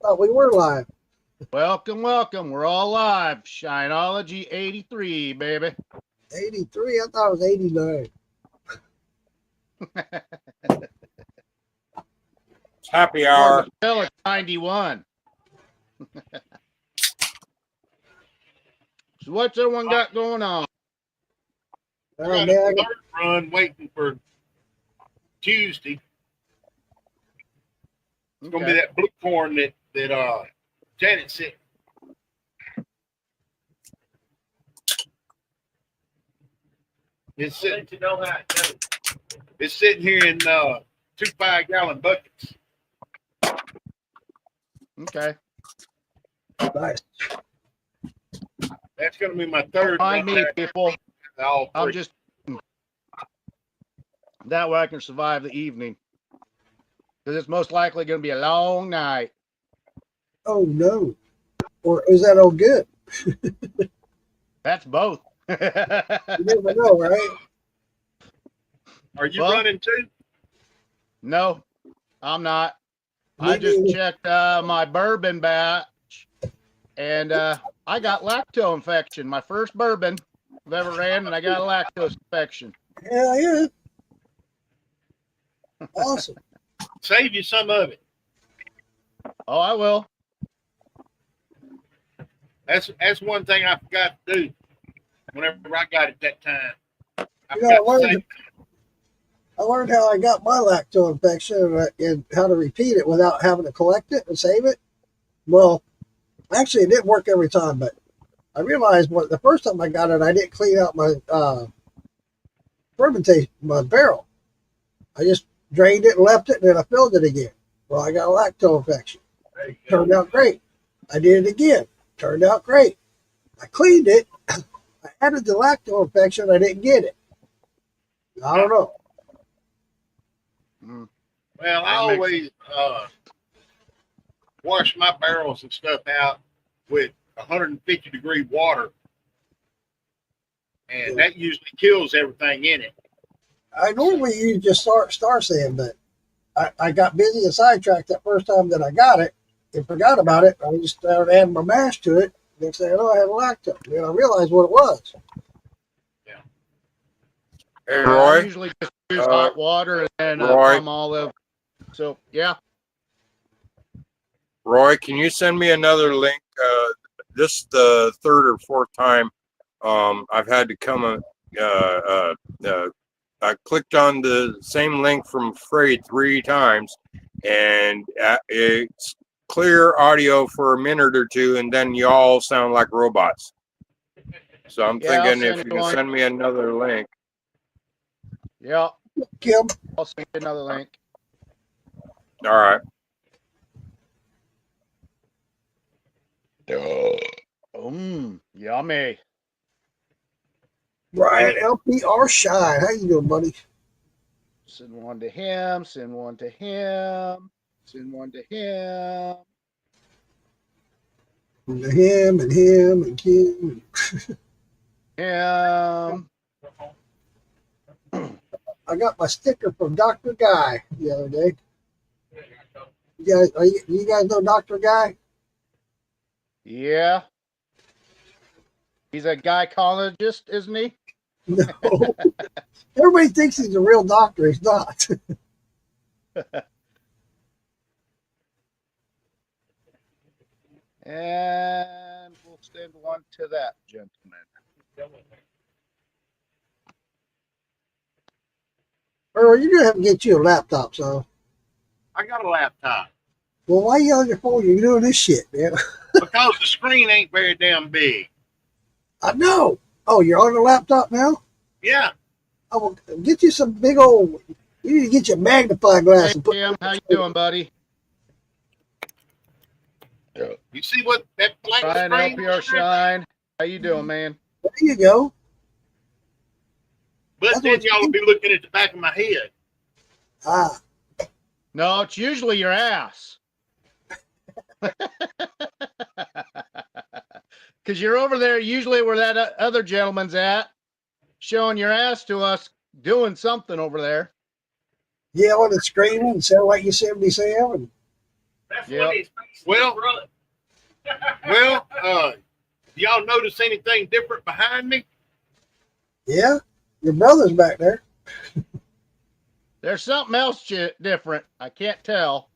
thought we were live. Welcome, welcome. We're all live. Shineology 83, baby. 83? I thought it was 89. It's happy hour. Well, it's 91. So what's everyone got going on? I got a third run waiting for Tuesday. It's gonna be that blue corn that Janet said. It's sitting, you know how it goes. It's sitting here in 2 5-gallon buckets. Okay. Nice. That's gonna be my third Find run me, back. people. All I'm three. just that way I can survive the evening. Because it's most likely going to be a long night. Oh, no. Or is that all good? That's both. You never know, right? Are you Well, running too? No, I'm not. Me I just neither. checked my bourbon batch, and I got lactose infection. My first bourbon I've ever ran, and I got a lactose infection. Hell yeah. Awesome. Save you some of it. Oh, I will. That's one thing I forgot to do. Whenever I got it that time, I You know, forgot to save. I learned how I got my lactose infection and how to repeat it without having to collect it and save it. Well, actually, it didn't work every time, but I realized the first time I got it, I didn't clean out my fermentation, my barrel. I just drained it and left it, and then I filled it again. Well, I got a lactose infection. There you go. Turned out great. I did it again. Turned out great. I cleaned it. I added the lactose infection. I didn't get it. I don't know. Mm. Well, I always wash my barrels and stuff out with 150-degree water, and that usually kills everything in it. I normally use just star sand, but I got busy and sidetracked that first time that I got it and forgot about it. I just started adding my mash to it. Next thing I know, I had a lactose. Then I realized what it was. Hey, I Roy. usually just use hot water and Roy. palm olive. So, yeah. Roy, can you send me another link? This is the third or fourth time I've had to come. I clicked on the same link from Frey 3 times, and it's clear audio for a minute or two, and then y'all sound like robots. So I'm Yeah, thinking I'll if send you you can one. send me another link. Yeah, Kim, I'll send you another link. All right. Yummy. Brian LPR Shine. How you doing, buddy? Send one to him, send one to him, send one to him. And him and him and Kim. Him. I got my sticker from Dr. Guy the other day. You guys know Dr. Guy? Yeah. He's a gynecologist, isn't he? No. Everybody thinks he's a real doctor. He's not. And we'll send one to that gentleman. Earl, you're going to have to get you a laptop, so. I got a laptop Well, why you on your phone? You're doing this shit, man. because the screen ain't very damn big. I know. Oh, you're on the laptop now? Yeah, I will get you some big old. You need to get your magnifying glass Hey, and put. Tim, how you doing, buddy? you see what that blank Brian screen? LPR Shine. How you doing, man? There you go. But That's then what y'all will be looking at the back of my head. Ah, No, it's usually your ass. Because you're over there usually where that other gentleman's at, showing your ass to us, doing something over there. yelling and screaming and sound like you're 77. Yep. Well, y'all notice anything different behind me? Yeah, your brother's back there. There's something else different. I can't tell.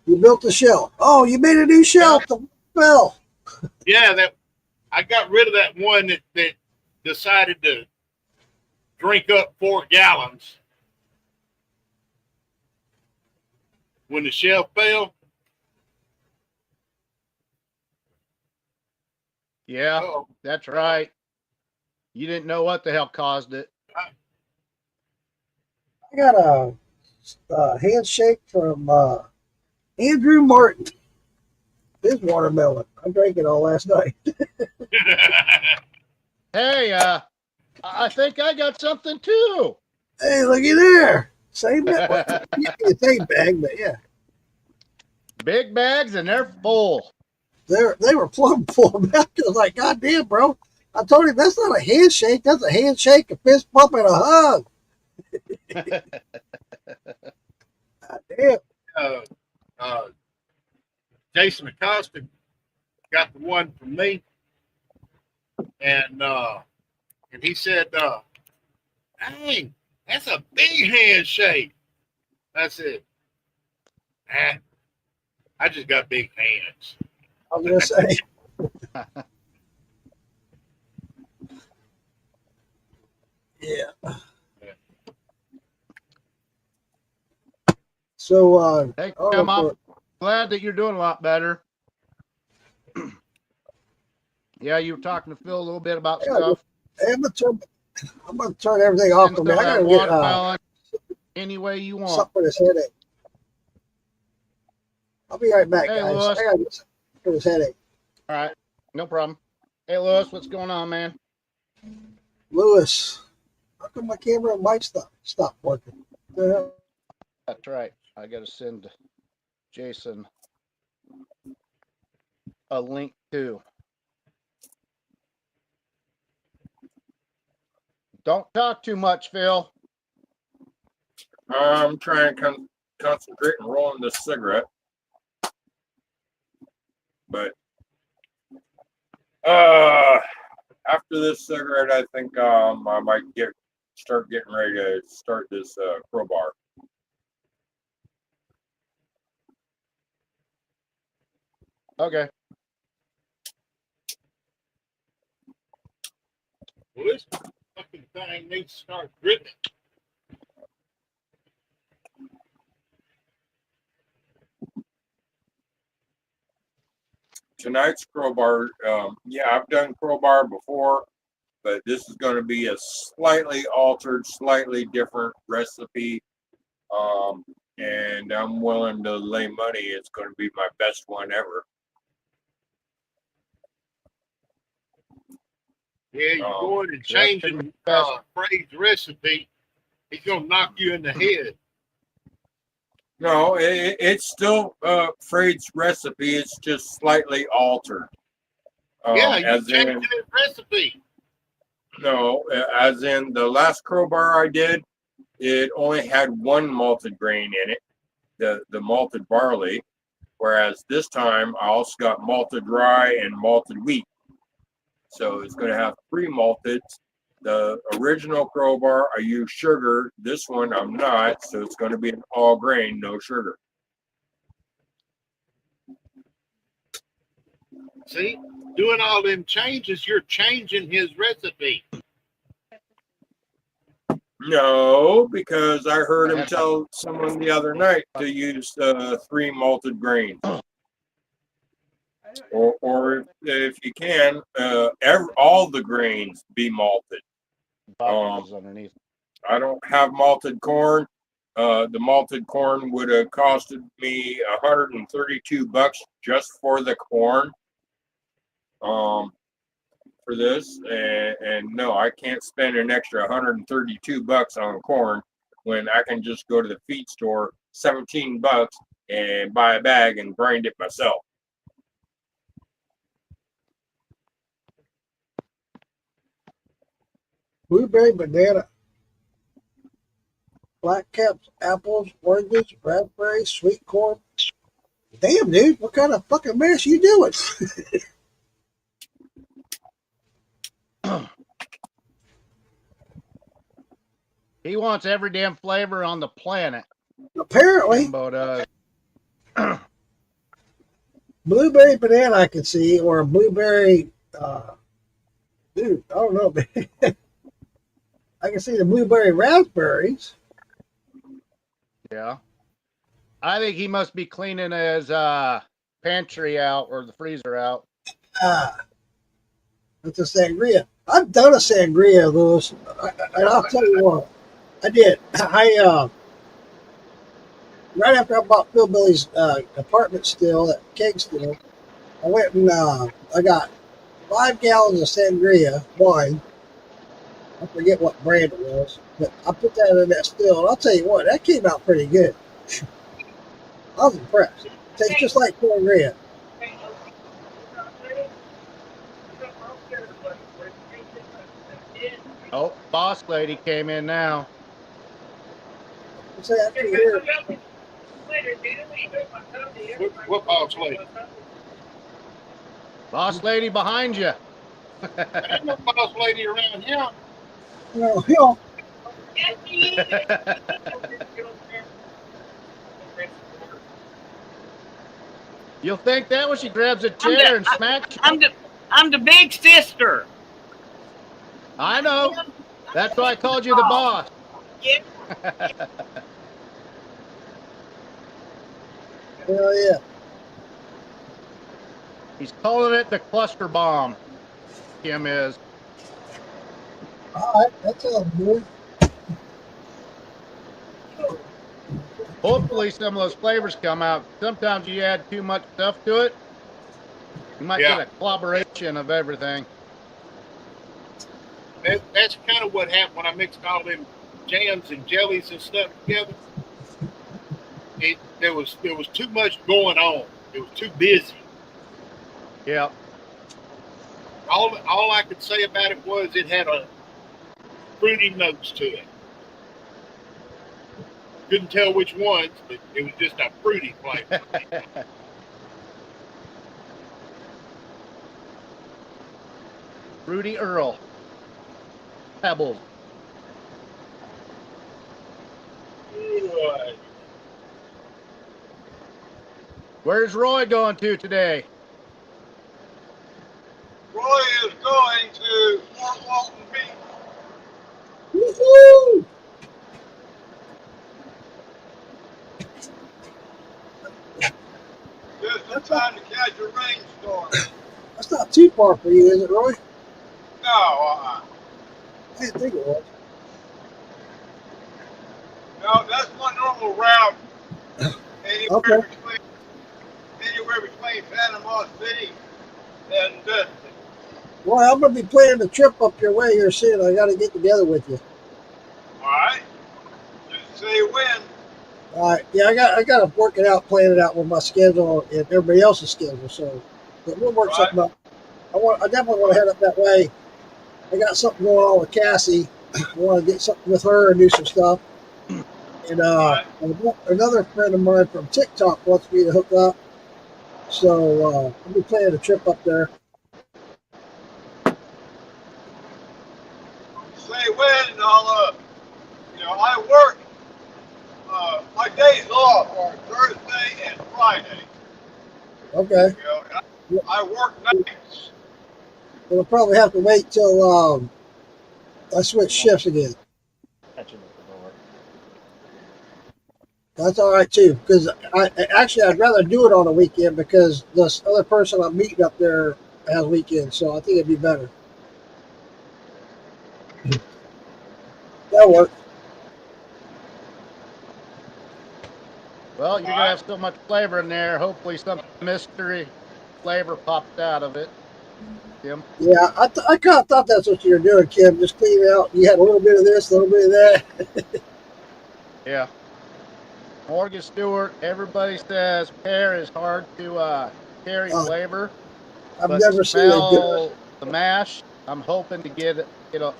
You built a shelf. Oh, you made a new shelf. The fell. Yeah, that I got rid of that one that decided to drink up 4 gallons when the shelf fell. Yeah, Uh-oh. that's right. You didn't know what the hell caused it. I got a handshake from Andrew Martin. His watermelon. I drank it all last night. Hey, I think I got something too. Hey, looky there. Same bag. Well, the same bag, but yeah. Big bags and they're full. They were plumb full. I was like, God damn, bro. I told him that's not a handshake. That's a handshake, a fist bump, and a hug. God damn. uh, uh, Jason Acosta got the one from me, and he said, "Hey, that's a big handshake." I said, I just got big hands." I was gonna say. Yeah. So Hey, I don't know Tim, if I'm glad that you're doing a lot better. Yeah, you were talking to Phil a little bit about stuff. I'm gonna turn everything off And for some me. of I that gotta get watermelon any way you want. something for this headache. I'll be right back, Hey, guys. Lewis. I gotta get something for this headache. All right, no problem. Hey, Lewis, what's going on, man? Lewis, how come my camera and mic stop working? The hell? That's right. I got to send Jason a link too. Don't talk too much, Phil. I'm trying to concentrate on rolling this cigarette. But after this cigarette, I think I might start getting ready to start this crowbar. Okay. Well, this fucking thing needs to start dripping. Tonight's crowbar, yeah, I've done crowbar before, but this is going to be a slightly altered, slightly different recipe. And I'm willing to lay money. It's going to be my best one ever. Yeah, you go in and changing Fred's recipe, he's gonna knock you in the head. No, it's still Freud's recipe. It's just slightly altered. Yeah, you as changed in, his recipe. no, as in the last crowbar I did, it only had one malted grain in it, the malted barley. Whereas this time I also got malted rye and malted wheat. So it's going to have 3 malted. The original crowbar, I use sugar. This one, I'm not. So it's going to be an all grain, no sugar. See, doing all them changes, you're changing his recipe. No, because I heard him tell someone the other night to use 3 malted grains. Or if you can, all the grains be malted. Underneath. I don't have malted corn. The malted corn would have costed me $132 just for the corn. For this, and no, I can't spend an extra $132 on corn when I can just go to the feed store, $17, and buy a bag and grind it myself. Blueberry banana. black caps, apples, oranges, raspberries, sweet corn. Damn, dude, what kind of fucking mash you doing? He wants every damn flavor on the planet. Apparently, Jimbo does. blueberry banana I can see, or a blueberry. Dude, I don't know, man. I can see the blueberry raspberries. Yeah. I think he must be cleaning his pantry out or the freezer out. Ah, that's a sangria. I've done a sangria, Lewis, and I'll tell you what, I did. Right after I bought Phil Billy's apartment still, that keg still, I went and I got 5 gallons of sangria wine. I forget what brand it was, but I put that in that still, and I'll tell you what, that came out pretty good. I was impressed. Tastes just like sangria. Oh, boss lady came in now. Say after you hear, What boss lady? Boss lady behind you. Ain't no boss lady around here. you know, You'll think that when she grabs a chair and smacks you. I'm the big sister. I know. That's why I called you the boss. Yeah. hell yeah. He's calling it the cluster bomb. Kim is. All right, that sounds good. Hopefully some of those flavors come out. Sometimes you add too much stuff to it, you might Yeah. get a collaboration of everything. That's kind of what happened when I mixed all them jams and jellies and stuff together. There was too much going on. It was too busy. Yeah. All I could say about it was it had a fruity notes to it. Couldn't tell which ones, but it was just a fruity flavor. Rudy Earl. Pebbles. Where's Roy going to today? Roy is going to Fort Walton Beach. Woohoo! Just in time to catch a rainstorm. That's not too far for you, is it, Roy? No, I didn't think it was. no, that's my normal route. Anywhere Okay. between Panama City and Dustin. Well, I'm going to be planning a trip up your way here soon. I got to get together with you. All right. Just say when. All right. Yeah, I got to work it out, plan it out with my schedule and everybody else's schedule. So, but we'll work something out. I definitely want to head up that way. I got something going on with Cassie. I want to get something with her and do some stuff. And another friend of mine from TikTok wants me to hook up. So I'll be planning a trip up there. Say when, and I'll, I work. My days off are Thursday and Friday. Okay. And I work nights. We'll probably have to wait till I switch shifts again. That's all right too, because I'd rather do it on a weekend because this other person I'm meeting up there has weekends, so I think it'd be better. That'll work. Well, you're gonna have so much flavor in there. Hopefully, some mystery flavor pops out of it. Kim. Yeah, I kind of thought that's what you were doing, Kim. Just cleaning out. You had a little bit of this, a little bit of that. Yeah. Morgan Stewart. Everybody says pear is hard to carry flavor. I've never seen it good. The mash. I'm hoping to get a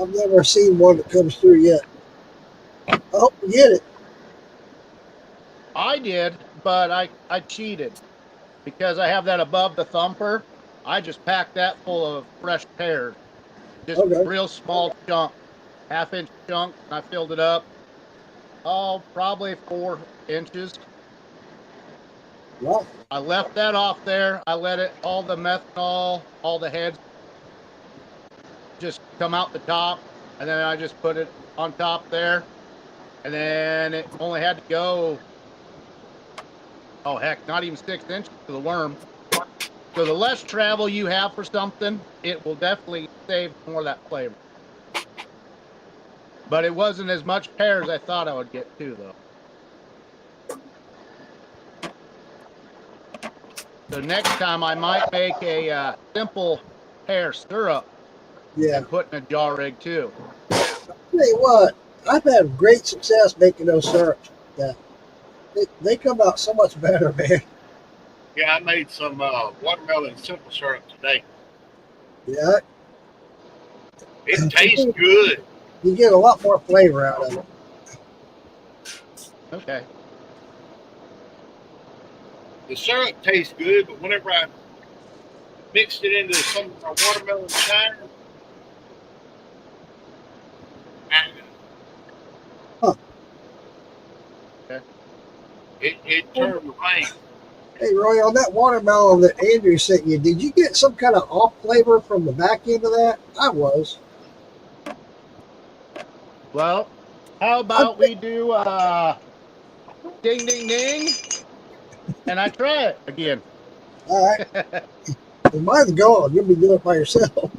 I've never seen one that comes through yet. I hope you get it. I did, but I cheated because I have that above the thumper. I just packed that full of fresh pears, just Okay. real small chunk, half-inch chunk, and I filled it up. Oh, probably 4 inches. Wow. I left that off there. I let it, all the methanol, all the heads just come out the top, and then I just put it on top there, and then it only had to go, oh heck, not even 6 inches to the worm. So the less travel you have for something, it will definitely save more of that flavor. But it wasn't as much pear as I thought I would get too, though. So next time I might make a simple pear syrup Yeah. and put in a jar rig too. Tell you what, I've had great success making those syrups. Yeah. They come out so much better, man. Yeah, I made some watermelon simple syrup today. Yeah. It tastes good. You get a lot more flavor out of it. Okay. The syrup tastes good, but whenever I mixed it into some of my watermelon cider, Huh. Okay. it turned rain. Hey, Roy, on that watermelon that Andrew sent you, did you get some kind of off flavor from the back end of that? I was. Well, how about we do ding ding ding, and I try it again. All right. Well, mine's gone. You'll be doing it by yourself.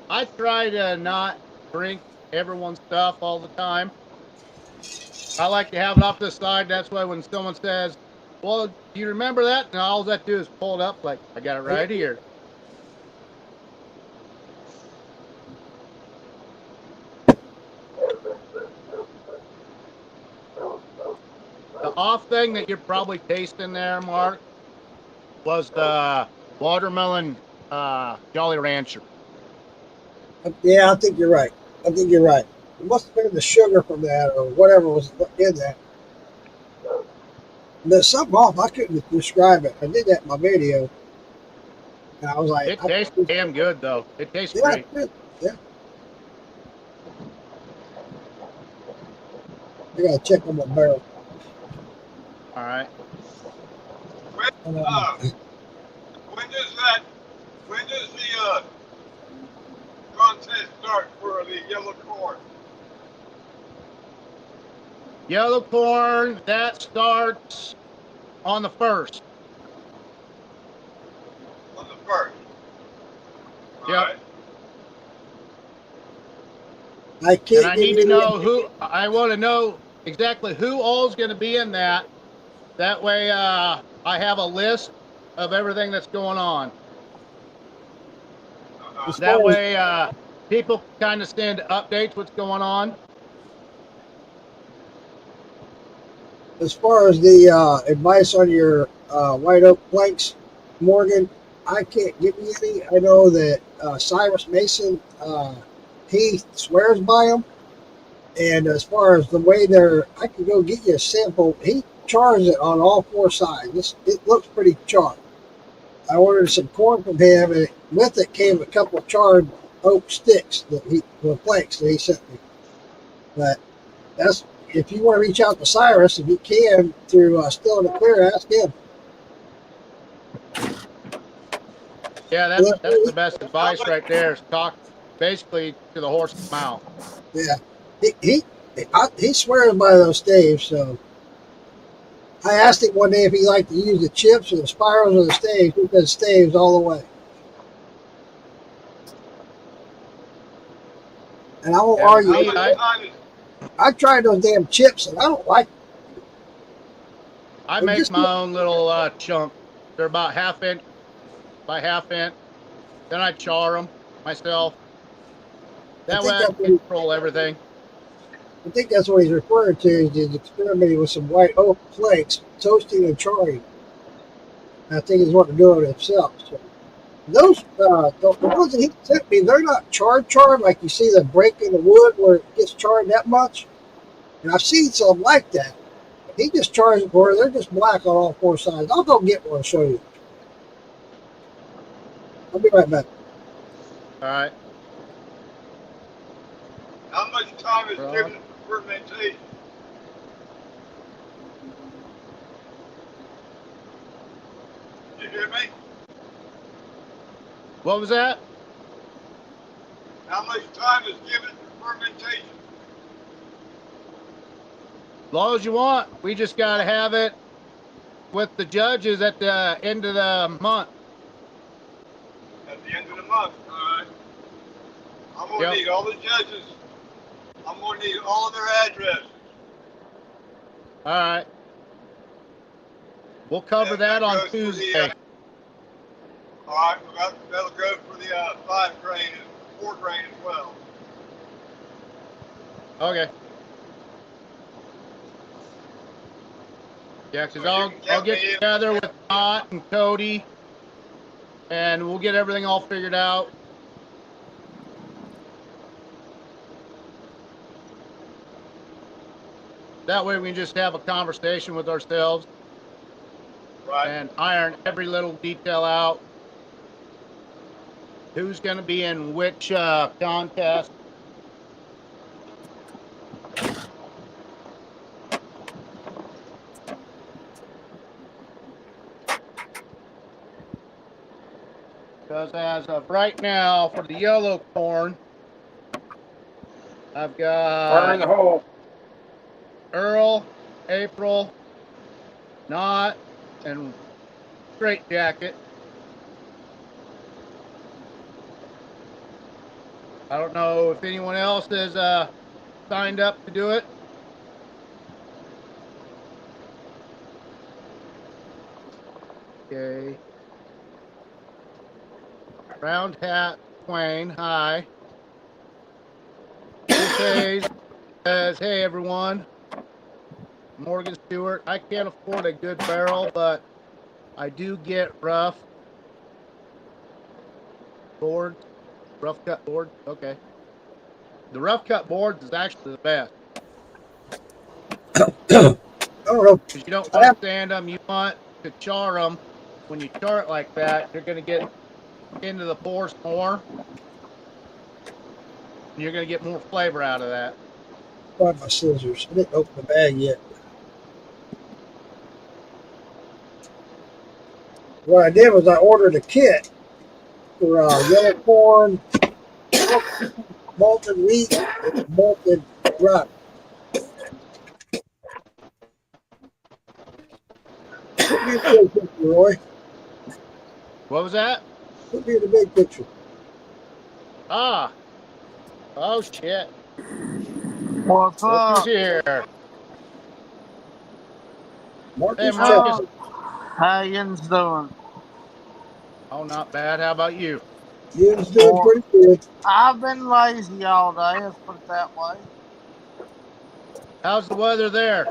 I try to not drink everyone's stuff all the time. I like to have it off to the side. That's why when someone says, well, do you remember that? And all I do is pull it up like, I got it right here. The off thing that you're probably tasting there, Mark, was the watermelon Jolly Rancher. Yeah, I think you're right. I think you're right. It must have been the sugar from that or whatever was in that. There's something off. I couldn't describe it. I did that in my video. And I was like, It tastes damn good, though. It tastes yeah, great. yeah. I gotta check on my barrel. All right. When, when does the contest start for the yellow corn? Yellow corn, that starts on the 1st. On the first. Yep. I can't And I give need you to know any, who, I want to know exactly who all's going to be in that. That way I have a list of everything that's going on. as That far as way people kind of send updates what's going on. the advice on your white oak planks, Morgan, I can't give you any. I know that Cyrus Mason, he swears by them. And as far as the way they're, I can go get you a sample. He chars it on all four sides. It looks pretty charred. I ordered some corn from him, and with it came a couple of charred oak sticks the planks that he sent me. But that's if you want to reach out to Cyrus, if you can through Still in the Clear, ask him. Yeah, that's the best advice right there is talk basically to the horse's mouth. Yeah, he swears by those staves. So I asked him one day if he liked to use the chips or the spirals or the staves. He said staves all the way. And I won't Yeah, argue. me, I tried those damn chips, and I don't like. I They're make just my own little chunk. They're about 1/2 inch by 1/2 inch. Then I char them myself. That way I can control everything. I think that's what he's referring to. He's experimenting with some white oak planks, toasting and charring. I think he's wanting to do it himself. So Those the ones that he sent me, they're not charred like you see the break in the wood where it gets charred that much. And I've seen some like that. He just charged it where they're just black on all four sides. I'll go get one and show you. I'll be right back. All right. How much time is Right. given for fermentation? You hear me? What was that? How much time is given for fermentation? As long as you want. We just got to have it with the judges at the end of the month. At the end of the month, all right? I'm going to Yep. need all the judges. I'm going to need all of their addresses. All right. We'll cover And that on goes for the, Tuesday. all right, well, that'll go for the 5 grain and 4 grain as well. Okay. Yeah, because So you I'll can count get me in. together with Scott and Cody, and we'll get everything all figured out. That way we can just have a conversation with ourselves Right. and iron every little detail out. Who's going to be in which contest? Because as of right now, for the yellow corn, I've Fire in got the hole. Earl, April, Knot, and Straight Jacket. I don't know if anyone else has signed up to do it. Okay. Round Hat Twain, hi. Chris Hayes says, hey everyone. Morgan Stewart, I can't afford a good barrel, but I do get rough boards, rough cut boards. Okay. The rough cut boards is actually the best. I don't know. Because you don't I want have, to sand them, you want to char them. When you char it like that, you're going to get into the pores more. And you're going to get more flavor out of that. find my scissors. I didn't open the bag yet. What I did was I ordered a kit for yellow corn, malted wheat, and malted rye. Put me in the big picture, Roy. What was that? Put me in the big picture. Ah. Oh, shit. What's Look who's up? here. Marcus Hey, Chapman. Marcus. How yin's doing? Oh, not bad. How about you? Yin's doing pretty good. I've been lazy all day, let's put it that way. How's the weather there?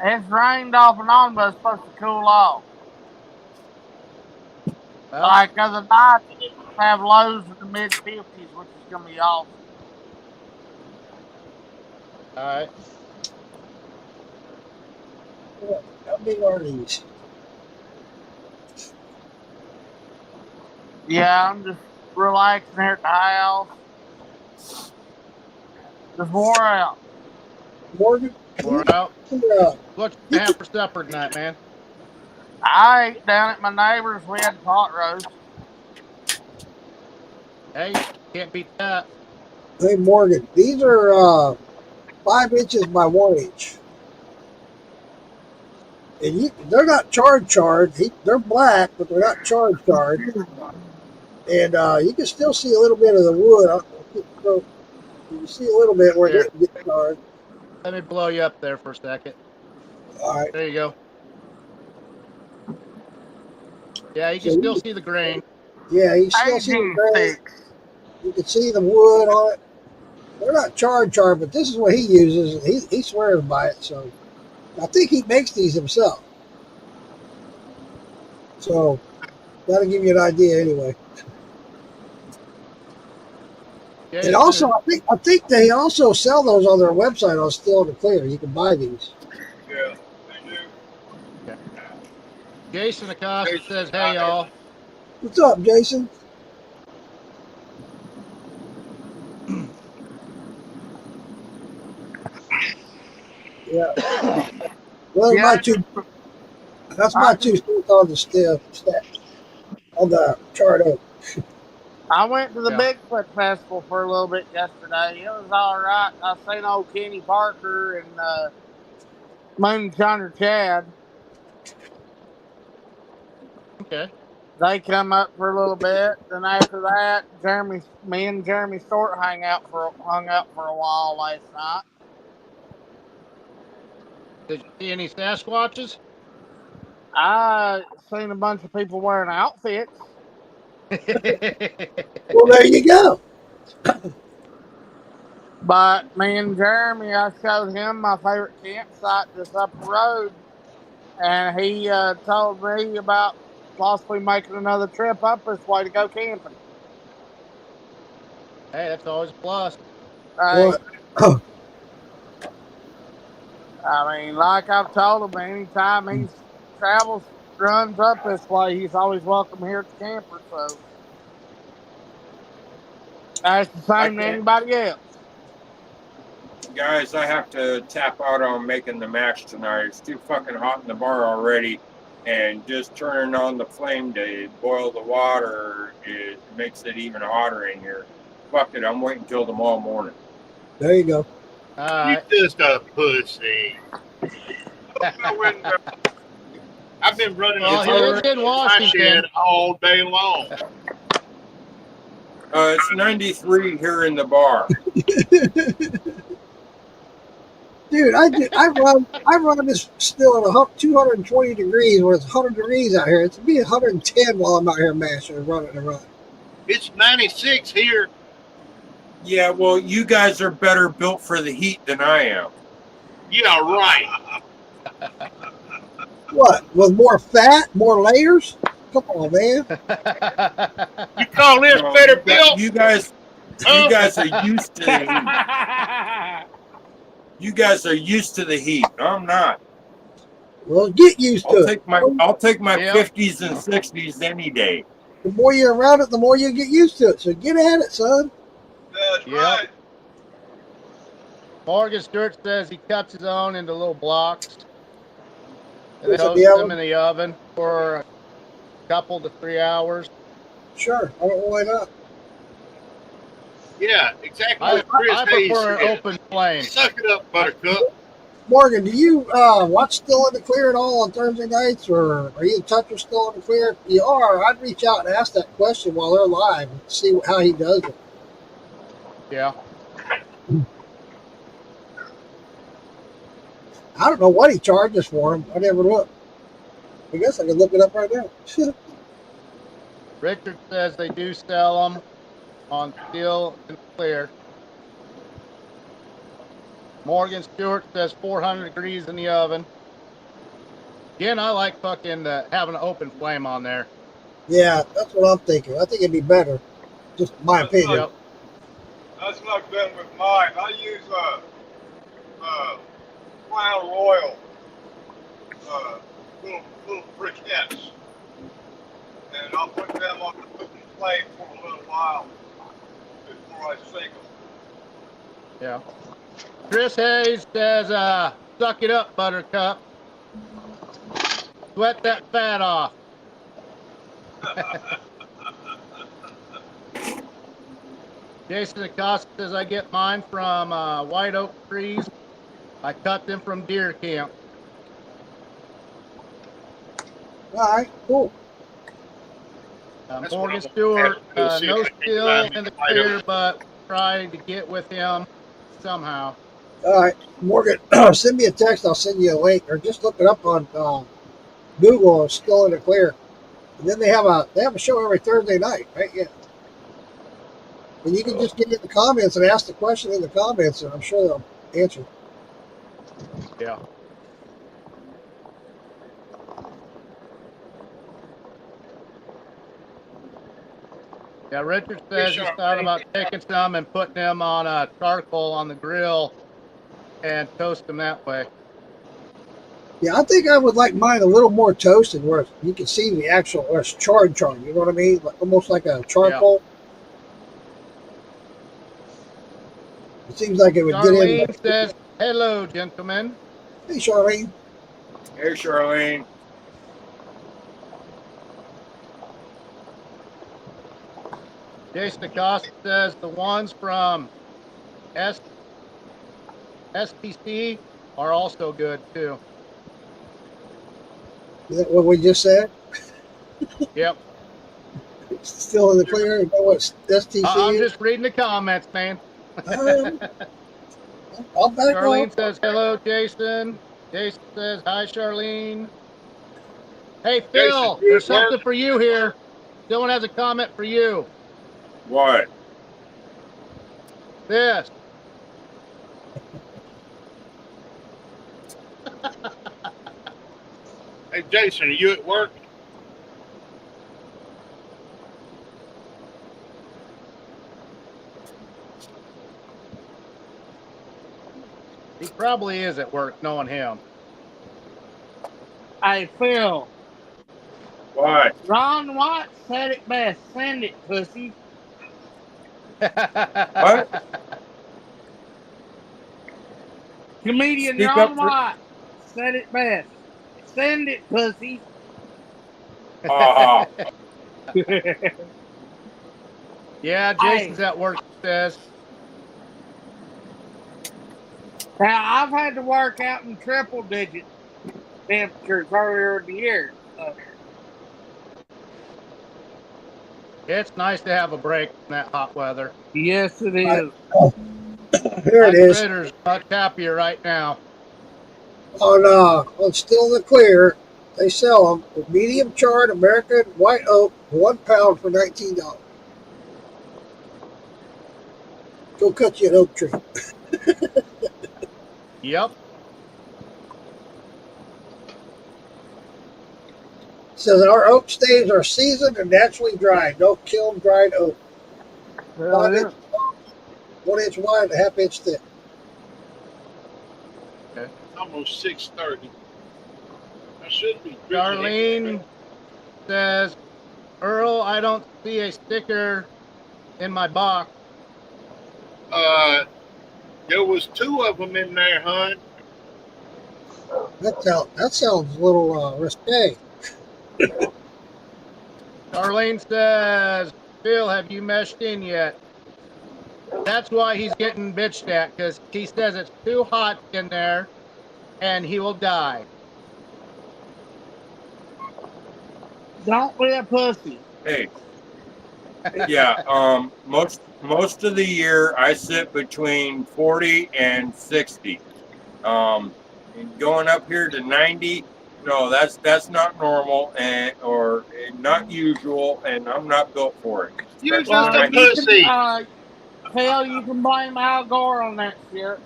It's rained off and on, but it's supposed to cool off. Well, Like other night, have lows in the mid 50s, which is going to be awesome. all right. How big are these? Yeah, I'm just relaxing here at the house. Just wore out. Morgan? We're out. Yeah. What you have for supper tonight, man? I ate down at my neighbor's. We had pot roast. Hey, can't beat that. Hey, Morgan, these are 5 inches by 1 inch. And they're not charred. They're black, but they're not charred. And you can still see a little bit of the wood. So you can see a little bit where it Here. didn't get charred. Let me blow you up there for a second. All right. There you go. Yeah, you can So still see the grain. Yeah, you still see the Aging grain. sticks. You can see the wood on it. They're not charred, but this is what he uses, and he swears by it. So I think he makes these himself. So That'll give you an idea anyway. And Jason, also, I think they also sell those on their website on Still in the Clear. You can buy these. Yeah, they do. Jason Acosta says, "Hey y'all." What's up, Jason? Yeah. Well, Yeah, my two. That's my I, 2 cents on the stat on the chart. I went to the Yeah. Bigfoot Festival for a little bit yesterday. It was all right. I seen old Kenny Parker and Moonshiner Chad. Okay. They come up for a little bit. Then after that, me and Jeremy Stort hung out for a while last night. Did you see any Sasquatches? I seen a bunch of people wearing outfits. Well, there you go. But me and Jeremy, I showed him my favorite campsite just up the road, and he told me about possibly making another trip up this way to go camping. Hey, that's always a plus. Hey, What? I mean, like I've told him, anytime he travels, runs up this way, he's always welcome here at the camper. So that's the I same to can't, anybody else. guys. I have to tap out on making the mash tonight. It's too fucking hot in the bar already, and just turning on the flame to boil the water it makes it even hotter in here. Fuck it. I'm waiting until tomorrow morning. There you go. All right. You just a pussy. No window. I've been running Well, a he is in my Washington. shed all day long. It's 93 here in the bar. Dude, I run this still at 220 degrees where it's 100 degrees out here. It's be 110 while I'm out here mashing and running and running. It's 96 here. Yeah, well, you guys are better built for the heat than I am. Yeah, right. What? With more fat, more layers? Come on, man. You call this No, better built? you guys are used to the heat. You guys are used to the heat. I'm not. Well, get used to it. I'll take my Yep. 50s and 60s any day. The more you're around it, the more you get used to it. So get at it, son. That's Yep. right. Morgan Stewart says he cuts his own into little blocks and then Puts it in toasts the them oven. in the oven for a couple to 3 hours. Sure. I don't know why not. Yeah, exactly I what Chris Hayes prefer an said. open flame. Suck it up, Buttercup. Morgan, do you watch Still in the Clear at all on Thursday nights, or are you in touch with Still in the Clear? If you are, I'd reach out and ask that question while they're live and see how he does it. Yeah. I don't know what he charges for them. I never look. I guess I could look it up right now. Richard says they do sell them on Steel and Clear. Morgan Stewart says 400 degrees in the oven. Again, I like fucking having an open flame on there. Yeah, that's what I'm thinking. I think it'd be better. Just my opinion. Yep. That's not good with mine. I use Crown Royal little briquettes, and I'll put them on the open flame for a little while before I sink them. Yeah. Chris Hayes says, suck it up, Buttercup. Sweat that fat off. Jason Acosta says, I get mine from white oak trees. I cut them from deer camp. All right, cool. That's Morgan what I'm Stewart, gonna have to do, see if no I can still find in the white clear, oak. but try to get with him somehow. All right, Morgan, send me a text. I'll send you a link, or just look it up on Google. It's Still in the Clear. And then they have a show every Thursday night, right? Yeah. And you can just get in the comments and ask the question in the comments, and I'm sure they'll answer. Yeah. Yeah, Richard says he's thought about taking some and putting them on a charcoal on the grill and toast them that way. Yeah, I think I would like mine a little more toasted, where you can see the actual, or it's charred. You know what I mean? Like, almost like a charcoal. It seems like it would get in. Charlene says, hello, gentlemen. Hey, Charlene. Hey, Charlene. Jason Acosta says the ones from STC are also good too. Is that what we just said? Yep. Still in the clear? You know what STC I'm is? just reading the comments, man. I'll back Charlene off. says, hello, Jason. Jason says, hi, Charlene. Hey, Phil, Jason, there's good work. something for you here. Someone has a comment for you. What? This. Hey, Jason, are you at work? He probably is at work, knowing him. Hey, Phil. What? Ron White said it best. Send it, pussy. What? Comedian Speak Ron up. White said it best. Send it, pussy. Ha Yeah, Jason's at work, says. Now, I've had to work out in triple digit temperatures earlier in the year. So. It's nice to have a break from that hot weather. Yes, it is. Here it is. Ritter's much happier right now. On Still in the Clear, they sell them with medium charred American white oak, 1 pound for $19. Go cut you an oak tree. Yep. Says our oak staves are seasoned and naturally dried. No kiln dried oak. 5 inch, 1 inch wide, and a half inch thick. Almost 6:30. I should be. Charlene says, Earl, I don't see a sticker in my box. There was 2 of them in there, hon. That sounds a little risque. Charlene says, Phil, have you meshed in yet? That's why he's getting bitched at, because he says it's too hot in there and he will die. Don't be a pussy. Hey. Yeah. Most of the year I sit between 40 and 60. And going up here to 90, no, that's not normal or not usual, and I'm not built for it. You're Especially just a when I- pussy. Phil, you can blame Al Gore on that shit.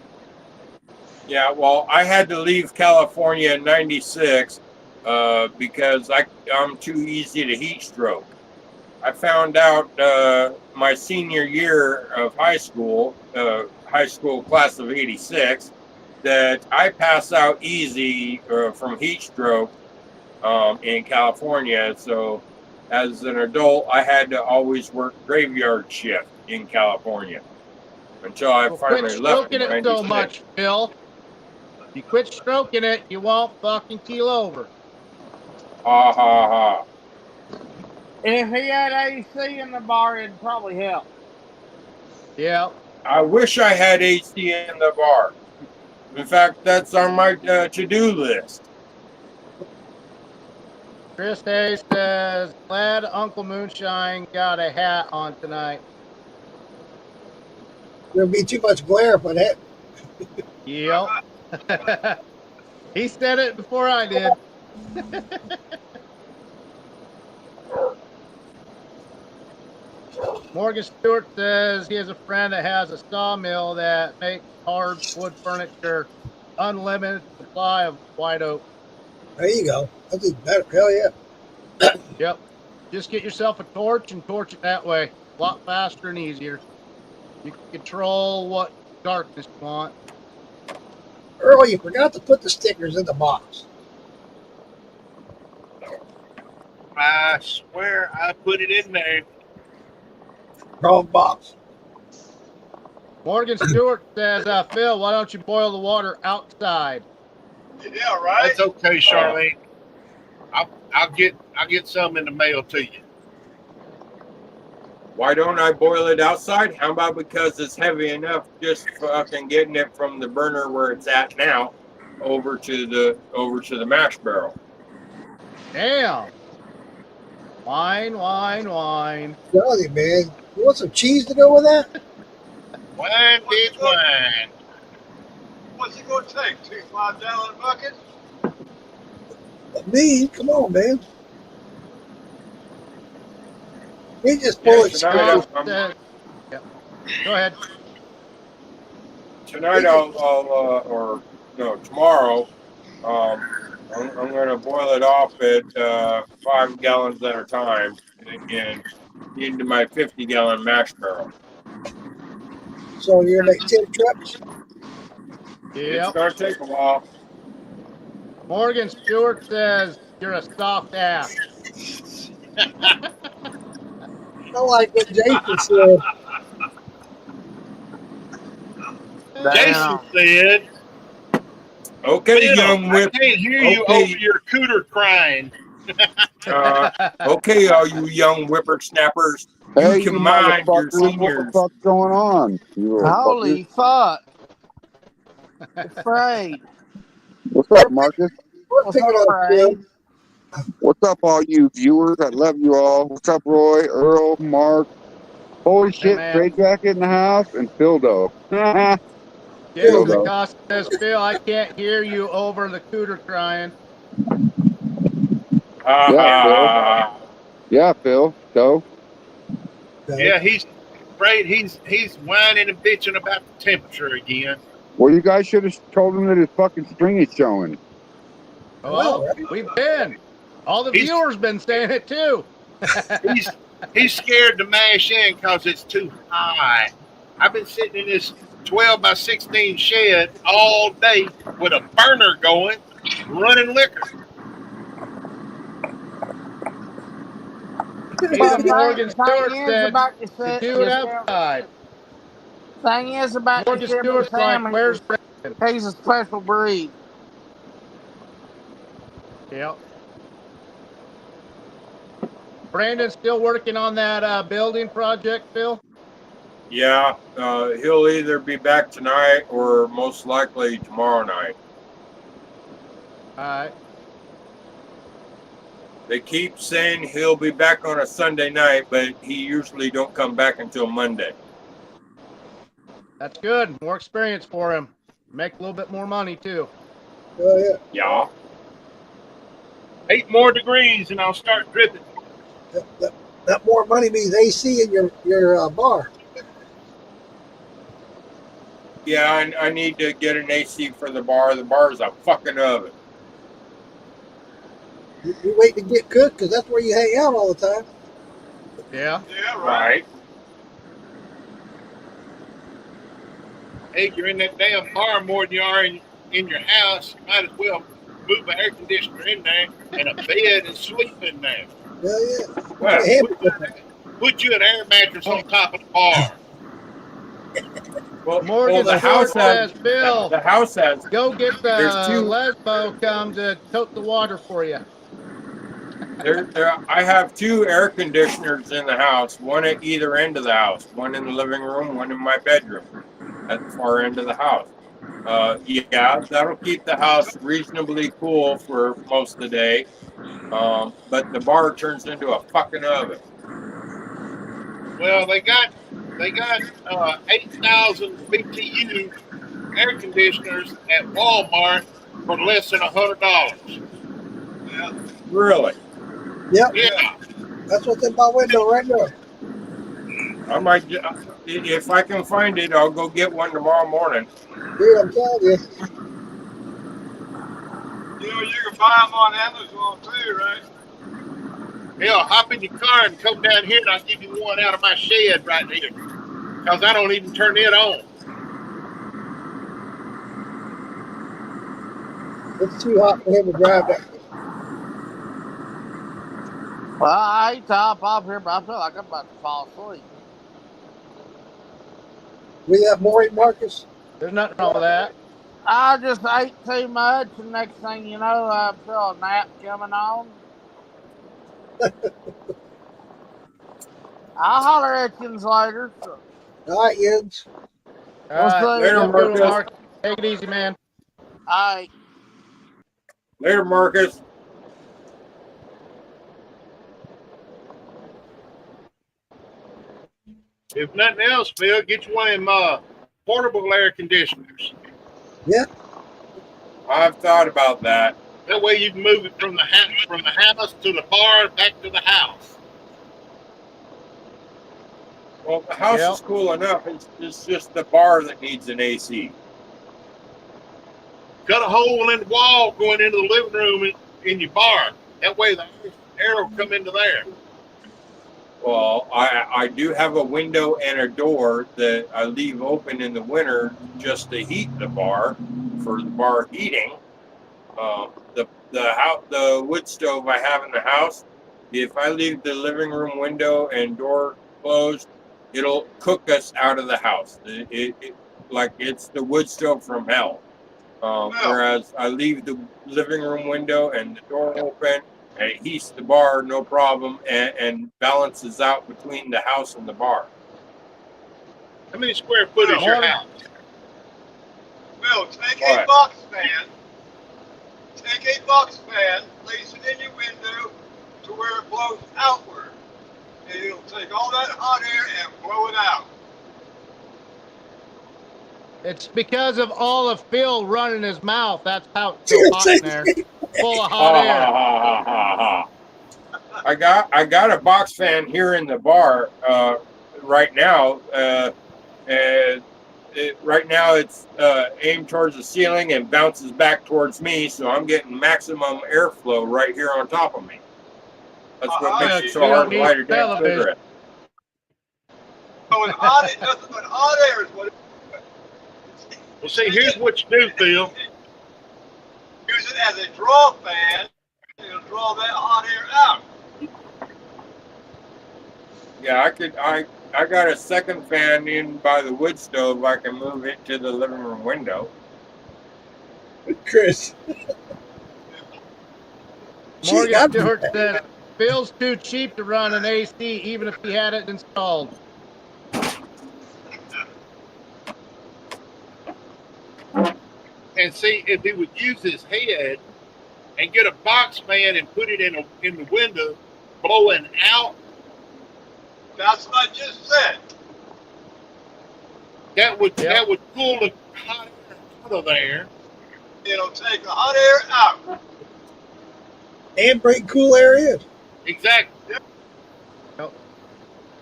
Yeah, well, I had to leave California in '96 because I'm too easy to heat stroke. I found out my senior year of high school class of '86, that I pass out easy from heat stroke in California. So as an adult, I had to always work graveyard shift in California until I finally quit left stroking in it so 96. much, Phil. If you quit stroking it, you won't fucking keel over. Ha ha ha. If he had AC in the bar, it'd probably help. Yeah. I wish I had AC in the bar. In fact, that's on my to-do list. Chris Hayes says, glad Uncle Moonshine got a hat on tonight. There'd be too much glare if I had. Yep. He said it before I did. Morgan Stewart says he has a friend that has a sawmill that makes hardwood furniture, unlimited supply of white oak. There you go. That's even better. Hell yeah. Yep. Just get yourself a torch and torch it that way. a lot faster and easier. You can control what darkness you want. Earl, you forgot to put the stickers in the box. I swear I put it in there. Wrong box. Morgan Stewart says, Phil, why don't you boil the water outside? Yeah, right. That's okay, Charlene. I'll get some in the mail to you. Why don't I boil it outside? How about because it's heavy enough, just fucking getting it from the burner where it's at now over to the mash barrel. Damn. Wine, wine, wine. Tell you, man. You want some cheese to go with that? Wine, bitch, wine. What's it gonna take? 2 5-gallon buckets? Me? Come on, man. He just pull it Yeah, straight. Yeah. Go ahead. Tonight tomorrow, I'm going to boil it off at 5 gallons at a time and into my 50-gallon mash barrel. So you're gonna make 10 trips? It's Yep. going to take a while. Morgan Stewart says, you're a soft ass. I like what Jason said. Jason said, Okay, Phil, young I whip. can't hear you Okay. over your cooter crying. Okay, all you young whippersnappers, Hey, you can you mind your motherfuckers, what the seniors. fuck's going on? You little Holy fuckers. fuck. Afraid. What's up, Marcus? We're What's picking up, on Phil. Afraid? What's up, all you viewers? I love you all. What's up, Roy, Earl, Mark? Holy shit, man. Straight Jacket in the house and Phildo. Jason Phildo. Acosta says, Phil, I can't hear you over the cooter crying. Yeah, Phil. Yeah, Phil. So, Yeah, he's afraid he's whining and bitching about the temperature again. well, you guys should have told him that his fucking string is showing. Well, right? we've been. All the He's- viewers been saying it too. He's scared to mash in because it's too high. I've been sitting in this 12 by 16 shed all day with a burner going, running liquor. Even Morgan Thing Stewart is said about to your do it outside. Thing is about Morgan your Stewart's Sam. like, where's He's a special breed. Yep. Brandon's still working on that building project, Phil? Yeah, he'll either be back tonight or most likely tomorrow night. All right. They keep saying he'll be back on a Sunday night, but he usually don't come back until Monday. That's good. More experience for him. Make a little bit more money, too. Oh, yeah. Yeah. 8 more degrees and I'll start dripping. That more money means AC in your bar. Yeah, I need to get an AC for the bar. The bar's a fucking oven. You wait to get cooked because that's where you hang out all the time. Yeah. Yeah, right. Right. Hey, you're in that damn bar more than you are in your house. You might as well move an air conditioner in there and a bed and sleep in there. Yeah. Well, Yeah. Put you an air mattress on top of the bar. Morgan the Stewart house says, has Phil, the house has go get There's the two- Lesbo come to tote the water for you. I have 2 air conditioners in the house, one at either end of the house, one in the living room, one in my bedroom at the far end of the house. Yeah, that'll keep the house reasonably cool for most of the day. But the bar turns into a fucking oven. Well, they got 8,000 BTU air conditioners at Walmart for less than $100. Yeah. Really? Yep. Yeah. That's what's in my window right now. I might, if I can find it, I'll go get one tomorrow morning. Dude, I'm telling you. You know, you can buy them on Amazon too, right? Hell, hop in your car and come down here, and I'll give you one out of my shed right here. Because I don't even turn it on. It's too hot for him to drive that. Well, I hate to hop off here, but I feel like I'm about to fall asleep. We have mooring, Marcus. There's nothing wrong with that. I just ate too much, and next thing you know, I feel a nap coming on. I'll holler at you later. So, All right, Jens. All we'll right. see. Later, Have a good one, Marcus. Mark. Take it easy, man. All right. Later, Marcus. If nothing else, Phil, get you one of them portable air conditioners. I've thought about that. That way you can move it from the house to the bar, back to the house. Well, the house Yep. is cool enough. It's just the bar that needs an AC. Cut a hole in the wall going into the living room in your bar. That way the air will come into there. Well, I do have a window and a door that I leave open in the winter just to heat the bar for the bar heating. The wood stove I have in the house, if I leave the living room window and door closed, it'll cook us out of the house. Like it's the wood stove from hell. Whereas I leave the living room window and the door open, and it heats the bar no problem, and balances out between the house and the bar. How many square foot is your house? Bill, take What? a box fan. Take a box fan, place it in your window to where it blows outward. And it'll take all that hot air and blow it out. It's because of all of Phil running his mouth. That's how it's so hot in there. Full of hot air. I got a box fan here in the bar right now. Right now it's aimed towards the ceiling and bounces back towards me, so I'm getting maximum airflow right here on top of me. That's what makes it so You hard don't to light a need damn television. cigarette. So it's hot, nothing but hot air is what it is. Well, see, here's what you do, Phil. Use it as a draw fan. It'll draw that hot air out. Yeah, I got a second fan in by the wood stove. I can move it to the living room window. Chris. Morgan I'm- Stewart says Phil's too cheap to run an AC, even if he had it installed. And see, if he would use his head and get a box fan and put it in the window, blowing out, That's what I just said. that would cool the hot air out of there. It'll take the hot air out. and bring cool air in. Exactly.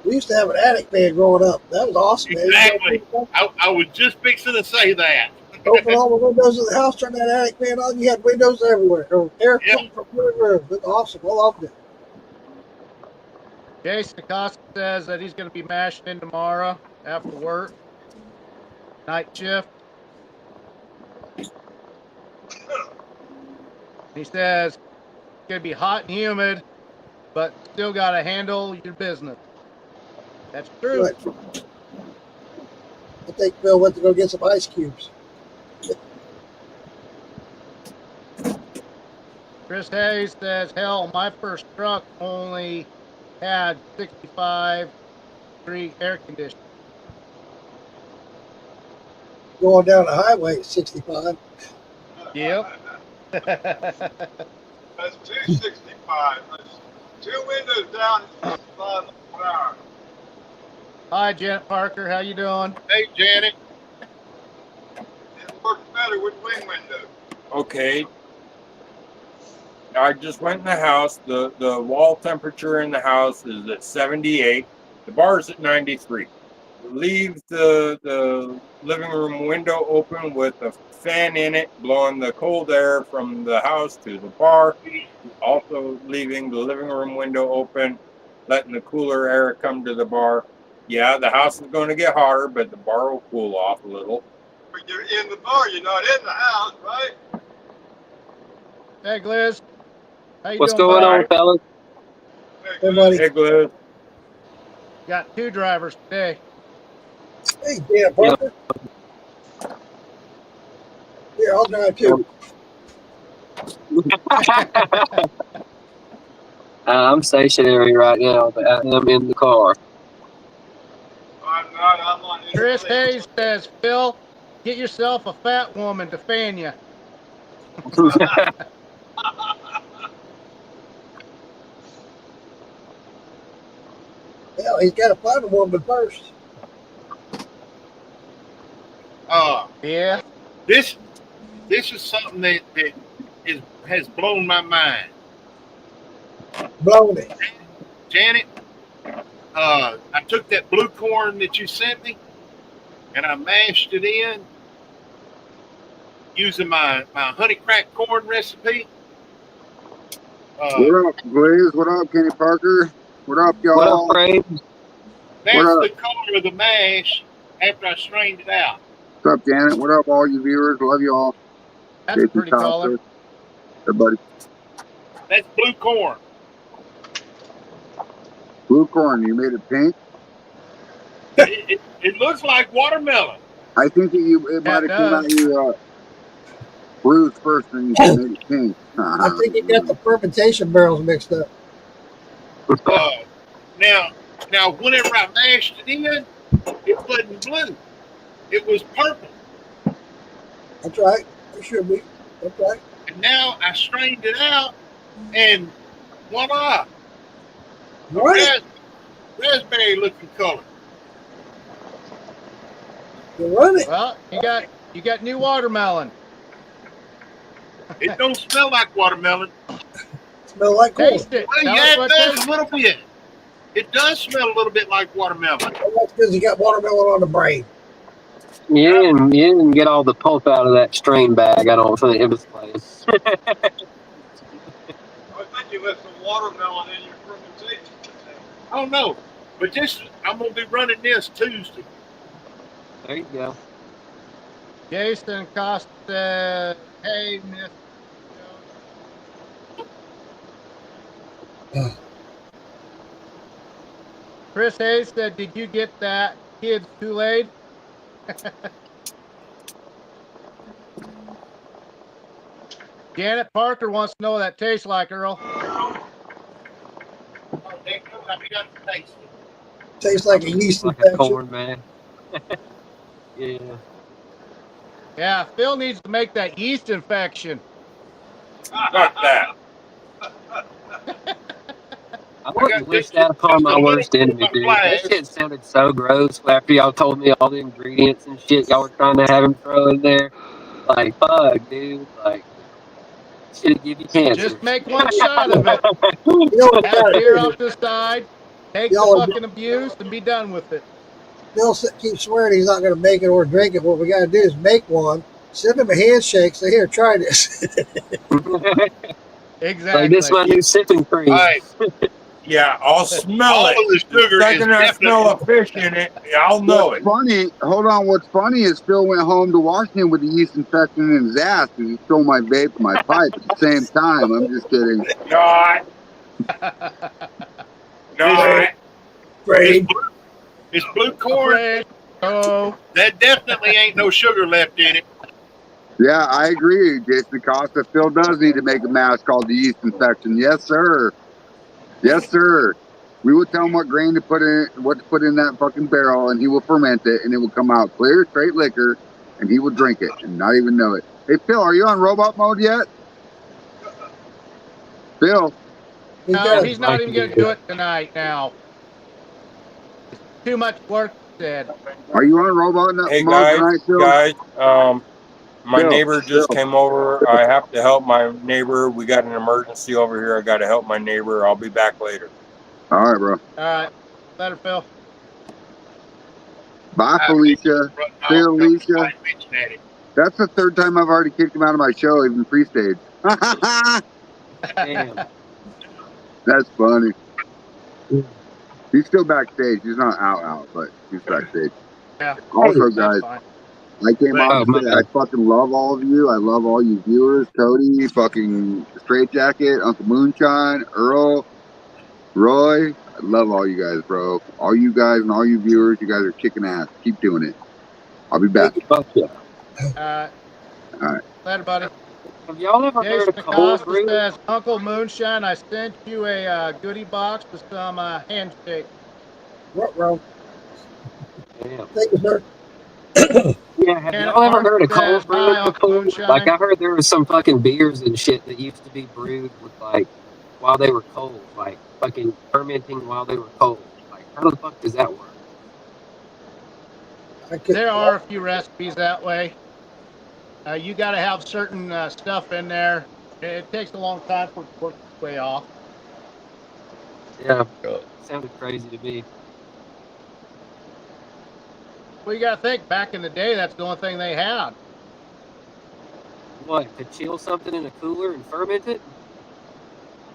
We used to have an attic fan growing up. That was awesome. Man. Exactly. I was just fixing to say that. Open all the windows of the house, turn that attic fan on. You had windows everywhere. Or air coming from everywhere. It was awesome. I loved it. Jason Acosta says that he's going to be mashing in tomorrow after work. Night shift. He says it's going to be hot and humid, but still got to handle your business. That's true. Right. I think Bill went to go get some ice cubes. Chris Hayes says, hell, my first truck only had 65-degree air conditioning. Going down the highway at 65. Yep. That's 265. That's two windows down at 65 per hour. Hi, Janet Parker. How you doing? Hey, Janet. It works better with wing windows. Okay. I just went in the house. The wall temperature in the house is at 78. The bar's at 93. leave the living room window open with a fan in it, blowing the cold air from the house to the bar. Also leaving the living room window open, letting the cooler air come to the bar. Yeah, the house is going to get hotter, but the bar will cool off a little. But you're in the bar, you're not in the house, right? Hey, Gliz. How you What's doing, going bud? on, fellas? Hey, buddy. Hey, Glenn. Got 2 drivers today. Hey, Dan Parker. Here, I'll drive too. I'm stationary right now, but I am in the car. I'm not, I'm on this Chris place. Hayes says, Phil, get yourself a fat woman to fan you. Hell, he's got to find a woman first. Yeah. This is something that has blown my mind. Blown it. Janet, I took that blue corn that you sent me and I mashed it in using my honey crack corn recipe. What up, Blaze? What up, Kenny Parker? What up, y'all? What up, Frank? That's What up? the color of the mash after I strained it out. What's up, Janet? What up, all you viewers? Love you all. That's a Jason pretty Costa. color. Everybody. That's blue corn. Blue corn, you made it pink? It looks like watermelon. I think that it might have come out of your bruised first and you made it pink. I think you got the fermentation barrels mixed up. Now, whenever I mashed it in, it wasn't blue. It was purple. That's right. It should be. That's right. And now I strained it out, and voila, Right. raspberry looking color. You're running. Well, you got new watermelon. It don't smell like watermelon. Smell like corn. Taste it. Well, Tell yeah, us it what does tastes. a little bit. It does smell a little bit like watermelon. Well, that's because you got watermelon on the brain. You didn't get all the pulp out of that strain bag, I don't think, in this place. I think you left some watermelon in your fermentation. I don't know, but I'm gonna be running this Tuesday. There you go. Jason Costa says, hey, Miss. Chris Hayes said, did you get that kid's Kool-Aid? Janet Parker wants to know what that tastes like, Earl. Tastes like a yeast Like a infection. corn, man. Yeah. Yeah, Phil needs to make that yeast infection. Fuck that. I wouldn't wish that upon my worst enemy, dude. That shit sounded so gross after y'all told me all the ingredients and shit y'all were trying to have him throw in there. Like, fuck, dude. Like, should give you cancer. Just make one shot of it. You know what Have that beer is? off the side, take the Y'all are- fucking abuse, and be done with it. Bill keeps swearing he's not going to make it or drink it. What we got to do is make one, send him a handshake, say, here, try this. Exactly. Like, this my new sipping cream. All right. Yeah, I'll smell All it. of the sugar The is second I smell a fish in it, I'll know What's it. funny, hold on, what's funny is Phil went home to Washington with the yeast infection in his ass and he stole my vape and my pipe at the same time. I'm just kidding. Not. Not. Great. It's blue corn. Afraid. Oh, That definitely ain't no sugar left in it. Yeah, I agree, Jason Costa. Phil does need to make a mask called the yeast infection. Yes, sir. Yes, sir. We will tell him what grain to put in, what to put in that fucking barrel, and he will ferment it, and it will come out clear, straight liquor, and he will drink it and not even know it. Hey, Phil, are you on robot mode yet? Phil, no, he's not even going to do it tonight now. It's too much work, he said. are you on robot Hey mode tonight, Phil? guys, my Phil, neighbor just came over. I have to help my neighbor. We got an emergency over here. I got to help my neighbor. I'll be back later. All right, bro. All right. Later, Phil. Bye, I Felicia. run See you, off because Alicia. I mentioned at him. That's the third time I've already kicked him out of my show, even pre-stage. Damn. That's funny. He's still backstage. He's not out, but he's backstage. Yeah, Also, that's guys, fine. I came But off Oh, to my say I bad. fucking love all of you. I love all you viewers. Cody, fucking Straight Jacket, Uncle Moonshine, Earl, Roy. I love all you guys, bro. All you guys and all you viewers, you guys are kicking ass. Keep doing it. I'll be back. Fuck yeah. Uh, All right. later, buddy. Have y'all ever heard Jason of cold Acosta brew? says, Uncle Moonshine, I sent you a goodie box with some handshake. Ruh-roh. Damn. Thank you, sir. Yeah, have Janet y'all ever Martin heard of says, cold brew hi, Uncle before? Moonshine. Like, I heard there was some fucking beers and shit that used to be brewed with, like, while they were cold. Like, fucking fermenting while they were cold. Like, how the fuck does that work? I could, There are a few recipes that way. You got to have certain stuff in there. It takes a long time for it to work its way off. Yeah. Sounded crazy to me. Well, you got to think, back in the day, that's the only thing they had. What, to chill something in a cooler and ferment it?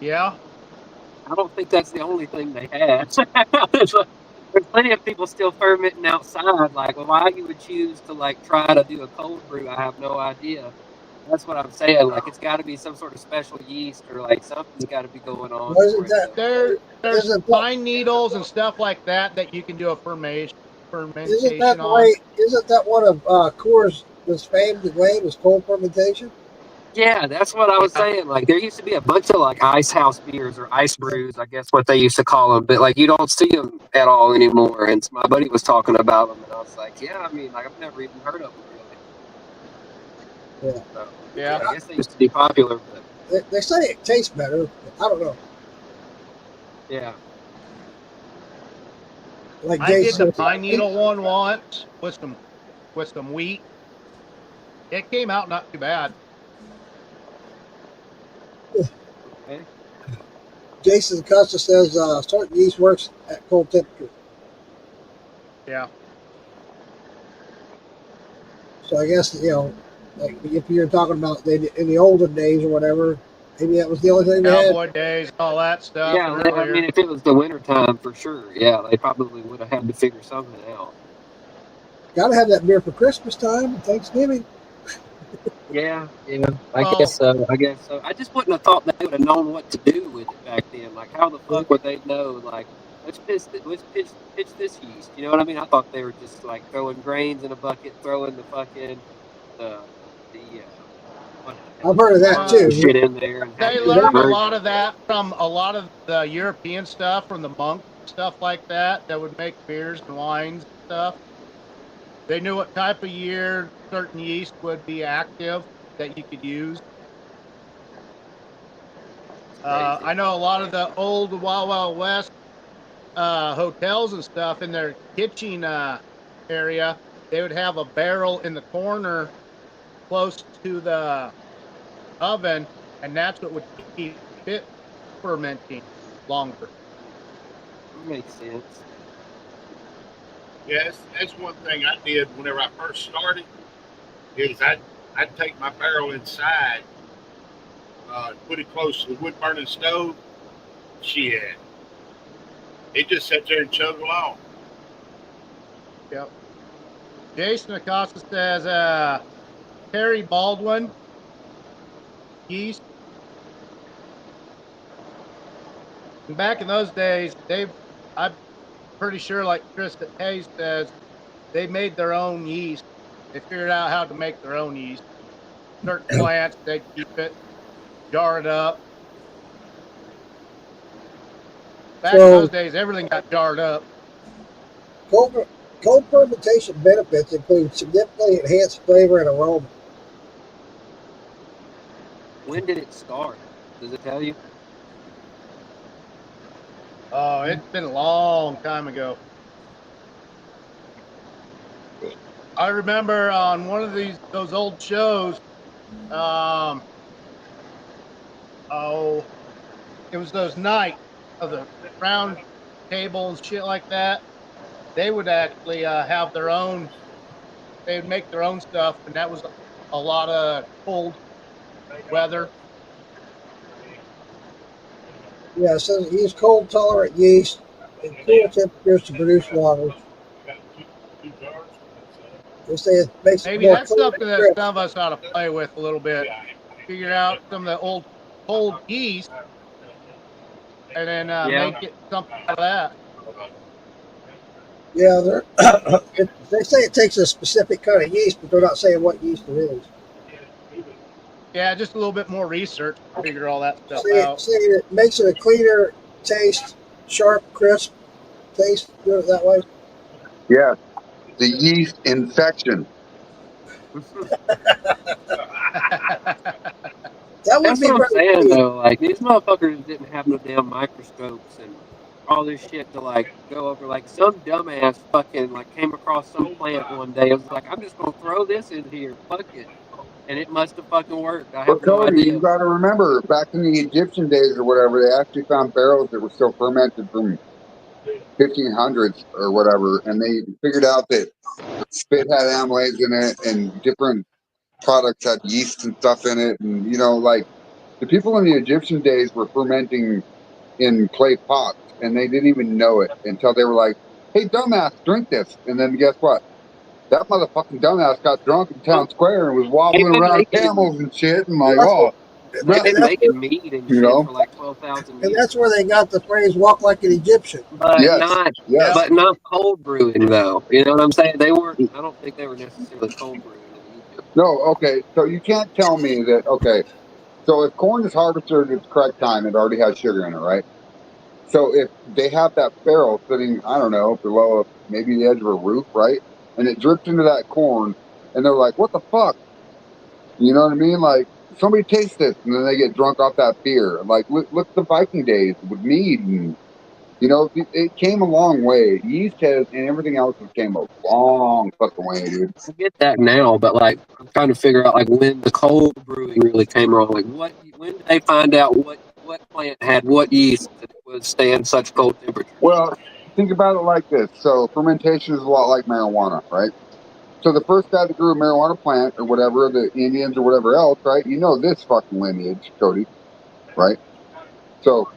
Yeah. I don't think that's the only thing they had. There's plenty of people still fermenting outside. Like, well, why you would choose to like try to do a cold brew, I have no idea. That's what I'm saying. Like, it's got to be some sort of special yeast or like something's got to be going on for wasn't it that, There's isn't that, pine needles and stuff like that you can do a fermentation the on. way, isn't that one of Coors' was famed the way was cold fermentation? Yeah, that's what I was Yeah. saying. Like, there used to be a bunch of like ice house beers or ice brews, I guess what they used to call them, but like you don't see them at all anymore. And so my buddy was talking about them, and I was like, yeah, I mean, like I've never even heard of them really. Yeah. So, Yeah. I guess they used to be popular, but They say it tastes better. But I don't know. yeah, Like I did the Jason pine needle one once with some wheat. It came out not too bad. okay. Jason Acosta says certain yeast works at cold temperature. Yeah. So I guess like if you're talking about in the olden days or whatever, maybe that was the only thing they had. Cowboy days, all that stuff. Yeah, I Earlier. mean, if it was the winter time, for sure, yeah, they probably would have had to figure something out. Got to have that beer for Christmas time and Thanksgiving. Yeah, I Well- guess so. I guess so. I just wouldn't have thought they would have known what to do with it back then. Like, how the fuck would they know? Like, let's pitch this yeast. You know what I mean? I thought they were just like throwing grains in a bucket, throwing the fucking what the hell I've heard of that too. shit in there. And They learned a lot of that from a lot of the European stuff, from the monks, stuff like that would make beers and wines and stuff. They knew what type of year certain yeast would be active that you could use. I know a lot of the old Wild Wild West hotels and stuff in their kitchen area, they would have a barrel in the corner close to the oven, and that's what would keep it fermenting longer. Makes sense. Yes, that's one thing I did whenever I first started. Is I'd take my barrel inside, put it close to the wood burning stove. Shit, it just sat there and chug along. Yep. Jason Acosta says, Terry Baldwin, yeast. And back in those days, I'm pretty sure, like Chris Hayes says, they made their own yeast. They figured out how to make their own yeast. Certain plants, they keep it, jar it up. Back in those days, everything got jarred up. Cold fermentation benefits include significantly enhanced flavor and aroma. When did it start? Does it tell you? Oh, it's been a long time ago. I remember on one of those old shows, it was those nights of the round table and shit like that. they would actually have their own. They would make their own stuff, and that was a lot of cold weather. Yeah, it says use cold tolerant yeast and cool temperatures to produce waters. They say it makes it Maybe more that's clean something and that crisp. some of us ought to play with a little bit. Figure out some of the old cold yeast, and then Yeah. make it something out of that. Yeah, they say it takes a specific kind of yeast, but they're not saying what yeast it is. Yeah, just a little bit more research to figure all that stuff Say out. it makes it a cleaner taste, sharp, crisp taste. Do it that way. Yeah, the yeast infection. That would That's be what I'm very saying sweet. though. Like these motherfuckers didn't have no damn microscopes and all this shit to like go over. Like some dumbass fucking like came across some plant one day. It was like, I'm just gonna throw this in here, fuck it, and it must have fucking worked. I But have no Cody, you idea. got to remember, back in the Egyptian days or whatever, they actually found barrels that were still fermented from 1500s or whatever, and they figured out that spit had amylase in it, and different products had yeast and stuff in it, and like the people in the Egyptian days were fermenting in clay pots, and they didn't even know it until they were like, "Hey, dumbass, drink this," and then guess what? That motherfucking dumbass got drunk in Well, town square and was they've wobbling been around making camels and shit, and like, That's oh, what, they've messed been up, making meat and you shit know? for like 12,000 and years, that's where they got the phrase "walk like an Egyptian." but Yes, not yes. but not cold brewing though. You know what I'm saying? They weren't. I don't think they were necessarily cold brewing in Egypt. No, okay. So you can't tell me that, okay. So if corn is harvested at the correct time, it already has sugar in it, right? So if they have that barrel sitting, I don't know, below maybe the edge of a roof, right? And it drips into that corn, and they're like, what the fuck? You know what I mean? Like, somebody taste this, and then they get drunk off that beer. Like, look at the Viking days with mead, and, it came a long way. Yeast has, and everything else has came a long fucking way, dude. I get that now, but like I'm trying to figure out like when the cold brewing really came wrong. Like when did they find out what plant had what yeast that would stand such cold temperatures? Well, think about it like this. So fermentation is a lot like marijuana, right? So the first guy that grew a marijuana plant or whatever, the Indians or whatever else, right? You know this fucking lineage, Cody, right? So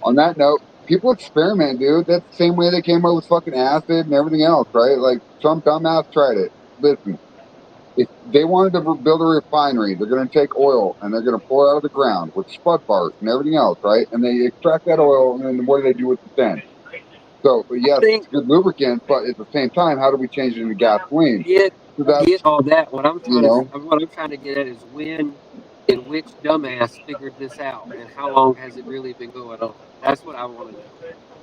on that note, people experiment, dude. That's the same way they came up with fucking acid and everything else, right? Like some dumbass tried it. Listen, if they wanted to build a refinery, they're going to take oil and they're going to pour it out of the ground with spud bars and everything else, right? And they extract that oil, and then what do they do with it then? So, I yes, think it's good lubricant, but at the same time, how do we change it into gasoline? So I that's, get all that. What I'm you trying to know, what I'm trying to get at is when and which dumbass figured this out and how long has it really been going on? That's what I want to know.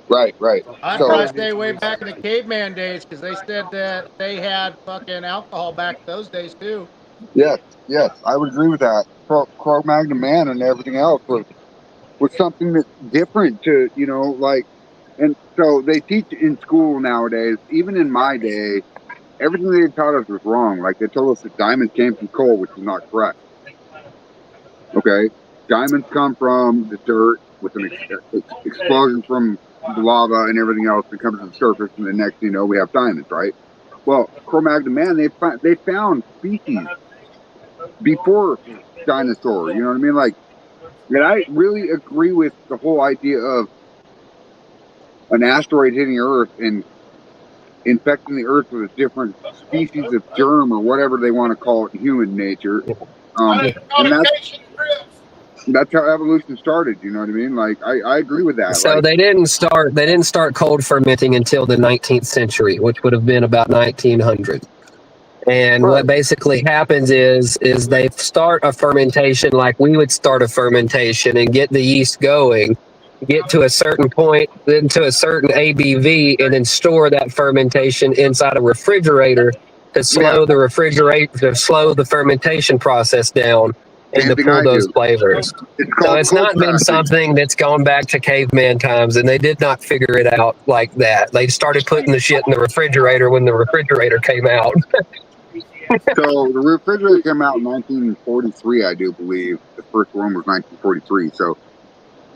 right, right. So I'd I got So, probably to do stay some way back in the research. caveman days because they said that they had fucking alcohol back those days too. yes, yes, I would agree with that. Cro-Magnon man and everything else was something that's different to, like, and so they teach in school nowadays, even in my day, everything they taught us was wrong. Like they told us that diamonds came from coal, which is not correct. Okay, diamonds come from the dirt with an explosion from the lava and everything else that comes to the surface, and the next thing you know, we have diamonds, right? Well, Cro-Magnon man, they found species before dinosaur. You know what I mean? Like, and I really agree with the whole idea of an asteroid hitting Earth and infecting the Earth with a different species of germ or whatever they want to call it in human nature. And that's how evolution started. You know what I mean? Like, I agree with that. So Like, they didn't start cold fermenting until the 19th century, which would have been about 1900. And what right, basically happens is they start a fermentation like we would start a fermentation and get the yeast going, get to a certain point, then to a certain ABV, and then store that fermentation inside a refrigerator to yeah, slow the fermentation process down and same to thing pull I those do. flavors. It's So called it's cold not been passage. something that's gone back to caveman times, and they did not figure it out like that. They started putting the shit in the refrigerator when the refrigerator came out. So the refrigerator came out in 1943, I do believe. The first one was 1943. So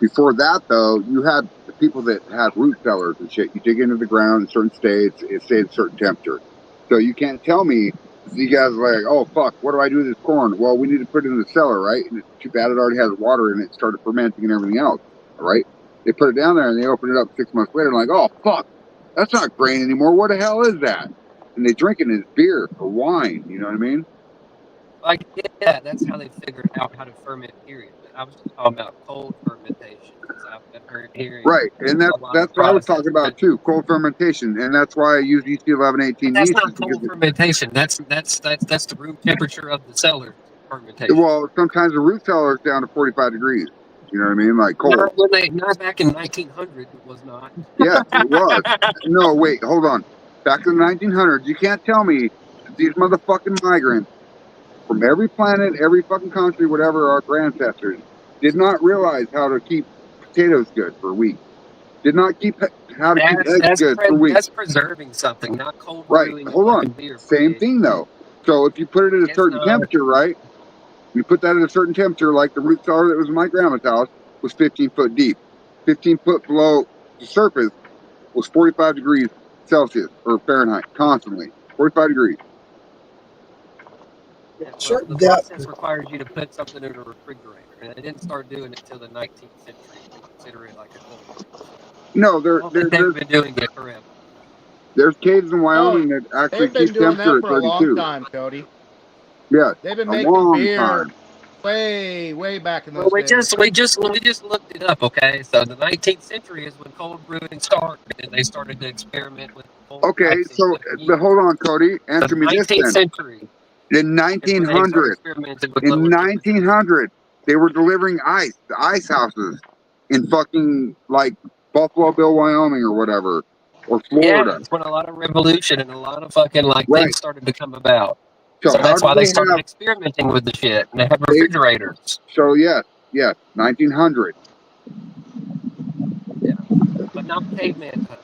before that, though, you had people that have root cellars and shit, you dig into the ground in certain states, it stays at a certain temperature. So you can't tell me, you guys are like, oh fuck, what do I do with this corn? Well, we need to put it in the cellar, right? And it's too bad it already has water in it, started fermenting and everything else, all right? They put it down there and they open it up 6 months later and like, oh fuck, that's not grain anymore. What the hell is that? And they drink it as beer or wine, you know what I mean? Like, yeah, that's how they figured out how to ferment, period. But I was just talking about cold fermentation, because I've been hearing Right, and a lot that's of what I was process. talking about too, cold fermentation, and that's why I use EC1118 But that's yeast. not cold fermentation. That's the room temperature of the cellar fermentation. Well, sometimes the root cellar is down to 45 degrees. You know what I mean? Like cold. Not back in 1900, it was not. Yes, it was. No, wait, hold on. Back in the 1900s, you can't tell me that these motherfucking migrants from every planet, every fucking country, whatever, our ancestors, did not realize how to keep potatoes good for a week. Did not keep how to keep eggs good for weeks. That's preserving something, not cold Right. brewing Hold on. beer. Same thing though. So if you put it at a certain temperature, right? You put that at a certain temperature, like the root cellar that was in my grandma's house was 15 foot deep. 15 foot below the surface was 45 degrees Celsius or Fahrenheit constantly. 45 degrees. Yeah, well, Certain the depth. process requires you to put something in a refrigerator, and they didn't start doing it until the 19th century to consider it like a cold brew. No, They've been doing it forever. There's caves in Wyoming that actually They've been keep doing temperature that at for a 32. long time, Cody. Yeah, They've been a making long beer time. way back in those Well, we days. just looked it up. Okay, so the 19th century is when cold brewing started, and they started to experiment with cold Okay, types and so different yeasts. hold on, Cody. So Answer the me this 19th then. century In is when they started 1900, experimenting with in lower temperatures. 1900, they were delivering ice to ice houses in fucking like Buffalo Bill, Wyoming, or whatever, or Yeah, Florida. that's when a lot of revolution and a lot of fucking Right. things started to come about. So So how that's did why they they started have? experimenting with the shit, and they have refrigerators. So yes, 1900. Yeah, but not caveman time.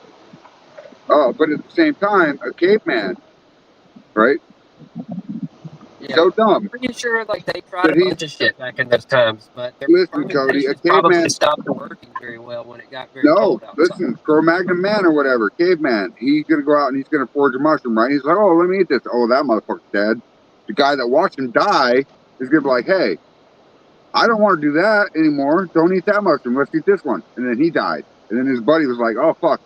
Oh, but at the same time, a caveman, right? Yeah, So dumb I'm pretty sure like they tried that a he. bunch of shit back in those times, but their Listen, Cody, a fermentations probably caveman. stopped working very well when it got very No, cold outside. listen, Cro-Magnon man or whatever, caveman. He's gonna go out and he's gonna forage a mushroom, right? He's like, oh, let me eat this. Oh, that motherfucker's dead. The guy that watched him die is gonna be like, hey, I don't want to do that anymore. Don't eat that mushroom. Let's eat this one. And then he died. And then his buddy was like, oh fuck,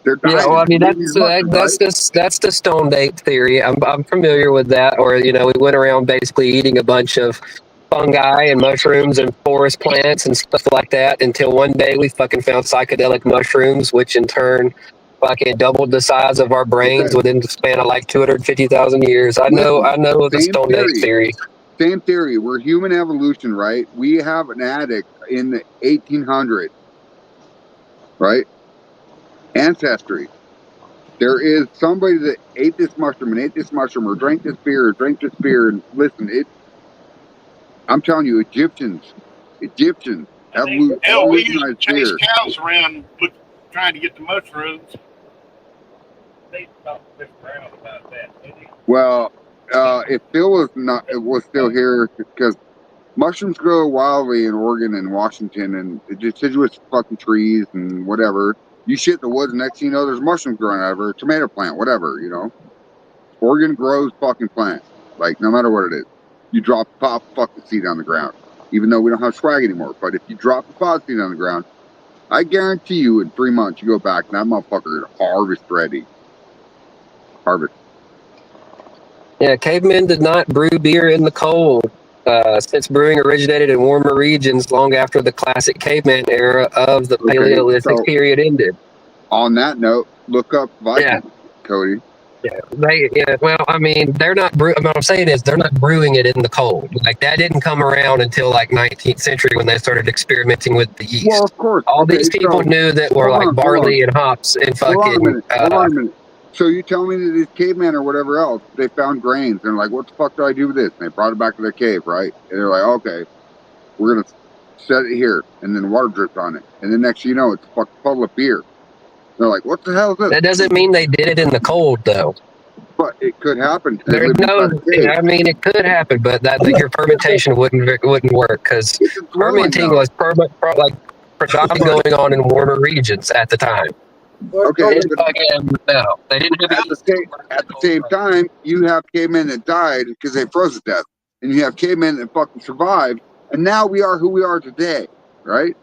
they're dying. Yeah, well, I mean Leave these mushrooms, right? that's the stone date theory. I'm familiar with that. Or we went around basically eating a bunch of fungi and mushrooms and forest plants and stuff like that until one day we fucking found psychedelic mushrooms, which in turn fucking doubled the size of our brains within the span of like 250,000 years. I know the Same stone date theory. Same theory. We're human evolution, right? We have an addict in the 1800s, right? Ancestry. There is somebody that ate this mushroom or drank this beer and listen, I'm telling you, Egyptians have Hell, we used to evolutionized chase beer. cows around trying to get the mushrooms. They talked to Mr. Brown about that, didn't he? Well, if Phil was still here, because mushrooms grow wildly in Oregon and Washington and deciduous fucking trees and whatever. You shit in the woods, next thing you know, there's mushrooms growing out of it, a tomato plant, whatever, you know. Oregon grows fucking plants, like no matter what it is. You drop a pop fucking seed on the ground, even though we don't have swag anymore. But if you drop a pod seed on the ground, I guarantee you in 3 months you go back and that motherfucker is harvest ready. Harvest. Yeah, cavemen did not brew beer in the cold. Since brewing originated in warmer regions long after the classic caveman era of the Paleolithic period ended. On that note, look up Vikings, Cody. Yeah, well, I mean, they're not what I'm saying is they're not brewing it in the cold. Like that didn't come around until like 19th century when they started experimenting with the yeast. Well, of course. All these people knew that were like barley and hops and fucking. Hold on a minute. So you tell me that these cavemen or whatever else, they found grains and like, what the fuck do I do with this? And they brought it back to their cave, right? And they're like, okay, we're gonna set it here, and then water drips on it, and then next thing you know, it's a fucking puddle of beer. They're like, what the hell is this? That doesn't mean they did it in the cold, though. But it could happen. There's no, I mean, it could happen, but that your fermentation wouldn't work because fermenting was predominantly going on in warmer regions at the time. Okay, They didn't fucking no. They didn't have at the same time, you have cavemen that died because they froze to death, and you have cavemen that fucking survived, and now we are who we are today, right?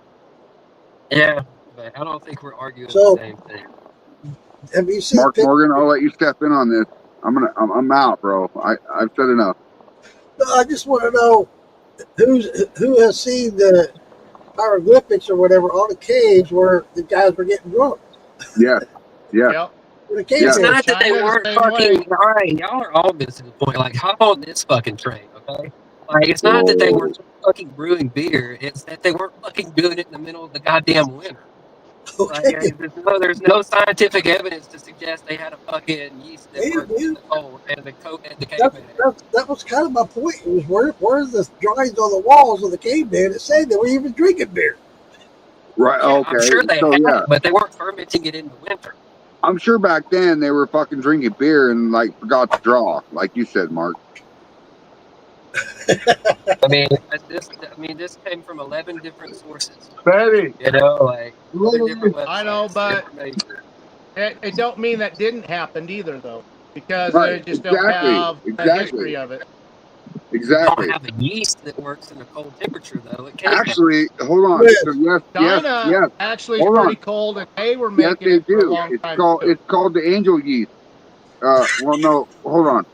Yeah, but I don't think we're arguing So- the same thing. Have you seen Mark pictures? Morgan, I'll let you step in on this. I'm out, bro. I've said enough. No, I just want to know who has seen the hieroglyphics or whatever on the caves where the guys were getting drunk. Yeah, yeah. Yep. Where the cave Yeah. It's men- not that they China the weren't same fucking. way. All right, y'all are all missing the point. Like, hop on this fucking train, okay? Like, it's not that they weren't fucking brewing beer. It's that they weren't fucking doing it in the middle of the goddamn winter. Like, Okay. there's no scientific evidence to suggest they had a fucking yeast that Yeah, worked yeah. in the cold and the caveman. That was kind of my point. It was where's the drawings on the walls of the cavemen that said they were even drinking beer? Right. Yeah, Okay. I'm sure they So had yeah, it, but they weren't fermenting it in the winter. I'm sure back then they were fucking drinking beer and like forgot to draw, like you said, Mark. This came from 11 different sources. Betty. You know, like 11 different websites. I know, but information. it don't mean that didn't happen either, though, because Right. they just don't have a history of it. You Exactly. don't have a yeast that works in a cold temperature, though. It can't. Actually, hold on. Yes. So yes, China yes. actually is Hold pretty on. cold, and they were Yes, making they it for a do. long It's time. called too. it's called the angel yeast. Well, no, hold on.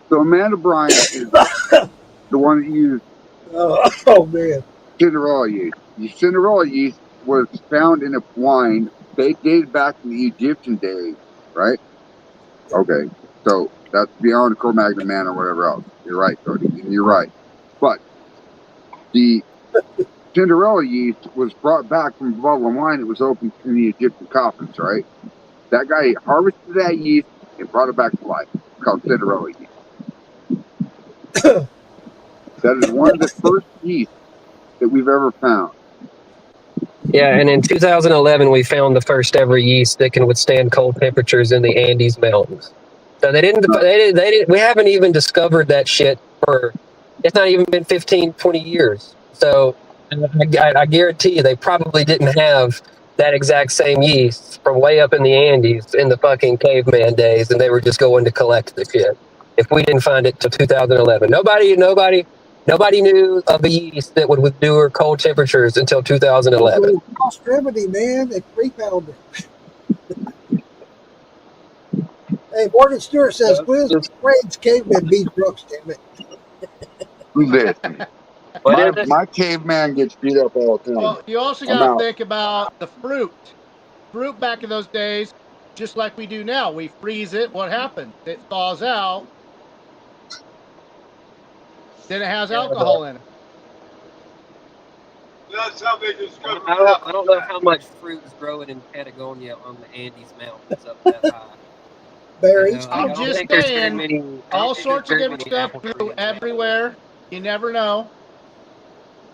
So Amanda Bryant is the one that used Oh man. Cinderella yeast. The Cinderella yeast was found in a wine dated back in the Egyptian days, right? Okay, so that's beyond Cro-Magnon man or whatever else. You're right, Cody, and you're right. But the Cinderella yeast was brought back from a bottle of wine that was opened in the Egyptian coffins, right? That guy harvested that yeast and brought it back to life. It's called Cinderella yeast. That is one of the first yeast that we've ever found. Yeah, and in 2011, we found the first ever yeast that can withstand cold temperatures in the Andes Mountains. So they didn't. We haven't even discovered that shit for. It's not even been 15, 20 years. So I guarantee you, they probably didn't have that exact same yeast from way up in the Andes in the fucking caveman days, and they were just going to collect the shit. If we didn't find it till 2011, nobody knew of a yeast that would endure cold temperatures until 2011. Extremity, man. They pre-found it. Hey, Morgan Stewart says, "Quiz Craig's cavemen beat Brooks." Damn it. Listen, What is it? my caveman gets beat up all the time. Well, you also I'm got to out. think about the fruit. Fruit back in those days, just like we do now. We freeze it. What happens? It thaws out. Then it has alcohol in it. That's how they discovered I don't know how much fruit is growing in Patagonia on the Andes Mountains up that high. Berries. I'm just saying, all sorts of different stuff apple grew trees everywhere. You never know.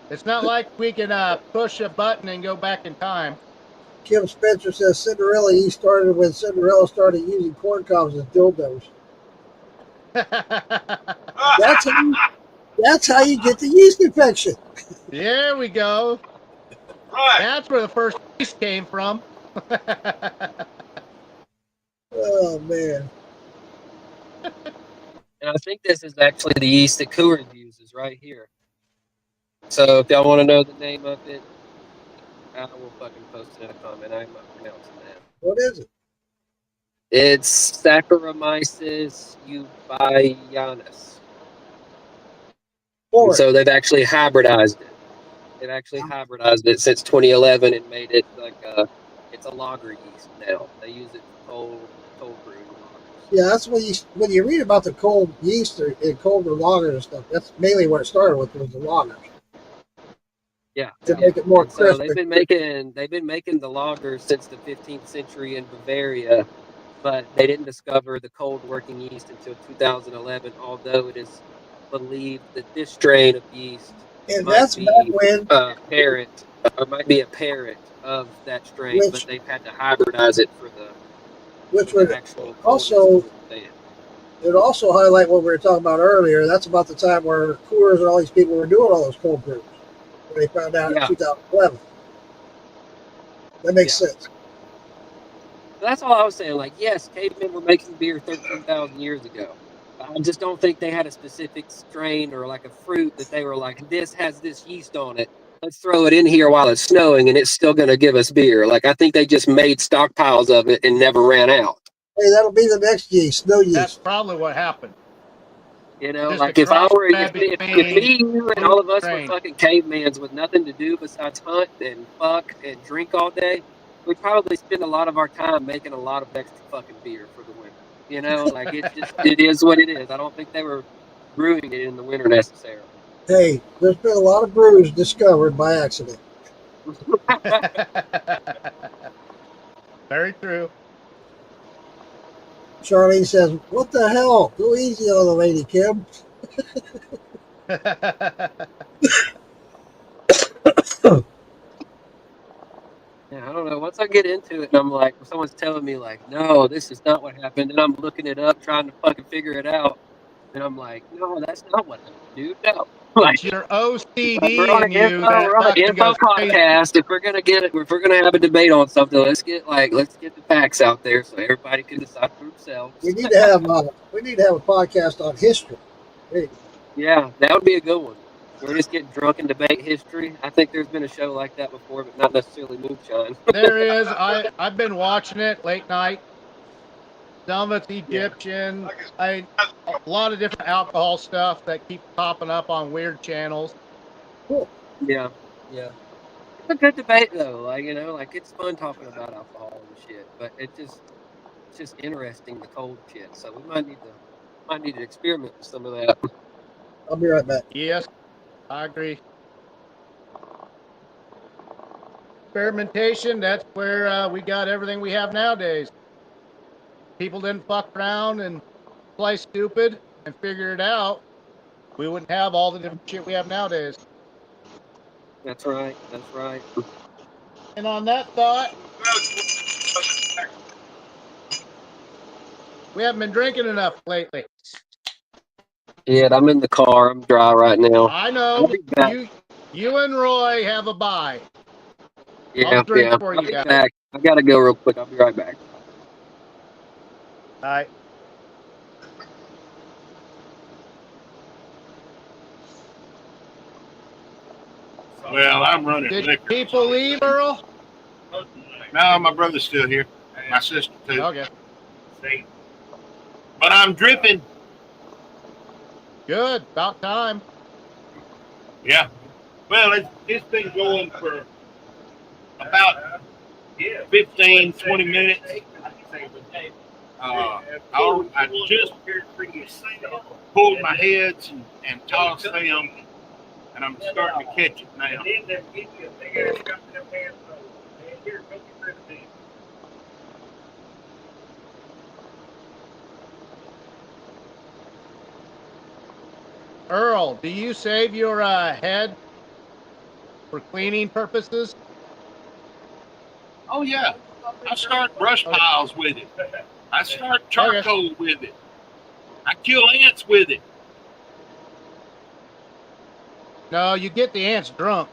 It's not like we can push a button and go back in time. Kim Spencer says Cinderella yeast started when Cinderella started using corn cobs as dildos. That's how you get the yeast infection. There we go. Right. That's where the first yeast came from. Oh man. And I think this is actually the yeast that Coors uses right here. So if y'all want to know the name of it, I will fucking post it in a comment. I'm not pronouncing that. What is it? It's Saccharomyces eubayanus. So they've actually hybridized it. They've actually hybridized it since 2011 and made it like it's a lager yeast now. They use it for cold brewing lagers. Yeah, that's when you read about the cold yeast and cold lagers and stuff. That's mainly where it started with, was the lagers. Yeah, to make it more so crisp. they've been making the lagers since the 15th century in Bavaria, but they didn't discover the cold working yeast until 2011. Although it is believed that this strain of yeast might be a parent of that strain, but they've had to hybridize it for the actual also. It also highlight what we were talking about earlier. That's about the time where Coors and all these people were doing all those cold brews. when they found out in Yeah. 2011. That makes sense. That's all I was saying. Like, yes, cavemen were making beer 13,000 years ago. I just don't think they had a specific strain or like a fruit that they were like, this has this yeast on it. Let's throw it in here while it's snowing and it's still going to give us beer. Like, I think they just made stockpiles of it and never ran out. Hey, that'll be the next yeast, snow yeast. That's probably what happened. You know, Just like a if I were, crossbred if between me, you, and all of us were strains. fucking cavemans with nothing to do besides hunt and fuck and drink all day, we'd probably spend a lot of our time making a lot of extra fucking beer for the winter. You know, like it's just, it is what it is. I don't think they were brewing it in the winter necessarily. Hey, there's been a lot of brews discovered by accident. Very true. Charlene says, "What the hell? Go easy on the lady, Kim." Yeah, I don't know. Once I get into it and I'm like, someone's telling me like, no, this is not what happened, and I'm looking it up, trying to fucking figure it out, and I'm like, no, that's not what happened, dude. No, like, It's your we're OCD on in an you info, that we're on an fucking info goes crazy. podcast. If we're gonna get it, if we're gonna have a debate on something, let's get the facts out there so everybody can decide for themselves. We need to have a podcast on history. Hey, Yeah, that would be a good one. We're just getting drunk and debate history. I think there's been a show like that before, but not necessarily moonshine. There is. I've been watching it late night. Some of it's Egyptian. A lot of different alcohol stuff that keeps popping up on weird channels. cool. Yeah, yeah. It's a good debate though. Like, you know, like it's fun talking about alcohol and shit, but it's just interesting the cold shit. So we might need to experiment with some of that. I'll be right back. Yes, I agree. Experimentation, that's where we got everything we have nowadays. People didn't fuck around and play stupid and figure it out. We wouldn't have all the different shit we have nowadays. That's right. That's right. And on that thought, we haven't been drinking enough lately. Yeah, I'm in the car. I'm dry right now. I I'll know. be back. You and Roy have a bye. Yeah, I'll drink yeah. for I'll you be guys. back. I gotta go real quick. I'll be right back. All right. Well, I'm running Did liquor. people leave, Earl? No, my brother's still here. My sister too. Okay. But I'm dripping. Good. About time. Yeah. Well, it's been going for about 15, 20 minutes. I just pulled my heads and tossed them, and I'm starting to catch it now. Earl, do you save your head for cleaning purposes? Oh, yeah. I start brush piles with it. I start charcoal with it. I kill ants with it. No, you get the ants drunk.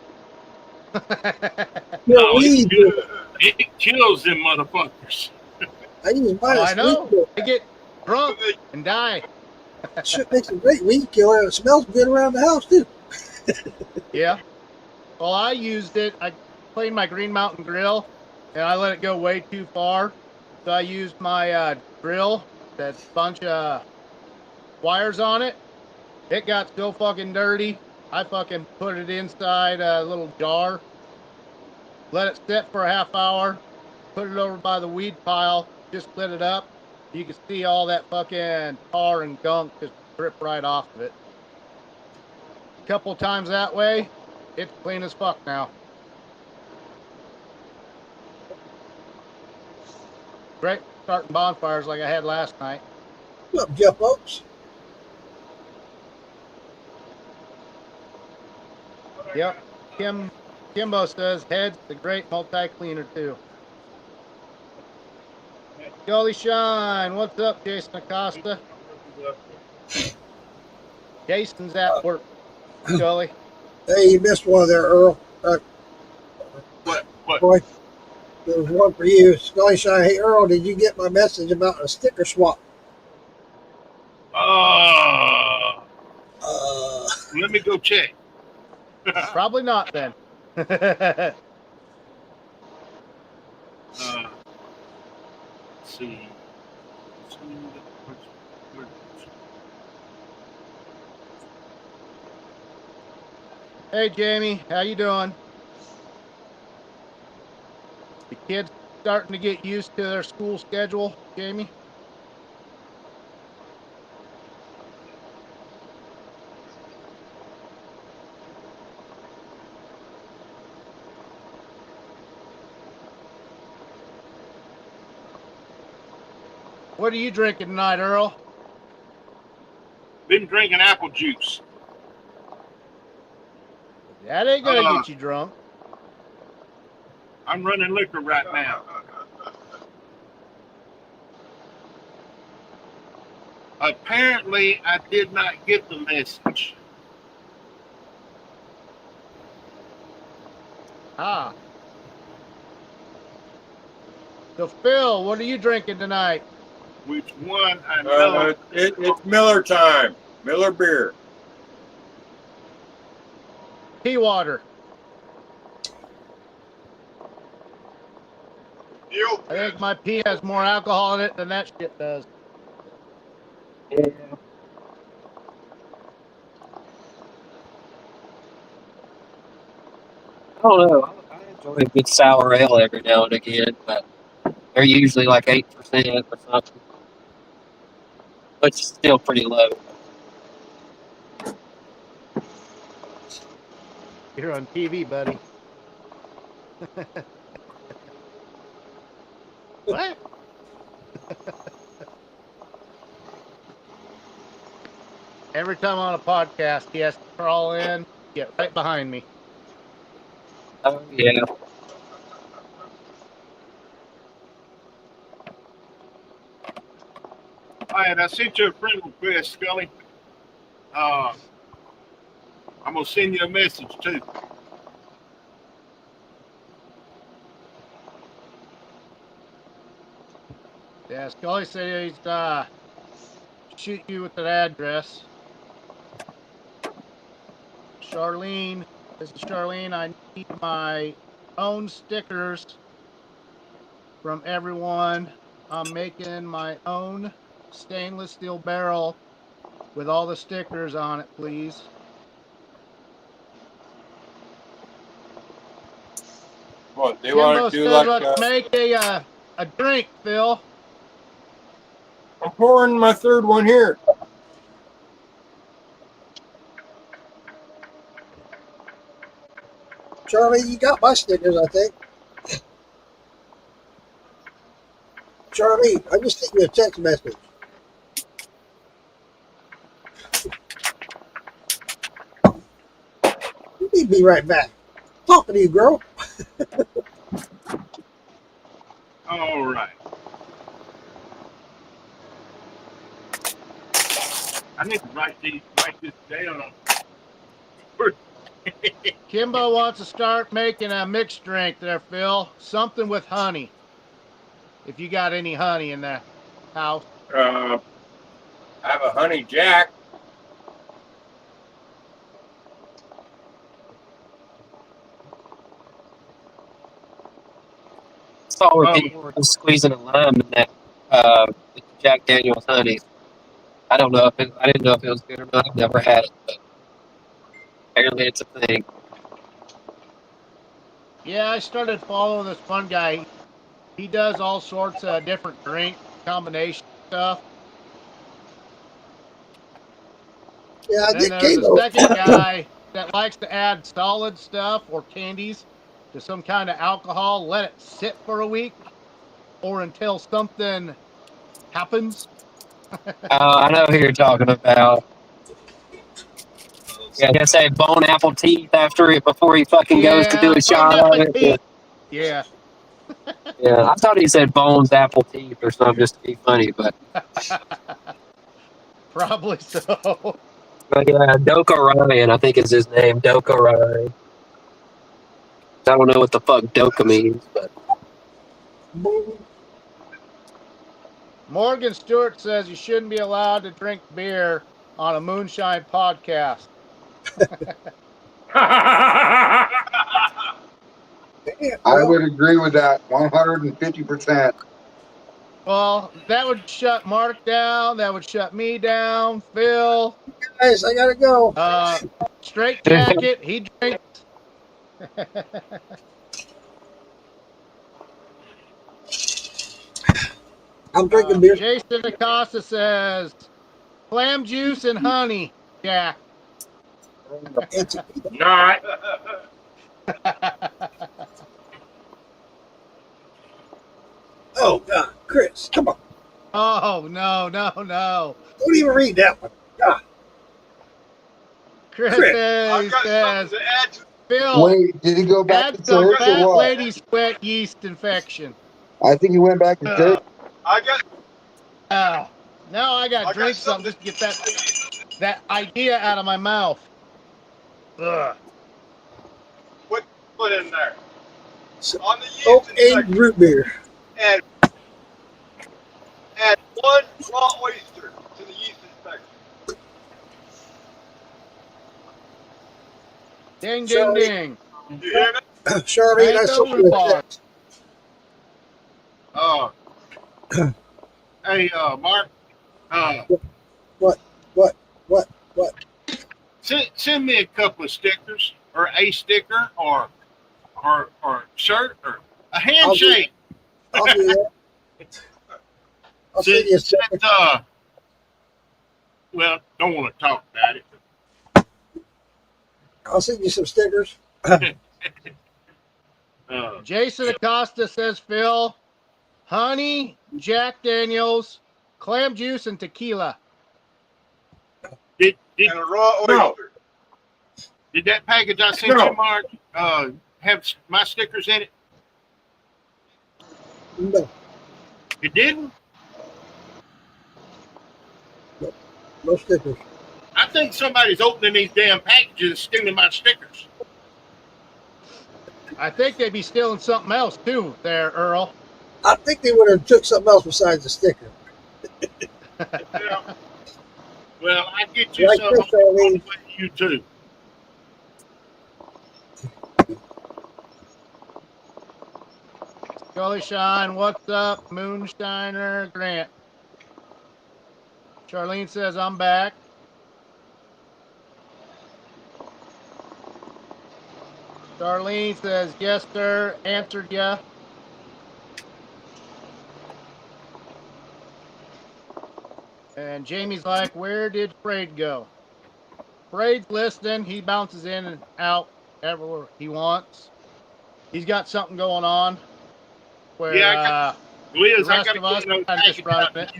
No, it kills them motherfuckers. I use mine. Oh, I know. They get drunk and die. Shit makes a great weed killer. It smells good around the house too. Yeah. Well, I used it. I cleaned my Green Mountain grill, and I let it go way too far. So I used my drill, that bunch of wires on it. It got so fucking dirty. I fucking put it inside a little jar, let it sit for a half hour, put it over by the weed pile, just lit it up. You can see all that fucking tar and gunk just drip right off of it. A couple times that way, it's clean as fuck now. Great starting bonfires like I had last night. What's up, Jeff Oaks? Yep. Kimbo says head's the great multi-cleaner too. Gully Shine, what's up, Jason Acosta? Jason's at work, Gully. Hey, you missed one there, Earl. What? Boy, there was one for you. Scully Shine. Hey, Earl, did you get my message about a sticker swap? Let me go check. Probably not then. Let's see. Hey, Jamie, how you doing? The kids starting to get used to their school schedule, Jamie? What are you drinking tonight, Earl? Been drinking apple juice. That ain't gonna get you drunk. I'm running liquor right now. Apparently, I did not get the message. Ah. So, Phil, what are you drinking tonight? Which one? I know. It's Miller time. Miller beer. Tea water. I think my pee has more alcohol in it than that shit does. Yeah. I don't know. I enjoy a good sour ale every now and again, but they're usually like 8% or something, which is still pretty low. You're on TV, buddy. What? Every time on a podcast, he has to crawl in, get right behind me. Oh, yeah. All right, I sent you a friend request, Scully. I'm gonna send you a message too. Yeah, Scully said he's shoot you with that address. Charlene, this is Charlene. I need my own stickers from everyone. I'm making my own stainless steel barrel with all the stickers on it, please. What they Kimbo want to do? says Like let's make a drink, Phil. I'm pouring my third one here. Charlie, you got my stickers, I think. Charlie, I just sent you a text message. You need to be right back. Talking to you, girl. All right. I need to write this down. Kimbo wants to start making a mixed drink there, Phil. Something with honey. If you got any honey in the house. I have a honey jack. Saw where people were just squeezing a lime in that with the Jack Daniel's honey. I don't know if I didn't know if it was good or not. I've never had it, but apparently it's a thing. Yeah, I started following this fun guy. He does all sorts of different drink combination stuff. Yeah, I Then did there's a Kalo. second guy that likes to add solid stuff or candies to some kind of alcohol, let it sit for a week or until something happens. I know who you're talking about. Yeah, I say bone apple teeth after it before he fucking goes to do Yeah, a bon shot of it. Yeah, appetit. Yeah, yeah. I thought he said bones apple teeth or something just to be funny, but probably so. Yeah, Doka Ryan, I think is his name. Doka Ryan. I don't know what the fuck Doka means, but Morgan Stewart says you shouldn't be allowed to drink beer on a moonshine podcast. I would agree with that 150%. Well, that would shut Mark down. That would shut me down. Phil. Guys, I gotta go. Straight Jacket. He drinks. I'm drinking beer. Jason Acosta says clam juice and honey. Yeah. It's Not. oh God, Chris, come on! Oh no. Don't even read that one. God, Chris Chris. says, I've got something to add to Phil, Wait, did he go back had to some church or fat what? lady sweat yeast infection. I think he went back to church. I got Now I got to I got drink something just to get that idea out of my mouth. Ugh. put in there. So, On the yeast oak aged inspection, root beer. add 1 raw oyster to the yeast inspection. Ding, ding, Charlie. ding. You hear me? Charlene, I saw you a text. Hey, Mark. What? Send me a couple of stickers, or a sticker, or shirt, or a handshake. I'll do that. I'll send you a sticker. Well, don't want to talk about it. I'll send you some stickers. Jason Acosta says, Phil, honey, Jack Daniels, clam juice, and tequila. Did And a raw oyster. did that package I sent No. you, Mark, have my stickers in it? No, It didn't? no stickers. I think somebody's opening these damn packages and stealing my stickers. I think they'd be stealing something else too there, Earl. I think they would have took something else besides the sticker. Yeah. Well, I get you Like some this, on the Charlene. way to you too. Scully Shine, what's up? Moonshiner Grant. Charlene says, I'm back. Charlene says, yes, sir. Answered ya. And Jamie's like, where did Fraid go? Fraid's listening. He bounces in and out everywhere he wants. He's got something going on where Yeah, Liz, the I rest got to of us get another are just package out running to it.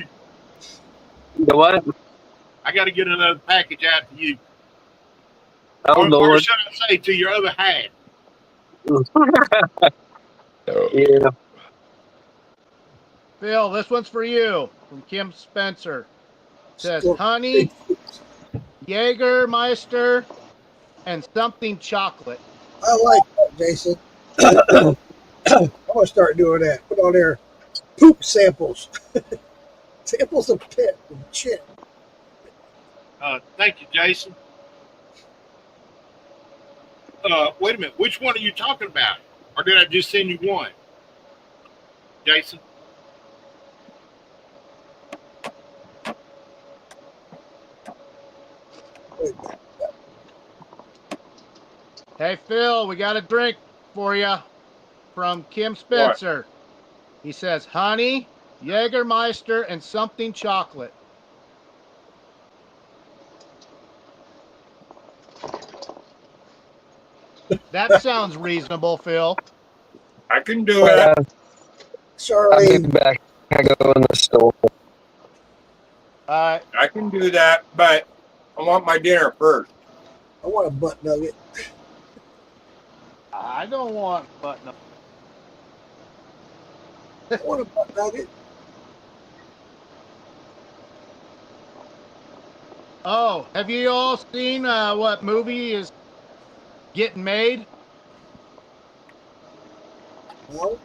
you. the what? I got to get another package out to you. Oh or Lord. should I say to your other half? Yeah. Phil, this one's for you from Kim Spencer. Says Still- honey, Jägermeister, and something chocolate. I like that, Jason. I'm gonna start doing that. Put on there poop samples. Samples of pit and shit. Thank you, Jason. Wait a minute. Which one are you talking about? Or did I just send you one? Jason? Hey, Phil, we got a drink for you from Kim Spencer. He says honey, Jägermeister, and something chocolate. That sounds reasonable, Phil. I can do it. I'll be Charlene, back. I go in the store. All right. I can do that, but I want my dinner first. I want a butt nugget. I don't want button. I want a butt nugget. Oh, have you all seen what movie is getting made? No?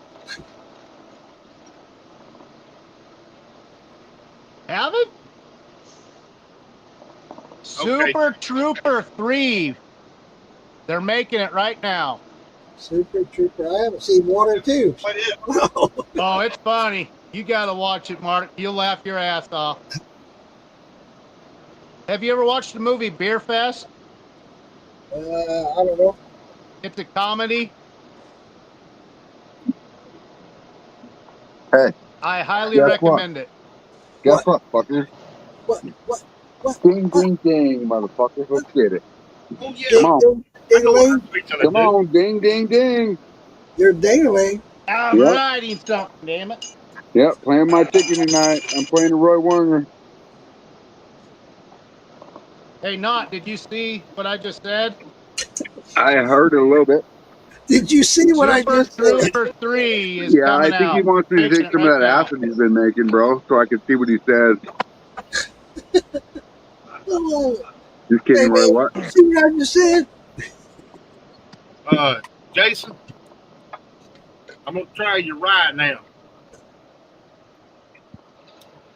Haven't? Super Trooper 3. They're making it right now. Super Trooper. I haven't seen 1 or 2. What is? No. Oh, it's funny. You got to watch it, Mark. You'll laugh your ass off. Have you ever watched the movie Beer Fest? I don't know. It's a comedy. Hey, I highly guess recommend it. Guess what, fuckers? What? Ding, ding, ding, motherfuckers. Let's get it. Oh yeah. Come on. Ding-a-ling. Come on. Ding, ding, ding. You're ding-a-ling. I'm Yep. writing something, damn it. Yep. Playing my chicken tonight. I'm playing a Roy Warner. Hey, Knott, did you see what I just said? I heard it a little bit. Did you see what I Super just said? Trooper 3 is Yeah, I coming think he out. wants me to Making take it some right of that now. acid he's been making, bro, so I can see what he says. Oh, Just kidding, hey, Roy. man, What? you see what I just said? Jason, I'm gonna try you right now.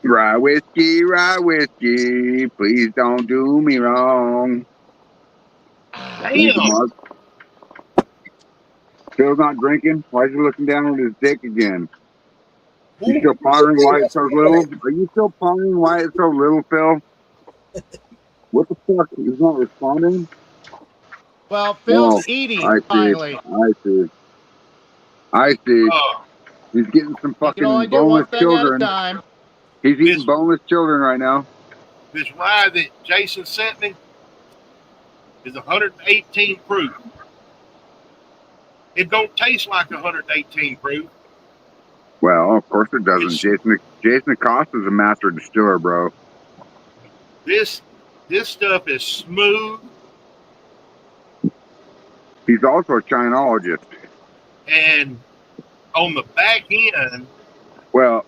Rye whiskey, please don't do me wrong. Thank you, Damn. Mark. Phil's not drinking. Why is he looking down at his dick again? You still pondering why it's so little? Are you still pondering why it's so little, Phil? What the fuck? He's not responding? Well, Phil's Oh, eating, I see. finally. I see. Uh, He's getting some You can only fucking do one boneless thing at a children. time. He's eating boneless children right now. this rye that Jason sent me is 118 proof. It don't taste like 118 proof. Well, of course it doesn't. Jason Acosta's a master distiller, bro. This stuff is smooth. He's also a Shineologist. And on the back end, well,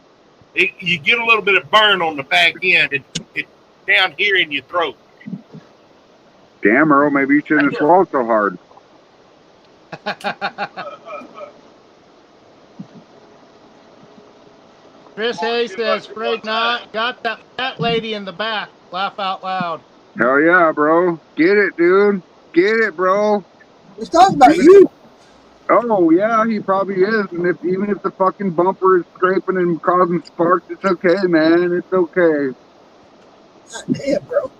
you get a little bit of burn on the back end. It down here in your throat. Damn, Earl, maybe you shouldn't have swallowed so hard. Chris Hayes says, "Afraid not. Got that fat lady in the back. Laugh out loud." Hell yeah, bro. Get it, dude. Get it, bro. He's talking about you. Oh, yeah, he probably is. And even if the fucking bumper is scraping and causing sparks, it's okay, man. It's okay. God damn, bro.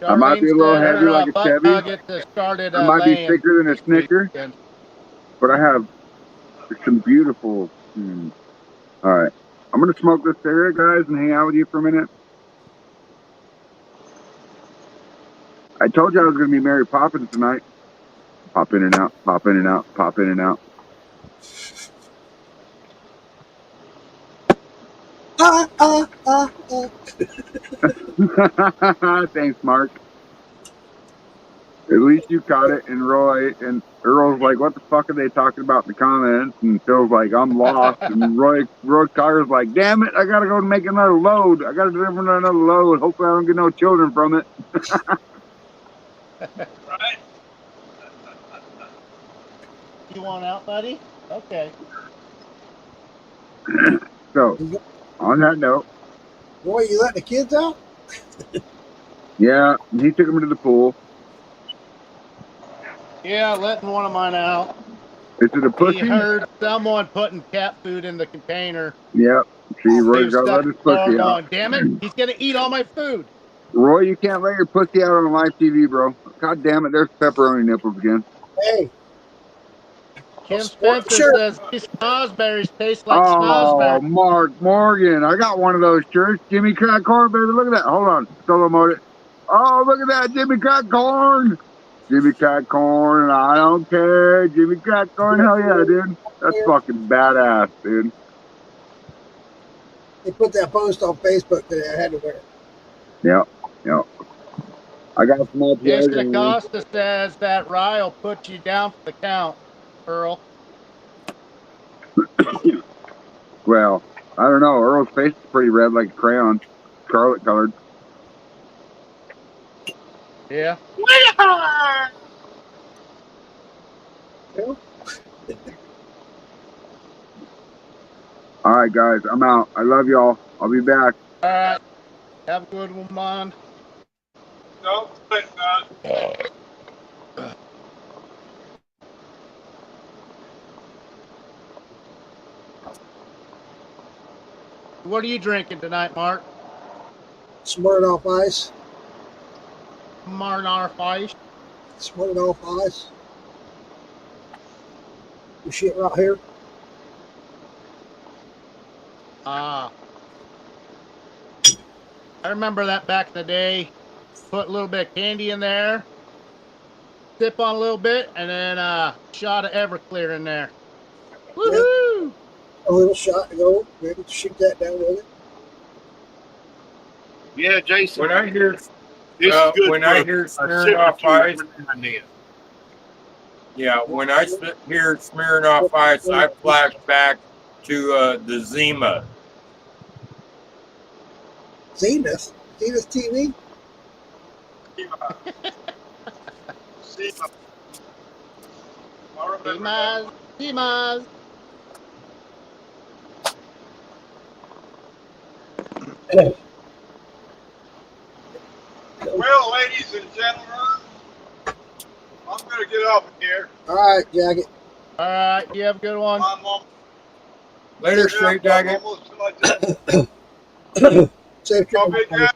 I might be a little heavy like a Chevy. Started, I might be thicker than a Snicker. But I have some beautiful... All right. I'm going to smoke this cigarette, guys, and hang out with you for a minute. I told you I was going to be Mary Poppins tonight. Pop in and out, pop in and out, pop in and out. Thanks, Mark. At least you caught it. And Roy and Earl's like, what the fuck are they talking about in the comments? And Phil's like, I'm lost. And Roy Carter's like, damn it, I got to go make another load. I got to deliver another load. Hopefully I don't get no children from it. Right? You want out, buddy? Okay. So, on that note. Boy, you letting the kids out? Yeah, he took them to the pool. Yeah, letting one of mine out. Is it a pussy? He heard someone putting cat food in the container. Yep. See, Roy's got to let his pussy out. Going, damn it, he's going to eat all my food. Roy, you can't let your pussy out on live TV, bro. God damn it, there's pepperoni nipples again. Hey. Kim Spencer says these snozberries taste like snozberries. Oh, Mark Morgan. I got one of those shirts. Jimmy Crack Corn, baby. Look at that. Hold on. Solo mode it. Oh, look at that. Jimmy Crack Corn. Jimmy Crack Corn. I don't care. Jimmy Crack Corn. Hell yeah, dude. That's fucking badass, dude. They put that post on Facebook today. I had to wear it. Yep. I got some more. Jason Acosta says that rye will put you down for the count, Earl. Well, I don't know. Earl's face is pretty red like a crayon. scarlet colored. Yeah. All right, guys, I'm out. I love y'all. I'll be back. All right. Have a good one, man. Don't quit, man. What are you drinking tonight, Mark? Smirnoff Ice. Marnar Fish. Smirnoff Ice. The shit right here. I remember that back in the day. Put a little bit of candy in there, sip on a little bit, and then shot of Everclear in there. Woohoo! A little shot to go. Maybe shoot that down with it. Yeah, Jason. When I hear this is good when for I hear a Smirnoff sip or two Ice, every now and then. yeah, when I hear Smirnoff Ice, I flash back to the Zima. Zenith. Zenith TV. See, I remember that one. Dimas. Well, ladies and gentlemen, I'm going to get up here. All right, Jacket. All right, you have a good one. I'm almost, Later, Straight Jacket. almost to my desk. Safe Y'all travels. big guy?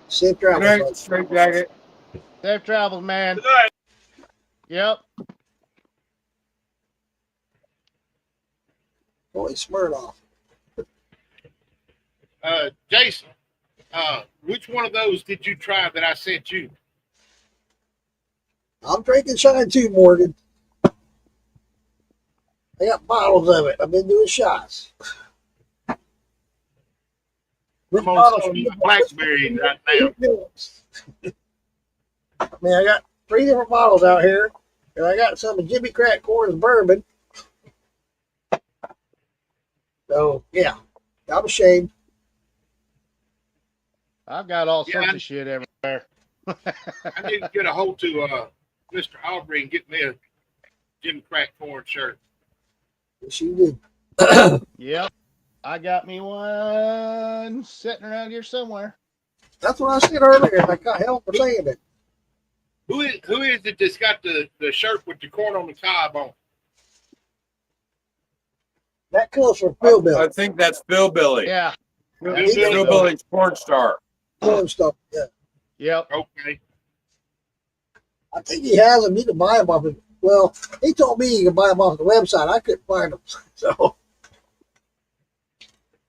Safe Good travels. night, Bud. Straight Jacket. Safe travels, man. Good night. Yep. Boy, Smirnoff. Jason, which one of those did you try that I sent you? I'm drinking Shine too, Morgan. I got bottles of it. I've been doing shots. Which I'm on bottle some should you- blackberry right now. I mean, I got 3 different bottles out here, and I got some of Jimmy Crack Corn's bourbon. So, yeah, I'm ashamed. I've got all Yeah, sorts of shit everywhere. I need to get a hold to Mr. Aubrey and get me a Jim Crack Corn shirt. Yes, you do. Yep. I got me one sitting around here somewhere. That's what I said earlier. I got hell for saying it. Who is it that's got the shirt with the corn on the cob on? That comes from Phil I Bill. think that's Bill Billy. Yeah. Bill Bill Billy's porn star. Corn stuff. Yeah. Yep. Okay. I think he has them. You can buy them off of, well, he told me you can buy them off the website. I couldn't find them. So,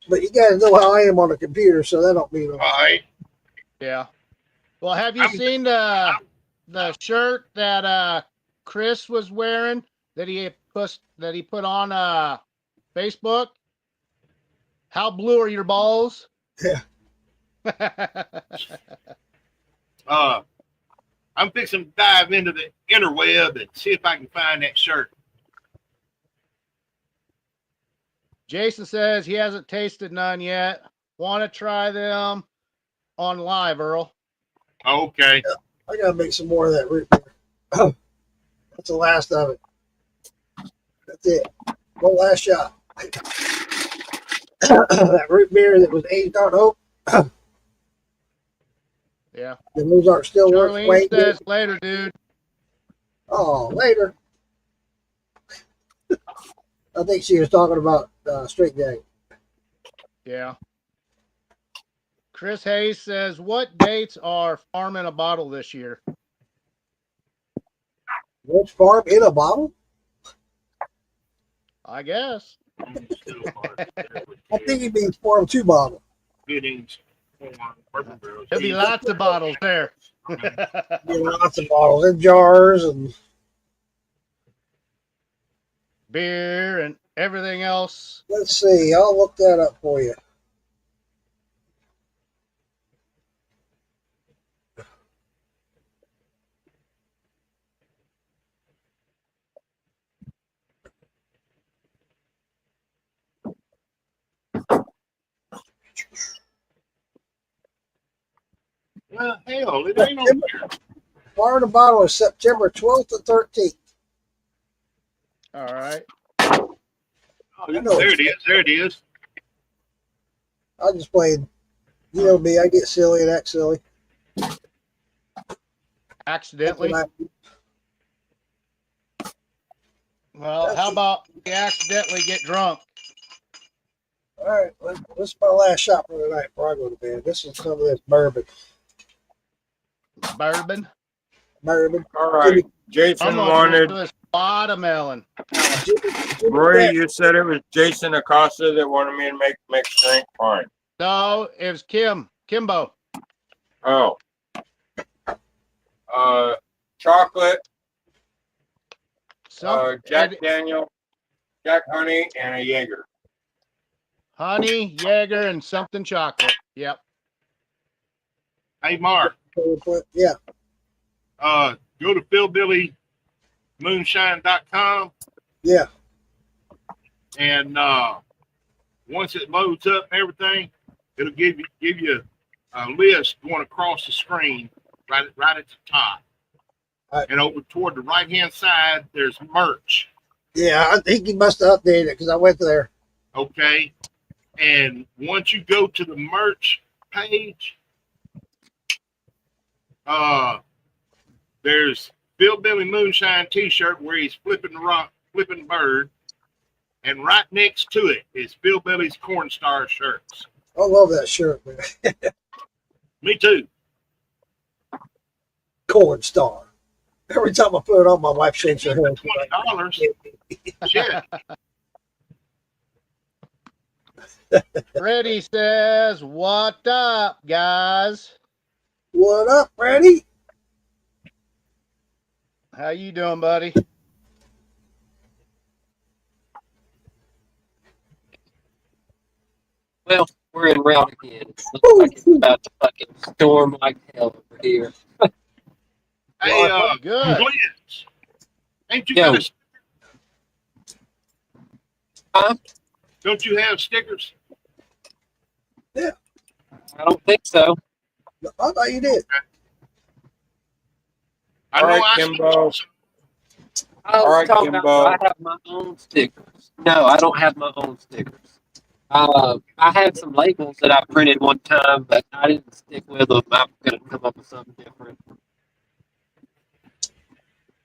but you guys know how I am on the computer, so that don't mean All right. Yeah. Well, have you seen the shirt that Chris was wearing that he put on Facebook? How blue are your balls? Yeah. I'm fixing to dive into the interweb and see if I can find that shirt. Jason says he hasn't tasted none yet. Want to try them on live, Earl? Okay. I gotta make some more of that root beer. That's the last of it. That's it. One last shot. That root beer that was aged on oak. Yeah. The moves aren't still Charlene working. says later, dude. Oh, later. I think she was talking about Straight Jacket. Yeah. Chris Hayes says, what dates are Farm in a Bottle this year? Which farm in a bottle? I guess. I think he means farm 2 bottle. Fittings. There'll be lots of bottles there. Lots of bottles and jars and Beer and everything else. let's see. I'll look that up for you. Well, hell, it ain't on there. Florida bottle is September 12th and 13th. All right. Oh, there it is. There it is. I just played. You know me, I get silly and act silly. Accidentally. Well, how about we accidentally get drunk? All right, this is my last shot for the night before I go to bed. This is some of this bourbon. Bourbon. Bourbon. All right. Jason I'm gonna wanted. do this watermelon. Roy, you said it was Jason Acosta that wanted me to make mixed drink. Fine. No, it was Kimbo. Oh. Chocolate, Jack Daniel, Jack Honey, and a Jaeger. Honey, Jaeger, and something chocolate. Yep. Hey, Mark. Yeah. Go to philbillymoonshine.com. Yeah. And once it loads up and everything, it'll give you a list going across the screen right at the top. And over toward the right-hand side, there's merch. Yeah, I think he must have updated it because I went there. Okay. And once you go to the merch page, there's Bill Billy Moonshine t-shirt where he's flipping the bird. And right next to it is Bill Billy's Corn Star shirts. I love that shirt, man. Me too. Corn Star. Every time I put it on, my wife shakes her head. $20. Shit. Freddie says, "What up, guys? What up, Freddie? How you doing, buddy?" Well, we're in route again. It looks like it's about to fucking storm like hell over here. Hey, good. Glitch. Ain't you Yo. got a Huh? Don't you have stickers? Yeah. I don't think so. I thought you did. I All know right, I Kimbo. I was All right, talking about, Kimbo. I have my own stickers. No, I don't have my own stickers. I had some labels that I printed one time, but I didn't stick with them. I'm gonna come up with something different.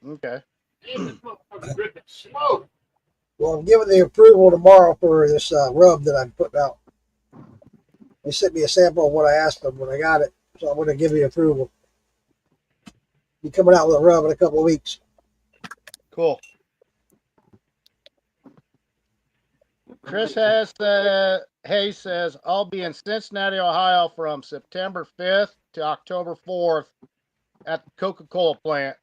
Okay. Damn, this motherfucker's dripping smoke. Well, I'm giving the approval tomorrow for this rub that I'm putting out. They sent me a sample of what I asked them when I got it, so I'm going to give the approval. Be coming out with a rub in a couple of weeks. Cool. Chris Hayes says, "I'll be in Cincinnati, Ohio from September 5th to October 4th at the Coca-Cola plant."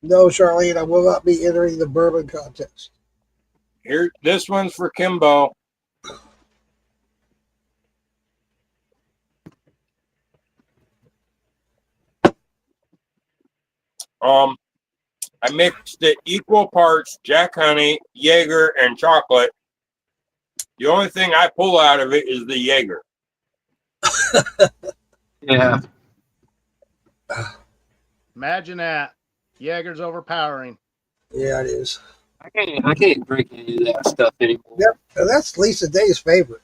No, Charlene, I will not be entering the bourbon contest. Here, this one's for Kimbo. I mixed it equal parts Jack Honey, Jaeger, and chocolate. The only thing I pull out of it is the Jaeger. Yeah. Imagine that. Jaeger's overpowering. Yeah, it is. I can't drink any of that stuff anymore. Yep, and that's Lisa Day's favorite.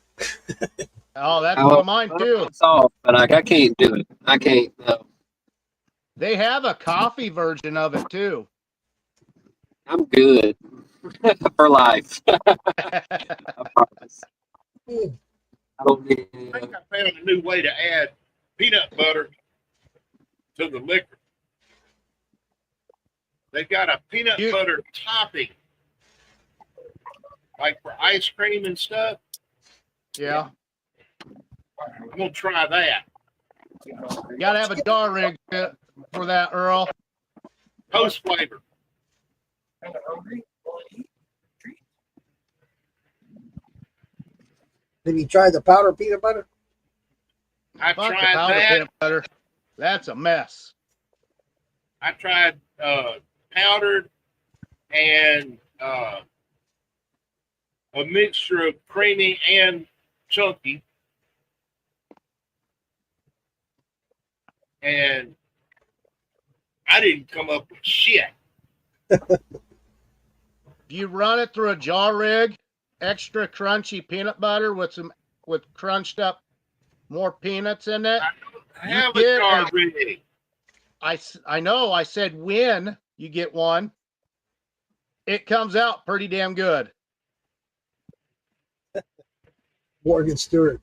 Oh, that's one of mine too. It's off, but I can't do it. I can't. No. They have a coffee version of it too. I'm good for life. I promise. I don't need any I of think it. I found a new way to add peanut butter to the liquor. They got a peanut butter topping, like for ice cream and stuff. Yeah. I'm gonna try that. You gotta have a jar rig for that, Earl. Toast flavor. Have you tried the powdered peanut butter? I Fuck the tried powdered that. peanut butter. That's a mess. I tried powdered and a mixture of creamy and chunky. and I didn't come up with shit. If you run it through a jar rig, extra crunchy peanut butter with crunched up more peanuts in it. I have a jar rig. I know. I said when you get one, it comes out pretty damn good. Morgan Stewart.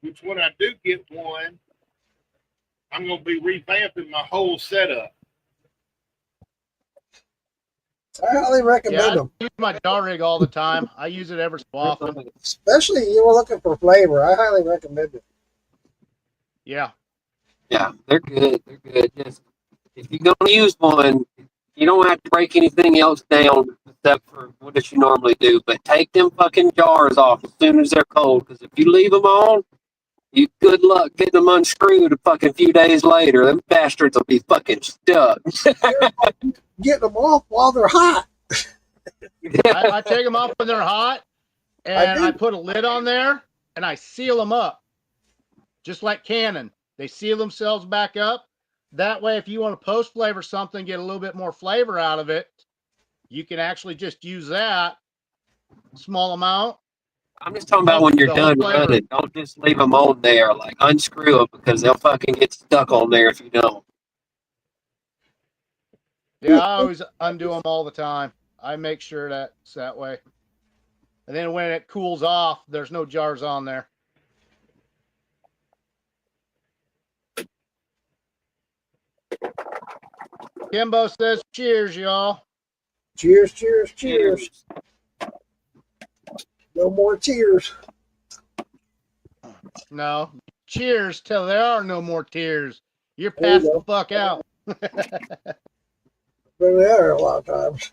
Which when I do get one, I'm going to be revamping my whole setup. I highly recommend them. I use my jar rig all the time. I use it ever so often. Especially if you were looking for flavor. I highly recommend it. Yeah. Yeah, they're good. They're good. Just if you're gonna use one, you don't have to break anything else down except for what you normally do. But take them fucking jars off as soon as they're cold, because if you leave them on, you good luck getting them unscrewed a fucking few days later. Them bastards will be fucking stuck. Get them off while they're hot. I take them off when they're hot, and I put a lid on there, and I seal them up, just like Canon. They seal themselves back up. That way, if you want to post flavor something, get a little bit more flavor out of it, you can actually just use that small amount. I'm just talking about when you're done running. Don't just leave them on there. Like, unscrew them, because they'll fucking get stuck on there if you don't. Yeah, I always undo them all the time. I make sure that's that way. And then when it cools off, there's no jars on there. Kimbo says, cheers, y'all. Cheers, cheers, cheers. No more tears. No. Cheers till there are no more tears. You're passed the fuck out. Been there a lot of times.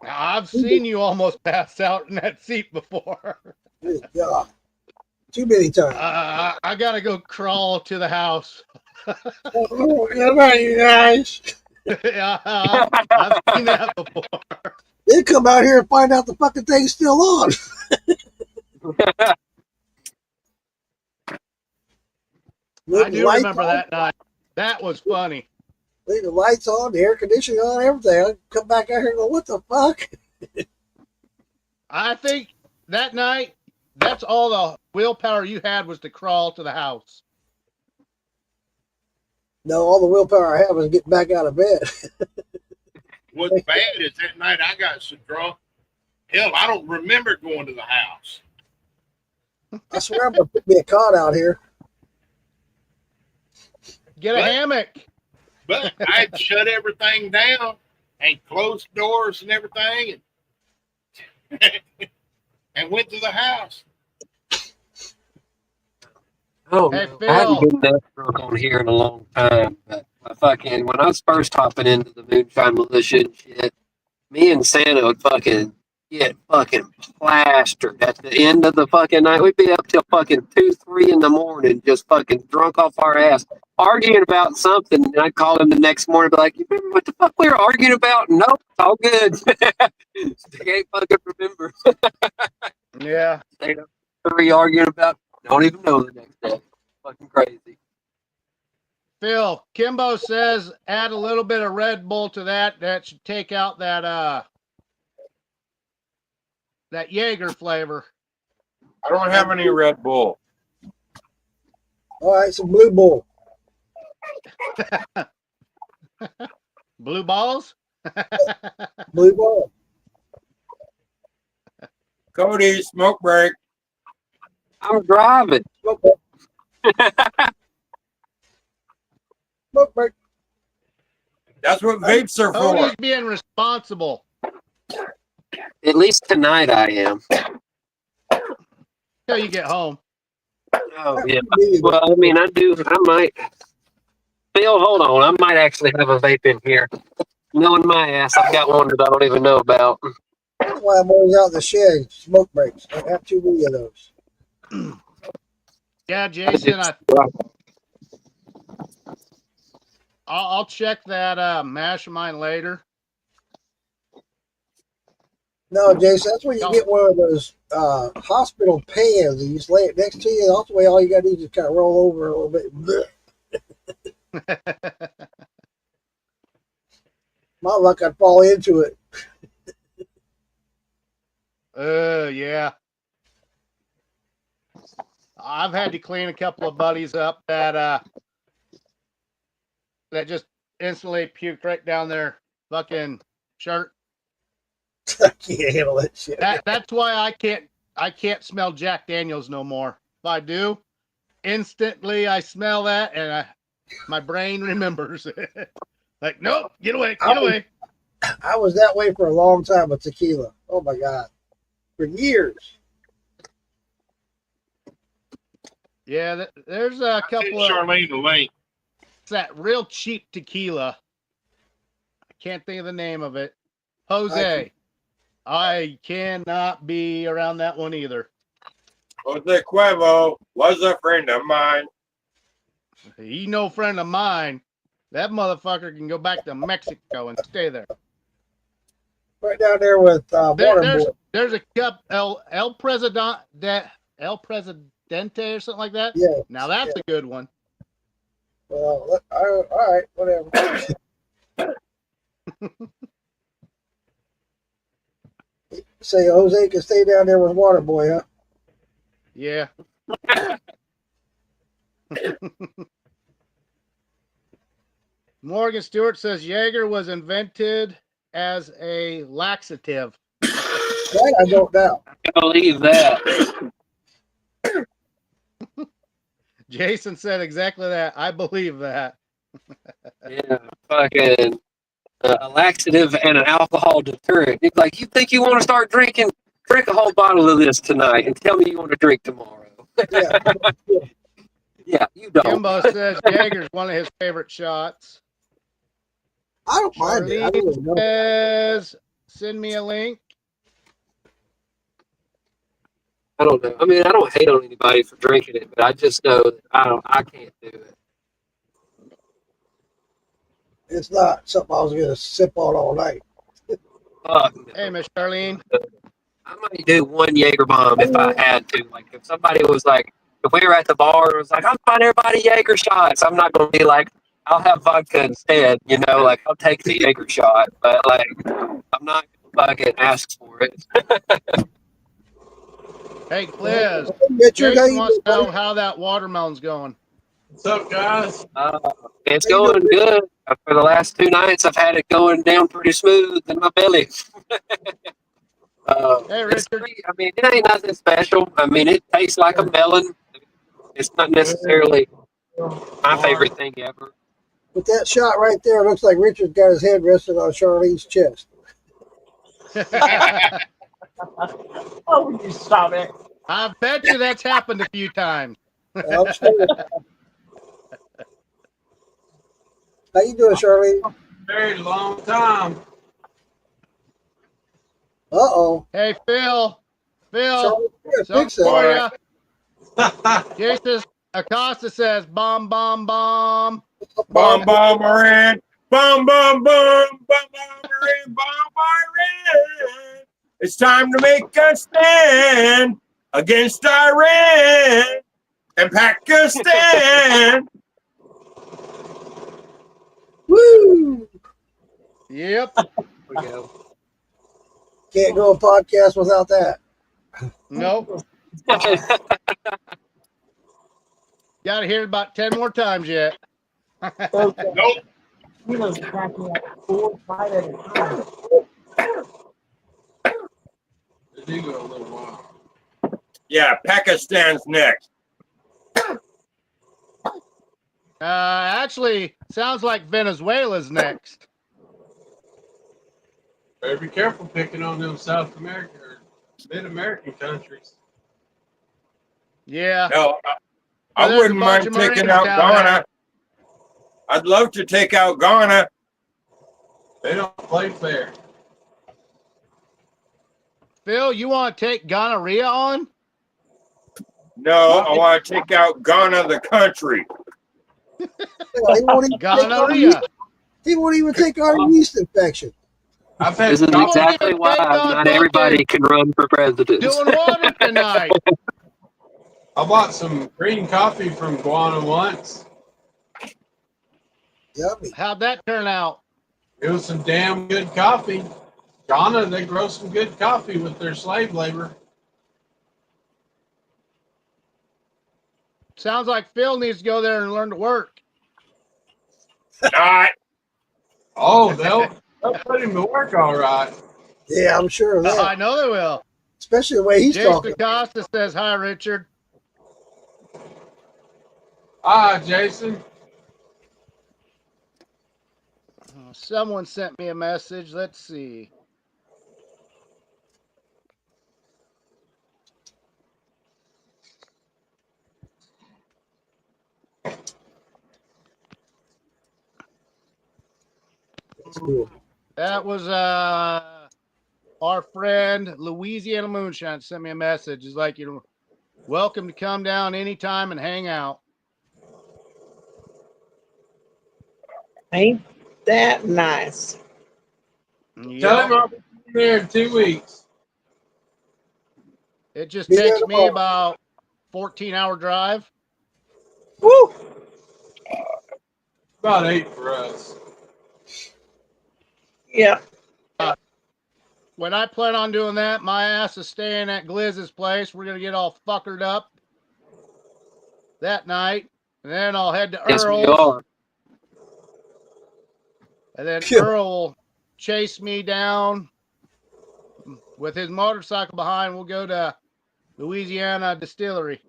I've seen you almost pass out in that seat before. Yeah. Too many times. I gotta go crawl to the house. Oh, you guys. Yeah, I've seen that before. They come out here and find out the fucking thing's still on. I do remember that night. That was funny. Leave the lights on, the air conditioning on, everything. I come back out here and go, what the fuck? I think that night, that's all the willpower you had was to crawl to the house. No, all the willpower I have is getting back out of bed. What's bad is that night I got so drunk. Hell, I don't remember going to the house. I swear I'm going to put me a cot out here. Get a hammock. But I had shut everything down and closed doors and everything and went to the house. Oh, hey, I haven't been that drunk on here in a long time. But when I was first hopping into the Moonshine Militia and shit, me and Santa would fucking get fucking plastered at the end of the fucking night. We'd be up till fucking 2, 3 in the morning, just fucking drunk off our ass, arguing about something. And I'd call him the next morning, and be like, "You remember what the fuck we were arguing about?" Nope, it's all good. They can't fucking remember. Yeah. Stayed up 3 arguing about. Don't even know the next day. Fucking crazy. Phil, Kimbo says add a little bit of Red Bull to that. That should take out that Jaeger flavor. I don't have any Red Bull. All right, some Blue Bull. Blue balls? Blue Bull. Cody, smoke break. I'm driving. Smoke break. Smoke break. That's what vapes are Cody's for. being responsible. At least tonight I am. Till you get home. Oh, yeah. Well, I mean, I might. Phil, hold on. I might actually have a vape in here. Knowing my ass, I've got one that I don't even know about. That's why I'm always out in the shed. Smoke breaks. I have too many of those. Yeah, Jason, I'll check that mash of mine later. No, Jason, that's when you No. get one of those hospital pans and you just lay it next to you. And ultimately, all you got to do is just kind of roll over a little bit. My luck, I'd fall into it. Yeah. I've had to clean a couple of buddies up that just instantly puked right down their fucking shirt. I can't handle that shit. That's why I can't smell Jack Daniels no more. If I do, instantly I smell that and my brain remembers. Like, nope, get away, get away. I was that way for a long time with tequila. Oh my God. For years. Yeah, there's a couple of Charlene the link. it's that real cheap tequila. I can't think of the name of it. Jose. I cannot be around that one either. Jose Cuervo was a friend of mine. He no friend of mine. That motherfucker can go back to Mexico and stay there. Right down there with Waterboy. There's a cup El Presidente or something like that. Yeah. Now that's a good one. Well, all right, whatever. Say Jose can stay down there with Waterboy, huh? Yeah. Morgan Stewart says Jaeger was invented as a laxative. That I don't doubt. I believe that. Jason said exactly that. I believe that. Yeah, fucking a laxative and an alcohol deterrent. It's like, you think you want to start drinking? Drink a whole bottle of this tonight and tell me you want to drink tomorrow. Yeah. Yeah, you don't. Kimbo says Jaeger's one of his favorite shots. I don't mind it. I really Charlene don't. says, send me a link. I don't know. I mean, I don't hate on anybody for drinking it, but I just know that I can't do it. It's not something I was going to sip on all night. Fuck no. Hey, Miss Charlene. I might do one Jaeger bomb if I had to. Like, if somebody was like, if we were at the bar and was like, I'm buying everybody Jaeger shots, I'm not going to be like, I'll have vodka instead, you know, like, I'll take the Jaeger shot, but like, I'm not going to fucking ask for it. Hey, Liz. Richard, how Jason you wants to doing, know how that watermelon's going. What's up, guys? It's going good. For the last 2 nights, I've had it going down pretty smooth in my belly. Hey, It's Richard. pretty, I mean, it ain't nothing special. I mean, it tastes like a melon. It's not necessarily my favorite thing ever. With that shot right there, it looks like Richard got his head resting on Charlene's chest. Oh, will you stop it? I bet you that's happened a few times. I'm sure. How you doing, Charlene? Very long time. Uh-oh. Hey, Phil. Phil, Charlene, something fix that. for you. Jason Acosta says, bomb, bomb, bomb. Bomb bomberin', bomb bomb bomb bomberin', bomberin'. It's time to make a stand against Iran and Pakistan. Woo! Yep. There we go. Can't go a podcast without that. Nope. Got to hear it about 10 more times yet. Nope. He was cracking up 4 5 at a time. It did go a little while. Yeah, Pakistan's next. Actually, sounds like Venezuela's next. Better be careful picking on them South American or Mid-American countries. Yeah. No, I There's a wouldn't bunch mind of taking Marines out down there. Ghana. I'd love to take out Ghana. They don't play fair. Phil, you want to take gonorrhea on? No, I want to take out Ghana, the country. He won't even Gonorrhea. He won't even take our yeast infection. I've had This is coffee. exactly why not everybody can run for president. Doing water tonight. I bought some green coffee from Guana once. Yummy. How'd that turn out? It was some damn good coffee. Ghana, they grow some good coffee with their slave labor. Sounds like Phil needs to go there and learn to work. Not. Oh, they'll put him to work all right. Yeah, I'm sure of that. I know they will. Especially the way he's Jason talking. Costa says, hi, Richard. Ah, Jason. Someone sent me a message. Let's see. That's cool. That was our friend Louisiana Moonshine sent me a message. It's like, you're welcome to come down anytime and hang out. Ain't that nice? Tell him Yep. I'll be there in 2 weeks. It just Be there takes me tomorrow. about 14-hour drive. Woo! About 8 for us. Yeah. When I plan on doing that, my ass is staying at Glizz's place. We're going to get all fuckered up that night. And then I'll head to Yes, we Earl's. are. And then Phew. Earl will chase me down with his motorcycle behind. We'll go to Louisiana Distillery.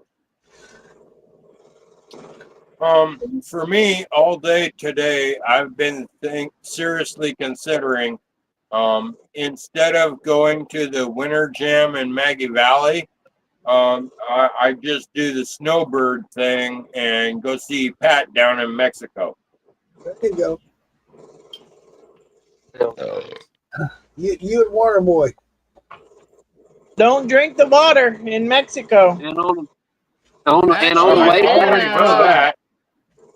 For me, all day today, I've been seriously considering, instead of going to the Winter Gym in Maggie Valley, I just do the snowbird thing and go see Pat down in Mexico. There you go. You and Waterboy. Don't drink the water in Mexico. And on the way I back, already know that.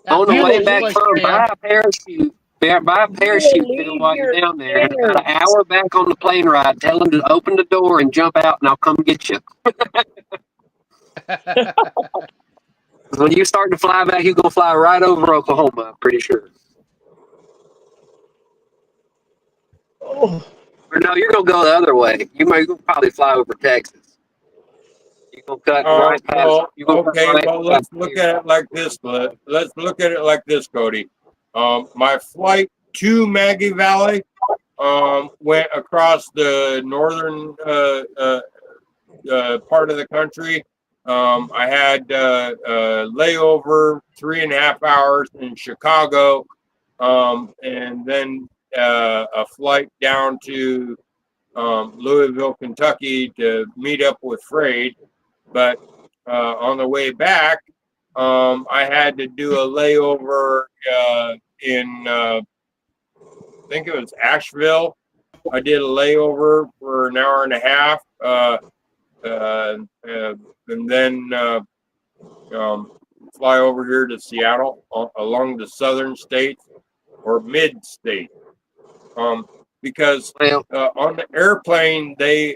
on the You way will back leave from, buy a parachute. Buy a parachute, Phil, while you're down there. And about an hour back on the plane ride, tell them to open the door and jump out, and I'll come get you. When you start to fly back, you're going to fly right over Oklahoma, I'm pretty sure. Oh, Or no, you're going to go the other way. You'll probably fly over Texas. You're going to cut right past. Well, You're gonna cut okay. right Well, let's look at it like this. Let's look at it like this, Cody. My flight to Maggie Valley went across the northern part of the country. I had a layover 3.5 hours in Chicago, and then a flight down to Louisville, Kentucky to meet up with Freight. But on the way back, I had to do a layover in, I think it was Asheville. I did a layover for an hour and a half, and then fly over here to Seattle along the southern states or mid-state. Because on the airplane, they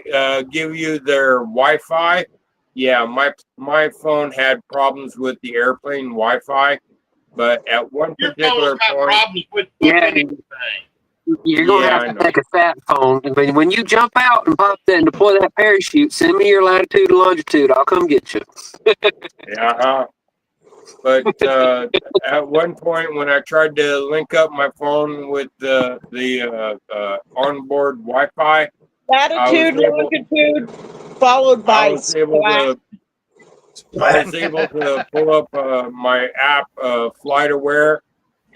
give you their Wi-Fi. Yeah, my phone had problems with the airplane Wi-Fi, but at one Your particular phone's got point, problems with Yeah. anything. You're going to Yeah, I have to know. take a sat phone. When you jump out and pop that and deploy that parachute, send me your latitude and longitude. I'll come get you. yeah. But at one point, when I tried to link up my phone with the onboard Wi-Fi, latitude, longitude, followed I by was able to pull up my app, FlightAware,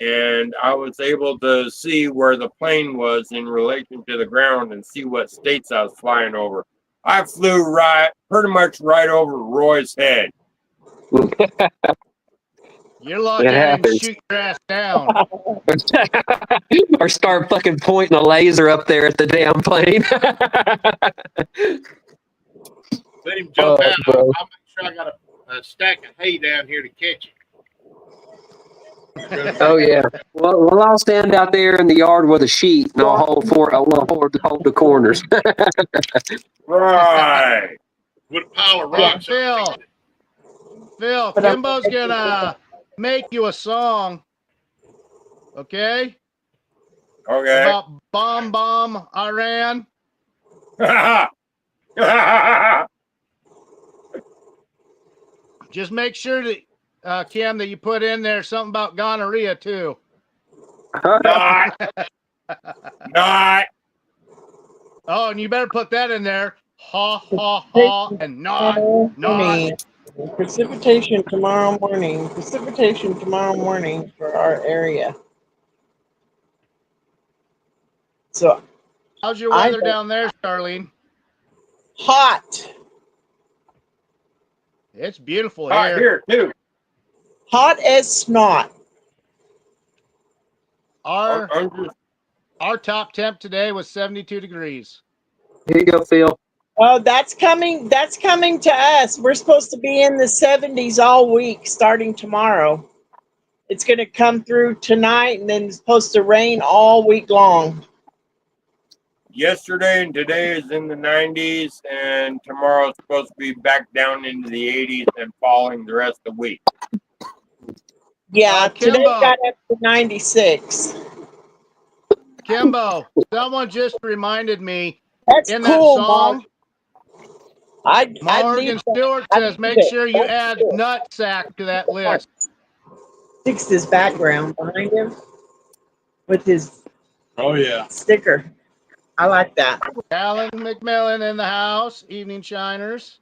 and I was able to see where the plane was in relation to the ground and see what states I was flying over. I flew pretty much right over Roy's head. You're lucky It I didn't happens. shoot your ass down. Or start fucking pointing a laser up there at the damn plane. Let him jump Oh, out. bro. I'll make sure I got a stack of hay down here to catch him. Oh yeah. Well, I'll stand out there in the yard with a sheet, and I'll hold the corners. Right. With a pile of Hey, rocks Phil. underneath it. Phil, But I'm- Kimbo's gonna make you a song, okay? Okay. About bomb Iran. Just make sure that Kim, that you put in there something about gonorrhea too. Not. Not. Oh, and you better put that in there. Ha ha ha, and not. morning. Precipitation tomorrow morning. Precipitation tomorrow morning for our area. So How's your I weather don't- down there, Charlene? hot. It's beautiful Hot here. here too. Hot as snot. Our I'm just, our top temp today was 72 degrees. Here you go, Phil. Oh, that's coming to us. We're supposed to be in the 70s all week starting tomorrow. It's going to come through tonight and then it's supposed to rain all week long. yesterday and today is in the 90s, and tomorrow's supposed to be back down into the 80s and falling the rest of the week. Yeah, today Kimbo. got up to 96. Kimbo, someone just reminded me That's in cool, that song. Mark. I Morgan need that. Stewart I says, need make it. sure you That's add cool. nutsack to that list. Fixed his background behind him with his Oh yeah. sticker. I like that. Alan McMillan in the house, Evening Shiners.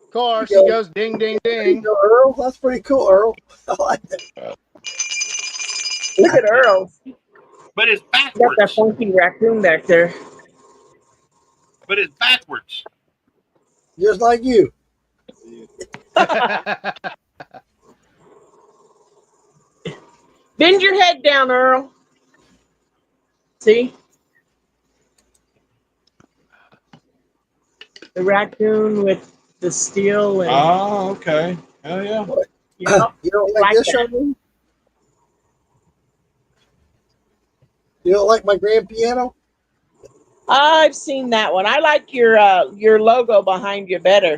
Of course, There you he go. goes ding, ding, There you ding. go, Earl. That's pretty cool, Earl. I like that. Look at Earl. But it's Got that backwards. funky raccoon back there. But it's backwards. Just like you. Bend your head down, Earl. See? The raccoon with the steel and Oh, okay. Hell yeah. you know, You don't I like like this, that. Charlene? You don't like my grand piano? I've seen that one. I like your logo behind you better.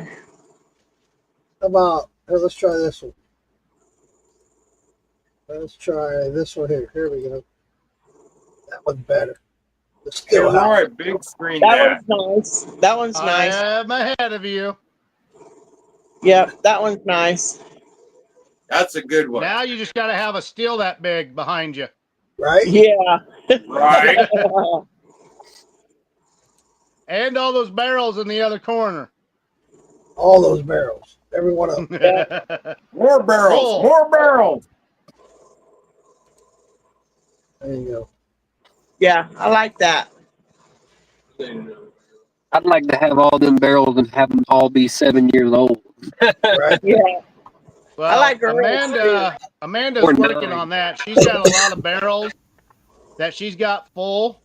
How about, here, let's try this one. Let's try this one here. Here we go. That one's better. The Hey, still house. Roy, big screen That that. one's nice. That one's I nice. am ahead of you. Yep, that one's nice. That's a good one. Now you just got to have a steel that big behind you. Right? Yeah. Right? And all those barrels in the other corner. All those barrels. Every one of them. More barrels. Full. More barrels. There you go. Yeah, I like that. I'd like to have all them barrels and have them all be 7 years old. Right? Yeah. Well, I like Earl's Amanda's Or working 9. on that. She's got a lot of barrels that she's got full.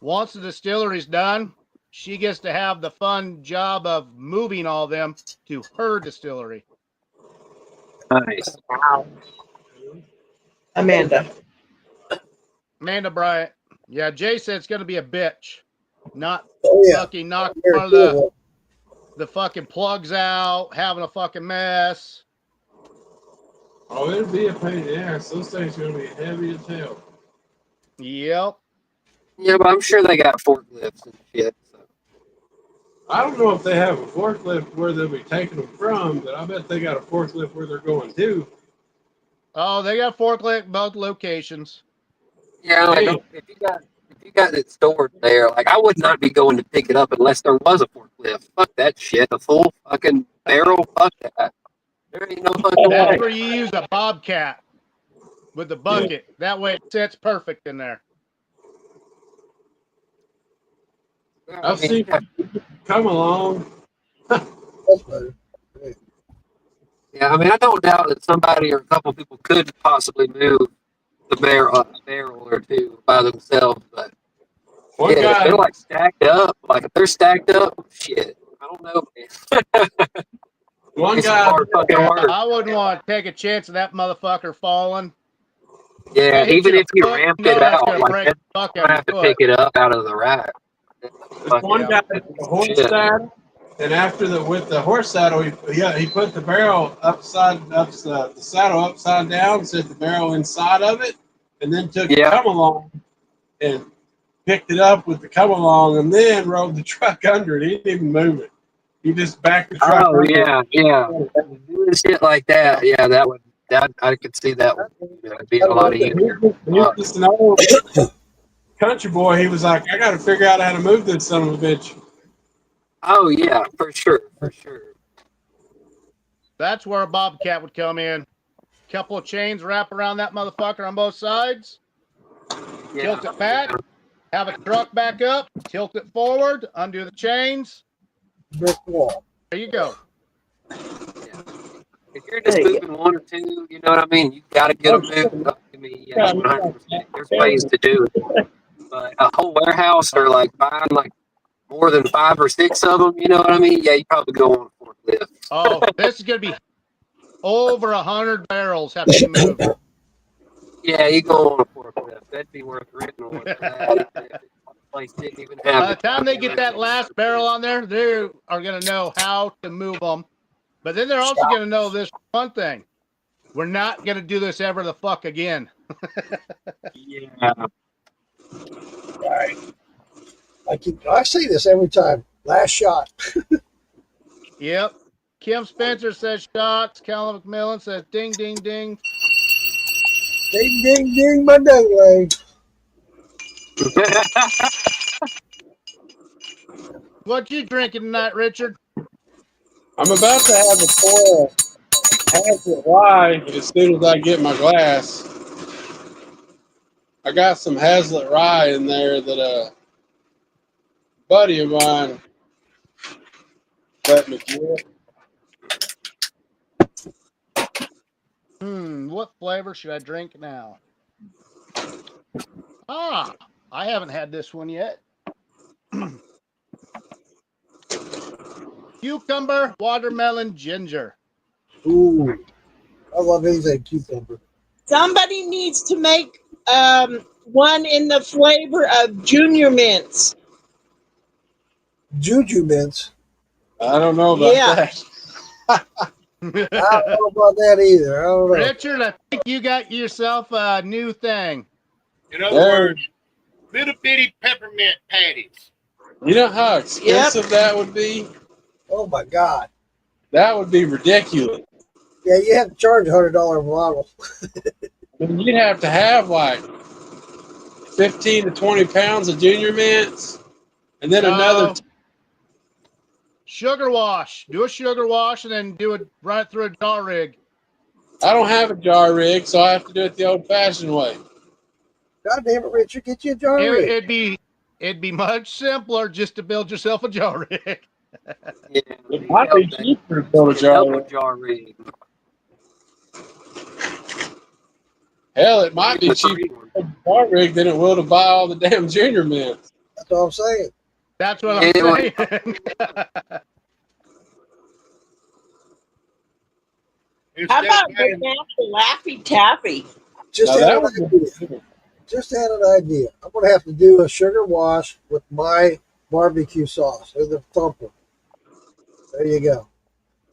Once the distillery's done, she gets to have the fun job of moving all them to her distillery. Nice. Wow. Amanda. Amanda Bryant. Yeah, Jay said it's going to be a bitch. Not Oh, yeah. fucking knock Very one of the, cool. the fucking plugs out, having a fucking mess. Oh, it'll be a pain in the ass. Those things are gonna be heavy as hell. Yep. Yeah, but I'm sure they got forklifts and shit. So. I don't know if they have a forklift where they'll be taking them from, but I bet they got a forklift where they're going to. Oh, they got forklift both locations. Yeah, like Hey. if you got it stored there, like I would not be going to pick it up unless there was a forklift. Fuck that shit. A full fucking barrel. Fuck that. There ain't no fucking That's way. where you use a bobcat with the bucket. That way it sits perfect in there. I've seen come along. That's better. Yeah, I mean, I don't doubt that somebody or a couple people could possibly move the barrel, a barrel or two by themselves, but One yeah, if guy, they're like stacked up, like if they're stacked up, shit, I don't know, man. one It's guy, hard fucking Yeah, work. I wouldn't want to take a chance of that motherfucker falling. Yeah, That hits even you in if the you foot, ramp you know it that's out, gonna like break that, the fuck you out don't of have to your pick foot. it up out of the rack. This one guy It's with the horse shit. saddle, and with the horse saddle, he put the barrel the saddle upside down, set the barrel inside of it, and then took the Yeah. come along and picked it up with the come along, and then rode the truck under it. He didn't even move it. He just backed the truck Oh under yeah, yeah. it. Doing shit like that, yeah, that I could see that would be a lot easier. He's just an old country boy. He was like, I got to figure out how to move this son of a bitch. Oh yeah, for sure, for sure. That's where a bobcat would come in. Couple of chains wrap around that motherfucker on both sides. Yeah. Tilt it back. Have a truck back up. Tilt it forward. Undo the chains. Brick wall. There you go. If you're just moving one or two, you know what I mean? You got to get them moved up to me. Yeah, 100%. There's ways to do it. But a whole warehouse or like buying like more than 5 or 6 of them, you know what I mean? Yeah, you probably go on a forklift. Oh, this is gonna be over 100 barrels have to be moved. Yeah, you go on a forklift. That'd be worth renting one for that. If the place didn't even have By the time they get that last barrel on there, they are gonna know how to move them. But then they're also gonna know this one thing: we're not gonna do this ever the fuck again. Yeah. Right. I see this every time. Last shot. Yep. Kim Spencer says shots. Callum McMillan says ding, ding, ding. Ding, ding, ding, my ding. What you drinking tonight, Richard? I'm about to have a pour of Hazlet Rye as soon as I get my glass. I got some Hazlet Rye in there that a buddy of mine let me get. What flavor should I drink now? I haven't had this one yet. Cucumber, watermelon, ginger. Ooh. I love anything cucumber. Somebody needs to make one in the flavor of Junior Mints. Juju mints. I don't know about that. I don't know about that either. I don't know. Richard, I think you got yourself a new thing. In other words, little bitty peppermint patties. You know how expensive that would be? Oh my God. That would be ridiculous. Yeah, you have to charge $100 a bottle. I mean, you'd have to have like 15 to 20 pounds of Junior Mints, and then another. Sugar wash. Do a sugar wash and then run it through a jar rig. I don't have a jar rig, so I have to do it the old-fashioned way. God damn it, Richard, get you a jar rig. It'd be much simpler just to build yourself a jar rig. Yeah, it might be cheaper to build a jar rig. Hell, it might be cheaper to build a jar rig than it will to buy all the damn Junior Mints. That's all I'm saying. That's what I'm saying. How about getting out the Laffy Taffy? Just had an idea. I'm going to have to do a sugar wash with my barbecue sauce or the thumper. There you go.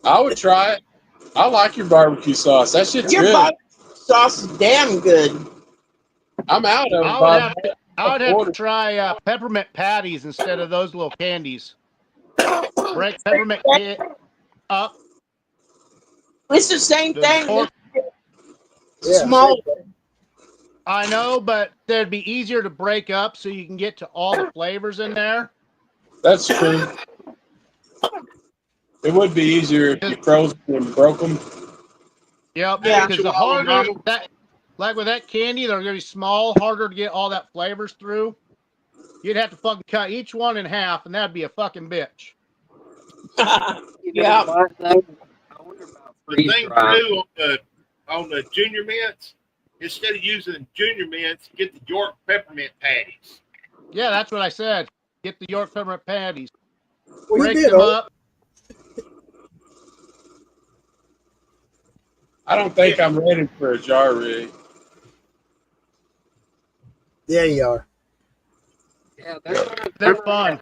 I would try it. I like your barbecue sauce. That shit's Your good. barbecue sauce is damn good. I'm out of it. I would have to try peppermint patties instead of those little candies. Break peppermint up. It's the same thing. Yeah, Small. I know, but they'd be easier to break up so you can get to all the flavors in there. That's true. It would be easier if you froze them and broke them. Yep, because the harder that, like with that candy, they're gonna be small, harder to get all that flavors through. You'd have to fucking cut each one in half, and that'd be a fucking bitch. Yeah. The thing to do on the Junior Mints, instead of using Junior Mints, get the York peppermint patties. Yeah, that's what I said. Get the York peppermint patties. Well, break them up. I don't think I'm ready for a jar rig. Yeah, you are. Yeah, They're fun.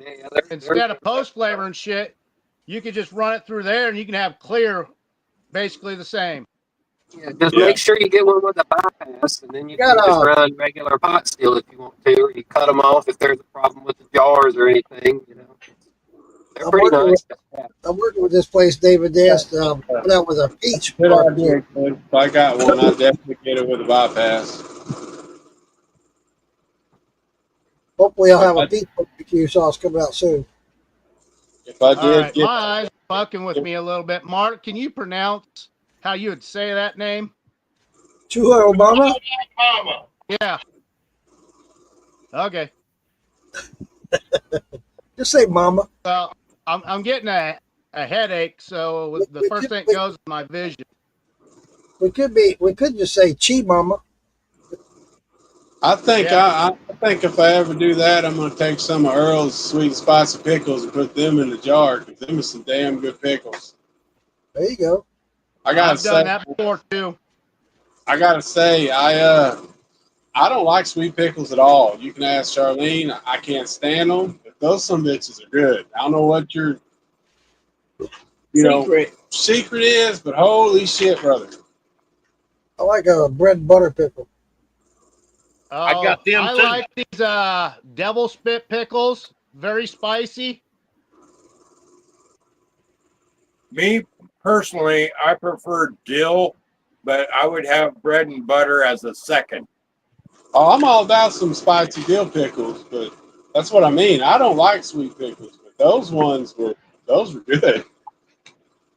Yeah, Instead of post flavor and shit, you could just run it through there and you can have clear basically the same. just Yeah. make sure you get one with a bypass, and then you Got can just run regular pot still if you want to, or you cut them off if there's a problem with the jars or anything. You know, they're I'm pretty working nice. with this place, David Dance, Yeah. put out with a peach Good barbecue. idea, Cliff. If I got one, I'd definitely get it with a bypass. Hopefully, I'll If have a I, peach barbecue sauce coming out soon. if I All did right, get my eyes are fucking with me a little bit. Mark, can you pronounce how you would say that name? Chulo Mama? Mama. Yeah. Okay. Just say Mama. Well, I'm getting a headache, so the first thing that goes is my vision. We could just say Chi Mama. I think Yeah. I think if I ever do that, I'm gonna take some of Earl's sweet and spicy pickles and put them in the jar. 'Cause them are some damn good pickles. There you go. I gotta I've done say, that before too. I don't like sweet pickles at all. You can ask Charlene. I can't stand them. But those some bitches are good. I don't know what your Secret. secret is, but holy shit, brother. I like a bread and butter pickle. I Oh, got them I too. like these devil spit pickles. Very spicy. Me personally, I prefer dill, but I would have bread and butter as a second. Oh, I'm all about some spicy dill pickles, but that's what I mean. I don't like sweet pickles, but those were good.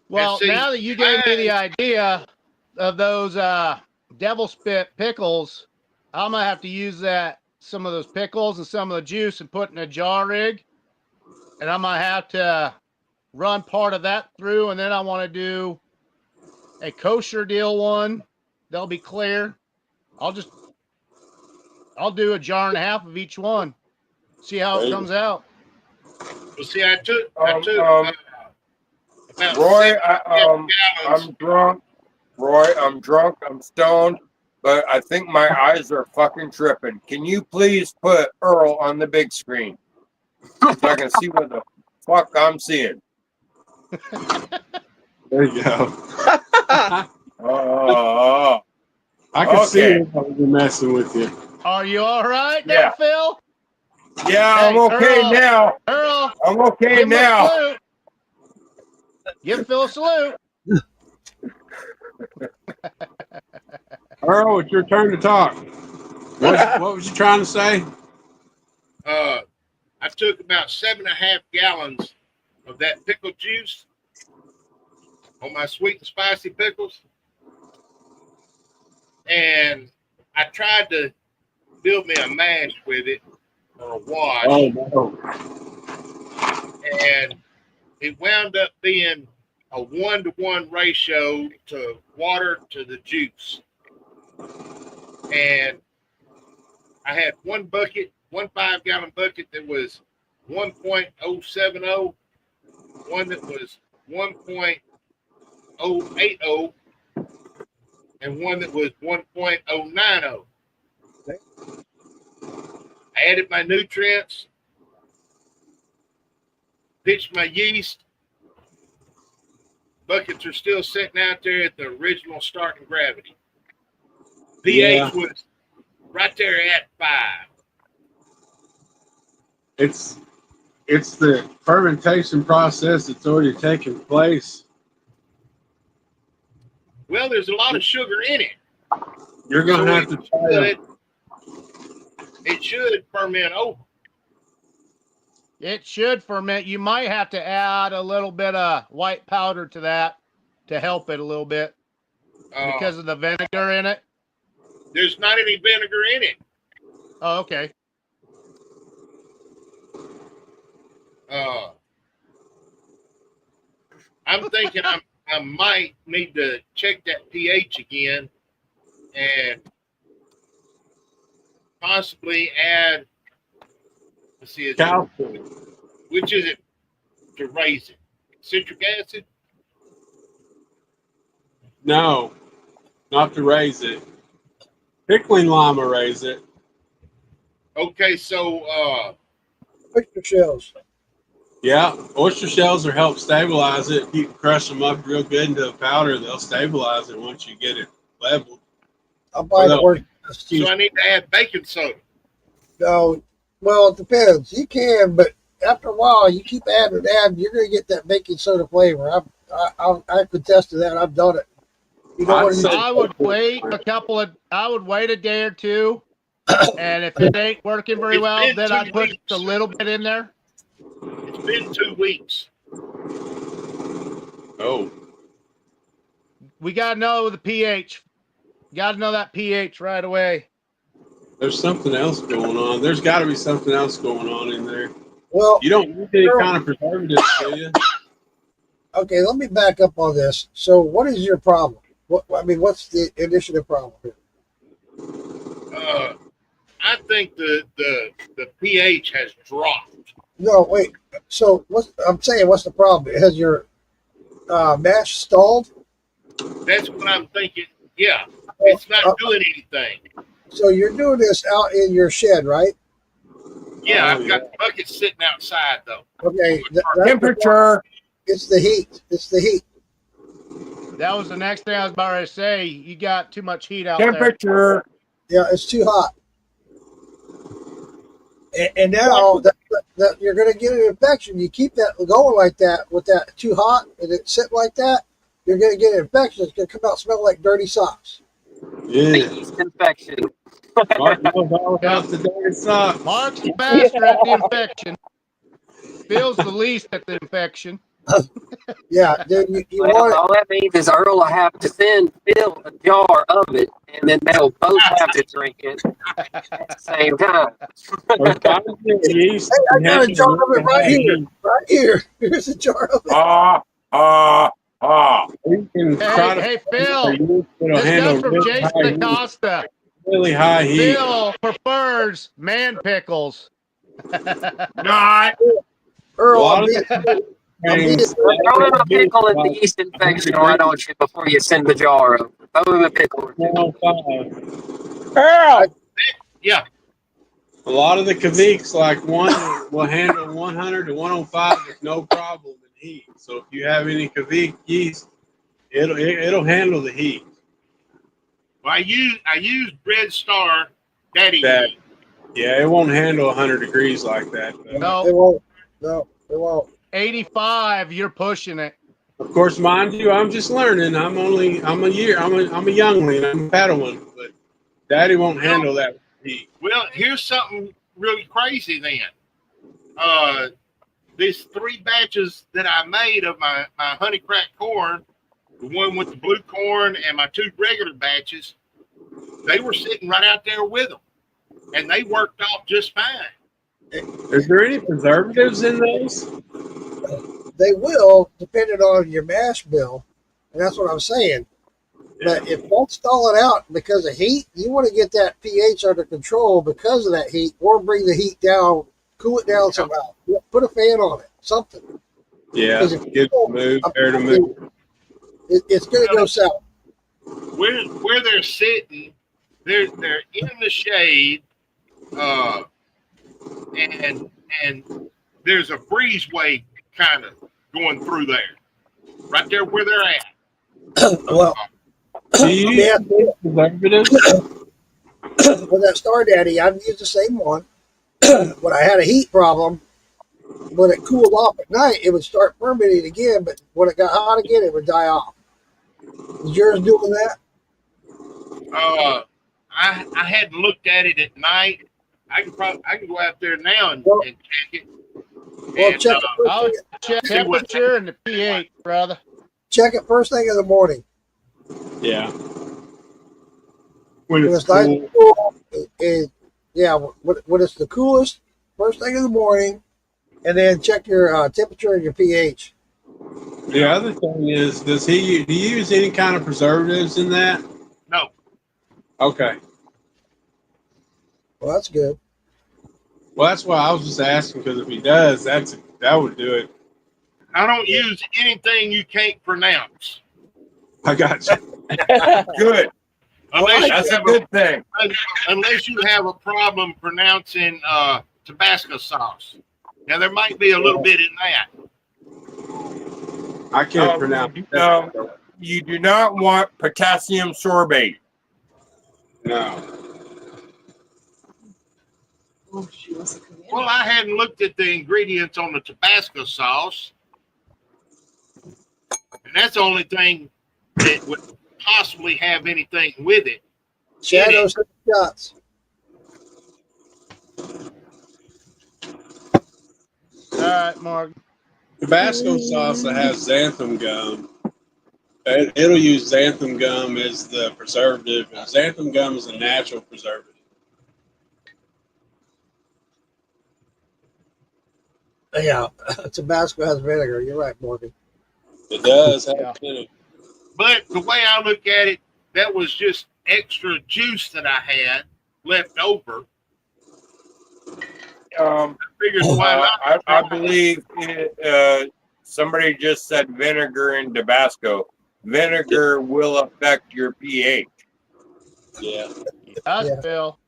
Well, see, now that you gave me the mine- idea of those devil spit pickles, I'm gonna have to use some of those pickles and some of the juice and put in a jar rig, and I'm gonna have to run part of that through, and then I want to do a kosher deal one. They'll be clear. I'll do a jar and a half of each one. See how it comes out. Well, see, I took Um, about Roy, 7.5 gallons. I'm drunk. Roy, I'm drunk. I'm stoned, but I think my eyes are fucking tripping. Can you please put Earl on the big screen so I can see what the fuck I'm seeing? There you go. Oh, I can see okay. it if I was messing with you. Are you all right Yeah. now, Phil? Yeah, I'm Hey, okay Earl. now. Earl, I'm okay give him a now. salute. Give Phil a salute. Earl, it's your turn to talk. What was you trying to say? I took about 7.5 gallons of that pickle juice on my sweet and spicy pickles, and I tried to build me a mash with it or a wash, Oh no. and it wound up being a 1-to-1 ratio to water to the juice. And I had one 5-gallon bucket that was 1.070, one that was 1.080, and one that was 1.090. I added my nutrients, pitched my yeast. Buckets are still sitting out there at the original starting gravity. pH was right there at 5. It's the fermentation process that's already taken place. Well, there's a lot of sugar in it. You're gonna have to try it should ferment over. It should ferment. You might have to add a little bit of white powder to that to help it a little bit because of the vinegar in it. There's not any vinegar in it. Oh, okay. I'm thinking I might need to check that pH again and possibly add. Let's see, which is it to raise it? Citric acid? No, not to raise it. Pickling lima raise it. Okay, so Oyster shells. Yeah, oyster shells will help stabilize it. You can crush them up real good into a powder. They'll stabilize it once you get it leveled. I'll buy the worst. so I need to add baking soda. No, well, it depends. You can, but after a while, you keep adding and adding, you're going to get that baking soda flavor. I could attest to that. I've done it. You don't I'd want to say- use I would wait I would wait a day or two, and if it ain't working very It's well, been then 2 I'd put weeks. a little bit in there. It's been 2 weeks. Oh, We gotta know the pH. Gotta know that pH right away. there's something else going on. There's got to be something else going on in there. Well, You don't need any kind of preservatives, do you? okay, let me back up on this. So, what is your problem? What's the initiative problem here? I think the pH has dropped. No, wait. So, what's the problem? Has your mash stalled? That's what I'm thinking. Yeah, it's not doing anything. So, you're doing this out in your shed, right? Yeah, Oh, I've got the bucket sitting outside though. Okay. Temperature. It's the heat. It's the heat. That was the next thing I was about to say. You got too much heat out there. Temperature. Yeah, it's too hot. And now that you're going to get an infection, you keep that going like that with that too hot and it sit like that, you're going to get an infection. It's going to come out smelling like dirty socks. Yeah. Yeast infection. Mark knows all about the dirty socks. Mark's the master at the infection. Phil's the least at the infection. Yeah, dude, you Well, want all that means is Earl will have to send Phil a jar of it, and then they'll both have to drink it at the same time. Or positive yeast Hey, I can got a handle jar of it right high here. heat. Right here. Here's a jar of it. We can try to Hey, find Phil. a yeast that'll This handle comes from really Jason high heat. Acosta. Really high heat. Phil prefers man pickles. Not. Earl, lot I'm of being, Throw him a pickle at the yeast infection, why don't you, before you send the jar of? Throw him a pickle or two. Earl, Yeah, A lot of the Kaviks, like one, will handle 100 to 105 with no problem in heat. So if you have any Kavik yeast, it'll handle the heat. well, I use Red Star Daddy. That- yeast. Yeah, it won't handle 100 degrees like that. No. it won't. No, it won't. 85, you're pushing it. Of course, mind you, I'm just learning. I'm a youngling. I'm a Padawan, but Daddy won't handle that heat. Well, here's something really crazy then. These 3 batches that I made of my honey cracked corn, the one with the blue corn and my 2 regular batches, they were sitting right out there with them. And they worked off just fine. Is there any preservatives in those? They will, depending on your mash bill. And that's what I'm saying. But if don't stall it out because of heat, you want to get that pH under control because of that heat, or bring the heat down, cool it down somehow. Put a fan on it, something. Yeah, Because if get to move, air to move. It's going to go south. Where they're sitting, they're in the shade, and there's a breezeway kind of going through there, right there where they're at. Well, Do you use preservatives? with that Star Daddy, I've used the same one. When I had a heat problem, when it cooled off at night, it would start fermenting again. But when it got hot again, it would die off. Is yours doing that? I hadn't looked at it at night. I can go out there now and check it. Well, And, check it first I'll thing, check temperature and the pH, brother. check it first thing in the morning. Yeah. When it's nice and cool, when it's the coolest, first thing in the morning, and then check your temperature and your pH. The other thing is, do you use any kind of preservatives in that? No. Okay. Well, that's good. Well, that's why I was just asking, because if he does, that would do it. I don't use anything you can't pronounce. I got you. Good. Unless, That's you a good thing. unless you have a problem pronouncing Tabasco sauce. Now, there might be a little bit in that. I can't pronounce it. You do not want potassium sorbate. No. Oh, she wants to come in. Well, I hadn't looked at the ingredients on the Tabasco sauce. And that's the only thing that would possibly have anything with it. Shadows and shots. All right, Mark. Tabasco sauce that has xanthan gum. It'll use xanthan gum as the preservative, and xanthan gum is a natural preservative. Yeah, Tabasco has vinegar. You're right, Morgan. It does have Yeah. vinegar. But the way I look at it, that was just extra juice that I had left over. Figures why not? I believe somebody just said vinegar in Tabasco. Vinegar will affect your pH. Yeah. That's Yeah. Phil.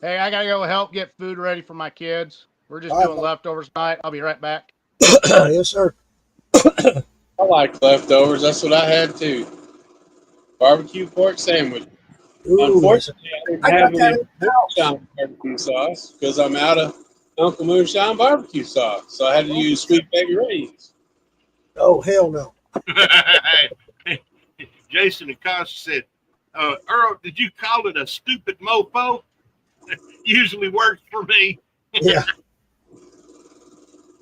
Hey, I gotta go help get food ready for my kids. We're just All right, doing leftovers tonight. I'll be right back. Yes, sir. I like leftovers. That's what I had too. Barbecue pork sandwich. Ooh, Unfortunately, I didn't I have got that any in the house. Moonshine barbecue sauce because I'm out of Uncle Moonshine barbecue sauce. So I had to use Sweet Baby Ray's. Oh, hell no. Jason and Costa said, Earl, did you call it a stupid mofo? Usually works for me. Yeah.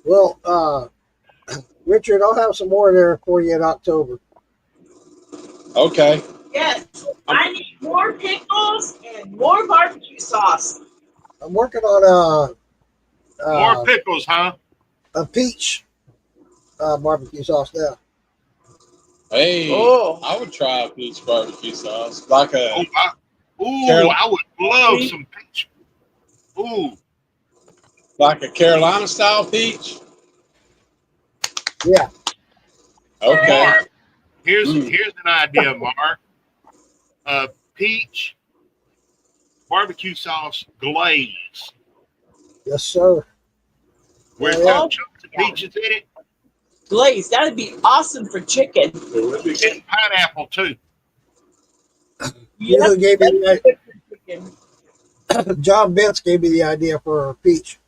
Well, Richard, I'll have some more there for you in October. Okay. Yes, I need more pickles and more barbecue sauce. I'm working on More pickles, huh? a peach barbecue sauce now. Hey, Oh. I would try a peach barbecue sauce. Like a I would love some peach. Ooh. like a Carolina style peach. Yeah. Okay. Mark, here's an idea, Mark. Peach barbecue sauce glaze. Yes, sir. Where it's Yeah. got chunks of peaches in it. Glaze, that would be awesome for chicken. And pineapple too. You know who gave me the Good for chicken. John Bentz gave me the idea for peach.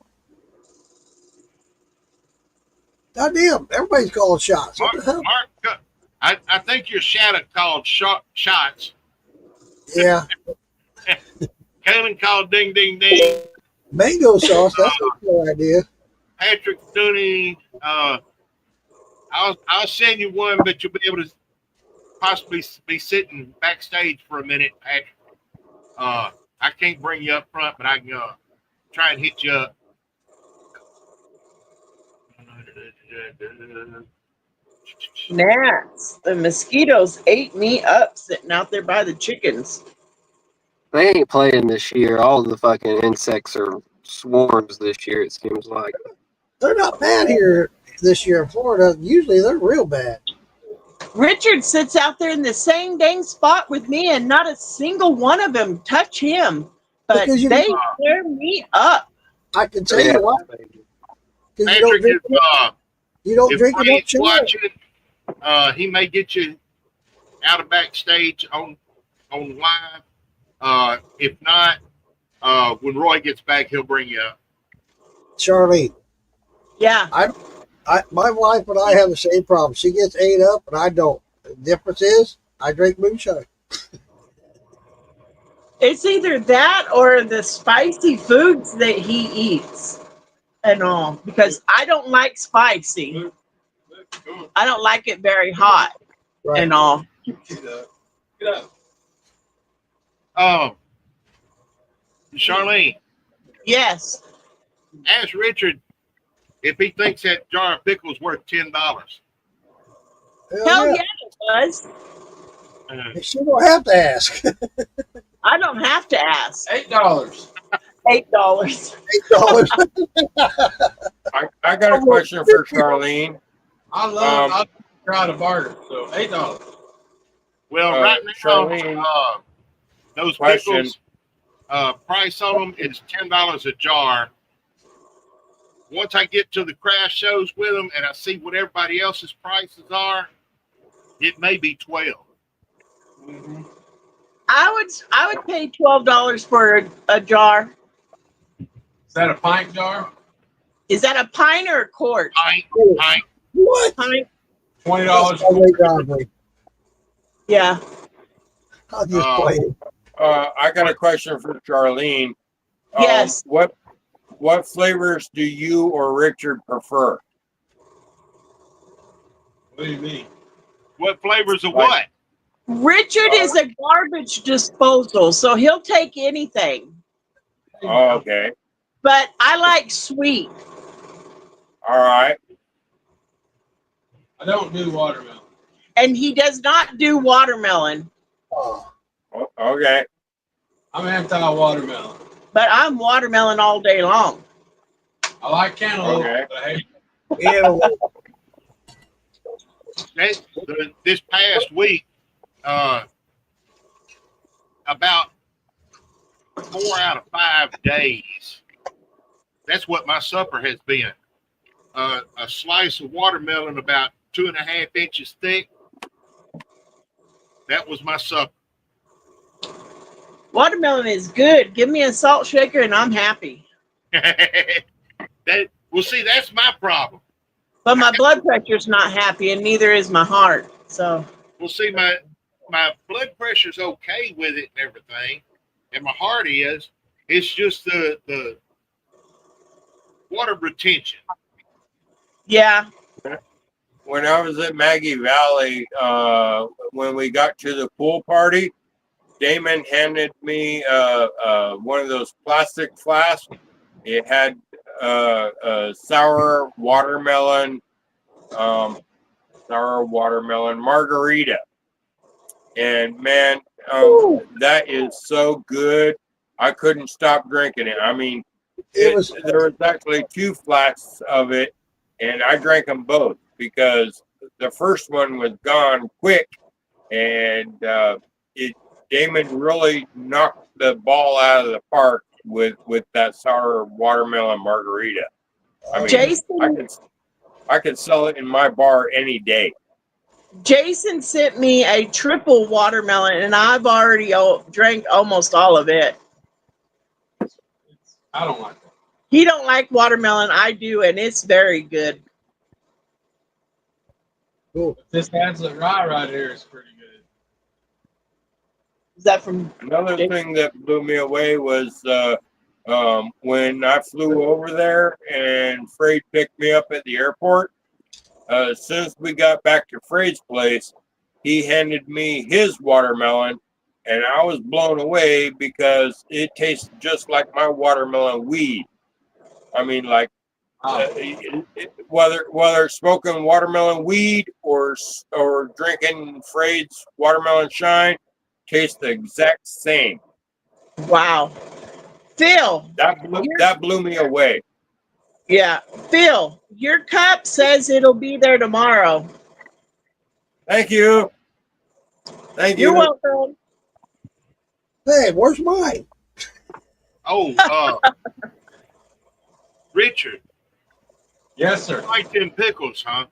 Goddamn, everybody's calling shots. What the hell? Mark, I think your shadow called shots. Yeah. Kaylin called ding, ding, ding. Mango sauce, that's a cool idea. Patrick Dooney, I'll send you one, but you'll be able to possibly be sitting backstage for a minute, Patrick. I can't bring you up front, but I can try and hit you up. Gnats, the mosquitoes ate me up sitting out there by the chickens. They ain't playing this year. All the fucking insects are swarms this year, it seems like. They're not bad here this year in Florida. Usually they're real bad. Richard sits out there in the same dang spot with me, and not a single one of them touch him. But Because they tear me up. I can tell you why. Because Patrick, you don't if drink enough Ray's chili. watching, he may get you out of backstage on live. If not, when Roy gets back, he'll bring you up. Charlene, Yeah. my wife and I have the same problem. She gets ate up and I don't. The difference is I drink moonshine. It's either that or the spicy foods that he eats and all. Because I don't like spicy. I don't like it very hot Right. and all. Get up. Charlene, Yes. ask Richard if he thinks that jar of pickles worth $10. Hell yeah, it does. She don't have to ask. I don't have to ask. $8. $8. $8. I got a question for Charlene. I love I try to barter, so $8. Well, right now, Charlene, those question. pickles, price on them is $10 a jar. Once I get to the craft shows with them and I see what everybody else's prices are, it may be 12. Mm-hmm. I would pay $12 for a jar. Is that a pint jar? Is that a pint or a quart? Pint. What? Pint. $20. Highway robbery. Yeah. I'll just play it. I got a question for Charlene. Yes. What flavors do you or Richard prefer? What do you mean? What flavors of what? Richard is a garbage disposal, so he'll take anything. Oh, okay. But I like sweet. All right. I don't do watermelon. And he does not do watermelon. Oh, Okay. I'm anti-watermelon. But I'm watermelon all day long. I like cantaloupe, Okay. but I hate This past week, about 4 out of 5 days, that's what my supper has been. A slice of watermelon about 2.5 inches thick. That was my supper. Watermelon is good. Give me a salt shaker and I'm happy. See, that's my problem. But my blood pressure's not happy, and neither is my heart. So. Well, see, my blood pressure's okay with it and everything, and my heart is. It's just the water retention. Yeah. When I was at Maggie Valley, when we got to the pool party, Damon handed me one of those plastic flasks. It had a sour watermelon margarita, and man, that is so good. I couldn't stop drinking it. I mean, there was actually 2 flasks of it, and I drank them both because the first one was gone quick, and Damon really knocked the ball out of the park with that sour watermelon margarita. I mean, Jason, I could sell it in my bar any day. Jason sent me a triple watermelon, and I've already drank almost all of it. I don't like that. He don't like watermelon. I do, and it's very good. cool. This Hazlitt Rye right here is pretty good. Is that from Another thing that blew me away was when I flew over there and Fred picked me up at the airport. As soon as we got back to Fred's place, he handed me his watermelon, and I was blown away because it tastes just like my watermelon weed. I mean, like whether smoking watermelon weed or drinking Fred's watermelon shine, tastes the exact same. Wow. Phil. That blew me away. Yeah. Phil, your cup says it'll be there tomorrow. Thank you. Thank you. You're welcome. Hey, where's mine? Oh, Richard. Yes, sir. You like them pickles, huh?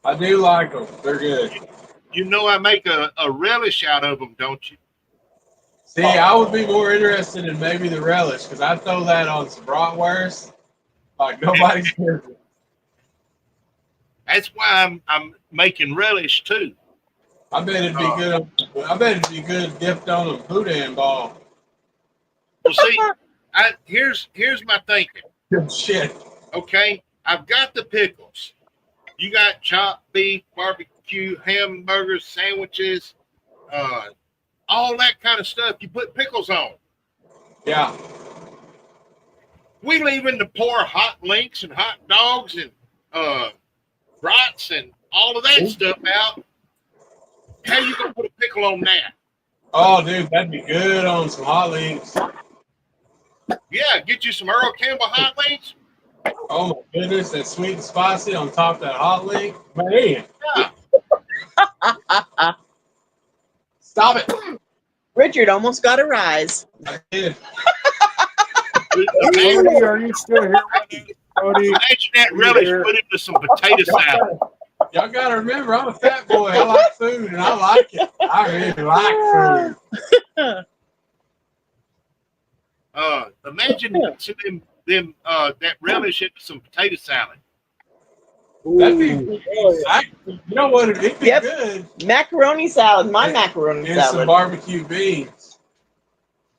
I do like them. They're good. You know I make a relish out of them, don't you? See, I would be more interested in maybe the relish because I throw that on some bratwurst like nobody's business. That's why I'm making relish too. I bet it'd be good. I bet it'd be good dipped on a boudin ball. Well, see, here's my thinking. Good shit. Okay, I've got the pickles. You got chopped beef, barbecue, hamburgers, sandwiches, all that kind of stuff. You put pickles on. Yeah. We leaving to pour hot links and hot dogs and brats and all of that stuff out. How you gonna put a pickle on that? Oh, dude, that'd be good on some hot links. Yeah, get you some Earl Campbell hot links. Oh my goodness, that sweet and spicy on top of that hot link, man. Yeah. Stop it. Richard almost got a rise. I did. Imagine, Cody, are you still here with us? Cody, imagine that are you relish here? put into some potato salad. Y'all gotta remember, I'm a fat boy. I like food, and I like it. I really like food. Imagine that relish into some potato salad. That'd be, Oh, yeah. you know what? It'd be Yep. good. Macaroni salad. My macaroni And some salad. barbecue beans.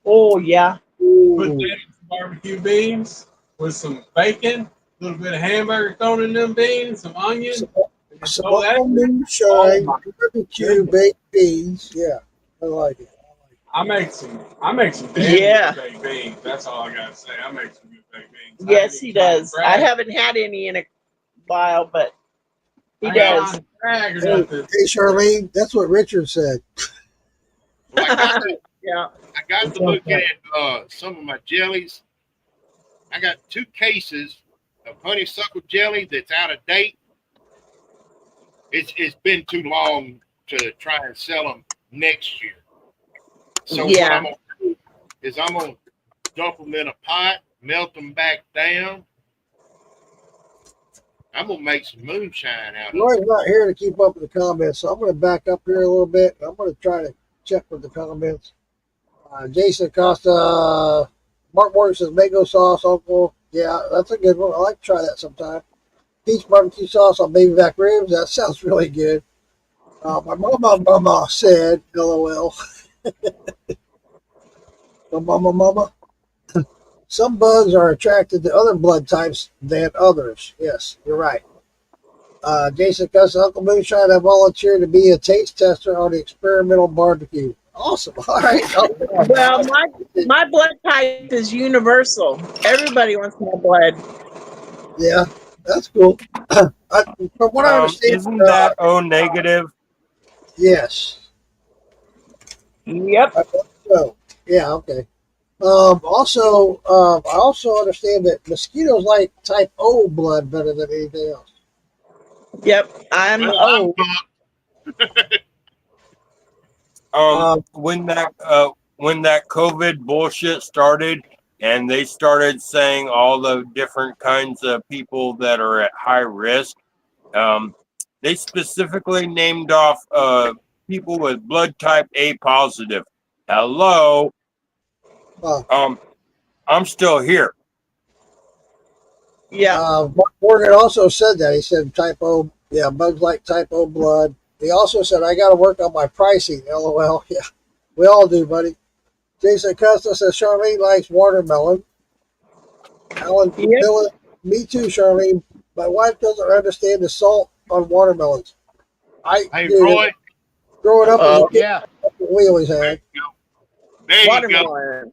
Oh, yeah. Put Ooh. that in some barbecue beans with some bacon, a little bit of hamburger thrown in them beans, some onions. Some throw that in. moonshine, Oh my barbecue, goodness. baked beans. Yeah, I like it. I make some damn Yeah. good baked beans. That's all I gotta say. I make some good baked beans. Yes, he does. I have. haven't had any in a while, but he I does. got brag or Hey, nothing. hey, Charlene, that's what Richard said. Well, Yeah. I got to look at some of my jellies. I got 2 cases of honeysuckle jelly that's out of date. It's been too long to try and sell them next year. So what Yeah. I'm gonna do is I'm gonna dump them in a pot, melt them back down. I'm gonna make some moonshine out of Roy's it. not here to keep up with the comments, so I'm going to back up here a little bit. I'm going to try to check with the comments. Jason Costa, Mark Morgan says mango sauce, Uncle. Yeah, that's a good one. I like to try that sometime. Peach barbecue sauce on baby back ribs. That sounds really good. My mama said, LOL. My mama. Some bugs are attracted to other blood types than others. Yes, you're right. Jason Costa, Uncle Moonshine, I volunteered to be a taste tester on the experimental barbecue. Awesome. All right. Well, my blood type is universal. Everybody wants my blood. Yeah, that's cool. From what I understand, Isn't that O negative? yes. Yep. I thought so. Yeah, okay. Also, I also understand that mosquitoes like type O blood better than anything else. Yep. I'm Well, O. When that COVID bullshit started, and they started saying all the different kinds of people that are at high risk, they specifically named off people with blood type A positive. Hello, I'm still here. Yeah. Mark Morgan also said that. He said type O, yeah, bugs like type O blood. He also said, I got to work on my pricing. LOL. Yeah, we all do, buddy. Jason Costa says Charlene likes watermelon. Alan Miller, me too, Charlene. My wife doesn't understand the salt on watermelons. Hey, do. Roy. Growing up as a kid, Yeah. that's what we always had. There you go. Watermelon.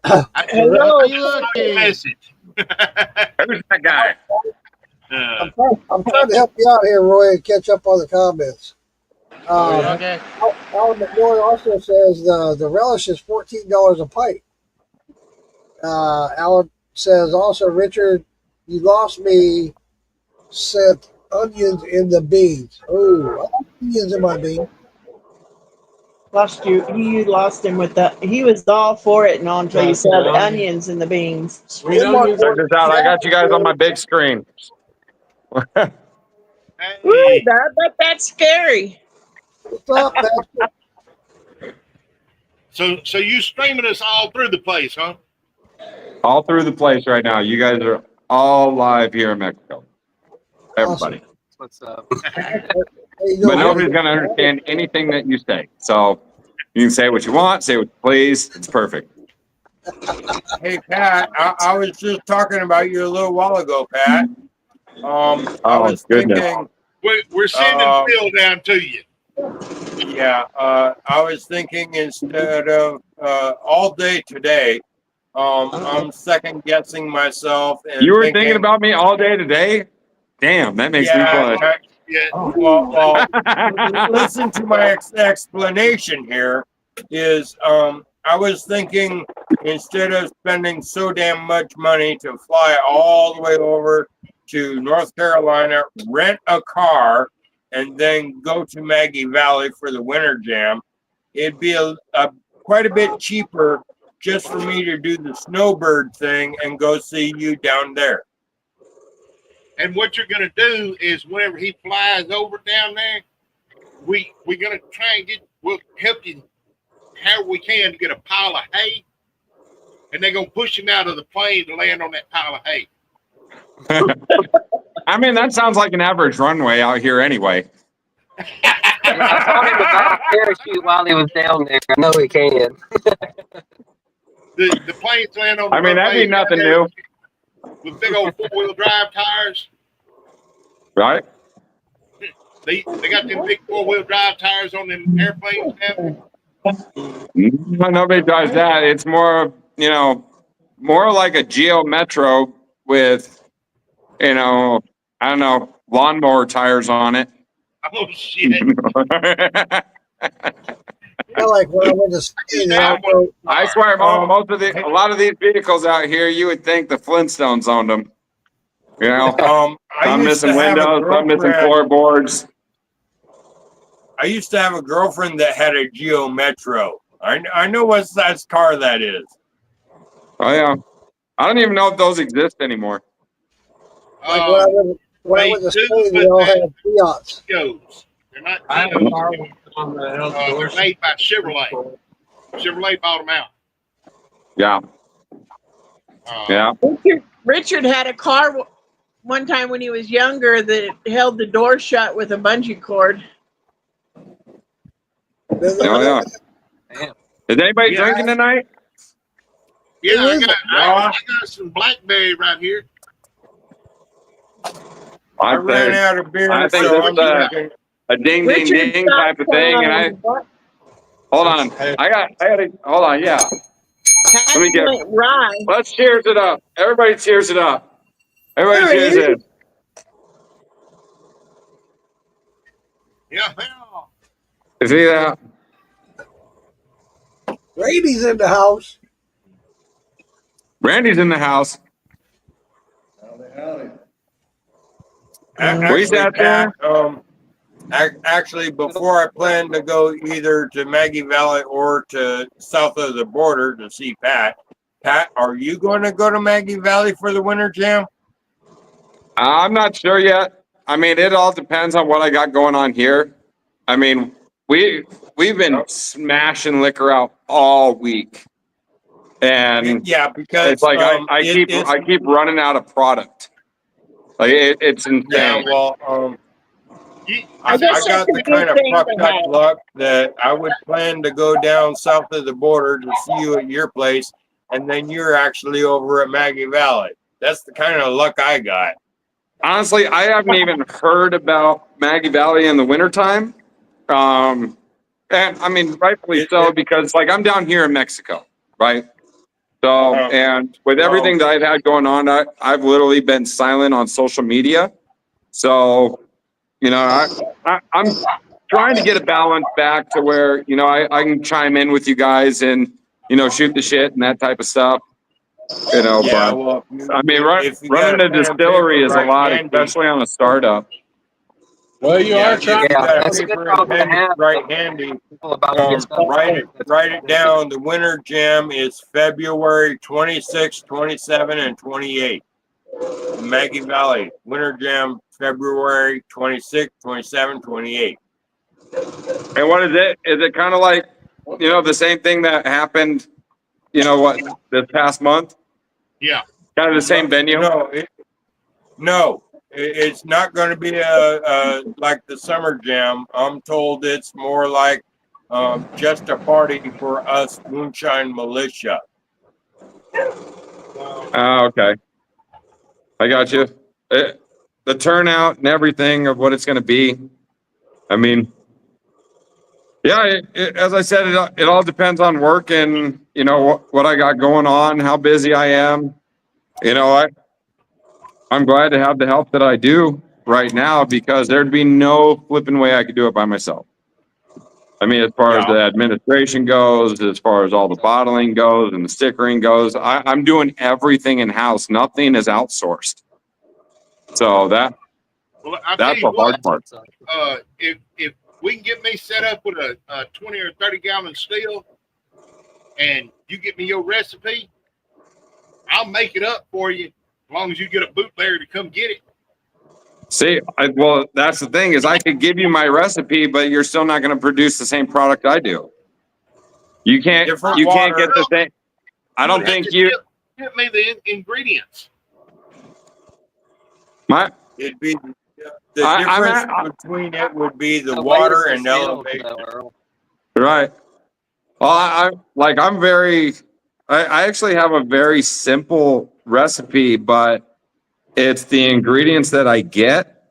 I Hello. message. Who's that guy? I'm trying to help you out here, Roy, and catch up on the comments. Okay. Alan McMillan also says the relish is $14 a pint. Alan says also, Richard, you lost me. Sent onions in the beans. Oh, I like onions in my beans. Lost you. You lost him with that. He was all for it, and until you said onions in the beans. Sweet onions. Check this out. I got you guys on my big screen. Hey. Ooh, that's scary. What's up, Pastor? So you streaming us all through the place, huh? All through the place right now. You guys are all live here in Mexico. Everybody. What's up? How you doing, But nobody's buddy? going to understand anything that you say. So you can say what you want, say what you please. It's perfect. Hey, Pat, I was just talking about you a little while ago, Pat. I was goodness. thinking, We're sending Phil down to you. yeah, I was thinking instead of all day today, I'm second guessing myself. And You were thinking about me all day today? Damn, that makes me blush. Yeah. Well, listen to my explanation here. Is I was thinking instead of spending so damn much money to fly all the way over to North Carolina, rent a car, and then go to Maggie Valley for the Winter Jam, it'd be quite a bit cheaper just for me to do the snowbird thing and go see you down there. And what you're going to do is whenever he flies over down there, we're going to try and we'll help you however we can to get a pile of hay. And they're going to push him out of the plane to land on that pile of hay. I mean, that sounds like an average runway out here anyway. I taught him about parachute while he was down there. I know he can. The planes land on the I mean, that'd be nothing new. With big old 4-wheel drive tires. Right? They got them big 4-wheel drive tires on them airplanes now. Nobody does that. It's more, more like a Geo Metro with, I don't know, lawnmower tires on it. Oh, shit. Like when I went to ski, I swear, a lot of these vehicles out here, you would think the Flintstones owned them. I'm missing windows, I'm missing floorboards. I used to have a girlfriend that had a Geo Metro. I know what size car that is. Oh yeah, I don't even know if those exist anymore. Like when I went to school, they all had Fiats. They're not I have a car on the hell they're made by Chevrolet. Chevrolet bought them out. Yeah. Yeah. Richard had a car one time when he was younger that held the door shut with a bungee cord. Oh yeah. Is anybody drinking tonight? Yeah, I got some blackberry right here. I ran out of beer. I think so this is a ding ding ding type of thing. And hold on. I got hold on, yeah. Let me get let's cheers it up. Everybody cheers it up. Everybody cheers it. Yeah. You see that? Randy's in the house. Randy's in the house. Actually, before I plan to go either to Maggie Valley or to south of the border to see Pat, are you going to go to Maggie Valley for the Winter Jam? I'm not sure yet. I mean, it all depends on what I got going on here. I mean, we've been smashing liquor out all week, and yeah, because it's like I keep running out of product. Like it's insane. Yeah, well, I got the kind of fucked up luck that I would plan to go down south of the border to see you at your place, and then you're actually over at Maggie Valley. That's the kind of luck I got. Honestly, I haven't even heard about Maggie Valley in the wintertime. And I mean, rightfully so, because like I'm down here in Mexico, right? So, and with everything that I've had going on, I've literally been silent on social media. So, I'm trying to get a balance back to where, I can chime in with you guys and, shoot the shit and that type of stuff. Yeah, but well, I mean, running a distillery is a lot, especially on a startup. Well, you are trying. That's a good problem to have. Right handy. Write it down. The Winter Jam is February 26, 27, and 28. Maggie Valley Winter Jam, February 26, 27, 28. And what is it? Is it kind of like, the same thing that happened, this past month? Yeah. Kind of the same venue? No, it's not going to be like the Summer Jam. I'm told it's more like just a party for us Moonshine Militia. Oh, okay. I got you. The turnout and everything of what it's going to be. I mean, yeah, as I said, it all depends on work and, what I got going on, how busy I am. I'm glad to have the help that I do right now because there'd be no flipping way I could do it by myself. I mean, as far as the administration goes, as far as all the bottling goes and the stickering goes, I'm doing everything in-house. Nothing is outsourced. So Well, I'll tell That's you the hard what. part. If we can get me set up with a 20 or 30 gallon still, and you get me your recipe, I'll make it up for you as long as you get a bootlegger to come get it. See, well, that's the thing is I could give you my recipe, but you're still not going to produce the same product I do. You can't. Different You can't water. get the same. I don't think you. Give me the ingredients. My. It'd be the I'm difference at- between it would be the The water latest and is milk, elevation. though, Earl. Right. Well, I'm very. I actually have a very simple recipe, but it's the ingredients that I get,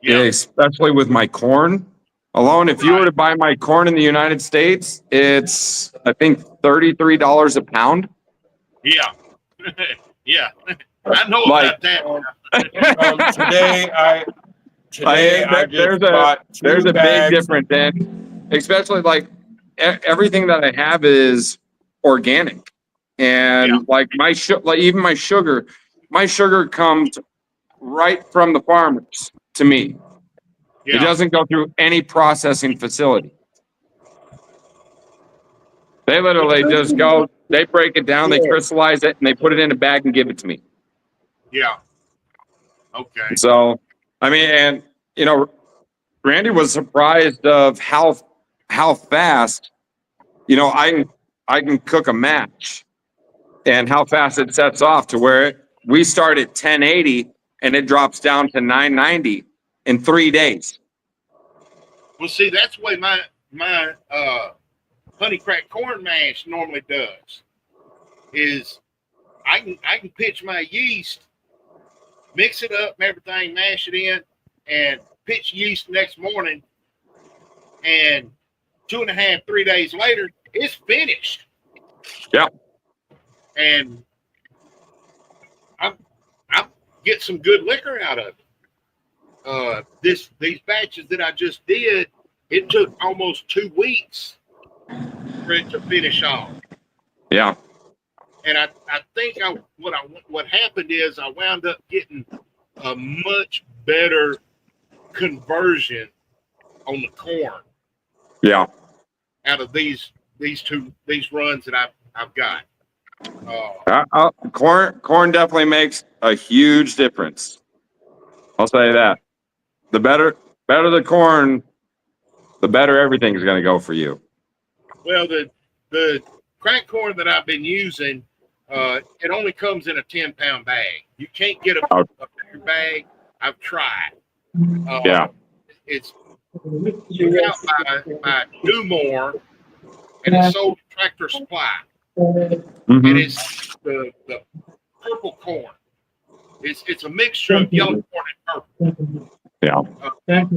Yeah. especially with my corn alone. If you were to buy my corn in the United States, it's I think $33 a pound. Yeah. Yeah. I know Like- about that. Today I just bought there's two a big bags. difference, and especially like everything that I have is organic, and Yeah. like like even my sugar comes right from the farmers to me. It Yeah. doesn't go through any processing facility. They literally just go, they break it down, they crystallize it, and they put it in a bag and give it to me. Yeah. Okay. So, I mean, and you know, Randy was surprised of how fast, you know, I can cook a match and how fast it sets off to where we start at 1080 and it drops down to 990 in 3 days. Well, see, that's the way my honey crack corn mash normally does. Is I can pitch my yeast, mix it up and everything, mash it in, and pitch yeast next morning. And 2.5, 3 days later, it's finished. Yeah. And I get some good liquor out of it. These batches that I just did, it took almost 2 weeks for it to finish off. Yeah. And I think what happened is I wound up getting a much better conversion on the corn. Yeah. Out of these runs that I've got. Corn definitely makes a huge difference. I'll say that. The better the corn, the better everything's going to go for you. Well, the crack corn that I've been using, it only comes in a 10-pound bag. You can't get a bigger bag. I've tried. Yeah. It's put out by Newmore, and it's sold at Tractor Supply. Mm-hmm. And it's the purple corn. It's a mixture of yellow corn and purple. Yeah. And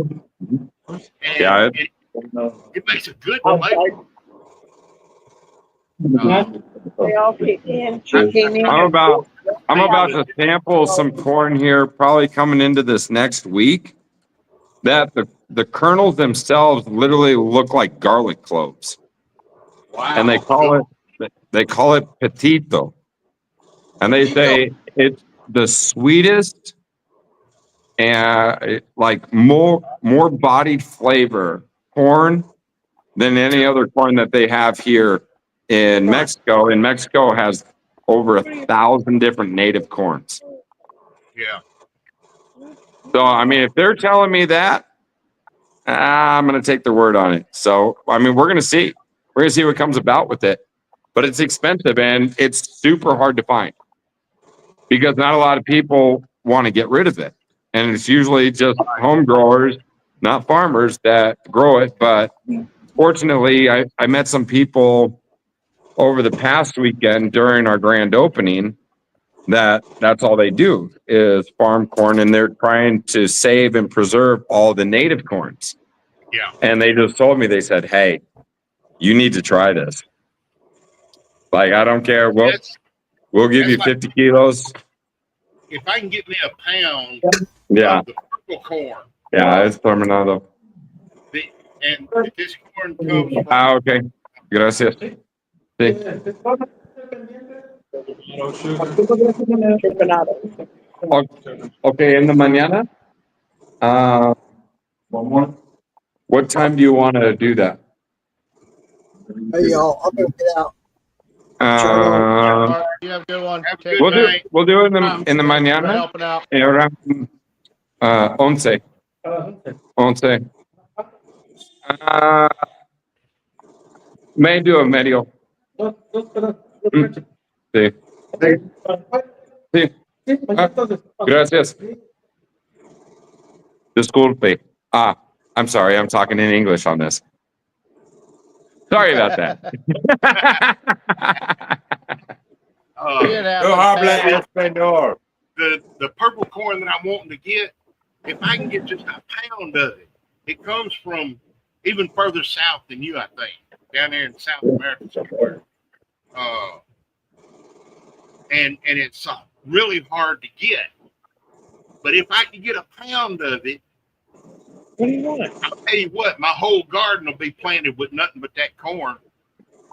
it makes a good flavor. They all kick in. I'm about to sample some corn here, probably coming into this next week. That the kernels themselves literally look like garlic cloves. Wow. And they call it petito. And they say it's the sweetest and like more bodied flavor corn than any other corn that they have here in Mexico. And Mexico has over 1,000 different native corns. Yeah. So, I mean, if they're telling me that, I'm going to take their word on it. So, I mean, we're going to see. We're going to see what comes about with it. But it's expensive and it's super hard to find because not a lot of people want to get rid of it. And it's usually just home growers, not farmers, that grow it. But fortunately, I met some people over the past weekend during our grand opening that's all they do is farm corn, and they're trying to save and preserve all the native corns. Yeah. And they just told me, they said, hey, you need to try this. Like, I don't care. We'll give you 50 kilos. If I can get me a pound Yeah. of the purple corn. Yeah, it's terminado. And this corn comes from Okay. Gracias. Sí. Okay, in the mañana. One more. What time do you want to do that? Hey, y'all, I'm going to get out. Mark, you have a good one. Have a Take good care. night. We'll do it in the Thanks for mañana. helping out. Around 11. 11. Medio, medio. Sí. Sí. Gracias. Disculpe. I'm sorry. I'm talking in English on this. Sorry about that. It No habla happens. español. The purple corn that I'm wanting to get, if I can get just a pound of it, it comes from even further south than you, I think, down there in South America somewhere. And it's really hard to get. But if I can get a pound of it, What do you want? I'll tell you what, my whole garden will be planted with nothing but that corn.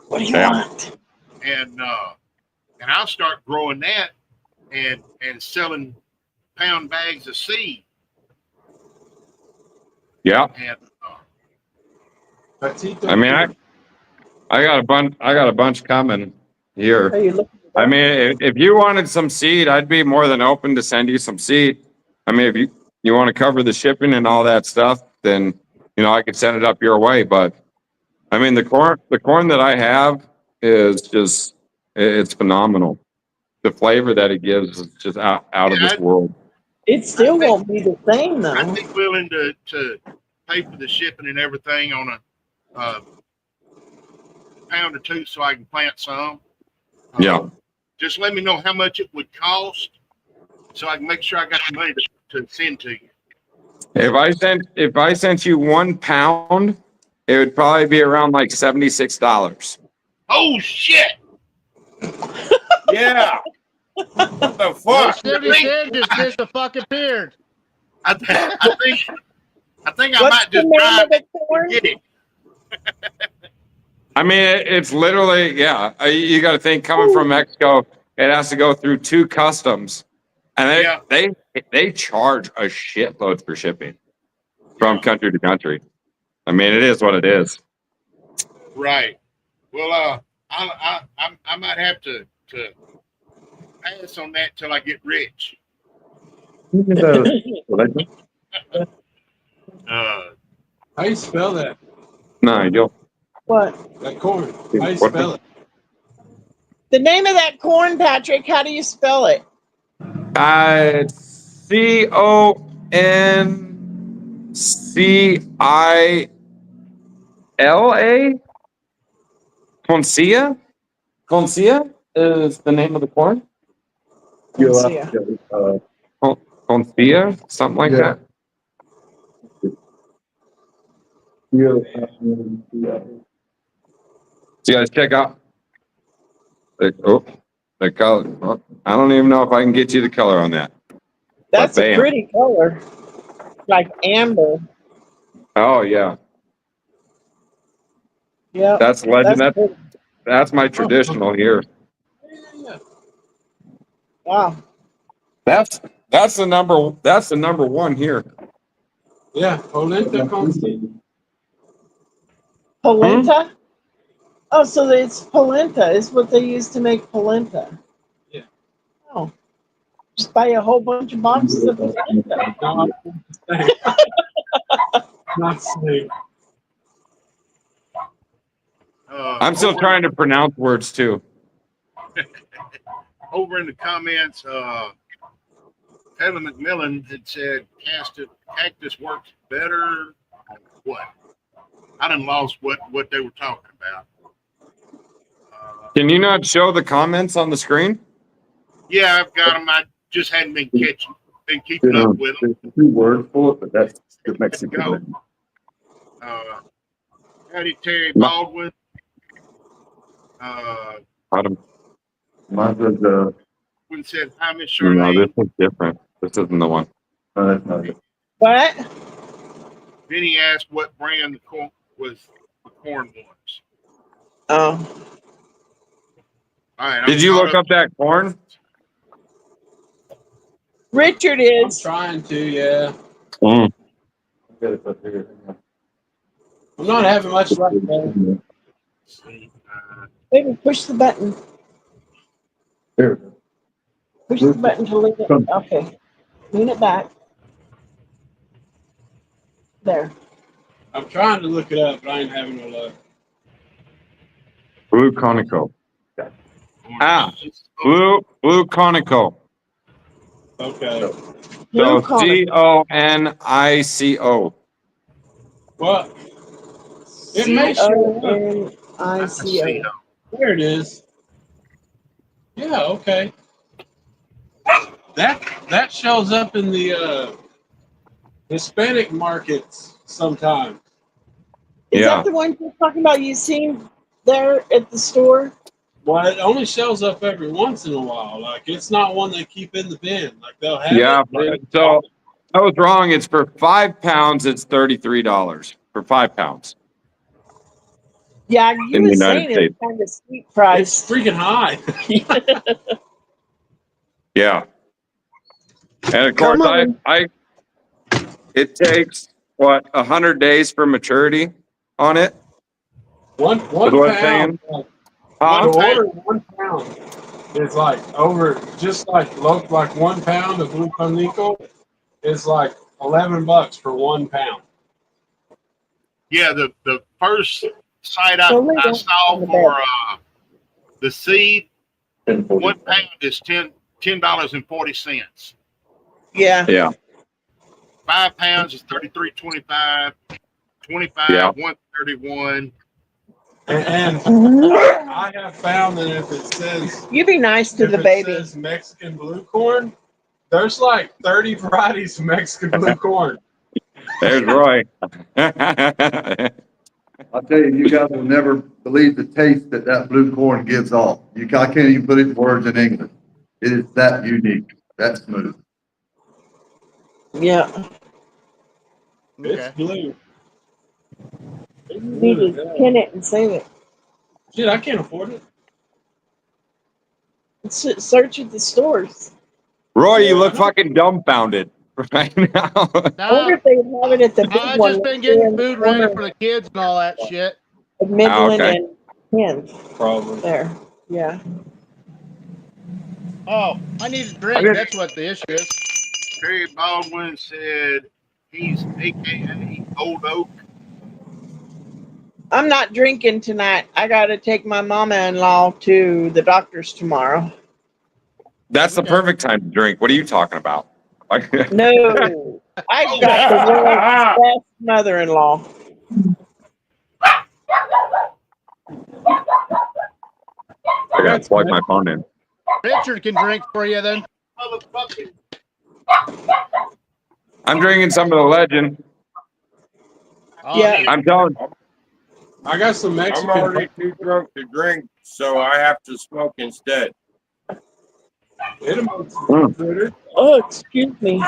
What do you want? And I'll start growing that and selling pound bags of seed. Yeah. And I mean, I got a bunch coming here. Are you looking at I mean, if you wanted some seed, I'd be more than open to send you some seed. I mean, if you want to cover the shipping and all that stuff, then I could send it up your way. But I mean, the corn that I have is just it's phenomenal. The flavor that it gives is just out of this world. It still won't be the same though. I'd be willing to pay for the shipping and everything on a pound or two so I can plant some. Yeah. Just let me know how much it would cost so I can make sure I got the money to send to you. If I sent you 1 pound, it would probably be around like $76. Oh shit! Yeah. What the Well, fuck? 70 cents just disappeared. I think I What's might the just name drive of the and corn? get it. I mean, it's literally, yeah. You got to think coming from Mexico, it has to go through 2 customs, and they charge a shitload for shipping from country to country. I mean, it is what it is. Right. Well, I might have to pass on that till I get rich. How you spell that? No, you don't. What? That corn. How you spell it? The name of that corn, Patrick, how do you spell it? CONCILA? Concia is the name of the corn? Concia. Concia? Something like that? So you guys check out the color. Oh, I don't even know if I can get you the color on that. That's But a bam. pretty color. Like amber. Oh yeah. Yeah. That's legend. Pretty. That's my traditional here. Wow. That's the number one here. Yeah, polenta con Polenta? Oh, so it's polenta. It's what they use to make polenta. Yeah. Oh. Just buy a whole bunch of boxes of polenta. not safe. I'm still trying to pronounce words too. Over in the comments, Taylor McMillan had said cactus works better. What? I done lost what they were talking about. Can you not show the comments on the screen? Yeah, I've got them. I just hadn't been keeping up with them. 2 words for it, but that's the Mexican. Howdy, Terry Baldwin. Bottom. When said hi, Miss No, Charlene. this is different. This isn't the one. No, that's not it. What? Then he asked what brand the corn was. Oh. All right. Did you look up that corn? Richard I'm is. trying to, yeah. I'm not having much luck there. Baby, push the button. Here. Push the button to lean it. Okay. Lean it back. There. I'm trying to look it up, but I ain't having no luck. Blue Conico. Blue Conico. Okay. Blue So Conico. Conico. Well, it may show up. Conico. There it is. Yeah, okay. That shows up in the Hispanic markets sometimes. Is Yeah. that the one you're talking about you seen there at the store? Well, it only shows up every once in a while. Like, it's not one they keep in the bin. Like, they'll have Yeah. it. They So I was wrong. It's for 5 pounds. It's $33 for 5 pounds Yeah, you in the were United saying it was States. kind of steep it's price. freaking high. Yeah. And of course, Come on. it takes what 100 days for maturity on it. One Is what I'm pound. saying. Huh? To order 1 pound is like over just like 1 pound of Blue Conico is like $11 for 1 pound. Yeah, the first site I Go lay down saw on the for bed. the seed, 1 pound is $10.40. Yeah. Yeah. 5 pounds is $33.25. 25, Yeah. 131. And I have found that if it says You be nice to the baby. says Mexican blue corn, there's like 30 varieties of Mexican blue corn. There's Roy. I'll tell you, you guys will never believe the taste that blue corn gives off. I can't even put it in words in English. It is that unique, that smooth. Yeah. It's Okay. blue. You need to pin it and save it. Shit, I can't afford it. Search at the stores. Roy, you look fucking dumbfounded right now. I wonder Now, if they have it at the big I've one. just been there getting in the food ready corner for the kids and all that shit. of Midland okay. and Penn. Probably. There. Yeah. Oh, I need a I drink. didn't- That's what the issue is. Terry Baldwin said he's AKA Old Oak. I'm not drinking tonight. I got to take my mama-in-law to the doctor's tomorrow. That's the perfect time to drink. What are you talking about? Like, No. I've got the world's best mother-in-law. I gotta plug my phone in. Richard can drink for you then. Motherfucking I'm drinking some of the legend. Oh, Yeah. I'm telling. I got some I'm Mexican. already too drunk to drink, so I have to smoke instead. Hit 'em with some critter. Oh, excuse me.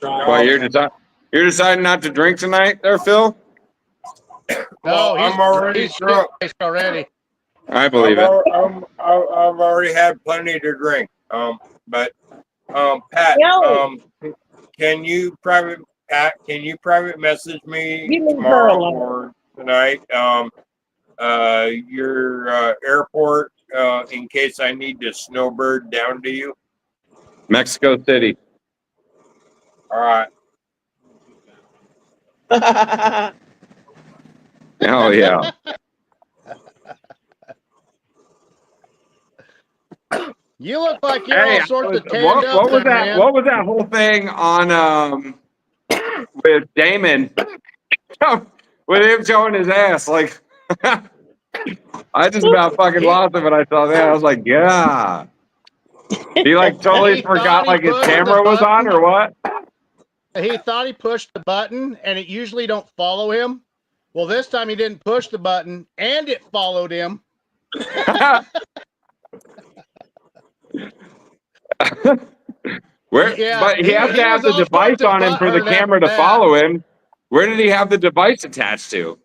Well, you're deciding not to drink tonight, there, Phil? No, I'm already he's drunk. shit-faced already. I believe it. I've already had plenty to drink. But Pat, No. can you private message me You leave her tomorrow alone. or tonight? Your airport in case I need to snowbird down to you. Mexico City. All right. Oh yeah. You look like you're Hey, all sorts of tanned what up was there, that? man. What was that whole thing on with Damon? With him showing his ass, like I just about fucking lost it when I saw that. I was like, yeah. He like totally He forgot thought he like his pushed the camera was on button. or what? He thought he pushed the button, and it usually don't follow him. Well, this time he didn't push the button, and it followed him. Where? Yeah, But he has to have was the all device sorts of on him for the butthurt camera after to that. follow him. Where did he have the device attached to?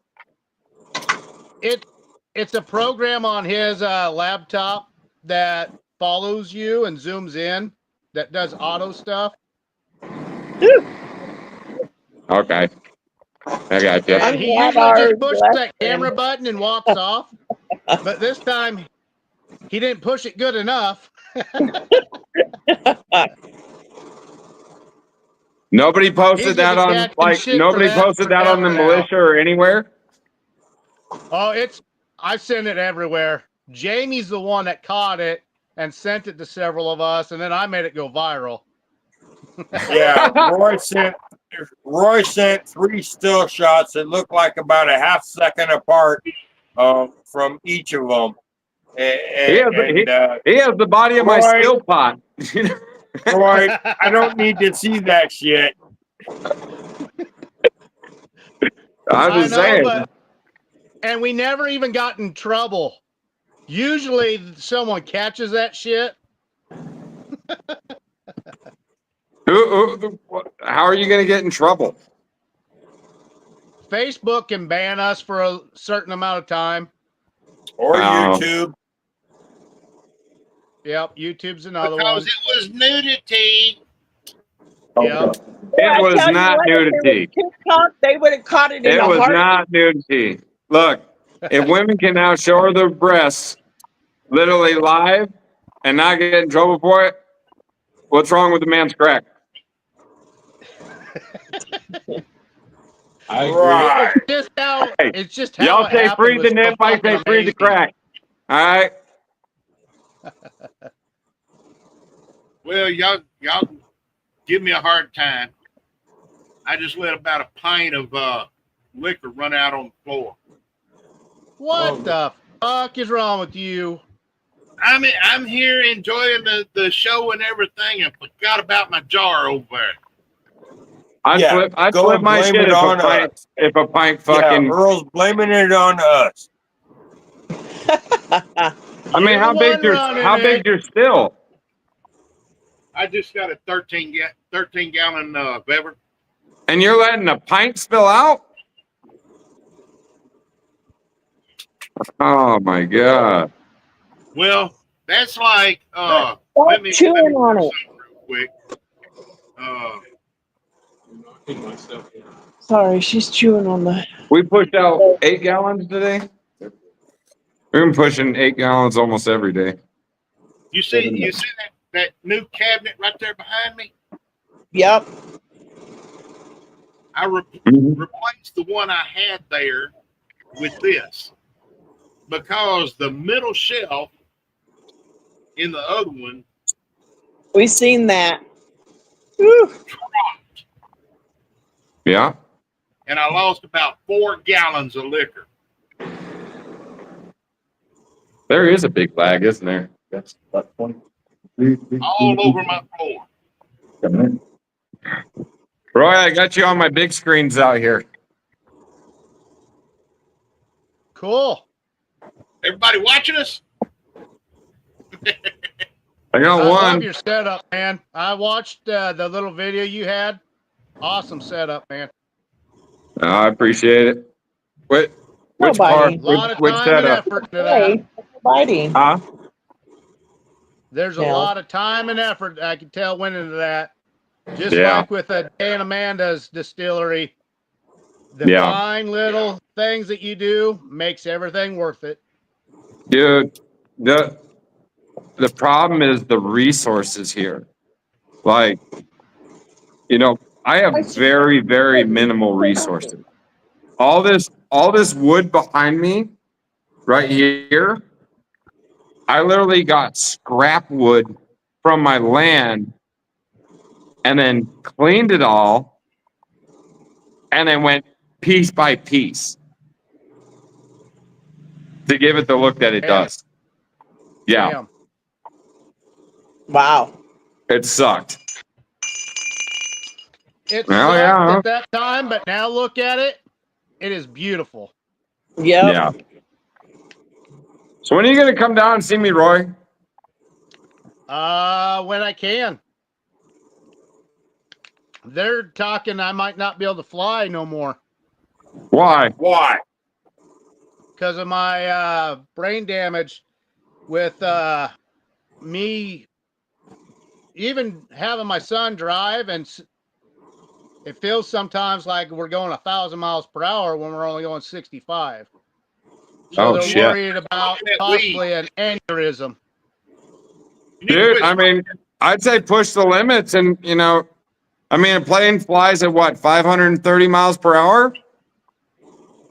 It's a program on his laptop that follows you and zooms in, that does auto stuff. Okay. I got you. I'm And he glad usually ours just pushes left that camera him. button and walks off. But this time, he didn't push it good enough. Nobody posted He's gonna that be on catching shit for nobody that posted that on the forever now. militia or anywhere. Oh, I sent it everywhere. Jamie's the one that caught it and sent it to several of us, and then I made it go viral. Yeah, Roy sent 3 still shots that looked like about a half second apart from each of them. He And has the body of my Roy, still pot. Roy, I don't need to see that shit. I'm I just know, saying. and we never even got in trouble. Usually someone catches that shit. How are you going to get in trouble? Facebook can ban us for a certain amount of time. Or YouTube. Yep, YouTube's another Because one. it was nudity. Yep. It was tell you not what, if it nudity. was TikTok, they would have caught it in It a was heartbeat. not nudity. Look, if women can now show their breasts literally live and not get in trouble for it, what's wrong with the man's crack? I agree. Right. It's just how Y'all it say happened free was the nip, so I fucking say free the amazing. crack. All right. Well, y'all give me a hard time. I just let about a pint of liquor run out on the floor. What the fuck is wrong with you? I'm here enjoying the show and everything, and forgot about my jar over there. I'd flip my blame shit it on us. if a pint fucking. Yeah, Earl's blaming it on us. I mean, how big's your still? I just got a 13 gallon beverage. And you're letting a pint spill out? Oh my god. Well, that's like Stop chewing on it. real quick. Sorry, she's chewing on the. We pushed out 8 gallons today. We've been pushing 8 gallons almost every day. You see that new cabinet right there behind me? Yep. I replaced the one I had there with this because the middle shelf in the other one. We seen that. Whew. Dropped. Yeah. And I lost about 4 gallons of liquor. There is a big lag, isn't there? That's about 20. All over my floor. Roy, I got you on my big screens out here. Cool. Everybody watching us? I got I one. love your setup, man. I watched the little video you had. Awesome setup, man. I appreciate it. Which part? A lot of Which time and setup? effort into that. Biting. Huh? There's a Yeah. lot of time and effort I can tell went into that. Just Yeah. like with Dan Amanda's distillery. The Yeah. fine little things that you do makes everything worth it. Dude, the problem is the resources here. Like, I have very, very minimal resources. All this wood behind me, right here, I literally got scrap wood from my land and then cleaned it all and then went piece by piece to give it the look that it does. Yeah. Damn. Wow. It sucked. It Well, sucked yeah. at that time, but now look at it. It is beautiful. Yep. Yeah. So when are you going to come down and see me, Roy? When I can. They're talking I might not be able to fly no more. Why? Why? Because of my brain damage with me even having my son drive and It feels sometimes like we're going 1,000 miles per hour when we're only going 65. So Oh, they're shit. worried about That possibly an aneurysm. You need to Dude, quit I mean, I'd say push the limits, and I mean, a plane flies at what, 530 miles per hour?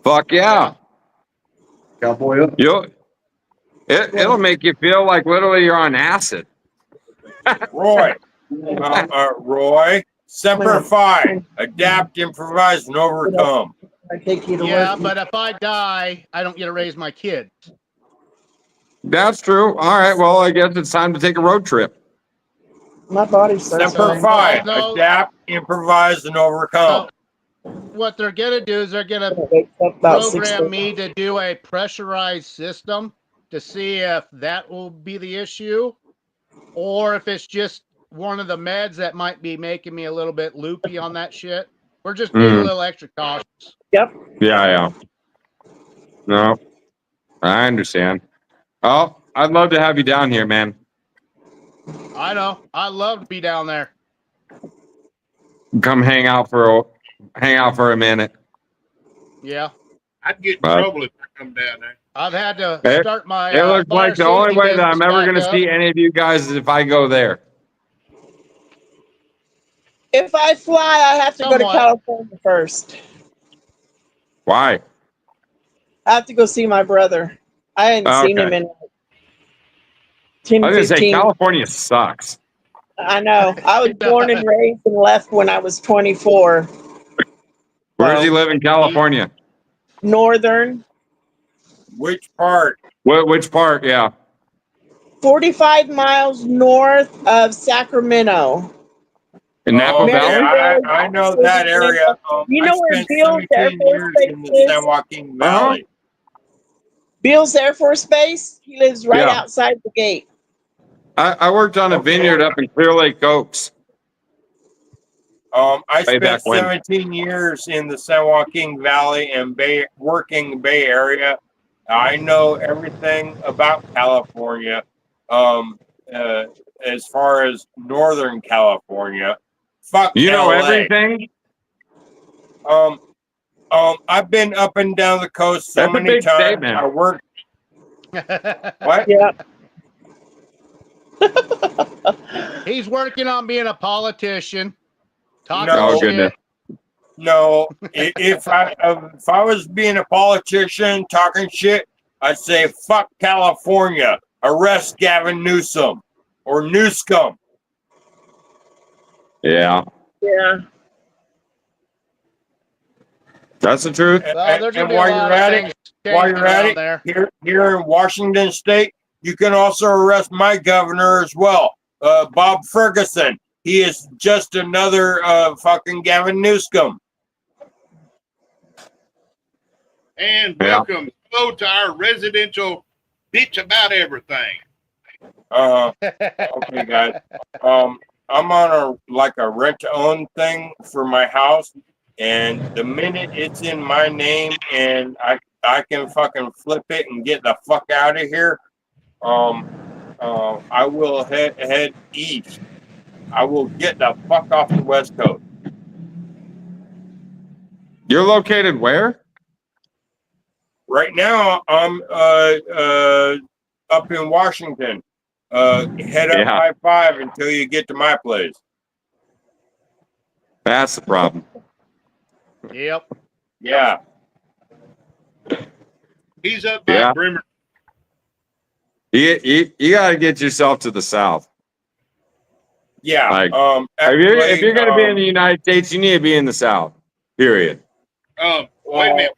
Fuck yeah. Cowboy up. It'll make you feel like literally you're on acid. Roy, Roy, Semper Fi, adapt, improvise, and overcome. I take you to Yeah, work. but if I die, I don't get to raise my kids. That's true. All right, well, I guess it's time to take a road trip. My body starts Semper going. Fi, Oh, no. adapt, improvise, and overcome. What they're going to do is they're going to Wake up about 6 program me to do a pressurized system to see if that will be the issue or if it's just one of the meds that might be making me a little bit loopy on that shit. We're just being a little extra cautious. Yep. Yeah. No, I understand. Oh, I'd love to have you down here, man. I know. I love to be down there. Come hang out for a minute. Yeah. I'd get in trouble if I come down there. I've had to It- start my It looks fire like the only safety way that I'm business ever back going to up. see any of you guys is if I go there. If I fly, I have to go to Somewhat. California first. Why? I have to go see my brother. I hadn't seen him Okay. in 10, I was going to say 15. California sucks. I know. I was born and raised and left when I was 24. Where does he So, live in California? Northern, Which part? Which part? Yeah. 45 miles north of Sacramento. In Napa Okay, Valley? I know that area. You I know where spent Beals Air 17 Force years Base in the is? San Joaquin Valley. Beals Air Force Base. He lives right Yeah. outside the gate. I worked on a vineyard up in Clear Lake Oaks. I Way spent back when. 17 years in the San Joaquin Valley and working Bay Area. I know everything about California. As far as Northern California, fuck You know LA. everything? I've been up and down the coast so That's a many big times. statement. I worked. What? Yeah. He's working on being a politician. Talking No. Oh, shit. goodness. No, if I was being a politician talking shit, I'd say fuck California, arrest Gavin Newsom or Newscomb. Yeah. Yeah. That's the truth. Well, there's And gonna be a while lot you're of at things it, while changing you're at around it, there. here in Washington State, you can also arrest my governor as well, Bob Ferguson. He is just another fucking Gavin Newscomb. And welcome, hello to our residential bitch about everything. Okay, guys. I'm on a rent to own thing for my house, and the minute it's in my name and I can fucking flip it and get the fuck out of here, I will head east. I will get the fuck off the West Coast. You're located where? Right now, I'm up in Washington. Head up Yeah. I-5 until you get to my place. That's the problem. Yep. Yeah. He's up by Yeah. Bremer. You got to get yourself to the south. Yeah. Like, Actually, if you're going to be in the United States, you need to be in the south. Period. Wait a minute.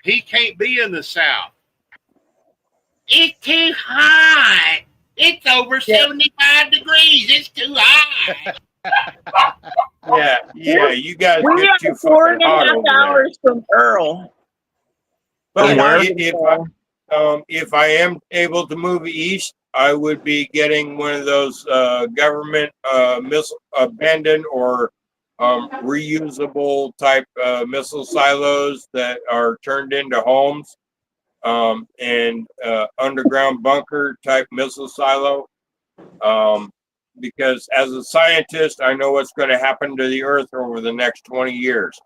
He can't be in the South. It's too hot. It's over 75 degrees. It's too hot. Yeah, you guys We get are too 4.5 fucking hot over there. hours from Earl. But in where? if I am able to move east, I would be getting one of those government missile abandoned or reusable type missile silos that are turned into homes, and underground bunker type missile silo. because as a scientist, I know what's going to happen to the Earth over the next 20 years.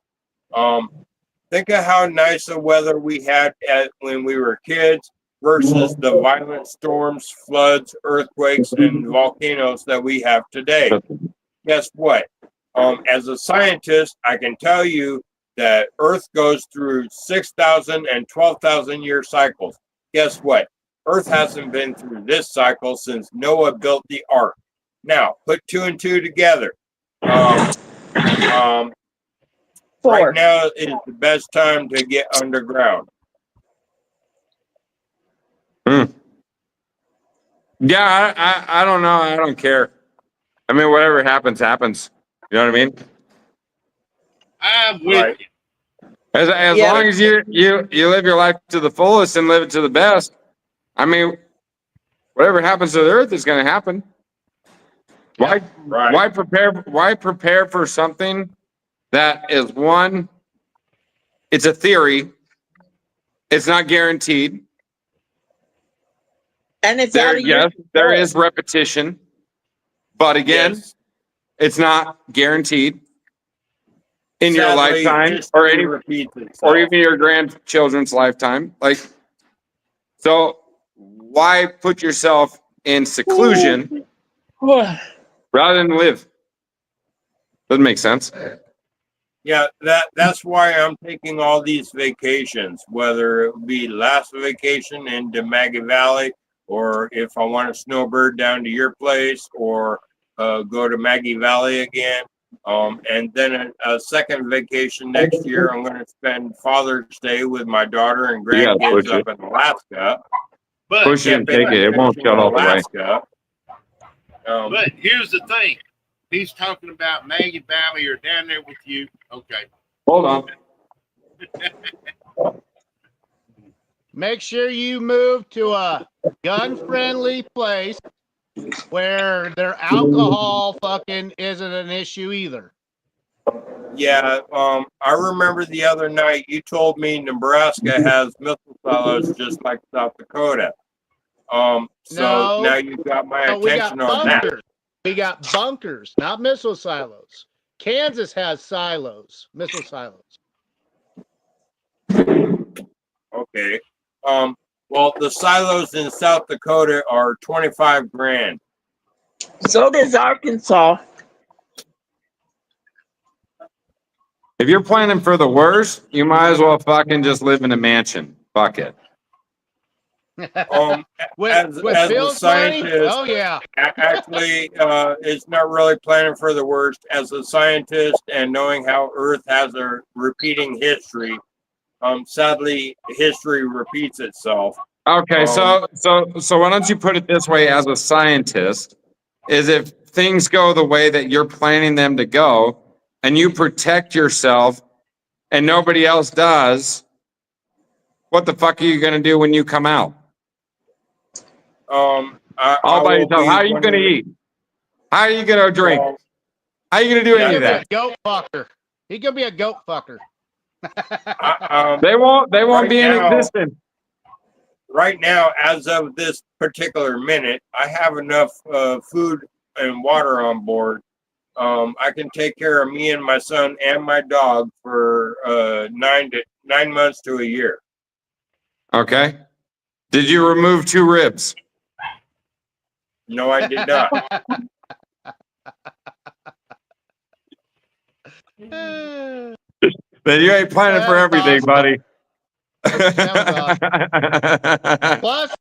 Think of how nice the weather we had when we were kids versus the violent storms, floods, earthquakes, and volcanoes that we have today. Guess what? As a scientist, I can tell you that Earth goes through 6,000 and 12,000 year cycles. Guess what? Earth hasn't been through this cycle since Noah built the ark. Now, put 2 and 2 together. Right now is the best time to get underground. Yeah, I don't know. I don't care. I mean, whatever happens, happens. You know what I mean? I'm with you. As Yeah. long as you live your life to the fullest and live it to the best. I mean, whatever happens to the Earth is going to happen. Why prepare for something that is one? It's a theory. It's not guaranteed. And it's out of Yes, there is repetition, but again, it's not guaranteed in your lifetime or even your grandchildren's lifetime. Like, so why put yourself in seclusion rather than live? Doesn't make sense. Yeah, that's why I'm taking all these vacations, whether it be last vacation into Maggie Valley, or if I want to snowbird down to your place, or go to Maggie Valley again. And then a second vacation next year, I'm going to spend Father's Day with my daughter and grandkids up in Alaska. But push it and take it. It won't shut all the way. But here's the thing. He's talking about Maggie Valley or down there with you. Okay. Hold on. Make sure you move to a gun-friendly place where their alcohol fucking isn't an issue either. Yeah, I remember the other night you told me Nebraska has missile silos just like South Dakota. So now you've got my attention on that. We got bunkers, not missile silos. Kansas has silos, missile silos. Okay. Well, the silos in South Dakota are 25 grand. So does Arkansas. If you're planning for the worst, you might as well fucking just live in a mansion. Fuck it. With a scientist, oh yeah. Actually, it's not really planning for the worst. As a scientist and knowing how Earth has a repeating history, sadly, history repeats itself. Okay, so why don't you put it this way? As a scientist, is if things go the way that you're planning them to go, and you protect yourself, and nobody else does, what the fuck are you gonna do when you come out? All by yourself. How are you going to eat? How are you going to drink? How are you going to do any of that? Goat fucker. He could be a goat fucker. They won't be in existence. Right now, as of this particular minute, I have enough food and water on board. I can take care of me and my son and my dog for 9 months to a year. Okay. Did you remove 2 ribs? No, I did not. Then you ain't planning for everything, buddy. Plus,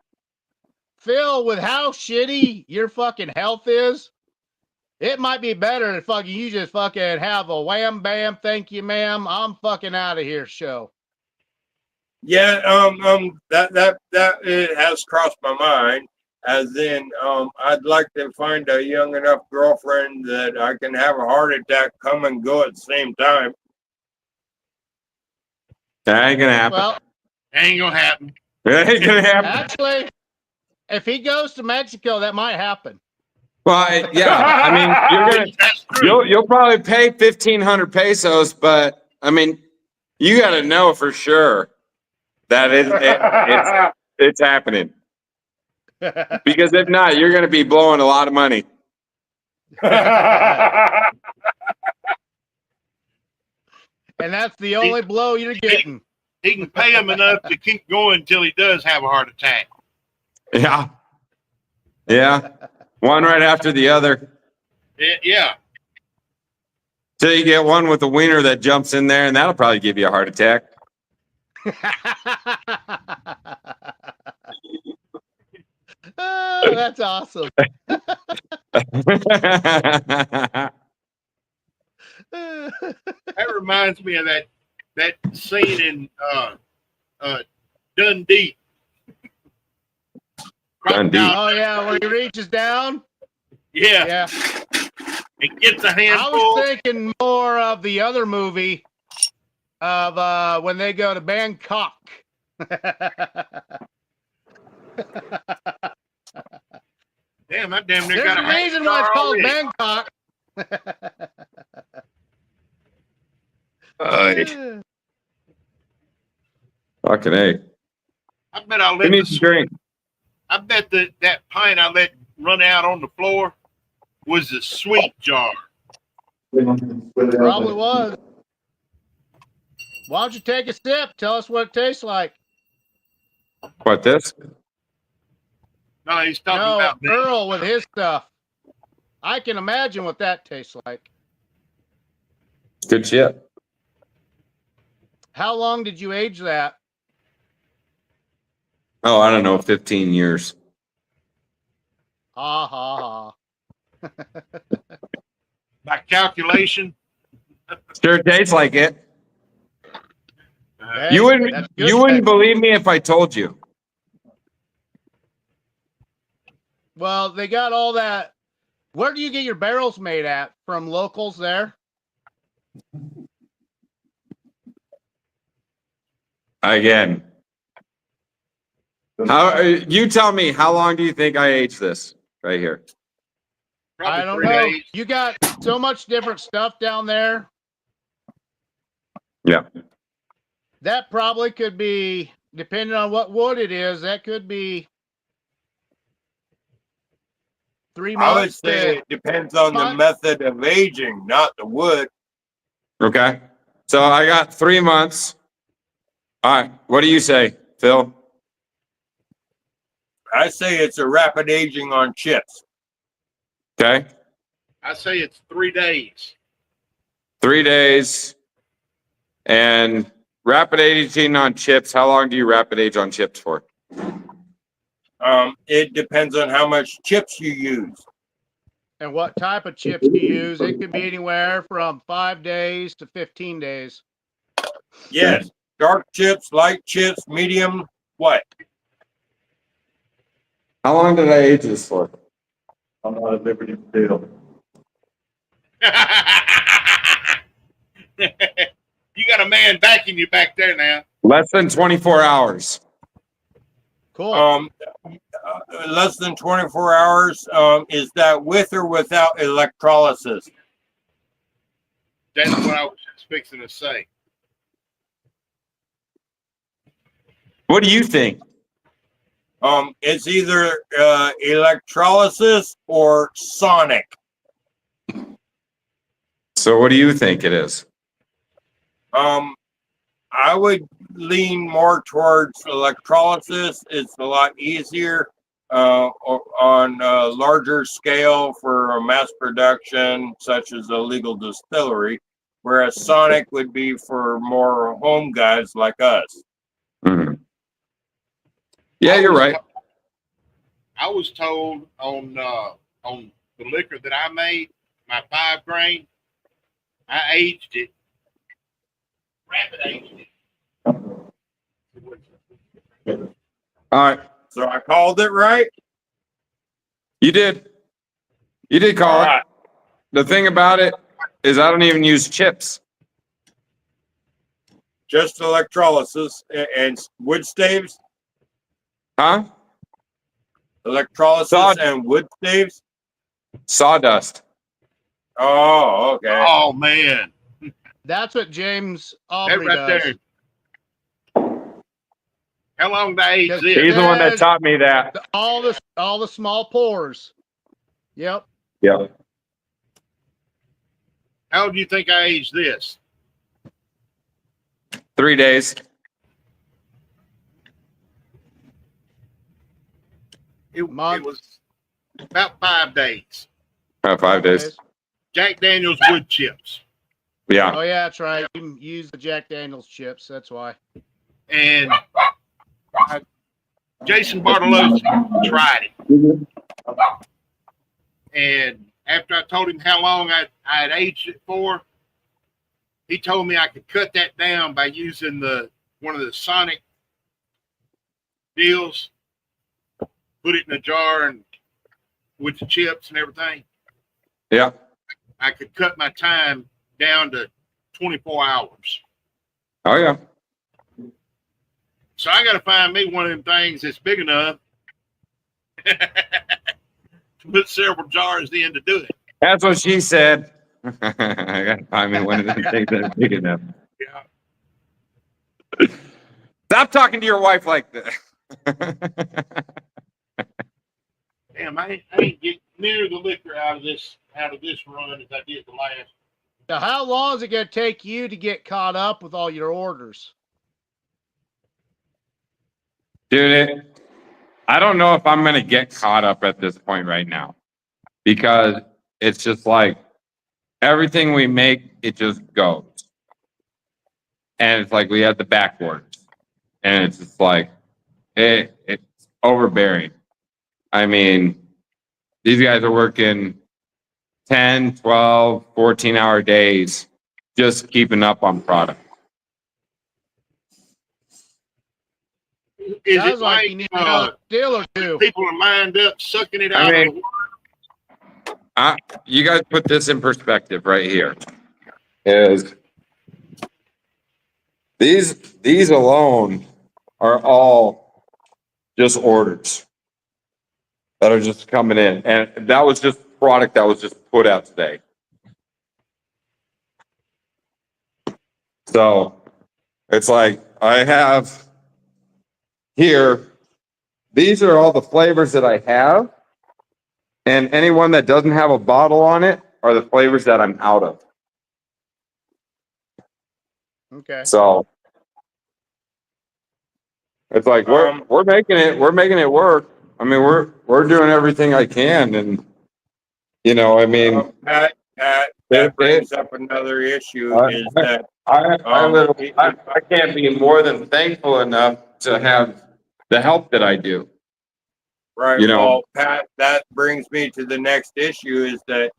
Phil, with how shitty your fucking health is, it might be better if fucking you just fucking have a wham bam, thank you, ma'am, I'm fucking out of here show. Yeah, that it has crossed my mind. As in, I'd like to find a young enough girlfriend that I can have a heart attack, come and go at the same time. That ain't gonna happen. Well, ain't gonna happen. That ain't gonna happen. Actually, if he goes to Mexico, that might happen. Well, yeah. I mean, you'll probably pay 1,500 pesos, but I mean, you got to know for sure that it's happening. Because if not, you're going to be blowing a lot of money. And that's the only blow you're getting. He can pay him enough to keep going until he does have a heart attack. Yeah. Yeah. One right after the other. Yeah. Till you get one with a wiener that jumps in there, and that'll probably give you a heart attack. Oh, that's awesome. That reminds me of that scene in Dundee. Dundee. Oh yeah, when he reaches down. Yeah. Yeah. It gets a handful. I was thinking more of the other movie of when they go to Bangkok. Damn, I damn near There's got a reason why it's called Bangkok. Fucking A. I bet I Give let me some drink. I bet that pint I let run out on the floor was a sweet jar. Probably was. Why don't you take a sip? Tell us what it tastes like. What, this? No, he's talking No, about me. Earl with his stuff. I can imagine what that tastes like. Good shit. How long did you age that? Oh, I don't know, 15 years. Ha ha ha. By calculation. Sure tastes like it. Hey, You wouldn't believe me if I told you. Well, they got all that. Where do you get your barrels made at? From locals there? Again. You tell me, how long do you think I aged this right here? Probably I don't 3 know. days. You got so much different stuff down there. Yeah. That probably could be, depending on what wood it is, that could be 3 months. I would say it depends on the method of aging, not the wood. Okay. So I got 3 months. All right. What do you say, Phil? I say it's a rapid aging on chips. Okay. I say it's 3 days. 3 days. And rapid aging on chips. How long do you rapid age on chips for? It depends on how much chips you use. And what type of chips you use. It could be anywhere from 5 days to 15 days. Yes. Dark chips, light chips, medium, what? How long did I age this for? I'm not at liberty to tell. You got a man backing you back there now. Less than 24 hours. Cool. Less than 24 hours. Is that with or without electrolysis? That's what I was just fixing to say. What do you think? It's either electrolysis or sonic. So what do you think it is? I would lean more towards electrolysis. It's a lot easier on a larger scale for a mass production, such as a legal distillery, whereas sonic would be for more home guys like us. Mm-hmm. Yeah, you're right. I was told on the liquor that I made, my 5 grain, I aged it, rapid aged it. All right. So I called it right? You did. You did call it. Right. The thing about it is I don't even use chips. Just electrolysis and wood staves? Huh? Electrolysis and wood staves? Sawdust. Oh, okay. Oh, man. That's what James That Aubrey right does. there. How long did I age this? He's the one that taught me that. All the small pores. Yep. Yeah. How do you think I aged this? 3 days. It Month. was about 5 days. 5 days. Jack Daniels wood chips. Yeah. Oh yeah, that's right. You can use the Jack Daniels chips. That's why. And Jason Bartolozzi tried it. And after I told him how long I had aged it for, he told me I could cut that down by using one of the Sonic deals, put it in a jar and with the chips and everything. Yeah. I could cut my time down to 24 hours. Oh yeah. So I got to find me one of them things that's big enough to put several jars in to do it. That's what she said. I got to find me one of them things that are big enough. Yeah. Stop talking to your wife like that. Damn, I ain't getting near the liquor out of this run as I did the last. Now, how long is it going to take you to get caught up with all your orders? Dude, I don't know if I'm going to get caught up at this point right now because it's just like everything we make, it just goes. And it's like we have the back orders. And it's just like, it's overbearing. I mean, these guys are working 10, 12, 14-hour days just keeping up on product. Is Sounds it like you need another deal or two. people are lined up sucking it out? I mean, you guys put this in perspective right here. Is these alone are all just orders that are just coming in, and that was just product that was just put out today. So it's like I have here, these are all the flavors that I have, and anyone that doesn't have a bottle on it are the flavors that I'm out of. Okay. So it's like we're making it work. I mean, we're doing everything I can, and you know, I mean, Pat, that brings up another issue is that I can't be more than thankful enough to have the help that I do. right. You know, Well, Pat, that brings me to the next issue is that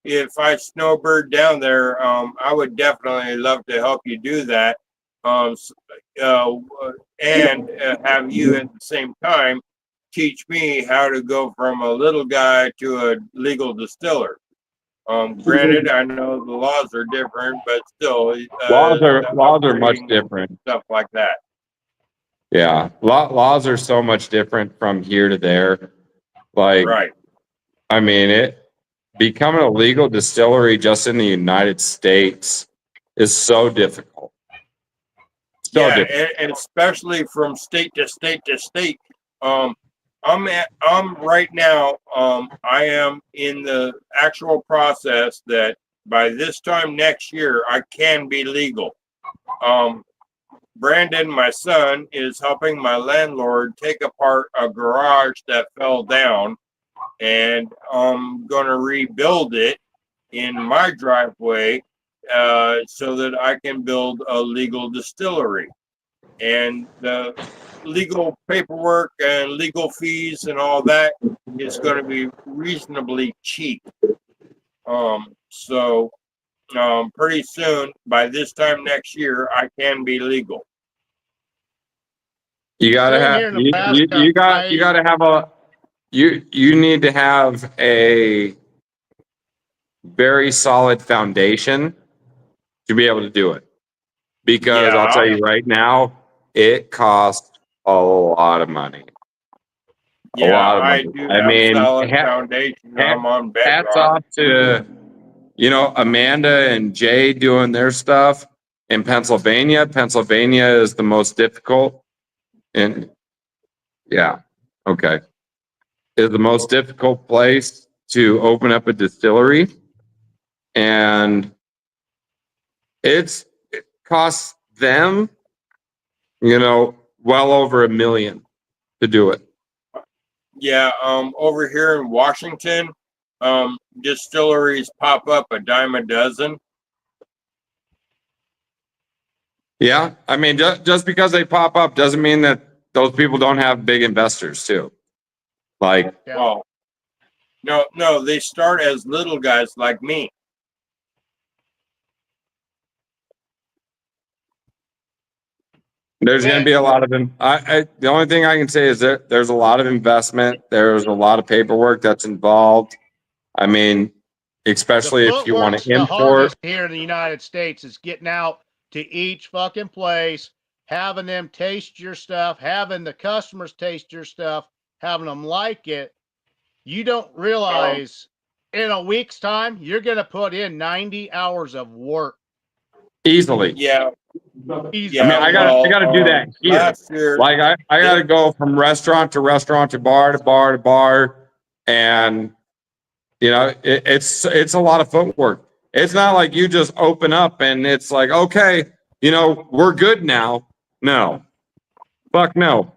if I snowbird down there, I would definitely love to help you do that. And have you at the same time teach me how to go from a little guy to a legal distiller. Granted, I know the laws are different, but still, laws are much different. Stuff like that. Yeah, laws are so much different from here to there. Like, right. I mean, becoming a legal distillery just in the United States is so difficult. And especially from state to state to state. I'm right now. I am in the actual process that by this time next year I can be legal. Brandon, my son, is helping my landlord take apart a garage that fell down, and I'm gonna rebuild it in my driveway so that I can build a legal distillery. And the legal paperwork and legal fees and all that is going to be reasonably cheap. So pretty soon, by this time next year, I can be legal. You gotta have you gotta have you need to have a very solid foundation to be able to do it. Because I'll tell you right now, it costs a lot of money. A lot of money. I mean, foundation. I'm on bedrock. hats off to Amanda and Jay doing their stuff in Pennsylvania. Pennsylvania is the most difficult, and is the most difficult place to open up a distillery. and it costs them, well over $1 million to do it. Yeah, over here in Washington, distilleries pop up a dime a dozen. Yeah, I mean, just because they pop up doesn't mean that those people don't have big investors too. Like, Well, no, they start as little guys like me. there's going to be a lot of them. The only thing I can say is that there's a lot of investment. There's a lot of paperwork that's involved. I mean, especially if you want footwork's to the import. hardest here in the United States is getting out to each fucking place, having them taste your stuff, having the customers taste your stuff, having them like it. You don't realize in a week's time, you're going to put in 90 hours of work. Easily. Yeah. Easily. I mean, I gotta do that here. Last year, Like I gotta go from restaurant to restaurant to bar to bar to bar, and it's a lot of footwork. It's not like you just open up and it's like, okay, we're good now. No, fuck no.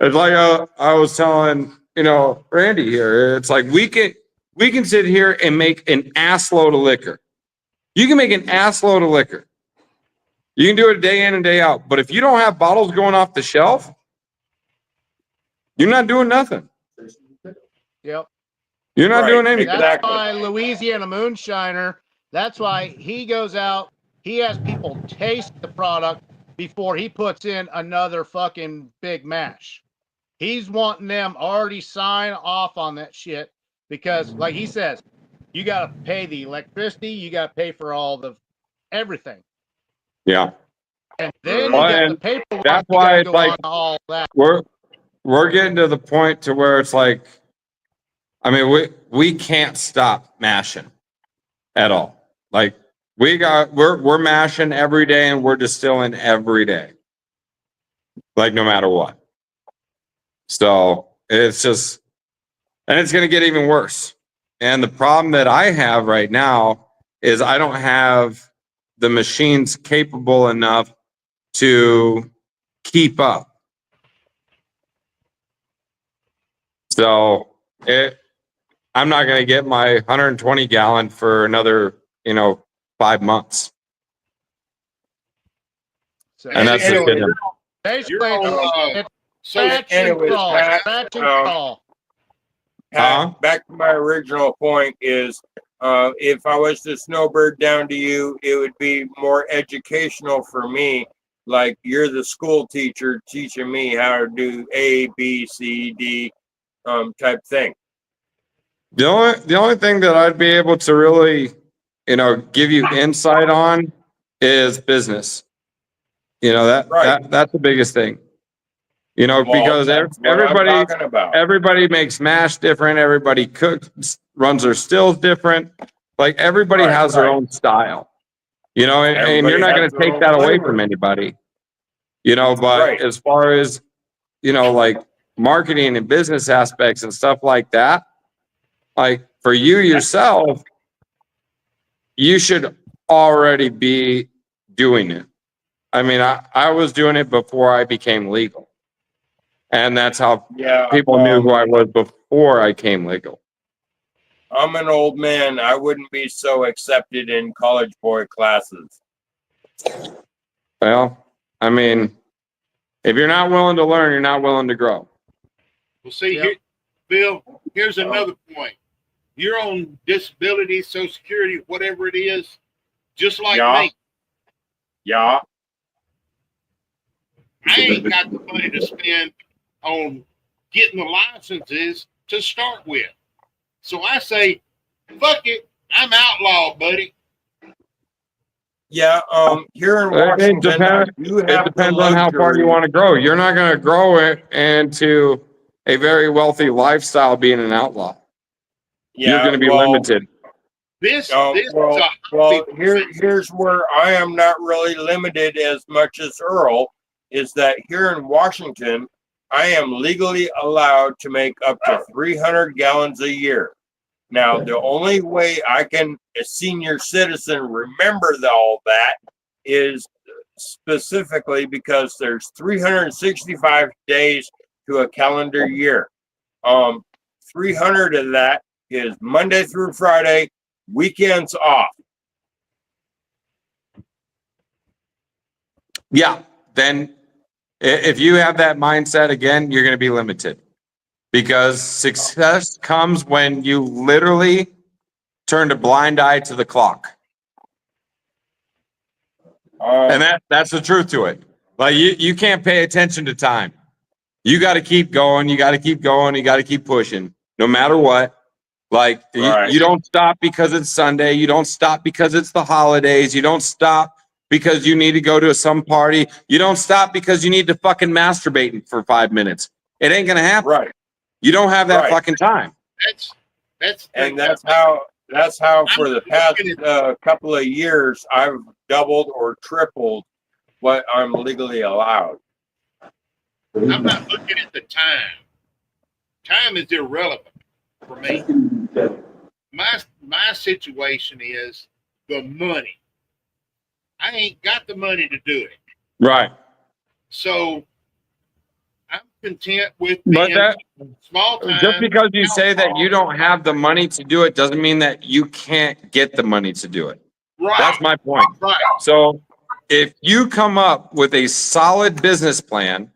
It's like I was telling Randy here. It's like we can sit here and make an ass load of liquor. You can make an ass load of liquor. You can do it day in and day out. But if you don't have bottles going off the shelf, you're not doing nothing. Yep. You're not doing anything. That's why Louisiana Moonshiner, that's why he goes out, he has people taste the product before he puts in another fucking big mash. He's wanting them already sign off on that shit because, like he says, you got to pay the electricity, you got to pay for all the everything. Yeah. And then you got the paperwork. That's why it's like all that. We're getting to the point to where it's like, I mean, we can't stop mashing at all. Like we're mashing every day and we're distilling every day. Like no matter what. So it's just, and it's going to get even worse. And the problem that I have right now is I don't have the machines capable enough to keep up. So I'm not going to get my 120 gallon for another, 5 months. So and that's just it. Basically, it's So scratch and anyways, crawl, Pat, scratch and crawl. Pat, back to my original point is, if I was to snowbird down to you, it would be more educational for me. Like you're the school teacher teaching me how to do A, B, C, D, type thing. The only thing that I'd be able to really, give you insight on is business. That's the biggest thing. Because everybody makes mash different. Everybody cooks, runs their stills different. Like everybody has their own style. And you're not going to take that away from anybody. But as far as like marketing and business aspects and stuff like that, like for you yourself, you should already be doing it. I mean, I was doing it before I became legal. And that's how people knew who I was before I came legal. I'm an old man. I wouldn't be so accepted in college boy classes. Well, I mean, if you're not willing to learn, you're not willing to grow. Well, see, here, Bill, here's another point. You're on disability, Social Security, whatever it is, just like me. Yeah. I ain't got the money to spend on getting the licenses to start with. So I say, fuck it, I'm outlawed, buddy. Yeah, here in Washington, it depends on how far you want to grow. You're not going to grow it into a very wealthy lifestyle being an outlaw. Yeah, you're going to be limited. Here's where I am not really limited as much as Earl, is that here in Washington, I am legally allowed to make up to 300 gallons a year. Now, the only way I can a senior citizen remember all that is specifically because there's 365 days to a calendar year. 300 of that is Monday through Friday, weekends off. Yeah, then if you have that mindset again, you're going to be limited because success comes when you literally turn a blind eye to the clock. And that's the truth to it. Like you can't pay attention to time. You got to keep going. You got to keep going. You got to keep pushing no matter what. Like you don't stop because it's Sunday. You don't stop because it's the holidays. You don't stop because you need to go to some party. You don't stop because you need to fucking masturbate for 5 minutes. It ain't going to happen. Right. You don't have that fucking time. That's how for the past couple of years I've doubled or tripled what I'm legally allowed. I'm not looking at the time. Time is irrelevant for me. My situation is the money. I ain't got the money to do it. Right. So I'm content with being small time. Just because you say that you don't have the money to do it doesn't mean that you can't get the money to do it. Right. That's my point. Right. So if you come up with a solid business plan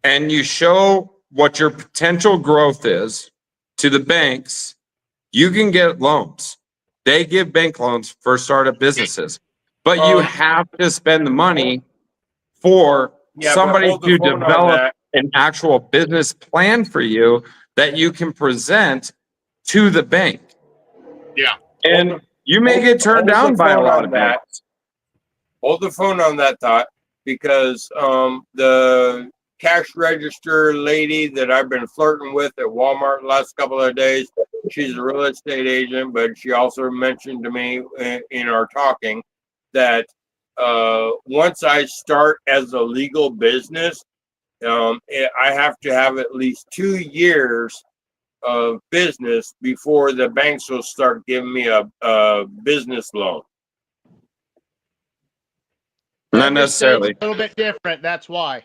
and you show what your potential growth is to the banks, you can get loans. They give bank loans for startup businesses, but you have to spend the money for somebody to develop an actual business plan for you that you can present to the bank. Yeah. And you may get turned down by a lot of banks. Hold the phone on that thought, because the cash register lady that I've been flirting with at Walmart the last couple of days, she's a real estate agent, but she also mentioned to me in our talking that once I start as a legal business, I have to have at least 2 years of business before the banks will start giving me a business loan. Not necessarily. A little bit different. That's why.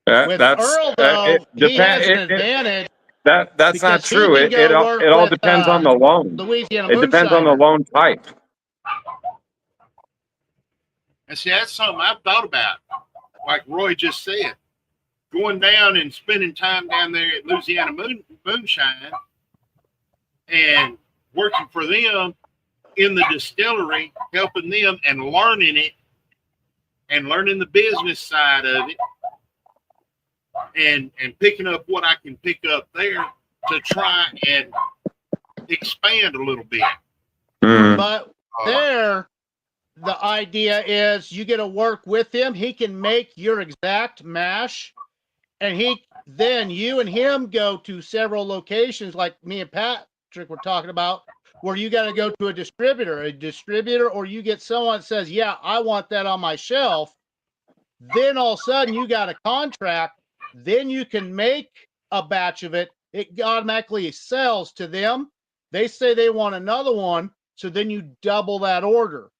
With Earl, though, he has an advantage. That's not true. It all depends on the loan. Louisiana It depends on the loan type. And see, that's something I've thought about. Like Roy just said, going down and spending time down there at Louisiana Moonshine and working for them in the distillery, helping them and learning it and learning the business side of it and picking up what I can pick up there to try and expand a little bit. But there, the idea is you get to work with him. He can make your exact mash, and then you and him go to several locations like me and Patrick were talking about, where you got to go to a distributor, or you get someone that says, yeah, I want that on my shelf. Then all of a sudden you got a contract. Then you can make a batch of it. It automatically sells to them. They say they want another one. So then you double that order.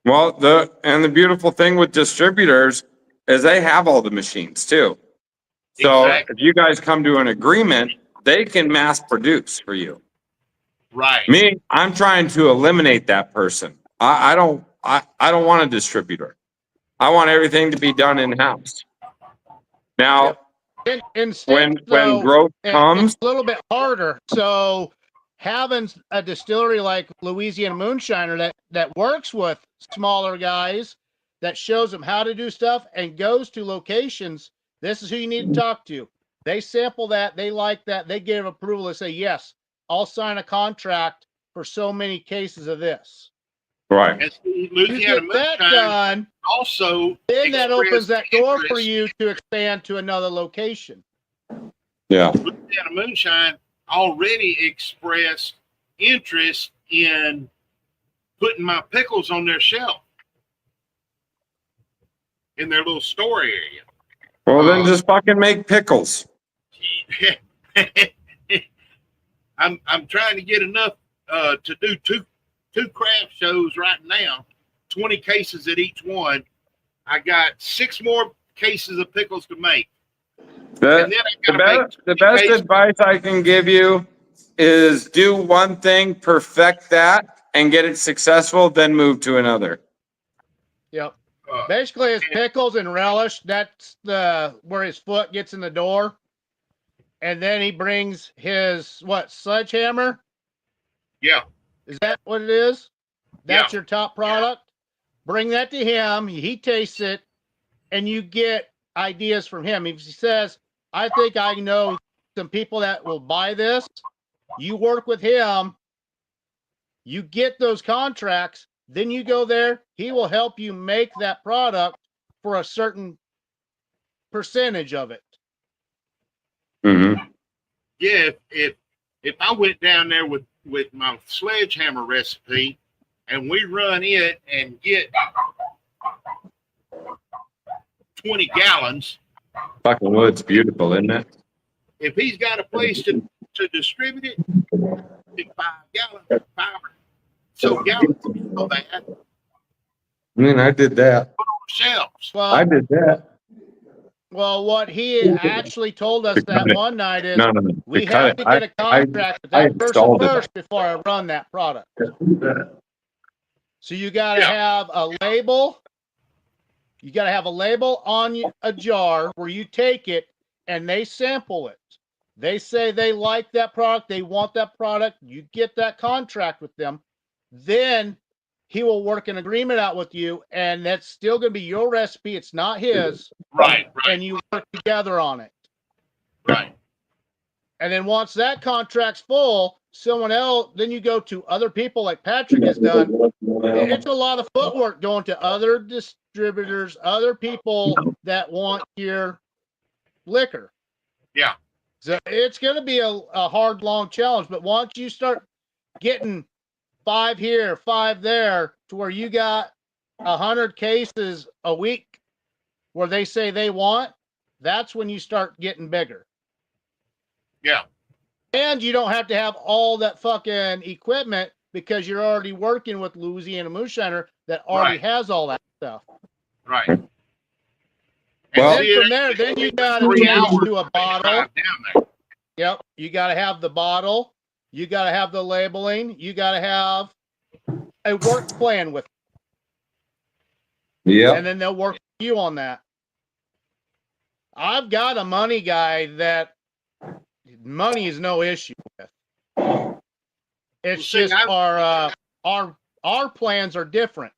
Well, the beautiful thing with distributors is they have all the machines too. So if you guys come to an agreement, they can mass produce for you. Right. Me, I'm trying to eliminate that person. I don't want a distributor. I want everything to be done in-house. Now, when growth comes, it's a little bit harder. So having a distillery like Louisiana Moonshiner that works with smaller guys, that shows them how to do stuff and goes to locations, this is who you need to talk to. They sample that, they like that, they give approval, they say, yes, I'll sign a contract for so many cases of this. Right. And Louisiana that done, also then that opens that door for you to expand to another location. Yeah. Louisiana Moonshine already expressed interest in putting my pickles on their shelf in their little store area. Well, then just fucking make pickles. I'm trying to get enough to do two craft shows right now, 20 cases at each one. I got 6 more cases of pickles to make. And then I gotta make The best cases. advice I can give you is do one thing, perfect that, and get it successful, then move to another. Yep. Basically, it's pickles and relish. That's where his foot gets in the door. And then he brings his, sledgehammer? Yeah. Is that what it is? That's your top product? Bring that to him. He tastes it, and you get ideas from him. If he says, I think I know some people that will buy this, you work with him, you get those contracts, then you go there, he will help you make that product for a certain percentage of it. Mm-hmm. Yeah, if I went down there with my sledgehammer recipe and we run it and get 20 gallons. Fucking wood's beautiful, isn't it? If he's got a place to distribute it, 5 gallons, 5 so gallons, so bad. I mean, I did that. Put on shelves. Well, I did that. Well, what he actually told us that one night is we have to get a contract with that person first before I run that product. So you got to have a label. You got to have a label on a jar where you take it and they sample it. They say they like that product. They want that product. You get that contract with them. Then he will work an agreement out with you, and that's still going to be your recipe. It's not his. Right. And you work together on it. Right. And then once that contract's full, someone else, then you go to other people like Patrick has done. It's a lot of footwork going to other distributors, other people that want your liquor. Yeah. So it's going to be a hard, long challenge. But once you start getting 5 here, 5 there, to where you got 100 cases a week where they say they want, that's when you start getting bigger. Yeah. And you don't have to have all that fucking equipment because you're already working with Louisiana Moonshiner that already has all that stuff. Right. And then from there, then you got to change to a bottle. Yep. You got to have the bottle. You got to have the labeling. You got to have a work plan with it. Yeah. And then they'll work with you on that. I've got a money guy that money is no issue with. It's just our plans are different.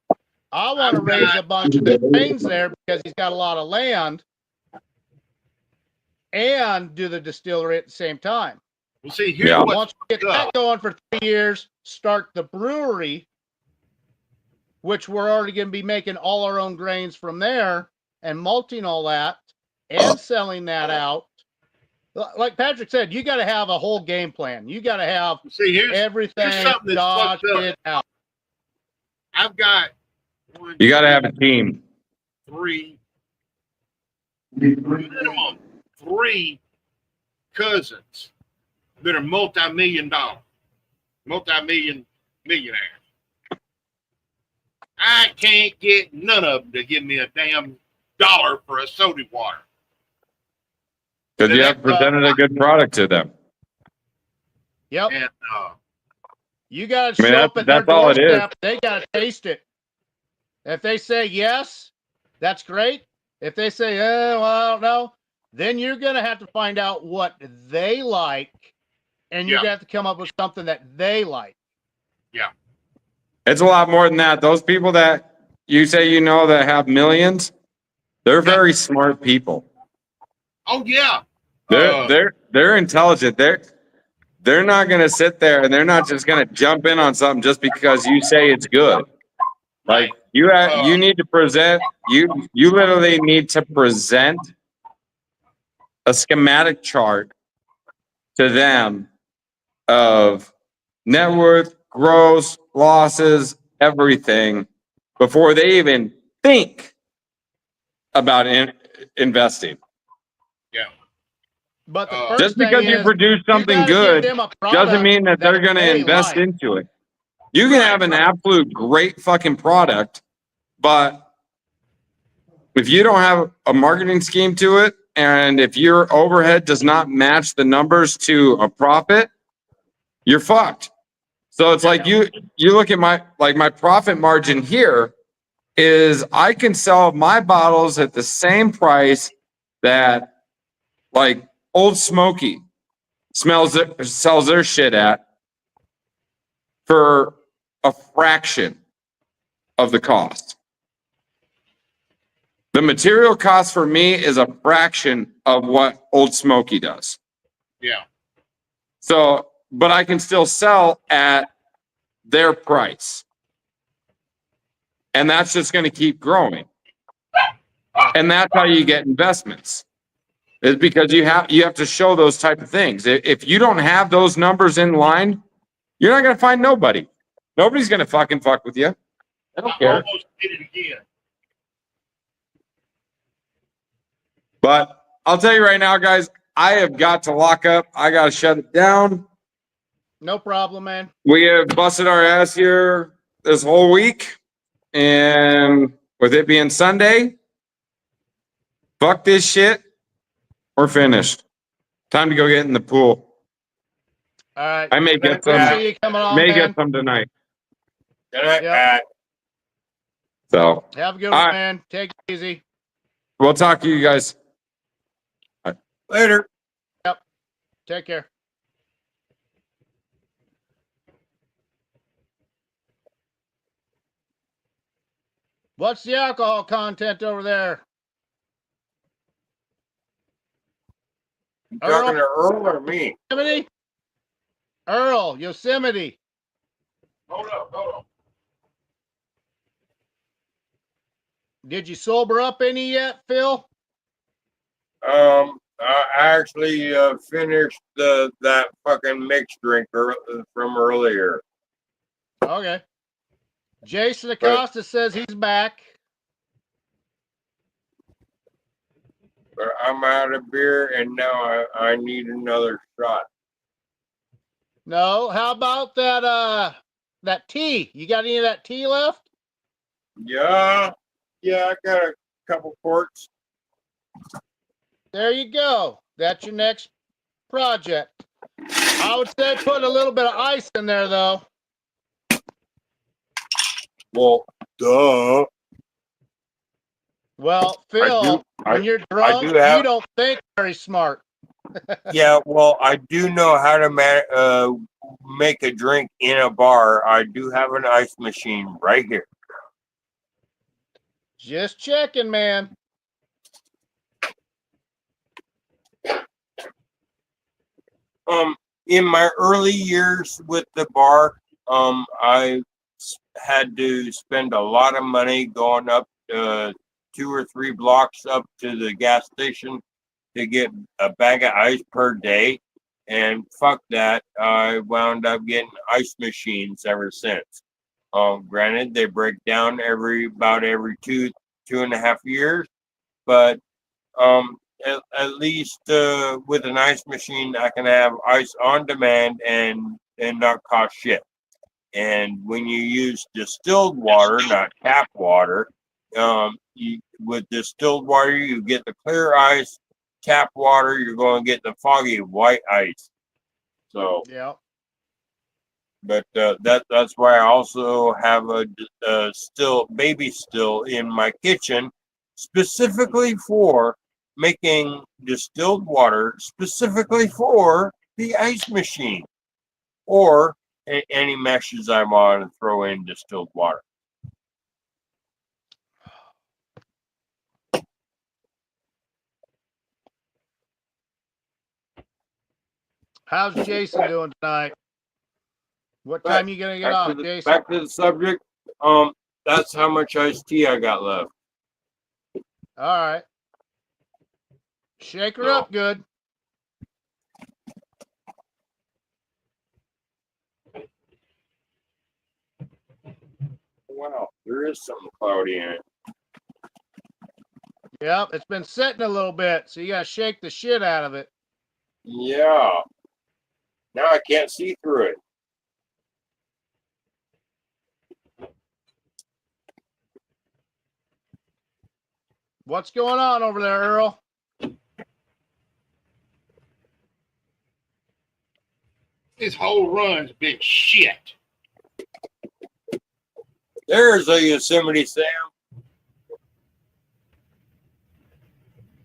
I want to raise a bunch of the grains there because he's got a lot of land and do the distillery at the same time. Well, see, here's once we get that going for 3 years, start the brewery, which we're already going to be making all our own grains from there and malting all that and selling that out. Like Patrick said, you got to have a whole game plan. You got to have everything dotted out. I've got you got to have a team. 3 minimum 3 cousins that are multi-millionaires. I can't get none of them to give me a damn dollar for a soda water. Because you have presented a good product to them. Yep. And, you got to show up at their doorstep. They got to taste it. If they say yes, that's great. If they say, well, I don't know, then you're going to have to find out what they like, and you're going to have to come up with something that they like. Yeah. It's a lot more than that. Those people that you say you know that have millions, they're very smart people. Oh yeah. They're intelligent. They're not gonna sit there and they're not just gonna jump in on something just because you say it's good. Like you need to present you literally need to present a schematic chart to them of net worth, gross, losses, everything before they even think about investing. Yeah. But the first Just thing because you is, produce you something gotta give good them a doesn't product mean that they're that going to they invest like. into it. You can have an absolute great fucking product, but if you don't have a marketing scheme to it, and if your overhead does not match the numbers to a profit, you're fucked. So it's like you look at my profit margin here is I can sell my bottles at the same price that like Old Smoky sells their shit at for a fraction of the cost. The material cost for me is a fraction of what Old Smoky does. Yeah. So, but I can still sell at their price. And that's just going to keep growing. And that's how you get investments. Is because you have to show those type of things. If you don't have those numbers in line, you're not going to find nobody. Nobody's going to fucking fuck with you. I don't care. Almost did it again. But I'll tell you right now, guys, I have got to lock up. I got to shut it down. No problem, man. We have busted our ass here this whole week. And with it being Sunday, fuck this shit. We're finished. Time to go get in the pool. All right. I may get some. Appreciate you coming on, May man. get some tonight. Good night, Yep. Pat. So Have a good all one, right. man. Take it easy. We'll talk to you guys. Later. Yep. Take care. What's the alcohol content over there? You talking to Earl or me? Yosemite? Earl, Yosemite. Hold on. Did you sober up any yet, Phil? I actually finished that fucking mixed drink from earlier. Okay. Jason Acosta says he's back. But I'm out of beer, and now I need another shot. No, how about that tea? You got any of that tea left? Yeah, I got a couple quarts. There you go. That's your next project. I would say put a little bit of ice in there, though. Well, duh. Well, Phil, when you're drunk, you don't think very smart. Yeah, well, I do know how to make a drink in a bar. I do have an ice machine right here. Just checking, man. In my early years with the bar, I had to spend a lot of money going up 2 or 3 blocks up to the gas station to get a bag of ice per day. And fuck that, I wound up getting ice machines ever since. Granted, they break down about every 2.5 years, but at least with an ice machine, I can have ice on demand and not cost shit. And when you use distilled water, not tap water, with distilled water, you get the clear ice. Tap water, you're going to get the foggy white ice. So yeah. But that's why I also have a baby still in my kitchen, specifically for making distilled water, specifically for the ice machine, or any meshes I want to throw in distilled water. How's Jason doing tonight? What time you gonna get off, Jason? Back to the subject. That's how much iced tea I got left. All right. Shake her up good. Wow, there is something cloudy in it. Yep, it's been sitting a little bit, so you gotta shake the shit out of it. Yeah. Now I can't see through it. What's going on over there, Earl? This whole run's been shit. There's a Yosemite Sam.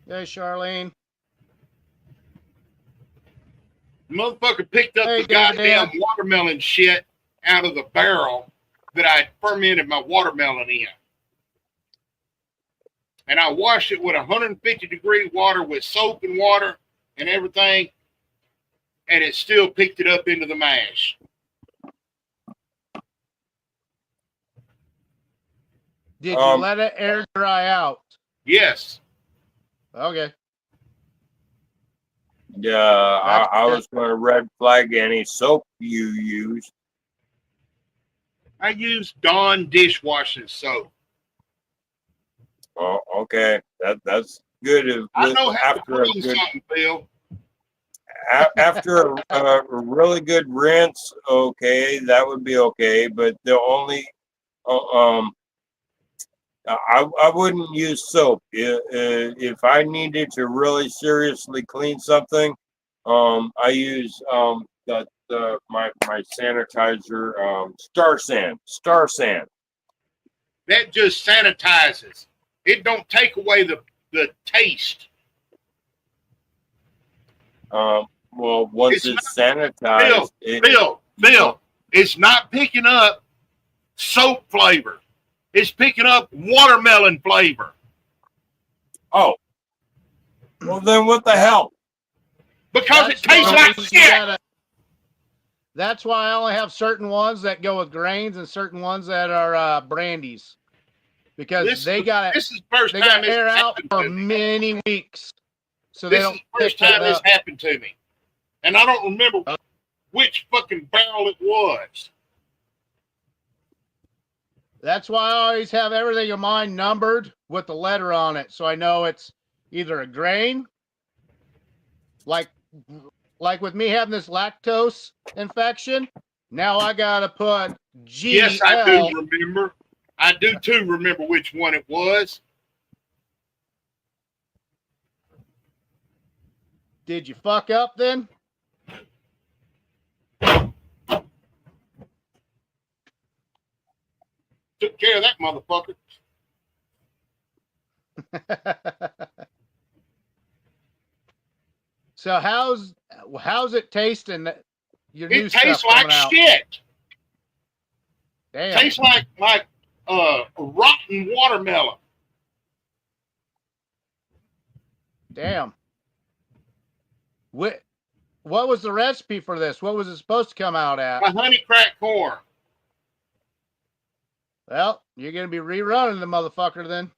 Hey, Charlene. Motherfucker picked up Hey, the David goddamn Dan. watermelon shit out of the barrel that I fermented my watermelon in. And I washed it with 150-degree water with soap and water and everything, and it still picked it up into the mash. Did you let it air dry out? Yes. Okay. Yeah, I was going to red flag any soap you use. I use Dawn dishwashing soap. Oh, okay. That's good. I know how to After a clean good, something, Bill. after a really good rinse, okay, that would be okay. But the only, I wouldn't use soap. If I needed to really seriously clean something, I use my sanitizer, Star Sand. That just sanitizes. It don't take away the taste. Well, once it's sanitized, Bill, it's not picking up soap flavor. It's picking up watermelon flavor. Oh. Well, then what the hell? Because it tastes like shit. That's why I only have certain ones that go with grains and certain ones that are brandies. Because they got this is the first they time got air out for many weeks. So they don't This is the first time this happened to me. And I don't remember which fucking barrel it was. That's why I always have everything of mine numbered with the letter on it. So I know it's either a grain, like with me having this lactose infection. Now I got to put GL. Yes, I do remember. I do too remember which one it was. Did you fuck up then? Took care of that motherfucker. So how's it tasting? Your new It tastes stuff like coming out? shit. Damn. Tastes like rotten watermelon. Damn. What was the recipe for this? What was it supposed to come out at? A honey crack corn. Well, you're gonna be rerunning the motherfucker then.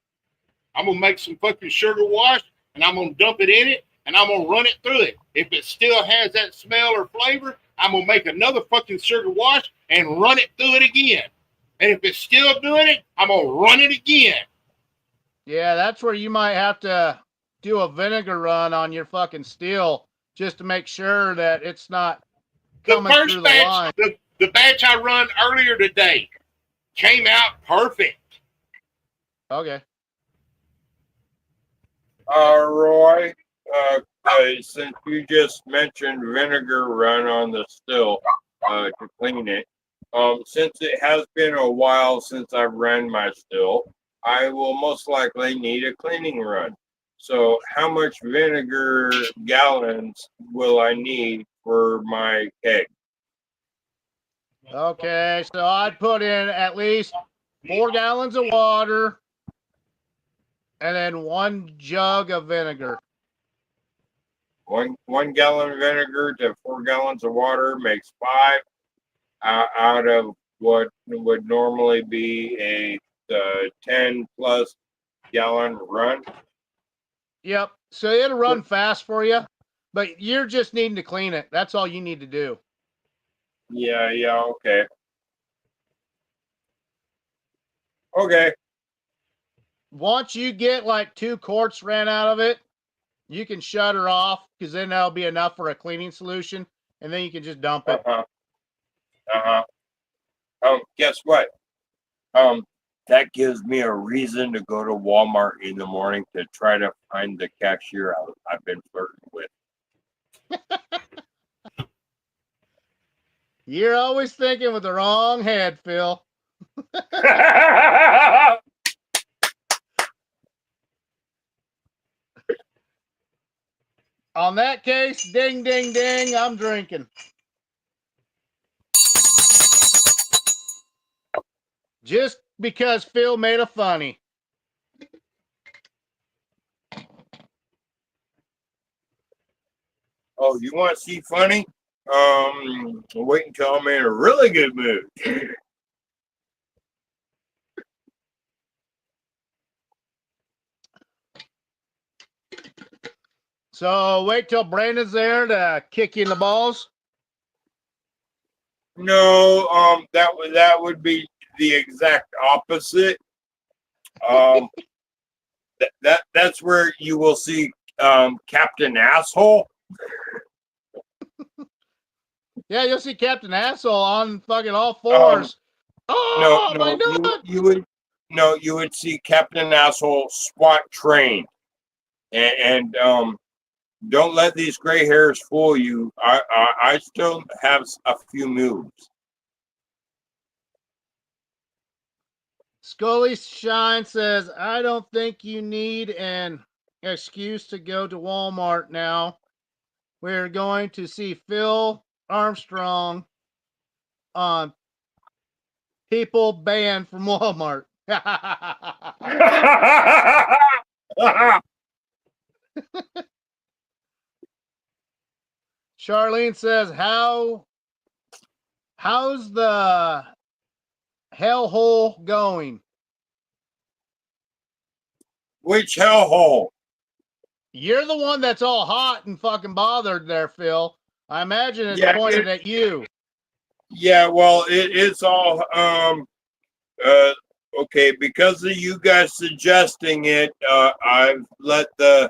I'm gonna make some fucking sugar wash and I'm gonna dump it in it and I'm gonna run it through it. If it still has that smell or flavor, I'm gonna make another fucking sugar wash and run it through it again. And if it's still doing it, I'm gonna run it again. Yeah, that's where you might have to do a vinegar run on your fucking steel just to make sure that it's not coming through the line. The batch I run earlier today came out perfect. Okay. Roy, since you just mentioned vinegar run on the still to clean it, since it has been a while since I've run my still, I will most likely need a cleaning run. So how much vinegar gallons will I need for my keg? Okay, so I'd put in at least 4 gallons of water and then 1 jug of vinegar. One gallon of vinegar to 4 gallons of water makes 5 out of what would normally be a 10 plus gallon run. Yep. So it'll run fast for you, but you're just needing to clean it. That's all you need to do. Yeah, okay. Okay. Once you get like 2 quarts ran out of it, you can shut her off because then that'll be enough for a cleaning solution, and then you can just dump it. Guess what? That gives me a reason to go to Walmart in the morning to try to find the cashier I've been flirting with. You're always thinking with the wrong head, Phil. On that case, ding, ding, ding, I'm drinking. Just because Phil made a funny. Oh, you want to see funny? Wait until I'm in a really good mood. So wait till Brandon's there to kick you in the balls. No, that would be the exact opposite. That's where you will see Captain Asshole. Yeah, you'll see Captain Asshole on fucking all fours. My nut! You would see Captain Asshole SWAT trained, and don't let these gray hairs fool you. I still have a few moves. Scully Shine says, I don't think you need an excuse to go to Walmart now. We're going to see Phil Armstrong on people banned from Walmart. Charlene says, how's the hellhole going? Which hellhole? You're the one that's all hot and fucking bothered there, Phil. I imagine it's pointed at you. Yeah, well, it's all okay, because of you guys suggesting it. I've left the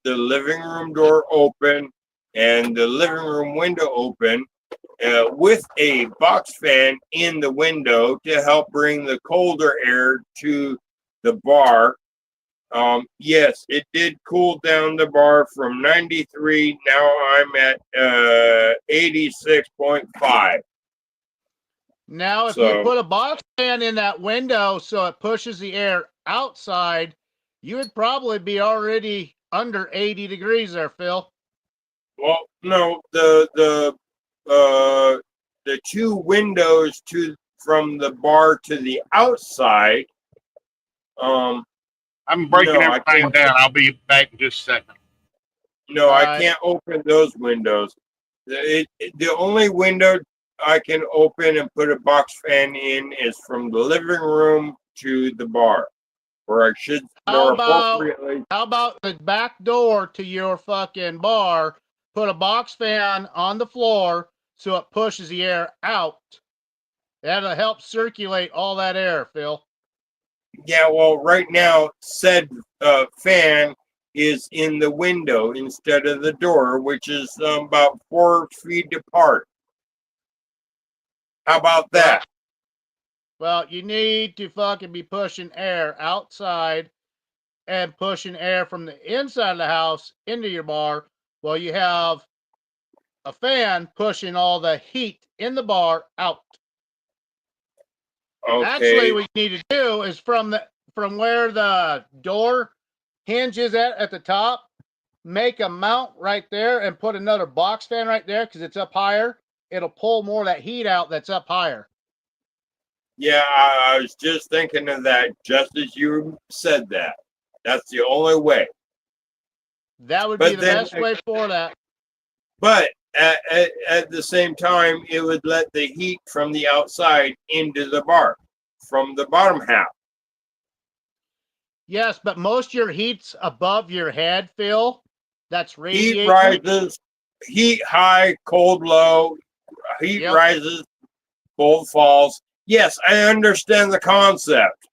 living room door open and the living room window open with a box fan in the window to help bring the colder air to the bar. Yes, it did cool down the bar from 93. Now I'm at 86.5. Now, if you put a box fan in that window so it pushes the air outside, you would probably be already under 80 degrees there, Phil. Well, no, the two windows from the bar to the outside. I'm breaking everything down. I'll be back in just a second. No, I can't open those windows. The only window I can open and put a box fan in is from the living room to the bar, where I should more appropriately. How about the back door to your fucking bar? Put a box fan on the floor so it pushes the air out. That'll help circulate all that air, Phil. Yeah, well, right now, said fan is in the window instead of the door, which is about 4 feet apart. How about that? Well, you need to fucking be pushing air outside and pushing air from the inside of the house into your bar while you have a fan pushing all the heat in the bar out. Okay. Actually, what you need to do is from where the door hinge is at the top, make a mount right there and put another box fan right there because it's up higher. It'll pull more of that heat out that's up higher. Yeah, I was just thinking of that just as you said that. That's the only way. That would be the best way for that. But at the same time, it would let the heat from the outside into the bar from the bottom half. Yes, but most of your heat's above your head, Phil. That's radiating. Heat rises, heat high, cold low. Heat rises, cold falls. Yes, I understand the concept.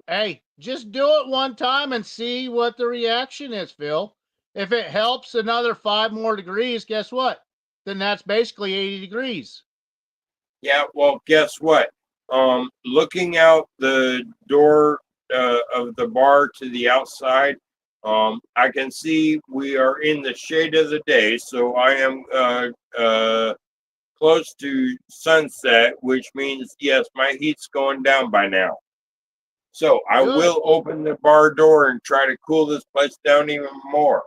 Hey, just do it one time and see what the reaction is, Phil. If it helps another 5 more degrees, guess what? Then that's basically 80 degrees. Yeah, well, guess what? Looking out the door of the bar to the outside, I can see we are in the shade of the day, so I am close to sunset, which means, yes, my heat's going down by now. So I Good. will open the bar door and try to cool this place down even more.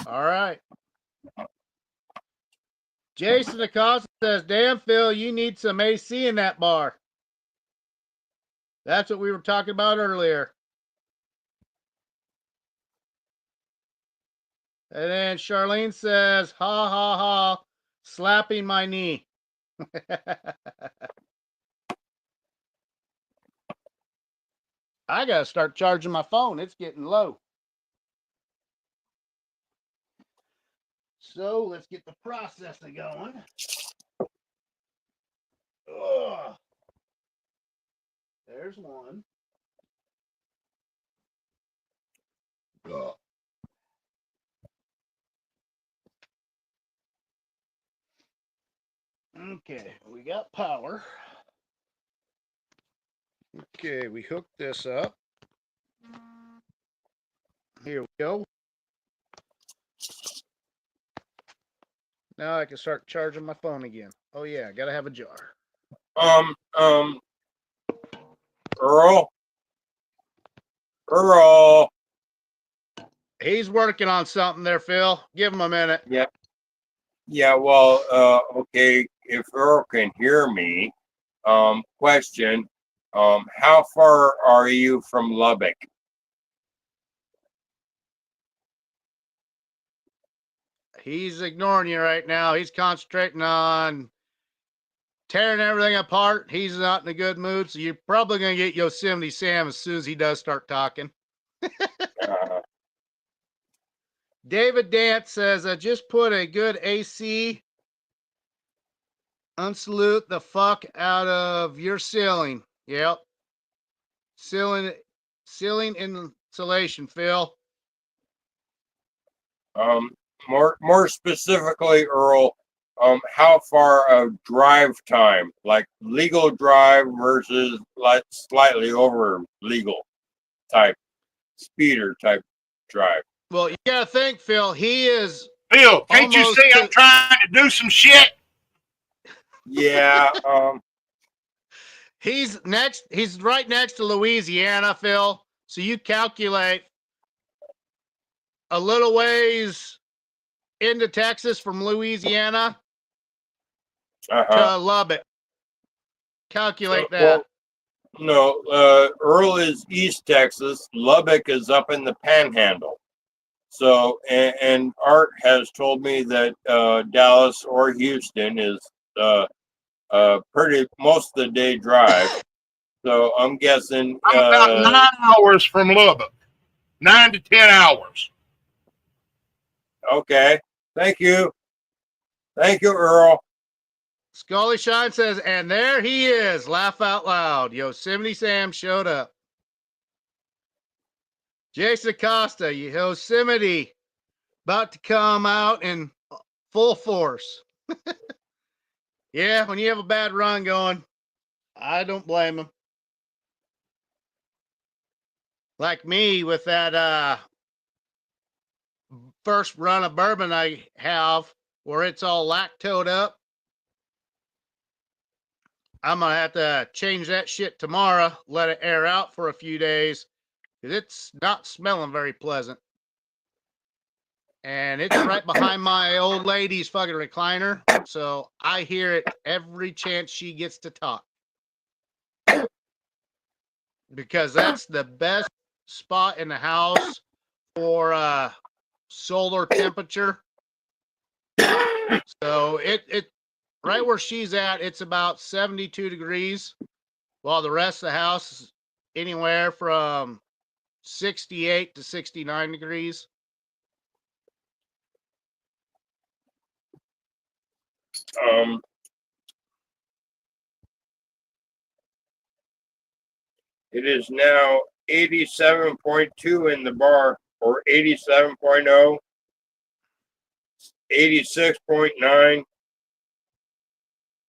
All right. Jason Acosta says, damn, Phil, you need some AC in that bar. That's what we were talking about earlier. And then Charlene says, ha, ha, ha, slapping my knee. I got to start charging my phone. It's getting low. So let's get the processing going. Ugh. There's one. Ugh. Okay, we got power. Okay, we hooked this up. Here we go. Now I can start charging my phone again. Oh yeah, I gotta have a jar. Earl. He's working on something there, Phil. Give him a minute. Yeah. Yeah, well, okay, if Earl can hear me, question, how far are you from Lubbock? He's ignoring you right now. He's concentrating on tearing everything apart. He's not in a good mood, so you're probably going to get Yosemite Sam as soon as he does start talking. David Dance says, I just put a good AC. Unsalute the fuck out of your ceiling. Yep. Ceiling insulation, Phil. More specifically, Earl, how far of drive time, like legal drive versus like slightly over legal type, speeder type drive? Well, you gotta think, Phil. He is. Phil, can't you see I'm trying to do some shit? Yeah. He's right next to Louisiana, Phil. So you calculate a little ways into Texas from Louisiana to Lubbock. Calculate that. Well, no, Earl is East Texas. Lubbock is up in the Panhandle. So, and Art has told me that Dallas or Houston is pretty most of the day drive. So I'm guessing I'm about 9 hours from Lubbock. 9 to 10 hours. Okay. Thank you. Thank you, Earl. Scully Shine says, and there he is. Laugh out loud. Yosemite Sam showed up. Jason Acosta, Yosemite, about to come out in full force. Yeah, when you have a bad run going, I don't blame him. Like me with that first run of bourbon I have where it's all lactoed up. I'm going to have to change that shit tomorrow, let it air out for a few days, because it's not smelling very pleasant. And it's right behind my old lady's fucking recliner, so I hear it every chance she gets to talk. Because that's the best spot in the house for solar temperature. So it right where she's at, it's about 72 degrees, while the rest of the house is anywhere from 68 to 69 degrees. It is now 87.2 in the bar, or 87.0, 86.9,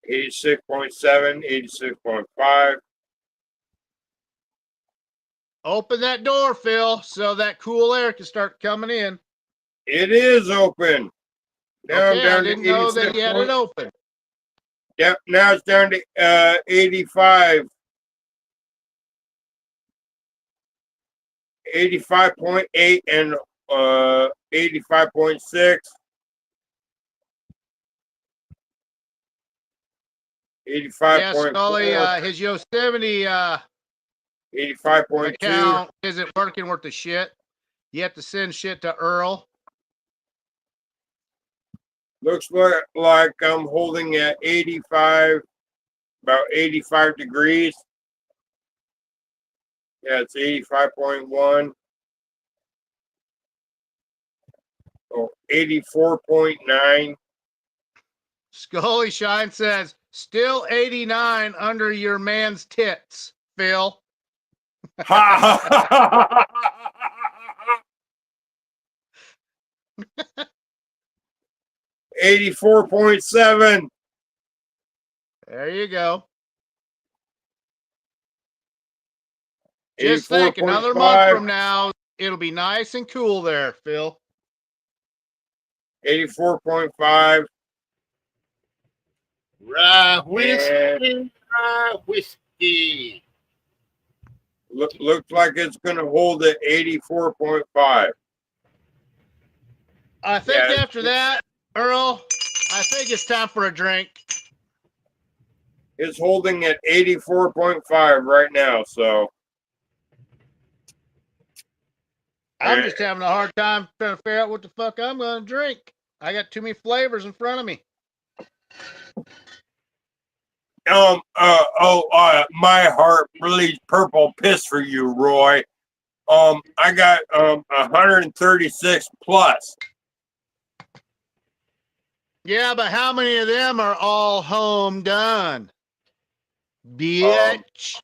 86.7, 86.5. Open that door, Phil, so that cool air can start coming in. It is open. Now Okay, I'm down I didn't to know 86. that you had it open. Yep, now it's down to 85. 85.8 and 85.6. 85.4. Yeah, Scully, his Yosemite 85.2. account isn't working worth the shit. You have to send shit to Earl. Looks like I'm holding at 85, about 85 degrees. Yeah, it's 85.1. Oh, 84.9. Scully Shine says, still 89 under your man's tits, Phil. Ha! 84.7. There you go. Just think, another month from now, it'll be nice and cool there, Phil. 84.5. Rye whiskey, rye whiskey. Looks like it's going to hold at 84.5. I think after that, Earl, I think it's time for a drink. It's holding at 84.5 right now, so. I'm just having a hard time trying to figure out what the fuck I'm going to drink. I got too many flavors in front of me. My heart bleeds purple piss for you, Roy. I got 136 plus. Yeah, but how many of them are all home done? Bitch.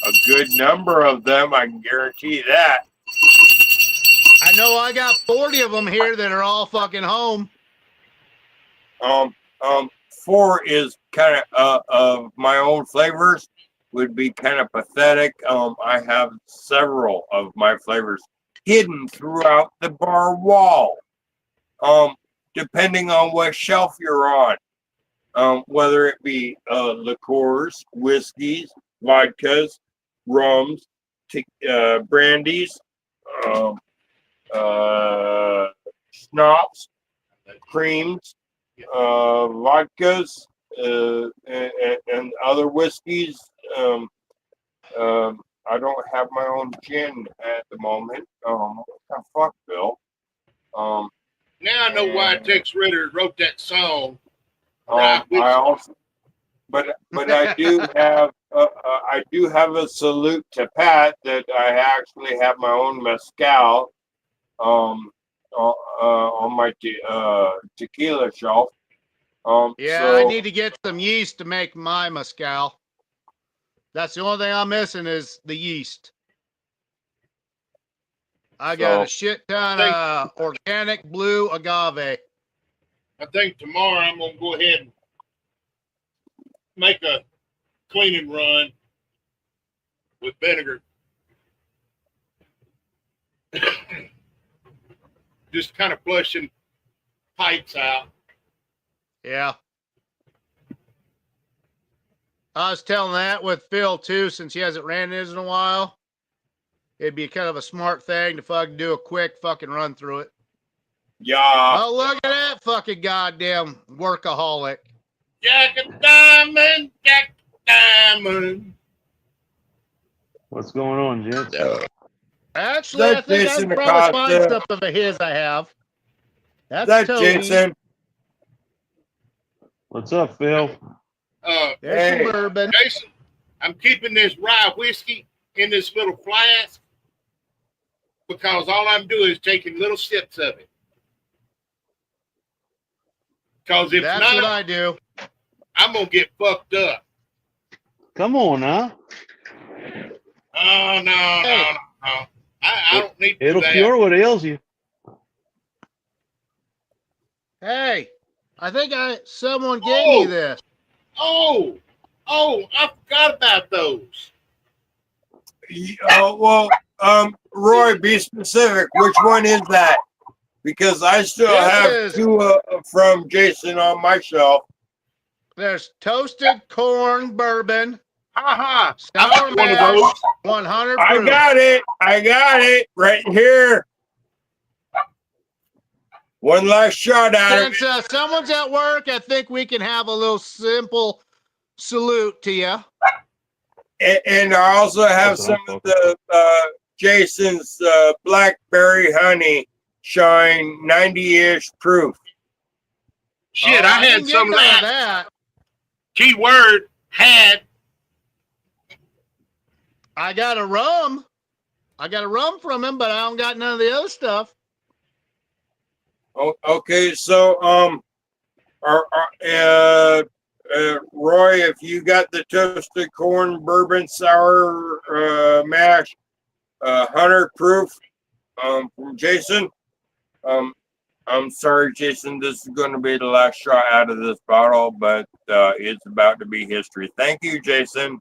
A good number of them, I can guarantee that. I know I got 40 of them here that are all fucking home. 4 is kind of my own flavors would be kind of pathetic. I have several of my flavors hidden throughout the bar wall. Depending on what shelf you're on. Whether it be liqueurs, whiskeys, vodkas, rums, brandies, schnapps, creams, vodkas, and other whiskeys. I don't have my own gin at the moment. Fuck, Bill. Now I know why Tex Ritter wrote that song. I also, but I do have a salute to Pat that I actually have my own mezcal on my tequila shelf. I need to get some yeast to make my mezcal. That's the only thing I'm missing is the yeast. I got a shit ton of organic blue agave. I think tomorrow I'm going to go ahead and make a cleaning run with vinegar. Just kind of flushing pipes out. Yeah. I was telling that with Phil too, since he hasn't ran his in a while. It'd be kind of a smart thing to fucking do a quick fucking run through it. Yeah. Oh, look at that fucking goddamn workaholic. Jack a diamond, Jack a diamond. What's going on, gents? Actually, I think I can probably find something of his I have. That's Tony. Jason. What's up, Phil? There's some bourbon. Jason, I'm keeping this rye whiskey in this little flask because all I'm doing is taking little sips of it. Because if that's not, what I do. I'm gonna get fucked up. Come on now. Oh, no. I don't need to do It'll that. cure what ails you. Hey, I think someone gave me this. Oh, I forgot about those. Roy, be specific. Which one is that? Because I still This have is- 2 from Jason on my shelf. There's toasted corn bourbon, I sour got one of mash, those. 100 I proof. got it right here. One last shot at it. Since someone's at work, I think we can have a little simple salute to you. And I also have That's what some I'm of the Jason's blackberry honey shine 90-ish proof. Shit, Oh, I had didn't some get of none that. Keyword, had. I got a rum. From him, but I don't got none of the other stuff. Oh, okay, so Roy, if you got the toasted corn bourbon sour mash 100 proof from Jason, I'm sorry, Jason, this is going to be the last shot out of this bottle, but it's about to be history. Thank you, Jason.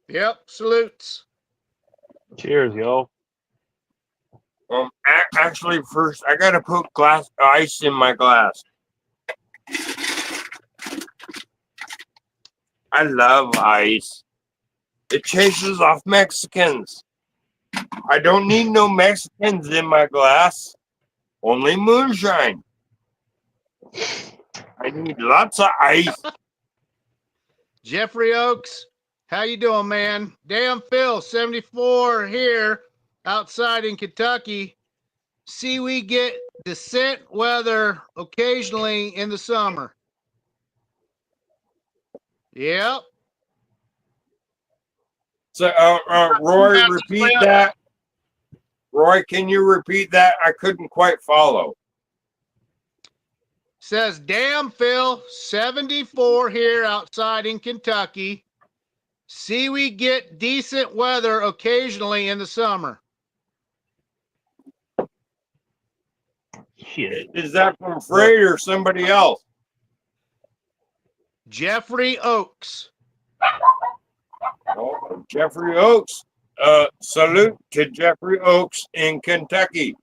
Yep, salutes. Cheers, y'all. Actually, first I gotta put ice in my glass. I love ice. It chases off Mexicans. I don't need no Mexicans in my glass. Only moonshine. I need lots of ice. Jeffrey Oakes, how you doing, man? Damn Phil, 74 here outside in Kentucky. See, we get decent weather occasionally in the summer. Yep. So, Roy, repeat that. Roy, can you repeat that? I couldn't quite follow. Says, damn Phil, 74 here outside in Kentucky. See, we get decent weather occasionally in the summer. Shit. Is that from Freight or somebody else? Jeffrey Oakes. Oh, Jeffrey Oakes. Salute to Jeffrey Oakes in Kentucky.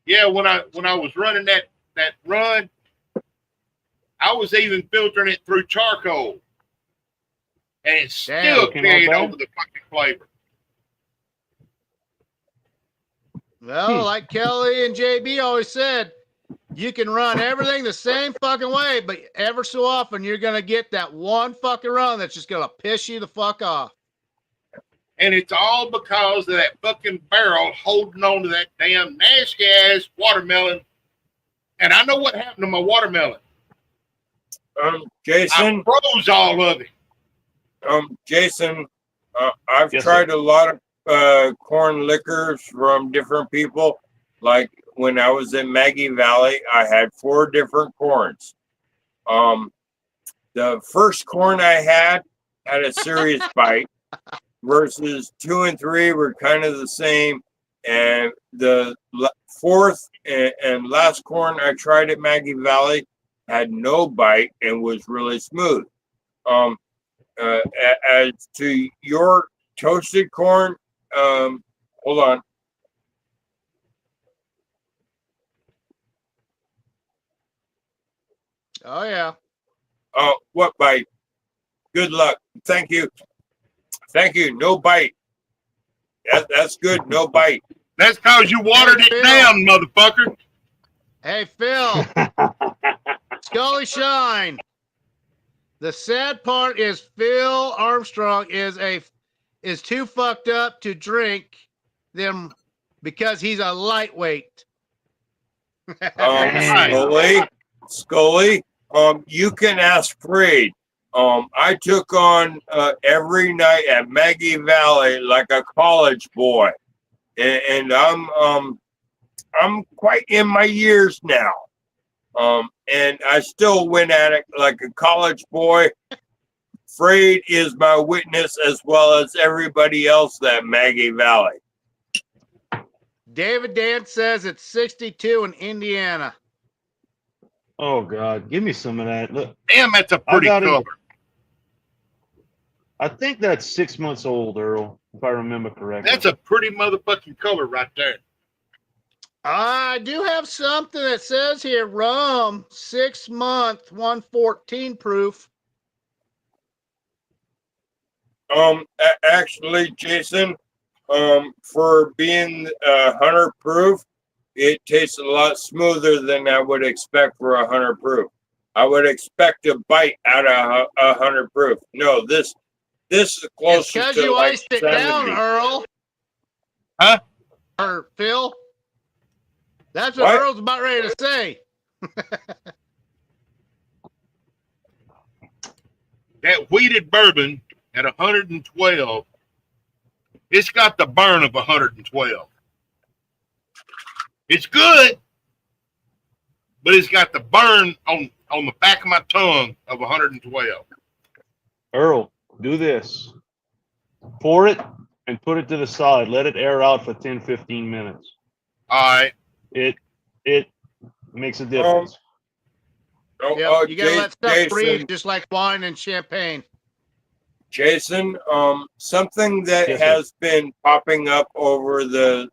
Yeah, when I was running that run, I was even filtering it through charcoal, and it's still carrying over the fucking flavor. Well, like Kelly and JB always said, you can run everything the same fucking way, but ever so often you're going to get that one fucking run that's just going to piss you the fuck off. And it's all because of that fucking barrel holding on to that damn nasty ass watermelon. And I know what happened to my watermelon. Jason, I froze all of it. Jason, I've tried a lot of corn liquors from different people. Like when I was in Maggie Valley, I had 4 different corns. The first corn I had a serious bite, versus 2 and 3 were kind of the same. And the 4th and last corn I tried at Maggie Valley had no bite and was really smooth. As to your toasted corn, hold on. Oh, yeah. Oh, what bite? Good luck. Thank you. Thank you. No bite. That's good. No bite. That's because you watered it down, motherfucker. Hey, Phil. Scully Shine. The sad part is Phil Armstrong is too fucked up to drink them because he's a lightweight. Scully, you can ask Freed. I took on every night at Maggie Valley like a college boy, and I'm quite in my years now. And I still went at it like a college boy. Freight is my witness as well as everybody else at Maggie Valley. David Dance says it's 62 in Indiana. Oh God, give me some of that. Look, Damn, that's a I pretty got color. it. I think that's 6 months old, Earl, if I remember correctly. That's a pretty motherfucking color right there. I do have something that says here, rum, 6 month, 114 proof. Actually, Jason, for being 100 proof, it tastes a lot smoother than I would expect for 100 proof. I would expect a bite out of 100 proof. No, this is It's closer because to you like iced it 70. down, Earl. Huh? Or Phil. That's what What? Earl's about ready to say. That wheated bourbon at 112, it's got the burn of 112. It's good, but it's got the burn on the back of my tongue of 112. Earl, do this. Pour it and put it to the side. Let it air out for 10, 15 minutes. All right. It makes a difference. Yep, you gotta let stuff freeze Jason, just like wine and champagne. Jason, something that Yes, sir. has been popping up over the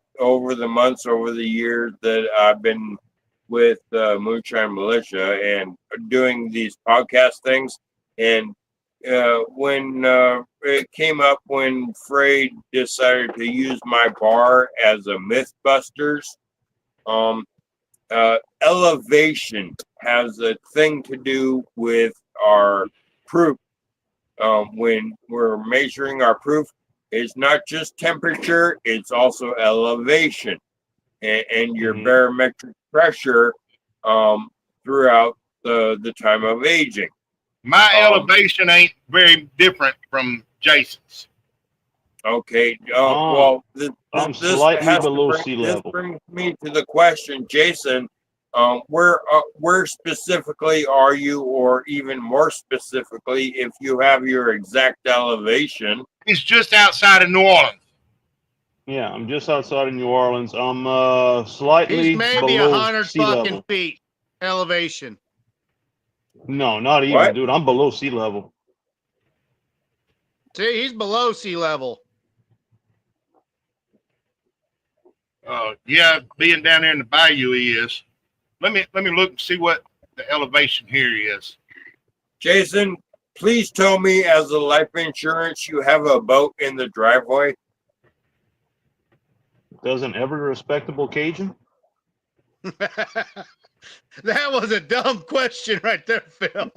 months, over the years that I've been with Moonshine Militia and doing these podcast things, and when it came up when Frey decided to use my bar as a MythBusters, elevation has a thing to do with our proof. When we're measuring our proof, it's not just temperature, it's also elevation and your barometric pressure throughout the time of aging. My elevation ain't very different from Jason's. Okay. I'm This slightly has to below bring, sea this level. brings me to the question, Jason. Where specifically are you, or even more specifically, if you have your exact elevation? It's just outside of New Orleans. Yeah, I'm just outside of New Orleans. I'm slightly He's maybe below 100 sea fucking level. feet elevation. No, not even, What? dude. I'm below sea level. See, he's below sea level. Yeah, being down there in the bayou he is. Let me look and see what the elevation here is. Jason, please tell me, as a life insurance, you have a boat in the driveway. Doesn't every respectable Cajun? That was a dumb question right there, Phil.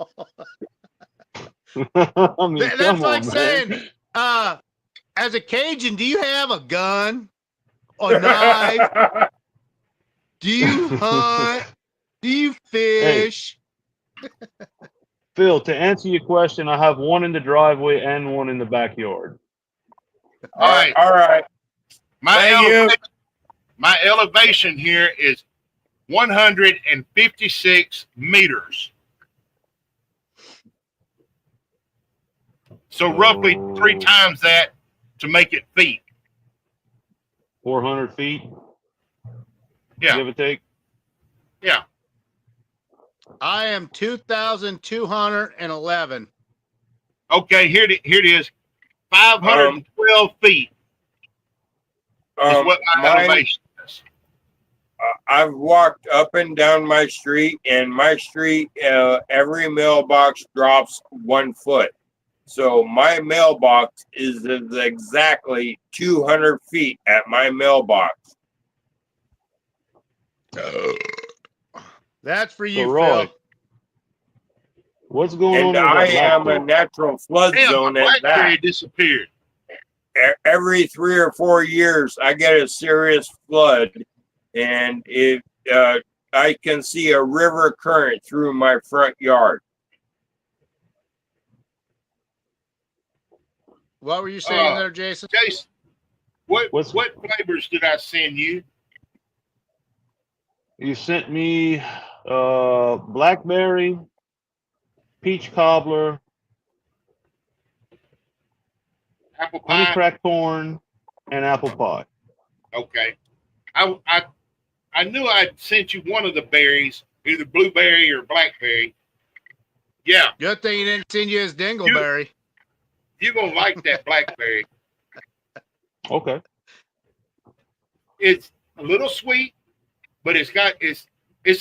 I mean, That's come like on, saying, man. as a Cajun, do you have a gun, a knife? Do you hunt? Do you fish? Phil, to answer your question, I have one in the driveway and one in the backyard. All right. All right. My elevation here is 156 meters. So roughly 3 times that to make it feet. 400 feet? Yeah. Give or take? Yeah. I am 2,211. Okay, here it is. 512 feet is what my elevation is. I've walked up and down my street, and my street, every mailbox drops 1 foot. So my mailbox is exactly 200 feet at my mailbox. That's for you, So, Roy, Phil. what's going And on with I that am a lacto? natural flood Damn, zone my at BlackBerry that. disappeared. Every 3 or 4 years, I get a serious flood, and I can see a river current through my front yard. What were you saying there, Jason? Jason, what flavors did I send you? You sent me Blackberry, peach cobbler, Apple honey pie. cracked corn, and apple pie. Okay. I knew I'd sent you one of the berries, either blueberry or blackberry. Yeah, Good thing he didn't send you his dingleberry. you're gonna like that blackberry. Okay. It's a little sweet, but it's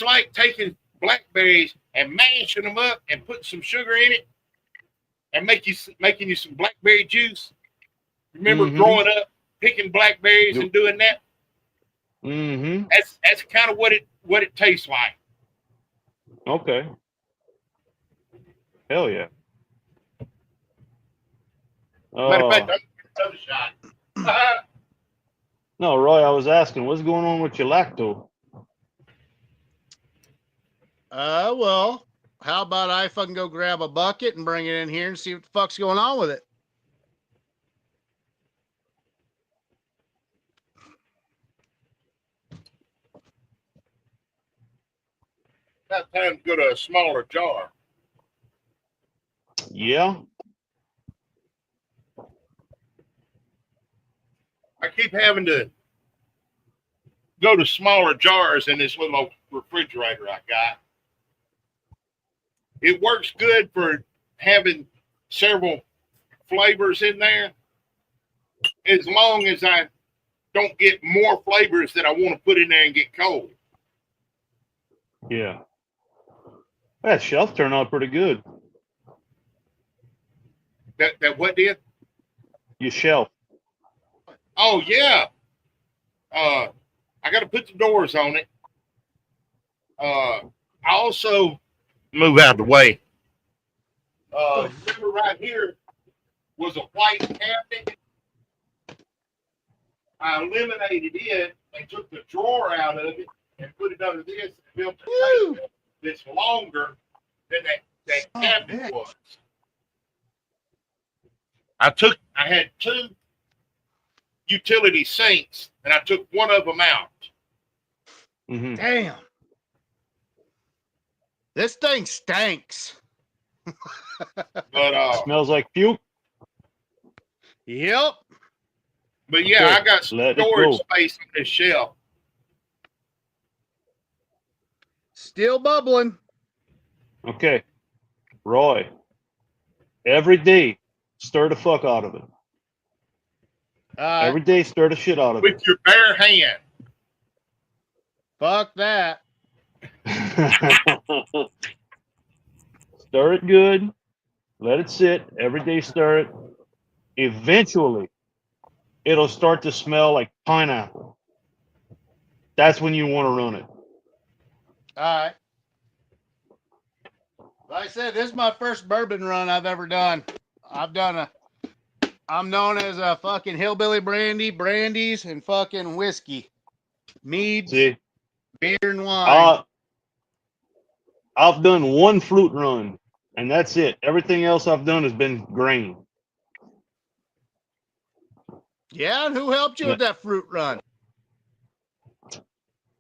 like taking blackberries and mashing them up and putting some sugar in it and making you some blackberry juice. Remember growing up picking blackberries and doing that? Mm-hmm. That's kind of what it tastes like. Okay. Hell yeah. Matter of fact, another shot. No, Roy, I was asking, what's going on with your lacto? Well, how about I fucking go grab a bucket and bring it in here and see what the fuck's going on with it? About time to go to a smaller jar. Yeah. I keep having to go to smaller jars in this little refrigerator I got. It works good for having several flavors in there, as long as I don't get more flavors that I want to put in there and get cold. Yeah. That shelf turned out pretty good. That what did? Your shelf. Oh yeah. I got to put the doors on it. I also move out of the way. Remember right here was a white cabinet. I eliminated it and took the drawer out of it and put it under this and built a table that's longer than that cabinet was. I had two utility sinks and I took one of them out. Mm-hmm. Damn. This thing stinks. But Smells like puke. Yep. But yeah, Okay, I got storage space on this shelf. Still bubbling. Okay. Roy, every day, stir the fuck out of it. Every day, stir the shit out of With it. your bare hand. Fuck that. Stir it good. Let it sit. Every day, stir it. Eventually, it'll start to smell like pineapple. That's when you want to run it. All right. Like I said, this is my first bourbon run I've ever done. I'm known as a fucking hillbilly brandies, and fucking whiskey. Meads, See, beer, and wine. I've done one fruit run, and that's it. Everything else I've done has been grain. Yeah, and who helped you with that fruit run?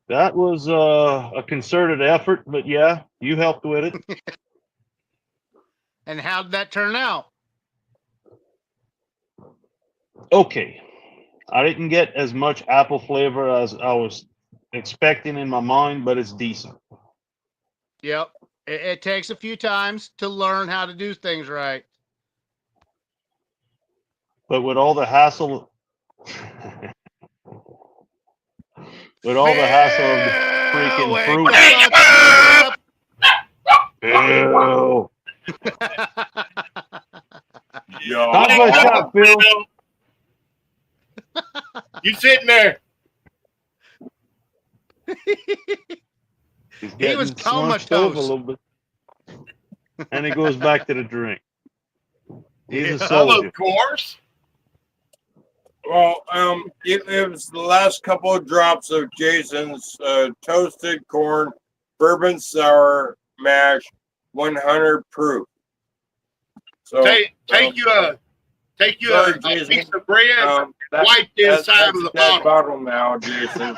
That was a concerted effort, but yeah, you helped with it. And how did that turn out? Okay. I didn't get as much apple flavor as I was expecting in my mind, but it's decent. Yep. It takes a few times to learn how to do things right. But with all the hassle, with all the hassle of the freaking fruit. Ew. Yo. Not my shot, Phil. You sitting there. He was smunched up a comatose. little bit. And he goes back to the drink. He's a Well, soldier. of course. Well, it was the last couple of drops of Jason's toasted corn bourbon sour mash 100 proof. So Take you a piece of bread, wipe the inside of the that's bottle. now, Jason.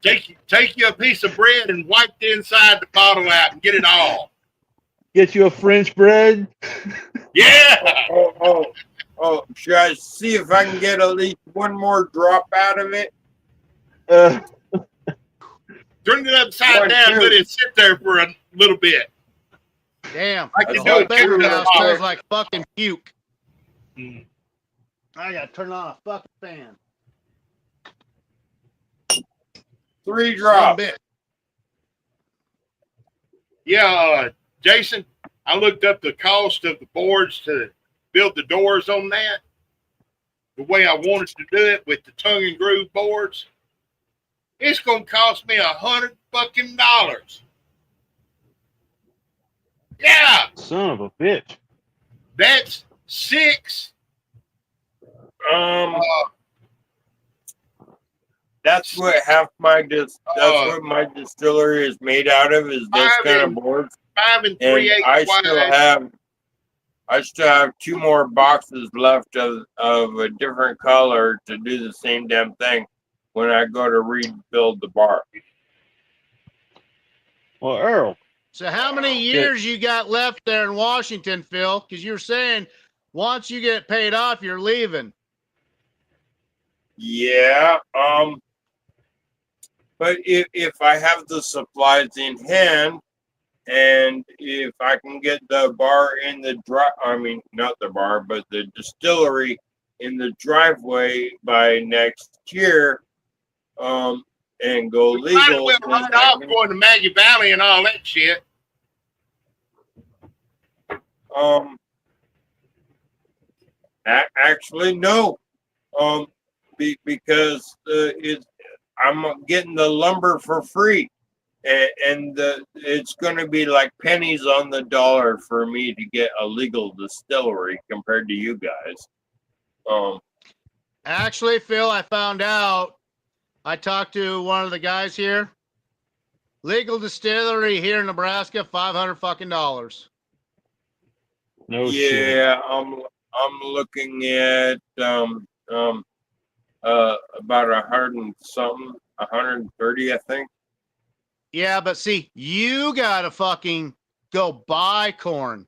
Take you a piece of bread and wipe the inside the bottle out and get it all. Get you a French bread. Yeah. Should I see if I can get at least one more drop out of it? Turn it upside down and let it sit there for a little bit. Damn. I can The do whole it. bedroom Turn it now up. smells like fucking puke. I gotta turn on a fucking fan. 3 drops. Yeah, Jason, I looked up the cost of the boards to build the doors on that. The way I wanted to do it with the tongue and groove boards. It's gonna cost me $100 fucking. Yeah. Son of a bitch. That's 6. That's what that's what my distillery is made out of, is this kind of boards. 5 and And 3/8 I still have 2 more boxes left of a different color to do the same damn thing when I go to rebuild the bar. Well, Earl. So how many years you got left there in Washington, Phil? Because you're saying once you get paid off, you're leaving. Yeah. But if I have the supplies in hand, and if I can get the bar in the not the bar, but the distillery in the driveway by next year, and go legal. Might as well write off going to Maggie Valley and all that shit. Actually, no. Because I'm getting the lumber for free, and it's going to be like pennies on the dollar for me to get a legal distillery compared to you guys. Actually, Phil, I found out. I talked to one of the guys here. Legal distillery here in Nebraska, $500 fucking dollars. No shit. Yeah, I'm looking at about 100 and something, 130, I think. Yeah, but see, you gotta fucking go buy corn.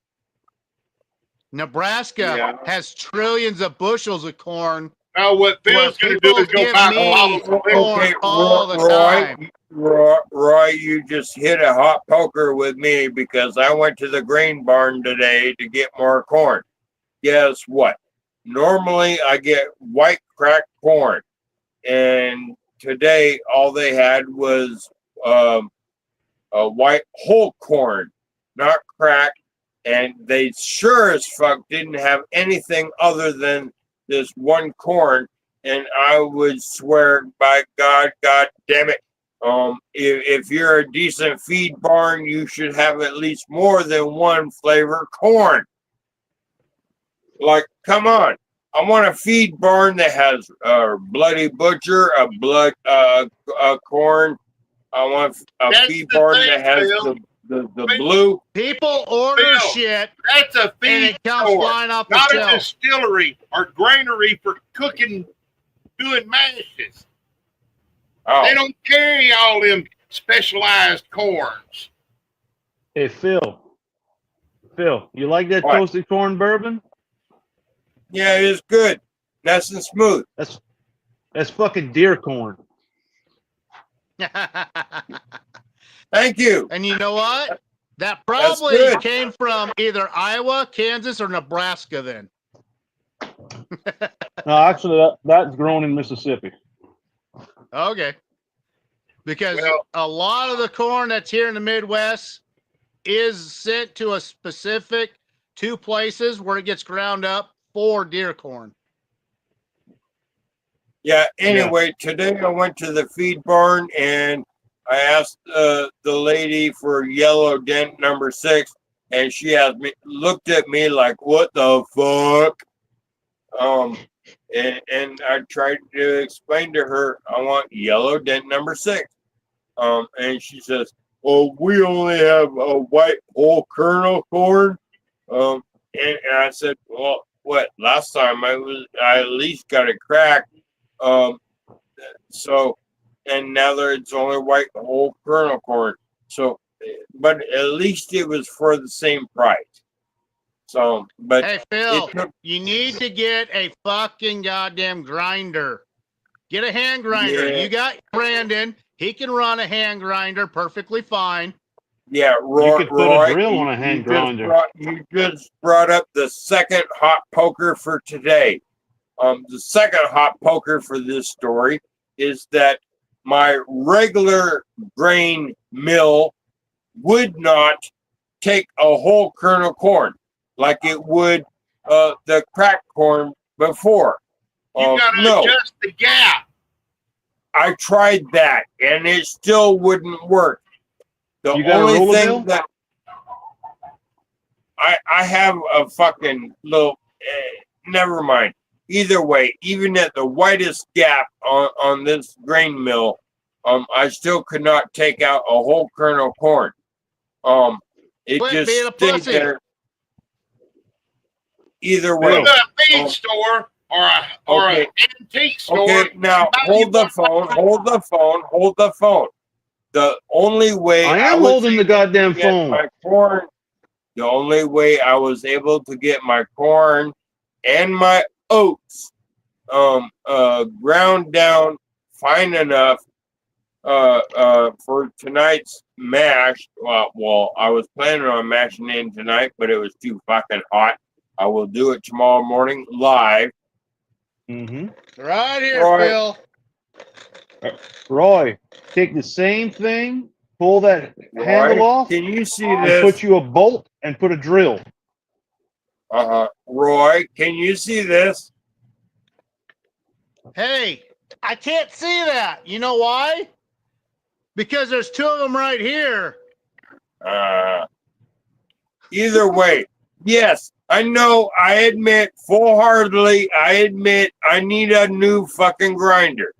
Nebraska has trillions of bushels of corn. Now what Phil's going to do is go buy corn all the time. Roy, you just hit a hot poker with me because I went to the grain barn today to get more corn. Guess what? Normally I get white cracked corn, and today all they had was a white whole corn, not cracked, and they sure as fuck didn't have anything other than this one corn. And I would swear by God damn it, if you're a decent feed barn, you should have at least more than one flavor corn. Like, come on. I want a feed barn that has a bloody butcher, a corn. I want a feed barn that has the blue. People order shit. That's a feed and it comes store, flying off the not shelf. a distillery or granary for cooking, doing mashes. Oh. They don't carry all them specialized corns. Hey, Phil, you like that toasted corn bourbon? Yeah, it's good. Nice and smooth. That's fucking deer corn. Thank you. And you know what? That probably came from either Iowa, Kansas, or Nebraska then. No, actually, that's grown in Mississippi. Okay. Because a lot of the corn that's here in the Midwest is sent to a specific 2 places where it gets ground up for deer corn. Yeah, anyway, today I went to the feed barn and I asked the lady for yellow dent number 6, and she looked at me like, what the fuck? And I tried to explain to her, I want yellow dent number 6. And she says, well, we only have a white whole kernel corn. And I said, well, what? Last time I at least got it cracked. So, and now it's only white whole kernel corn. So, but at least it was for the same price. So, but Hey, Phil, took, you need to get a fucking goddamn grinder. Get a hand grinder. Yeah. You got Brandon. He can run a hand grinder perfectly fine. yeah, Roy, You could put a drill on a hand grinder. You just brought up the second hot poker for today. The second hot poker for this story is that my regular grain mill would not take a whole kernel corn like it would the cracked corn before. You gotta No, adjust the gap. I tried that and it still wouldn't work. The You got a only roller thing mill? that I have a fucking little never mind. Either way, even at the widest gap on this grain mill, I still could not take out a whole kernel corn. It Quit just being a stayed pussy. there. Either You way. go to a feed store or Okay. an antique store. Okay, now hold the phone. The only way I am was holding the able to goddamn get phone. my corn, the only way I was able to get my corn and my oats ground down fine enough for tonight's mash. Well, I was planning on mashing in tonight, but it was too fucking hot. I will do it tomorrow morning live. Mm-hmm. Right here, Roy. Phil. Roy, take the same thing, pull that handle off, Can you see and this? put you a bolt and put a drill. Roy, can you see this? Hey, I can't see that. You know why? Because there's two of them right here. Either way, yes, I know. I admit full-heartedly. I admit I need a new fucking grinder.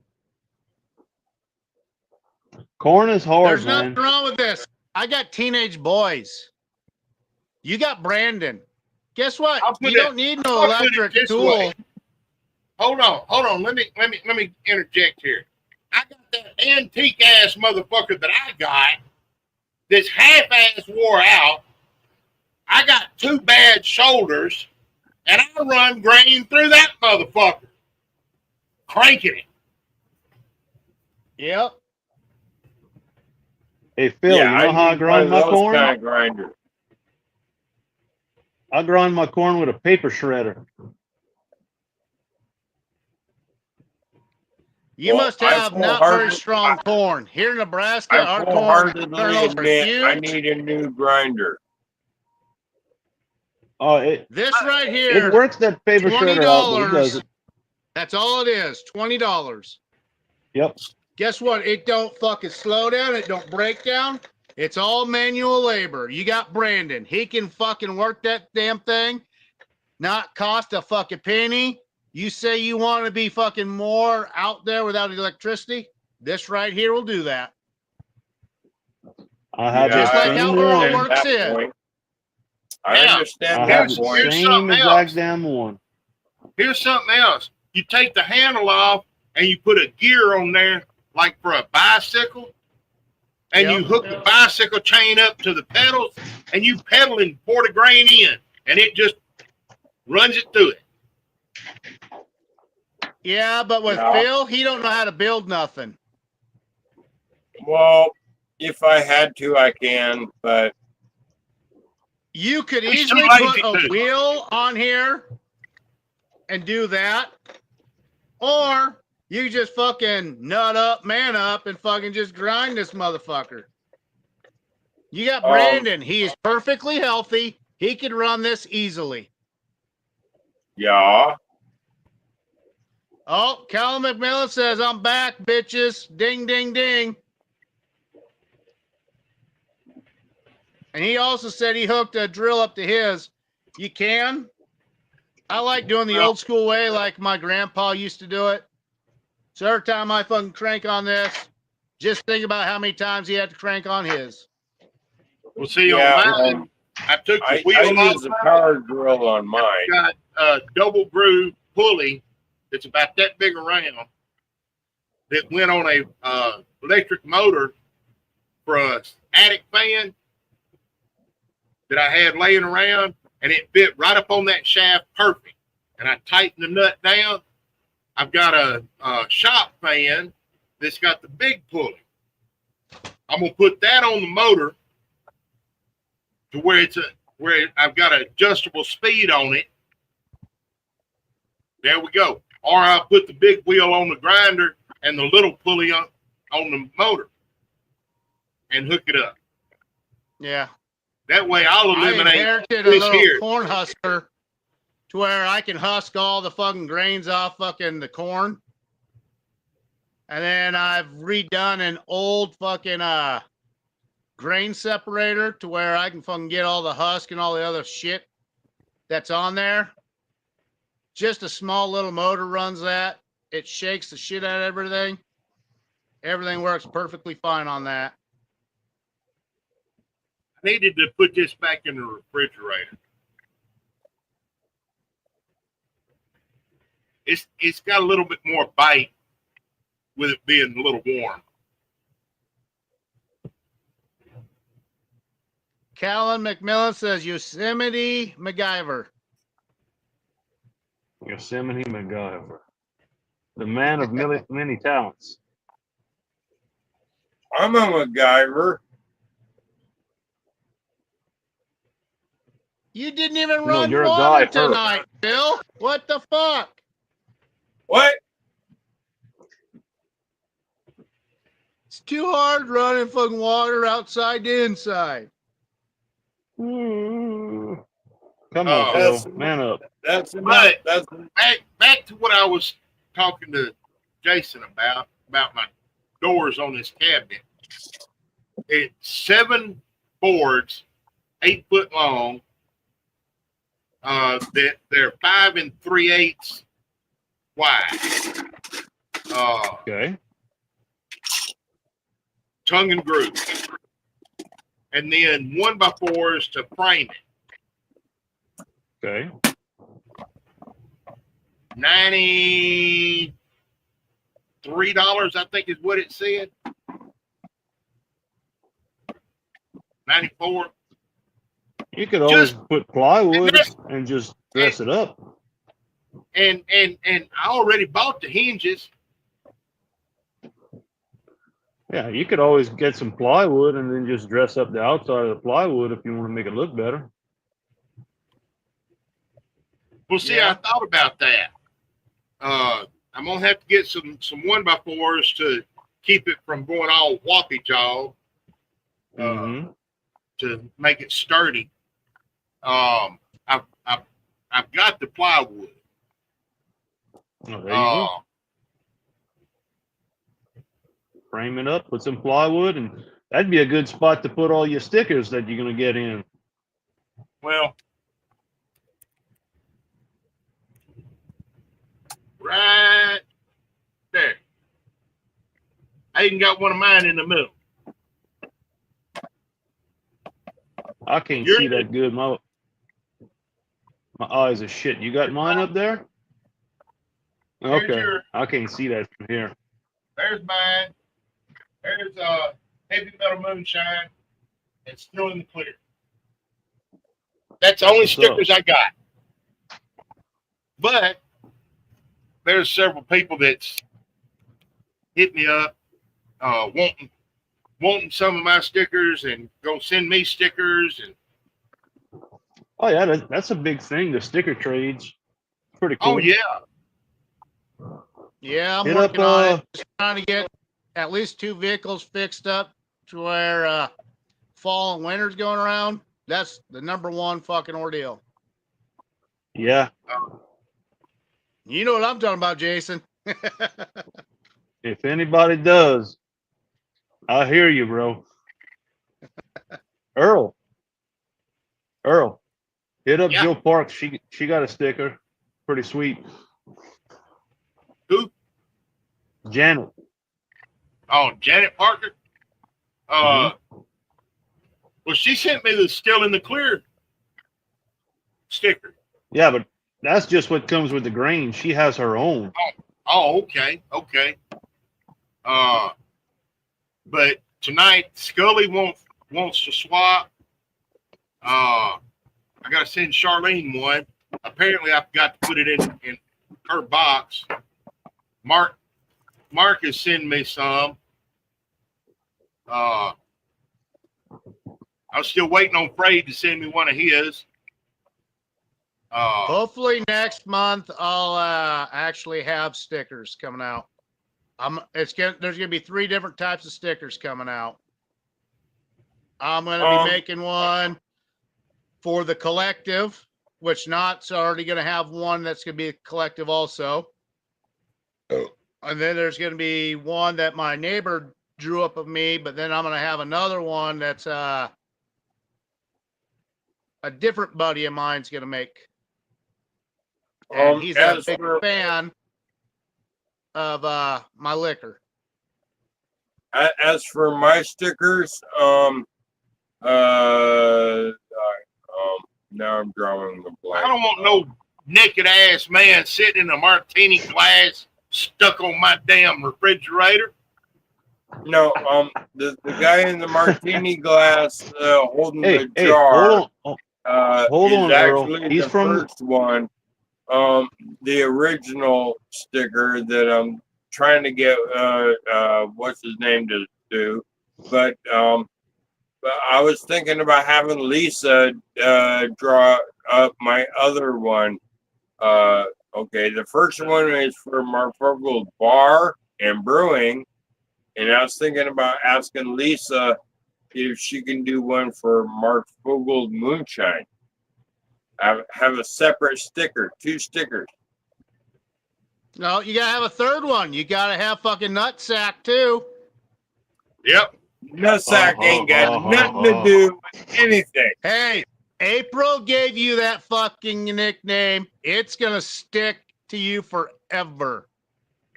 Corn is hard, There's man. nothing wrong with this. I got teenage boys. You got Brandon. Guess what? You don't need no I'll put it electric this tool. way. Hold on. Let me interject here. I got that antique ass motherfucker that I got that's half ass wore out. I got two bad shoulders, and I run grain through that motherfucker, cranking it. Yep. Hey, Phil, Yeah, you know how I need grind one my of those corn? kind of grinders. I grind my corn with a paper shredder. You Well, must have not very strong corn. Here in Nebraska, our I corn wholeheartedly kernels are admit I huge. need a new grinder. Oh, it Right here, it works that paper shredder out, but it does $20. it. That's all it is. $20. Yep. Guess what? It don't fucking slow down. It don't break down. It's all manual labor. You got Brandon. He can fucking work that damn thing. Not cost a fucking penny. You say you want to be fucking more out there without electricity? This right here will do that. I have Just the like same how Earl one. works in. Point. I Now, understand I that have the point. Here's same something exact else. damn one. Here's something else. You take the handle off and you put a gear on there, like for a bicycle, and you hook the bicycle chain up to the pedals, and you pedal and pour the grain in, and it just runs it through it. Yeah, but with Phil, he don't know how to build nothing. Well, if I had to, I can, but You could He's easily too lazy put a to. wheel on here and do that. Or you just fucking nut up, man up, and fucking just grind this motherfucker. You got Brandon. He is perfectly healthy. He could run this easily. yeah. Oh, Callum McMillan says, I'm back, bitches. Ding, ding, ding. And he also said he hooked a drill up to his. You can. I like doing the old school way like my grandpa used to do it. So every time I fucking crank on this, just think about how many times he had to crank on his. Well, see, Yeah, on mine, I took the I wheel off. use a power drill on mine. Got a double groove pulley that's about that big around. that went on a electric motor for a attic fan that I had laying around, and it fit right up on that shaft perfect. And I tightened the nut down. I've got a shop fan that's got the big pulley. I'm gonna put that on the motor to where I've got an adjustable speed on it. There we go. Or I'll put the big wheel on the grinder and the little pulley on the motor and hook it up. Yeah. That way I'll eliminate I inherited a this little here. corn husker to where I can husk all the fucking grains off fucking the corn. And then I've redone an old fucking grain separator to where I can fucking get all the husk and all the other shit that's on there. Just a small little motor runs that. It shakes the shit out of everything. Everything works perfectly fine on that. I needed to put this back in the refrigerator. It's got a little bit more bite with it being a little warm. Callan McMillan says Yosemite MacGyver. Yosemite MacGyver, the man of many talents. I'm a MacGyver. You didn't even No, run you're a water guy first. tonight, Bill. What the fuck? What? It's too hard running fucking water outside to inside. Come on, That's- Phil, man up. That's enough. But That's back to what I was talking to Jason about my doors on this cabinet. It's 7 boards, 8 foot long. They're 5 3/8 wide. Okay. Tongue and groove. And then 1x4s to frame it. Okay. $93, I think is what it said. 94. You could always put plywood and and just dress it up. And I already bought the hinges. Yeah, you could always get some plywood and then just dress up the outside of the plywood if you want to make it look better. Well, see, Yeah. I thought about that. I'm gonna have to get some 1x4s to keep it from going all whoppy jaw. Mm-hmm. To make it sturdy. I've got the plywood. Oh, there you go. Frame it up, put some plywood, and that'd be a good spot to put all your stickers that you're gonna get in. Well, right there. I even got one of mine in the middle. I can't You're- see that good. My eyes are shit. You got mine up there? Here's Okay. your- I can't see that from here. There's mine. There's heavy metal moonshine. It's still in the clear. That's the only What's stickers I got. But there's several people that's hit me up wanting some of my stickers and go send me stickers. And Oh yeah, that's a big thing. The sticker trades, pretty cool. oh yeah, Yeah, I'm Hit working up, on it. Just trying to get at least 2 vehicles fixed up to where fall and winter's going around. That's the #1 fucking ordeal. Yeah. You know what I'm talking about, Jason. If anybody does, I hear you, bro. Earl, hit up Yeah. Jill Parks. She got a sticker, pretty sweet. Who? Janet. Oh, Janet Parker. Well, she sent me the still in the clear sticker. Yeah, but that's just what comes with the grain. She has her own. Oh, okay. But tonight Scully wants to swap. I gotta send Charlene one. Apparently I've got to put it in her box. Mark is sending me some. I'm still waiting on Fred to send me one of his. Hopefully next month I'll actually have stickers coming out. There's gonna be 3 different types of stickers coming out. I'm gonna be making one for the collective, which Knott's already gonna have one that's gonna be a collective also. And then there's gonna be one that my neighbor drew up of me, but then I'm gonna have another one that's a different buddy of mine's gonna make. And he's a big fan of my liquor. As for my stickers, now I'm drawing the blank. I don't want no naked ass man sitting in a martini glass stuck on my damn refrigerator. No, the guy in the martini glass holding the Hey, jar. Hold on, Earl. Actually He's the from first one. The original sticker that I'm trying to get what's his name to do, but I was thinking about having Lisa draw up my other one. Okay, the first one is for Mark Fogel's Bar and Brewing, and I was thinking about asking Lisa if she can do one for Mark Fogel's Moonshine. Have a separate sticker, 2 stickers. No, you gotta have a third one. You gotta have fucking Nutsack too. Yep. Nutsack ain't got nothing to do with anything. Hey, April gave you that fucking nickname. It's gonna stick to you forever.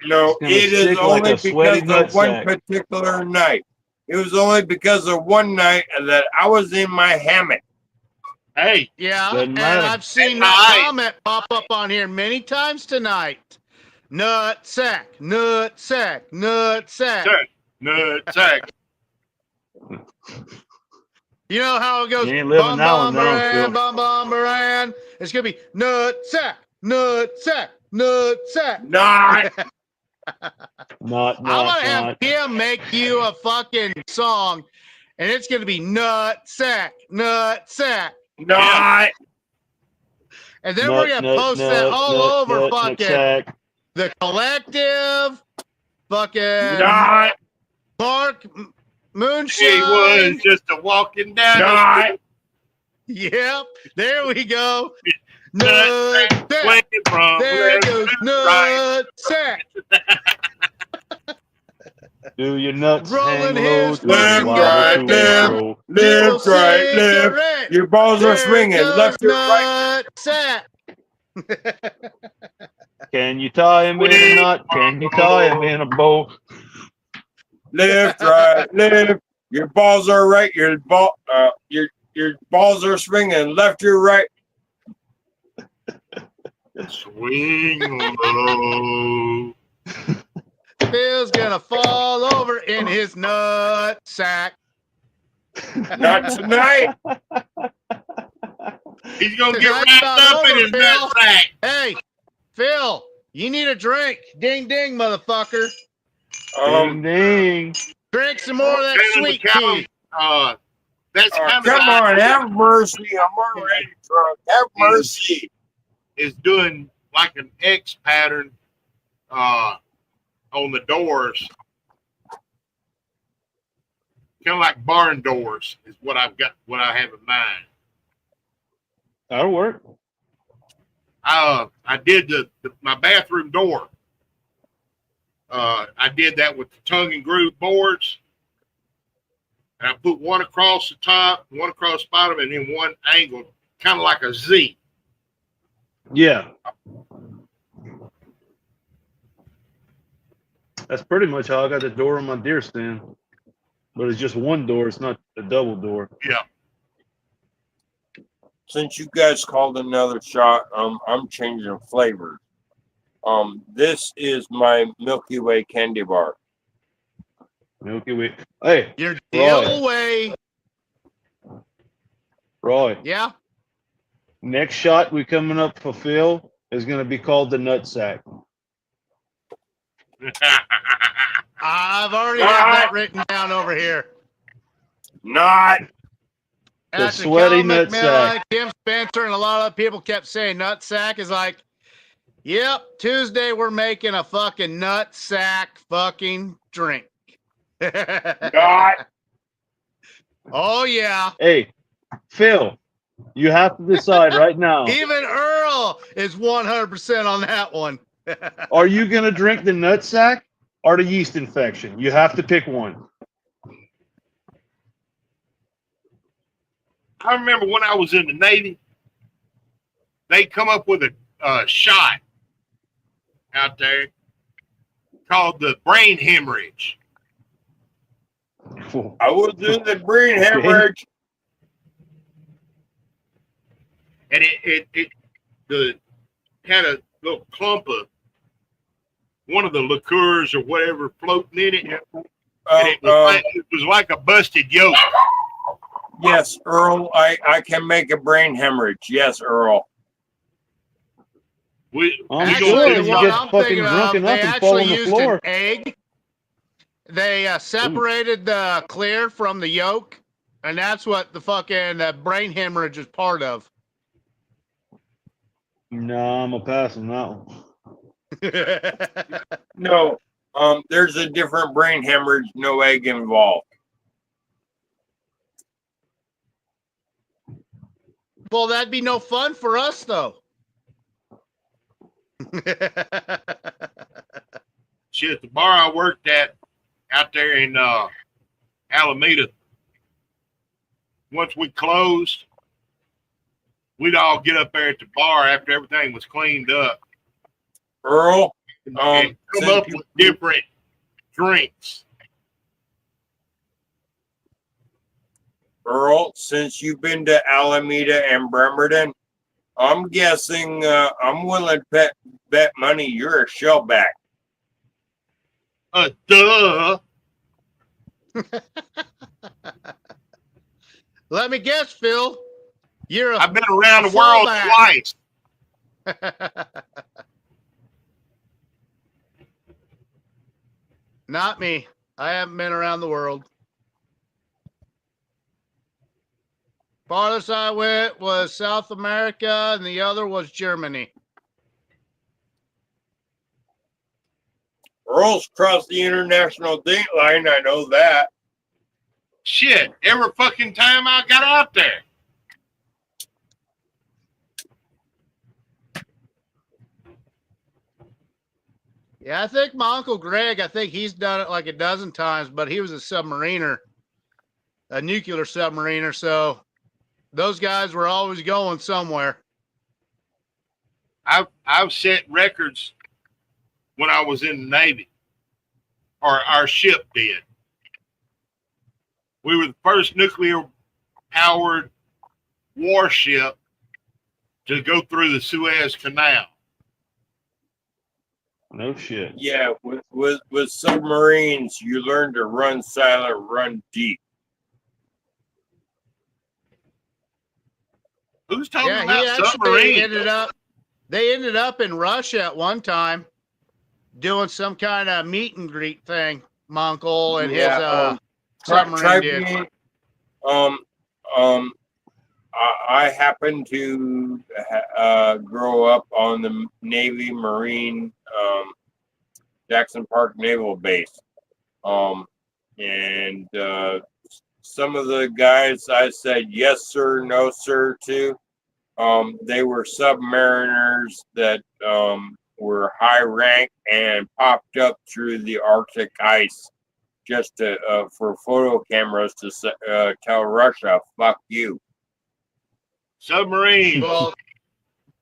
No, it is like only a sweaty because of one nutsack. particular night. It was only because of one night that I was in my hammock. Hey. Yeah, Doesn't and matter. I've seen that comment pop up on here many times tonight. Nutsack, Nutsack, Nutsack. Nutsack. You know how it goes? You ain't living that one down, Phil. Bum Baran. It's gonna be Nutsack, Nutsack, Nutsack. Not. Not. I'm gonna have him make you a fucking song, and it's gonna be Nutsack, Nutsack. Not. And then we're gonna post that all over fucking the collective, fucking Not. Mark Moonshine. He was just a walking down. Not. Yep, there we go. Nutsack. There it goes. Nutsack. Do your nuts Rolling hang low? his Left, right, left, left, right, left. Your balls are swinging left or right. Nutsack. Can you tie him in a knot? Can you tie him in a bow? Left, right, left. Your balls are right. Your balls are swinging left or right. Swing low. Phil's gonna fall over in his nut sack. Not tonight. He's gonna get wrapped up in his nut sack. Hey, Phil, you need a drink. Ding ding, motherfucker. Ding ding. Drink some more of that sweet tea. That's come on, have mercy. I'm already drunk. Have mercy. Is doing like an X pattern on the doors. Kind of like barn doors is what I've got, what I have in mind. That'll work. I did my bathroom door. I did that with the tongue and groove boards. And I put one across the top, one across the bottom, and then one angled, kind of like a Z. Yeah. That's pretty much how I got the door on my deer stand. But it's just one door. It's not a double door. Yeah. Since you guys called another shot, I'm changing flavors. This is my Milky Way candy bar. Milky Way. Hey, Your Roy. deal away. Roy. Yeah. Next shot we coming up for Phil is going to be called the nutsack. I've already had that written down over here. Not. The After sweaty Cal nutsack. McMillan, Tim Spencer, and a lot of people kept saying nutsack is like, yep, Tuesday we're making a fucking nutsack fucking drink. Not. Oh, yeah. Hey, Phil, you have to decide right now. Even Earl is 100% on that one. Are you going to drink the nutsack or the yeast infection? You have to pick one. I remember when I was in the Navy, they come up with a shot out there called the brain hemorrhage. I will do the brain hemorrhage. And it had a little clump of one of the liqueurs or whatever floating in it. And it was like a busted yolk. Yes, Earl, I can make a brain hemorrhage. Yes, Earl. I'm sure you get fucking drunken up and fall on the floor. An egg. They separated the clear from the yolk, and that's what the fucking brain hemorrhage is part of. No, I'm a pass on that one. No, there's a different brain hemorrhage, no egg involved. Well, that'd be no fun for us, though. Shit, the bar I worked at out there in Alameda, once we closed, we'd all get up there at the bar after everything was cleaned up. Earl, and come up with different drinks. Earl, since you've been to Alameda and Bremerton, I'm guessing I'm willing to bet money you're a shellback. Duh. Let me guess, Phil. I've been around the world twice. Not me. I haven't been around the world. Farthest I went was South America, and the other was Germany. Earl's crossed the international date line, I know that. Shit, every fucking time I got out there. Yeah, I think my Uncle Greg, I think he's done it like a dozen times, but he was a submariner, a nuclear submariner, so those guys were always going somewhere. I've set records when I was in the Navy, or our ship did. We were the first nuclear-powered warship to go through the Suez Canal. No shit. Yeah, with submarines, you learn to run silent, run deep. Who's talking Yeah, about he actually submarines? They ended up in Russia at one time doing some kind of meet and greet thing. My uncle and his submarine did. I happened to grow up on the Navy Marine Jackson Park Naval Base. And some of the guys I said yes sir, no sir to, they were submariners that were high rank and popped up through the Arctic ice just to, for photo cameras to tell Russia, fuck you. Submarines. Well,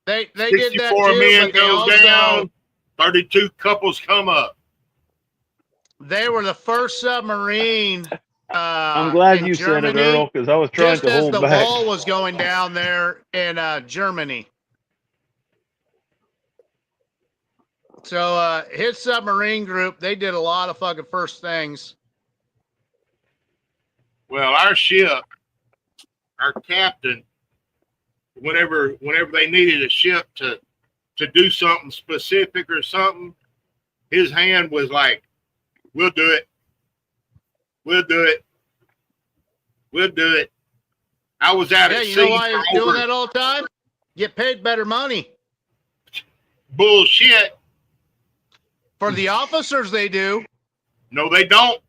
they did that 64 too, men but they go also, down, 32 couples come up. They were the first submarine. I'm glad you Germany, said it, Earl, because I was trying to hold just as the back. wall was going down there in Germany. So his submarine group, they did a lot of fucking first things. Well, our ship, our captain, whenever they needed a ship to do something specific or something, his hand was like, "We'll do it. We'll do it. We'll do it." I was out at you know sea why for he's doing over that all the time? Get paid better money. bullshit. For the officers, they do. No, they don't.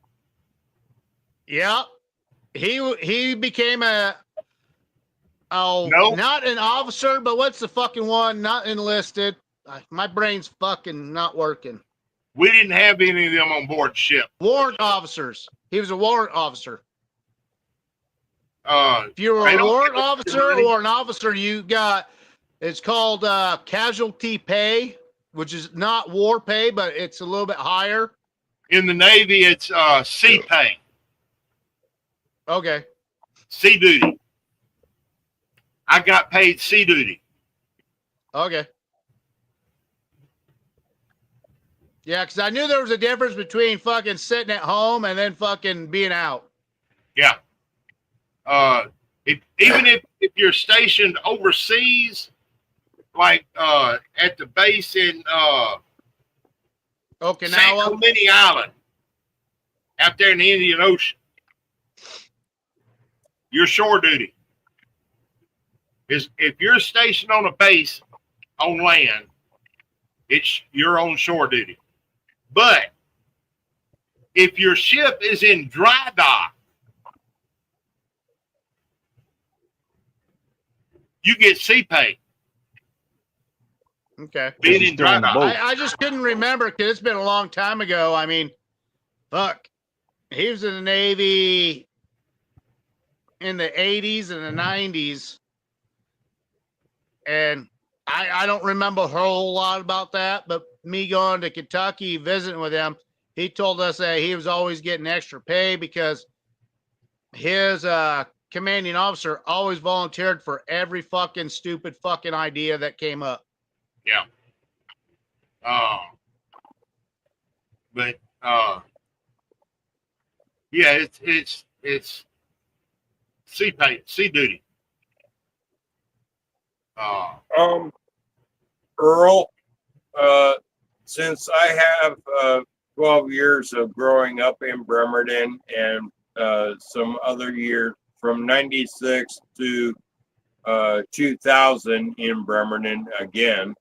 Yeah. He became not an officer, but what's the fucking one? Not enlisted. My brain's fucking not working. We didn't have any of them on board ship. Warrant officers. He was a warrant officer. If you were a warrant officer or an officer, you got, it's called casualty pay, which is not war pay, but it's a little bit higher. In the Navy, it's sea pay. Okay. Sea duty. I got paid sea duty. Okay. Yeah, because I knew there was a difference between fucking sitting at home and then fucking being out. Yeah. Even if you're stationed overseas, like at the base in Okinawa, San Clemente Island, out there in the Indian Ocean, your shore duty is, if you're stationed on a base on land, it's your own shore duty. But if your ship is in dry dock, you get sea pay. Okay. Being in dry dock. I just couldn't remember because it's been a long time ago. I mean, fuck. He was in the Navy in the 80s and the 90s. And I don't remember a whole lot about that, but me going to Kentucky, visiting with him, he told us that he was always getting extra pay because his commanding officer always volunteered for every fucking stupid fucking idea that came up. Yeah. But yeah, it's sea pay, sea duty. Earl, since I have 12 years of growing up in Bremerton and some other years from 96 to 2000 in Bremerton again,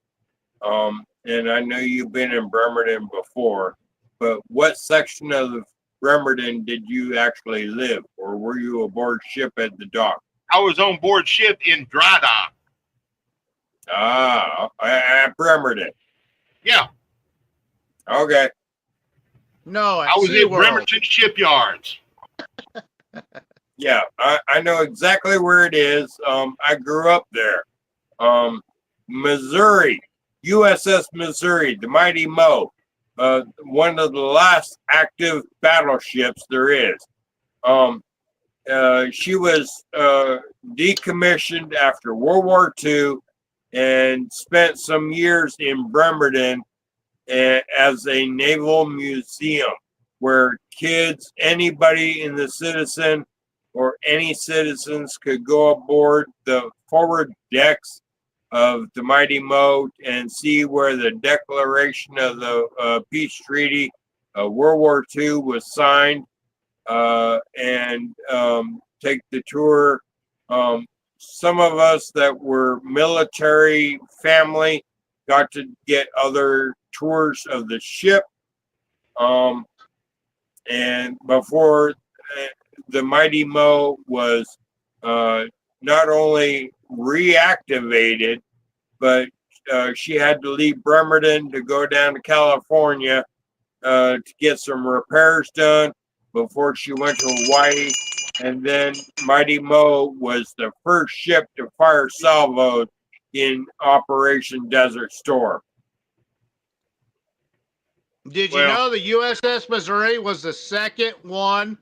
and I know you've been in Bremerton before, but what section of Bremerton did you actually live, or were you aboard ship at the dock? I was on board ship in dry dock. At Bremerton. Yeah. Okay. No, I was in Bremerton shipyards. Yeah, I know exactly where it is. I grew up there. Missouri, USS Missouri, the Mighty Mo, one of the last active battleships there is. She was decommissioned after World War II and spent some years in Bremerton as a naval museum where kids, anybody in the citizen or any citizens could go aboard the forward decks of the Mighty Mo and see where the declaration of the peace treaty of World War II was signed, and take the tour. Some of us that were military family got to get other tours of the ship. And before the Mighty Mo was not only reactivated, but she had to leave Bremerton to go down to California to get some repairs done before she went to Hawaii. And then Mighty Mo was the first ship to fire salvoed in Operation Desert Storm. Did you know the USS Missouri was the second one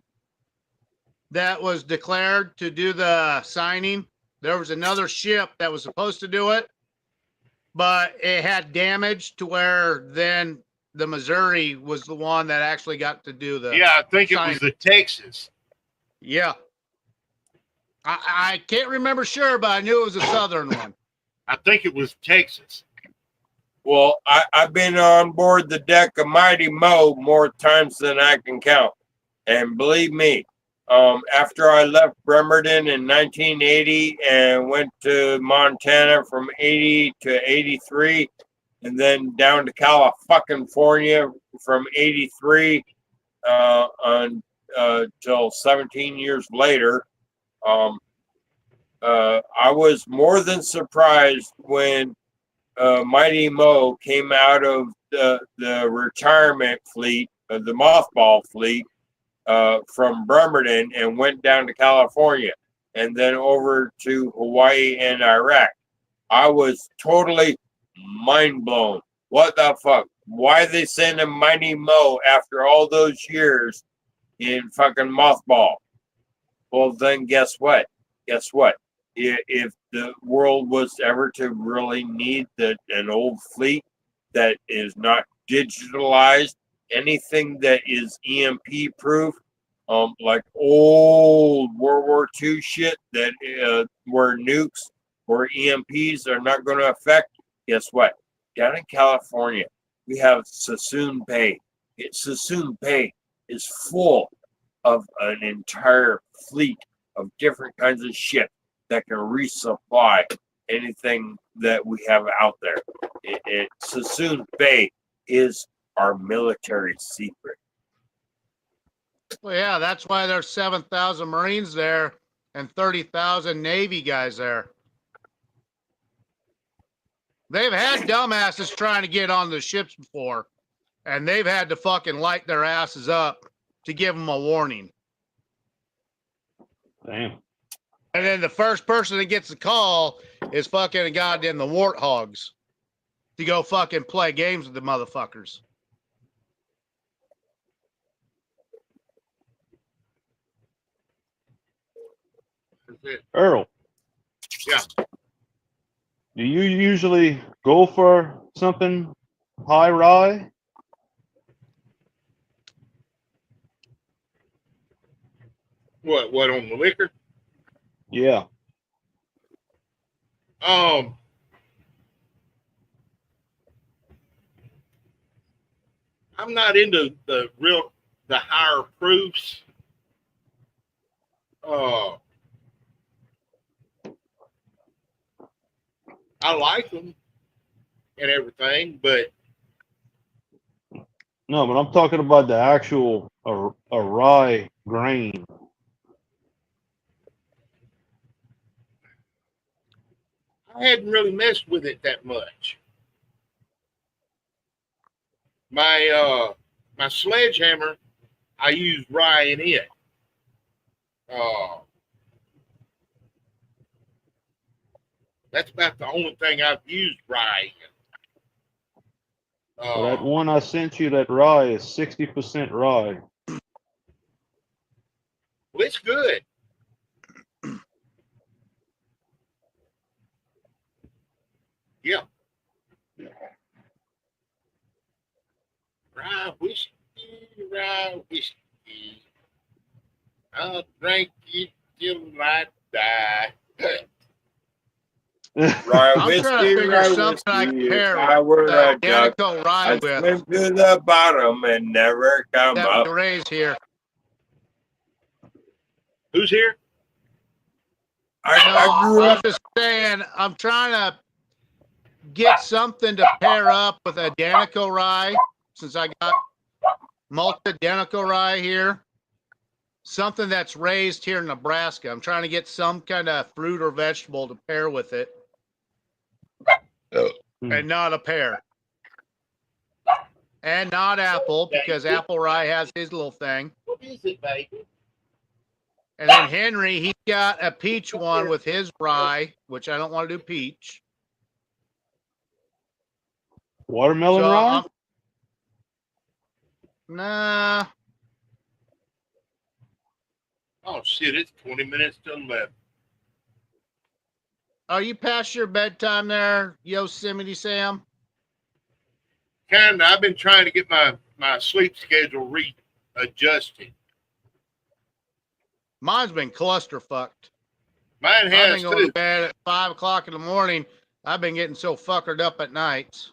that was declared to do the signing? There was another ship that was supposed to do it, but it had damage to where then the Missouri was the one that actually got to do the Yeah, I think signing. it was the Texas. Yeah. I can't remember sure, but I knew it was a southern one. I think it was Texas. Well, I've been on board the deck of Mighty Mo more times than I can count. And believe me, after I left Bremerton in 1980 and went to Montana from 80 to 83, and then down to California from 83 until 17 years later, I was more than surprised when Mighty Mo came out of the retirement fleet, the mothball fleet, from Bremerton and went down to California and then over to Hawaii and Iraq. I was totally mind blown. What the fuck? Why they send a Mighty Mo after all those years in fucking mothball? Well, then guess what? Guess what? If the world was ever to really need an old fleet that is not digitalized, anything that is EMP proof, like old World War II shit that where nukes or EMPs are not going to affect, guess what? Down in California, we have Sassoon Bay. Sassoon Bay is full of an entire fleet of different kinds of shit that can resupply anything that we have out there. Sassoon Bay is our military secret. Well, yeah, that's why there's 7,000 Marines there and 30,000 Navy guys there. They've had dumbasses trying to get on the ships before, and they've had to fucking light their asses up to give them a warning. Damn. And then the first person that gets the call is fucking goddamn the warthogs to go fucking play games with the motherfuckers. That's it. Earl, Yeah. do you usually go for something high rye? What on the liquor? Yeah. I'm not into the higher proofs. I like them and everything, but No, but I'm talking about the actual a rye grain. I hadn't really messed with it that much. My sledgehammer, I use rye in it. That's about the only thing I've used rye in. So that one I sent you, that rye is 60% rye. Well, it's good. Yeah. Rye whiskey, rye whiskey. I'll drink it till I die. Rye I'm whiskey, trying to figure rye something I whiskey. can pair If I were the a duck, Danico rye I'd with. swim to the bottom and never come That up. Ray's here. Who's here? I grew I'm up. just saying, I'm trying to get something to pair up with a Danico rye, since I got malted Danico rye here. Something that's raised here in Nebraska. I'm trying to get some kind of fruit or vegetable to pair with it. And not a pear. And not apple, because apple rye has his little thing. What is it, baby? And then Henry, he's got a peach one with his rye, which I don't want to do peach. Watermelon rye? Nah. Oh, shit, it's 20 minutes till 11. Are you past your bedtime there, Yosemite Sam? Kinda. I've been trying to get my sleep schedule readjusted. Mine's been cluster fucked. Mine I've has been going to too. bed at 5 o'clock in the morning. I've been getting so fuckered up at nights.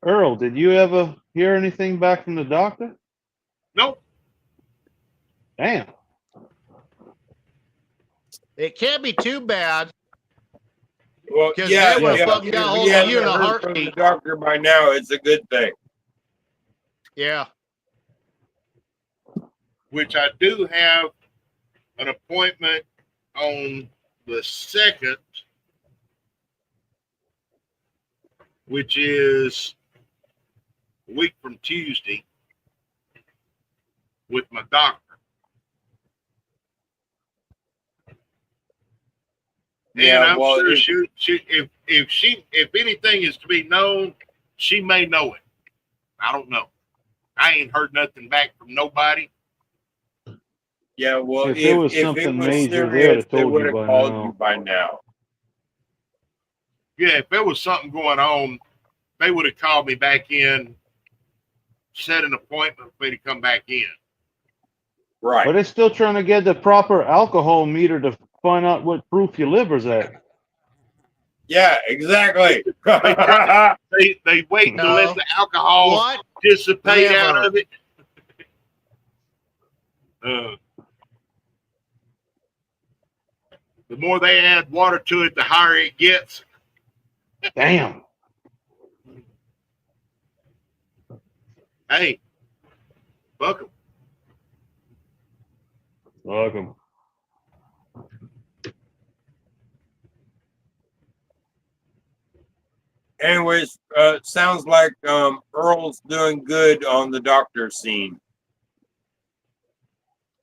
Earl, did you ever hear anything back from the doctor? Nope. Damn. It can't be too bad Well, because yeah, they would have yeah. fucking got If hold he of you hasn't in a heard from the heartbeat. doctor by now, it's a good thing. Yeah. Which I do have an appointment on the 2nd, which is a week from Tuesday, with my doctor. And I'm sure if anything is to be known, she may know it. I don't know. I ain't heard nothing back from nobody. Yeah, well, If it was if it something was major, they would serious, have they told would you have by called now. you by now. Yeah, if there was something going on, they would have called me back in, set an appointment for me to come back in. Right. But it's still trying to get the proper alcohol meter to find out what proof your liver's at. Yeah, exactly. They waiting to let No. the alcohol What? dissipate out Liver. of it. The more they add water to it, the higher it gets. Damn. Hey, fuck 'em. Welcome. Anyways, sounds like Earl's doing good on the doctor scene.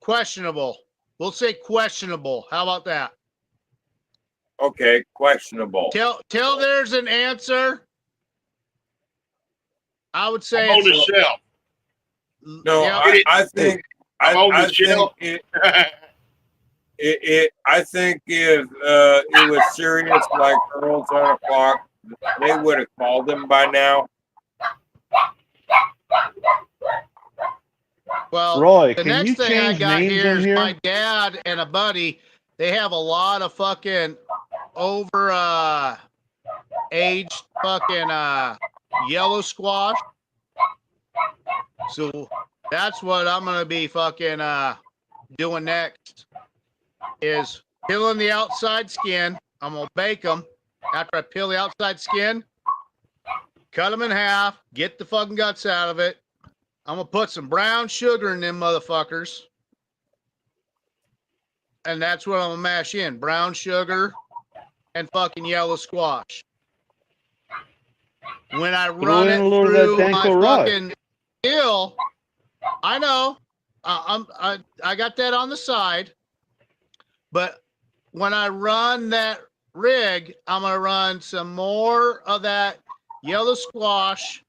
Questionable. We'll say questionable. How about that? Okay, questionable. Till there's an answer. I would say I'm on the it's shelf. No, yeah. I think I'm on the I shelf. think I think if it was serious like Earl's on a clock, they would have called him by now. Well, Roy, the can next you thing I change got names here in is here? my dad and a buddy. They have a lot of fucking over aged fucking yellow squash. So that's what I'm gonna be fucking doing next is peeling the outside skin. I'm gonna bake them. After I peel the outside skin, cut them in half, get the fucking guts out of it. I'm gonna put some brown sugar in them motherfuckers. And that's what I'm gonna mash in. Brown sugar and fucking yellow squash. When I Throw run in it a little of that through my Danko rye. fucking still, I know. I got that on the side. But when I run that rig, I'm gonna run some more of that yellow squash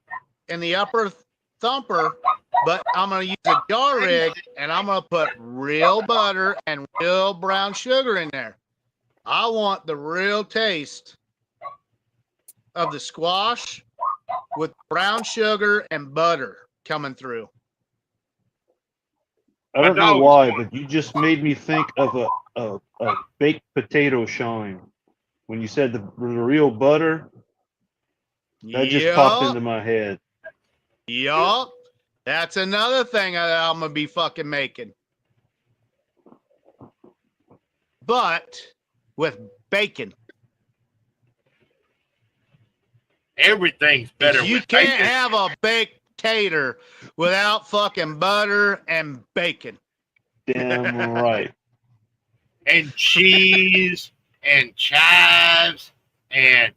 in the upper thumper, but I'm gonna use a jar rig and I'm gonna put real butter and real brown sugar in there. I want the real taste of the squash with brown sugar and butter coming through. I My don't know dog why, was but you just made me think of a baked potato shine. When you said the real butter, that just popped into my head. Yup. That's another thing I'm gonna be fucking making. But with bacon. Everything's better You with can't bacon. have a baked tater without fucking butter and bacon. Damn right. And cheese and chives and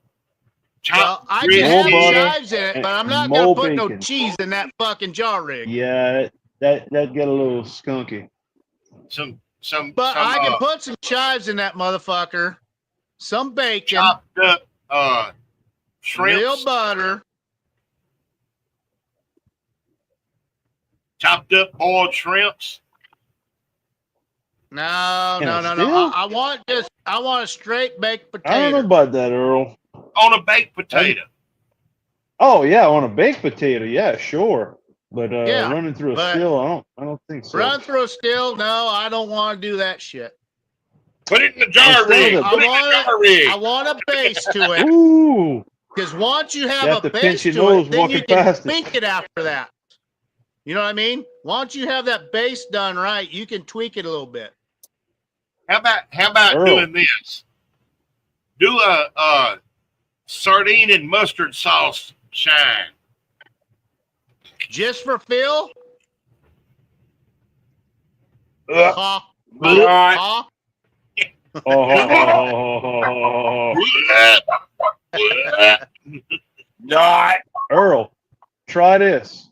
chopped Well, I can brisket. have More butter chives in it, and but I'm not more gonna put no bacon. cheese in that fucking jar rig. Yeah, that get a little skunky. But I can put some chives in that motherfucker, some bacon, chopped up shrimps, real butter, chopped up boiled shrimps. No. Still? I want a straight baked potato. I don't know about that, Earl. On a baked potato. Oh yeah, on a baked potato, yeah, sure. But Yeah, running through a but still, I don't think so. Run through a still? No, I don't want to do that shit. Put it in the jar Instead rig. of Put it in the jar rig. I want a base to it. Ooh, Because once you you have have a to base pinch your to nose it, then walking you can past it. tweak it after that. You know what I mean? Once you have that base done right, you can tweak it a little bit. How about Earl. doing this? Do a sardine and mustard sauce shine. Just for Phil? Ugh. Not. Not. Earl, try this.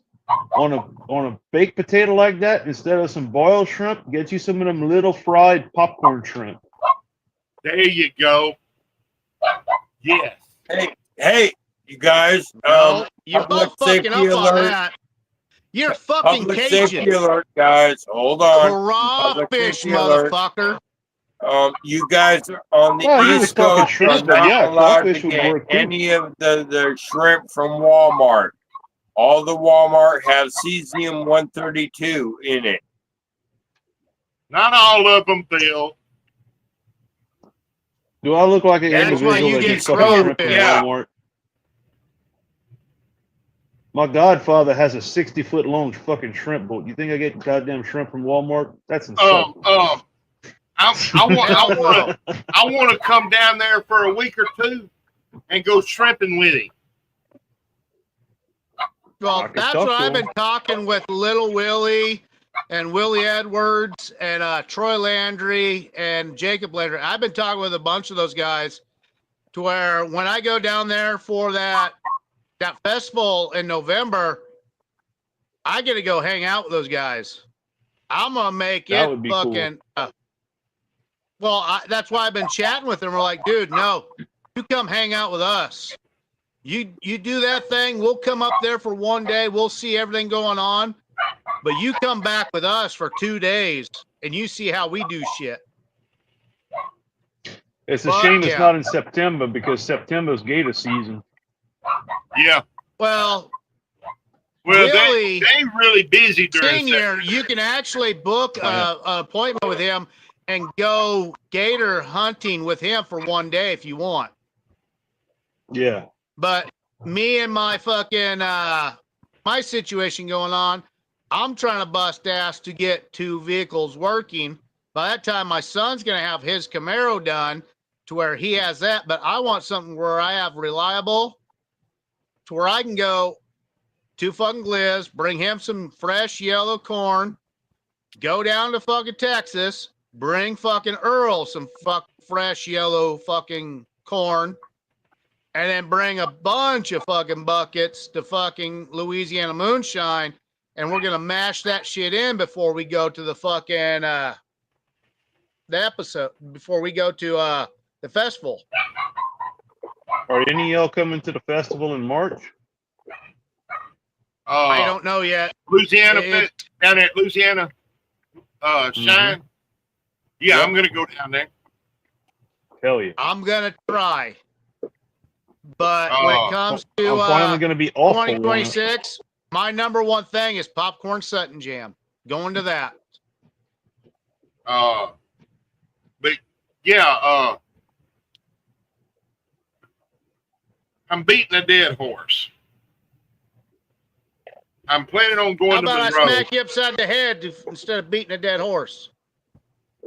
On a baked potato like that, instead of some boiled shrimp, get you some of them little fried popcorn shrimp. There you go. Yes. Hey, you guys. No, you're Public both fucking safety up on alert. that. You're fucking Public Cajun. safety alert, guys. Hold on. Public Crawfish, safety alert. motherfucker. You guys on the Well, he was East talking Coast are shrimp, but not yeah, allowed to crawfish would get work too. any of the shrimp from Walmart. All the Walmart have cesium 132 in it. Not all of them, Phil. Do I look like an That's why individual you that get gets fucking shrimp from yeah. Walmart? My godfather has a 60-foot long fucking shrimp boat. You think I get goddamn shrimp from Walmart? That's insane. I want to come down there for a week or two and go shrimping with him. Well, that's what I've been talking with Little Willie and Willie Edwards and Troy Landry and Jacob Landry. I've been talking with a bunch of those guys to where when I go down there for that festival in November, I get to go hang out with those guys. I'm gonna make That it would be fucking. cool. That's why I've been chatting with them. We're like, dude, no, you come hang out with us. You do that thing. We'll come up there for one day. We'll see everything going on. But you come back with us for 2 days and you see how we do shit. It's a shame it's not in September because September's gator season. Yeah. Well, they really busy during Senior, you can actually book an appointment with him and go gator hunting with him for 1 day if you want. Yeah. But me and my fucking my situation going on, I'm trying to bust ass to get 2 vehicles working. By that time, my son's gonna have his Camaro done to where he has that. But I want something where I have reliable, to where I can go to fucking Gliz, bring him some fresh yellow corn, go down to fucking Texas, bring fucking Earl some fresh yellow fucking corn. And then bring a bunch of fucking buckets to fucking Louisiana Moonshine, and we're gonna mash that shit in before we go to the fucking the episode, before we go to the festival. Are any of y'all coming to the festival in March? I don't know yet. Louisiana, down at Louisiana Shine. Yeah, I'm gonna go down there. Hell yeah. I'm gonna try. But when it comes to I'm finally going to be off 2026, my number one thing is popcorn Sutton Jam. Going to that. But yeah, I'm beating a dead horse. I'm planning on going How to about Monroe. I smack you upside the head instead of beating a dead horse?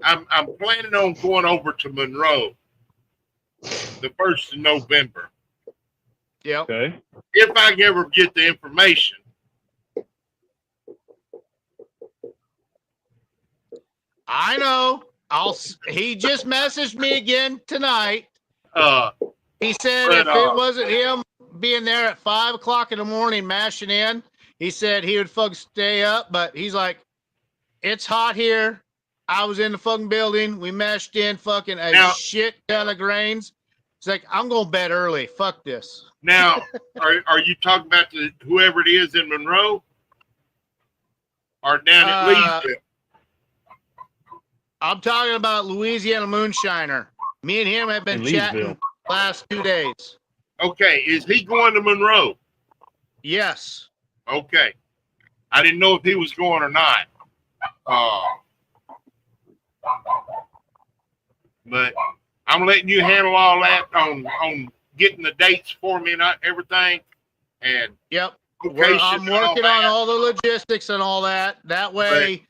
I'm planning on going over to Monroe the 1st of November. Yep. Okay. If I can ever get the information. I know. He just messaged me again tonight. He said if it wasn't him being there at 5 o'clock in the morning mashing in, he said he would fucking stay up. But he's like, it's hot here. I was in the fucking building. We mashed in fucking shit ton of grains. It's like, I'm going to bed early. Fuck this. Now, are you talking about whoever it is in Monroe? Or down at Leesville? I'm talking about Louisiana Moonshiner. Me and him have been chatting last 2 days. Okay, is he going to Monroe? Yes. Okay. I didn't know if he was going or not. But I'm letting you handle all that on getting the dates for me and everything. And Yep. location I'm and all working that. on all the logistics and all that. That way,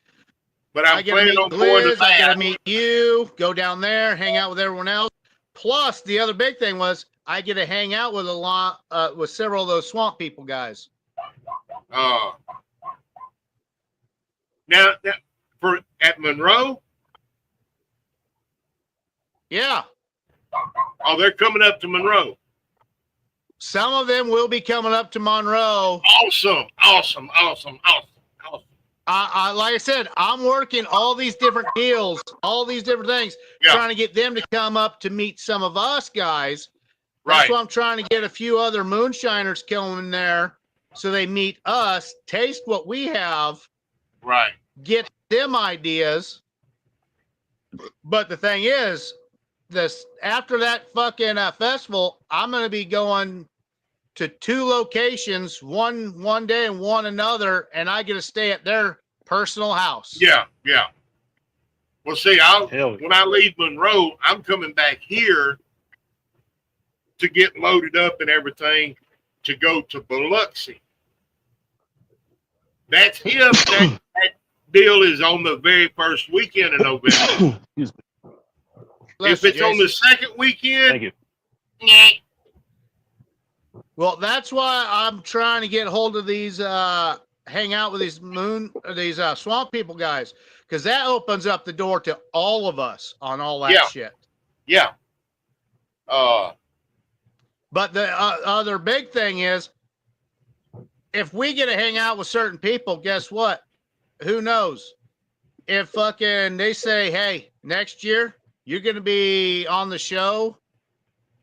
But I'm I get to planning meet on going to Liz. I get to that. meet you. Go down there, hang out with everyone else. Plus, the other big thing was I get to hang out with a lot with several of those swamp people guys. Now for at Monroe. Yeah. Oh, they're coming up to Monroe. Some of them will be coming up to Monroe. Awesome. Like I said, I'm working all these different deals, all these different things, trying to get them to come up to meet some of us guys. That's why I'm trying to get a few other moonshiners coming there so they meet us, taste what we have, right? Get them ideas. But the thing is, after that fucking festival, I'm going to be going to 2 locations, one day and one another, and I get to stay at their personal house. Yeah. Well, see, when I leave Monroe, I'm coming back here to get loaded up and everything to go to Biloxi. That's if that deal is on the very first weekend of November. If it's on the second weekend, thank you. Well, that's why I'm trying to get hold of these, hang out with these swamp people guys, because that opens up the door to all of us on all that shit. Yeah. But the other big thing is, if we get to hang out with certain people, guess what? Who knows? If fucking they say, hey, next year you're going to be on the show,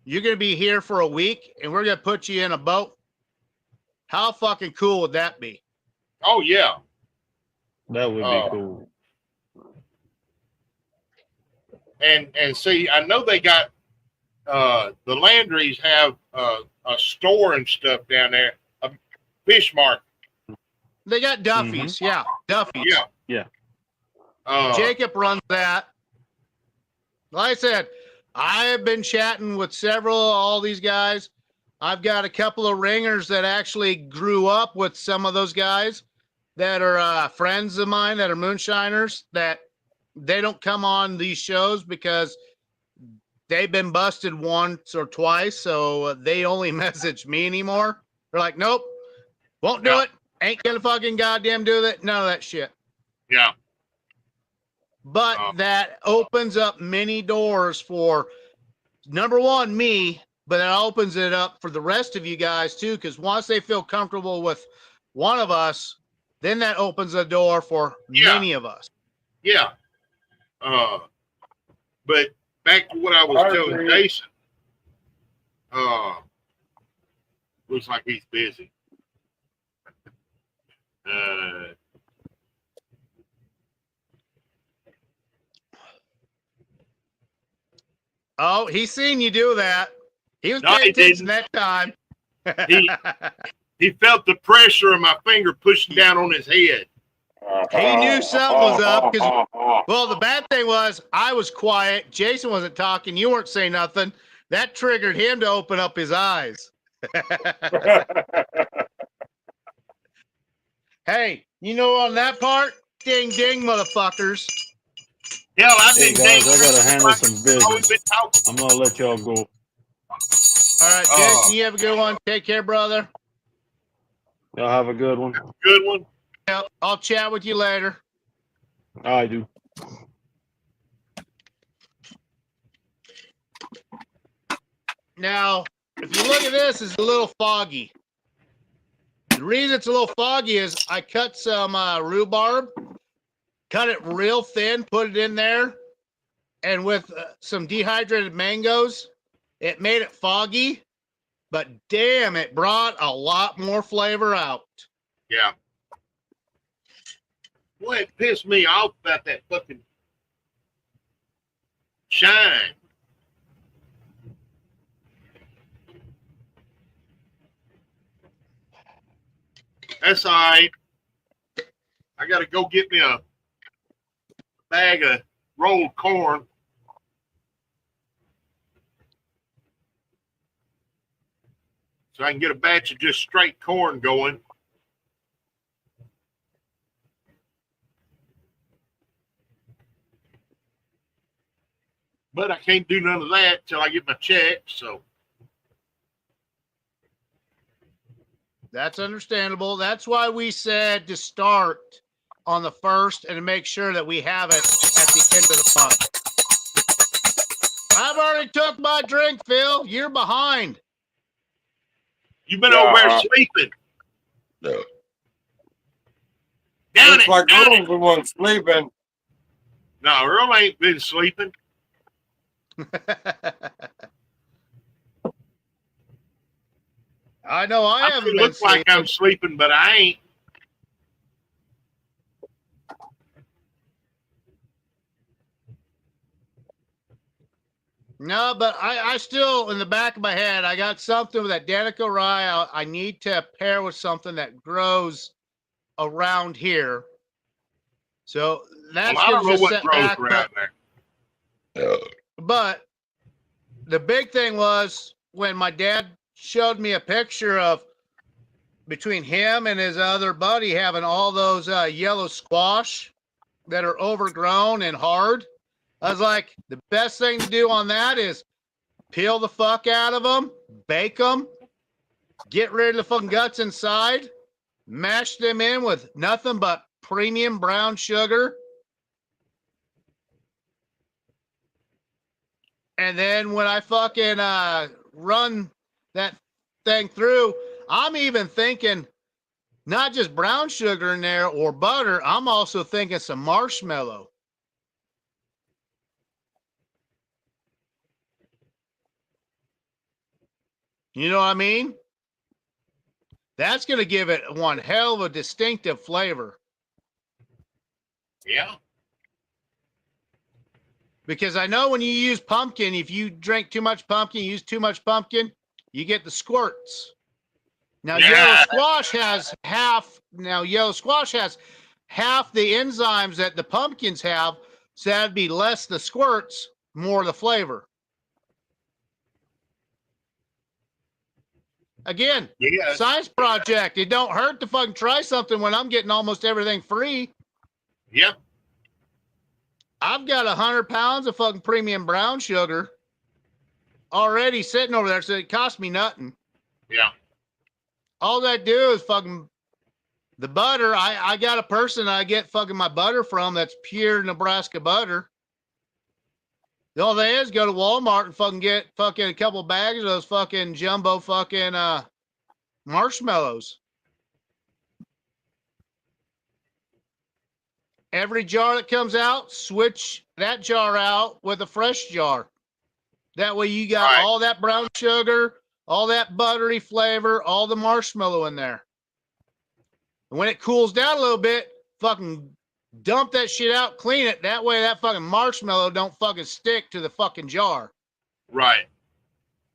you're going to be here for a week, and we're going to put you in a boat. How fucking cool would that be? Oh, yeah. That would be cool. And see, I know they got the Landrys have a store and stuff down there, a fish market. They got Duffy's, yeah, Duffy's. Yeah. Jacob runs that. Like I said, I've been chatting with all these guys. I've got a couple of ringers that actually grew up with some of those guys that are friends of mine that are moonshiners, that they don't come on these shows because they've been busted once or twice, so they only message me anymore. They're like, nope, won't do it. Ain't gonna fucking goddamn do that. None of that shit. Yeah. But that opens up many doors for, number one, me, but it opens it up for the rest of you guys too, because once they feel comfortable with one of us, then that opens a door for many of us. Yeah. But back to what I was telling Jason, looks like he's busy. Oh, he's seen you do that. He was paying attention that time. He felt the pressure of my finger pushing down on his head. He knew something was up because, well, the bad thing was I was quiet. Jason wasn't talking. You weren't saying nothing. That triggered him to open up his eyes. Hey, you know, on that part, ding, ding, motherfuckers. Hell, Hey guys, I gotta handle some business. I'm gonna let y'all go. All right, Jason, you have a good one. Take care, brother. Y'all have a good one. Good one. Yep, I'll chat with you later. I do. Now, if you look at this, it's a little foggy. The reason it's a little foggy is I cut some rhubarb, cut it real thin, put it in there, and with some dehydrated mangoes, it made it foggy, but damn, it brought a lot more flavor out. Yeah. Boy, it pissed me off about that fucking shine. That's all right. I got to go get me a bag of rolled corn. so I can get a batch of just straight corn going. But I can't do none of that till I get my check. So That's understandable. That's why we said to start on the 1st and to make sure that we have it at the end of the month. I've already took my drink, Phil. You're behind. you've been over there sleeping. Down Looks it, like down Earl's the one sleeping. No, Earl ain't been sleeping. I know I haven't been look sleeping. like I'm sleeping, but I ain't. No, but I still, in the back of my head, I got something with that Danica rye I need to pair with something that grows around here. So that's Well, I don't going to know just what set grows back. around there. But the big thing was when my dad showed me a picture of between him and his other buddy having all those yellow squash that are overgrown and hard. I was like, the best thing to do on that is peel the fuck out of them, bake them, get rid of the fucking guts inside, mash them in with nothing but premium brown sugar. And then when I fucking run that thing through, I'm even thinking not just brown sugar in there or butter. I'm also thinking some marshmallow. You know what I mean? That's going to give it one hell of a distinctive flavor. Yeah. Because I know when you use pumpkin, if you drink too much pumpkin, use too much pumpkin, you get the squirts. Now, yellow squash has half. Now, yellow squash has half the enzymes that the pumpkins have, so that'd be less the squirts, more the flavor. Again, science project. It don't hurt to fucking try something when I'm getting almost everything free. Yep. I've got 100 pounds of fucking premium brown sugar already sitting over there, so it cost me nothing. Yeah. All I do is fucking the butter. I got a person I get fucking my butter from that's pure Nebraska butter. The only thing is go to Walmart and fucking get fucking a couple bags of those fucking jumbo fucking marshmallows. Every jar that comes out, switch that jar out with a fresh jar. That way you got all that brown sugar, all that buttery flavor, all the marshmallow in there. And when it cools down a little bit, fucking dump that shit out, clean it. That way that fucking marshmallow don't fucking stick to the fucking jar. Right.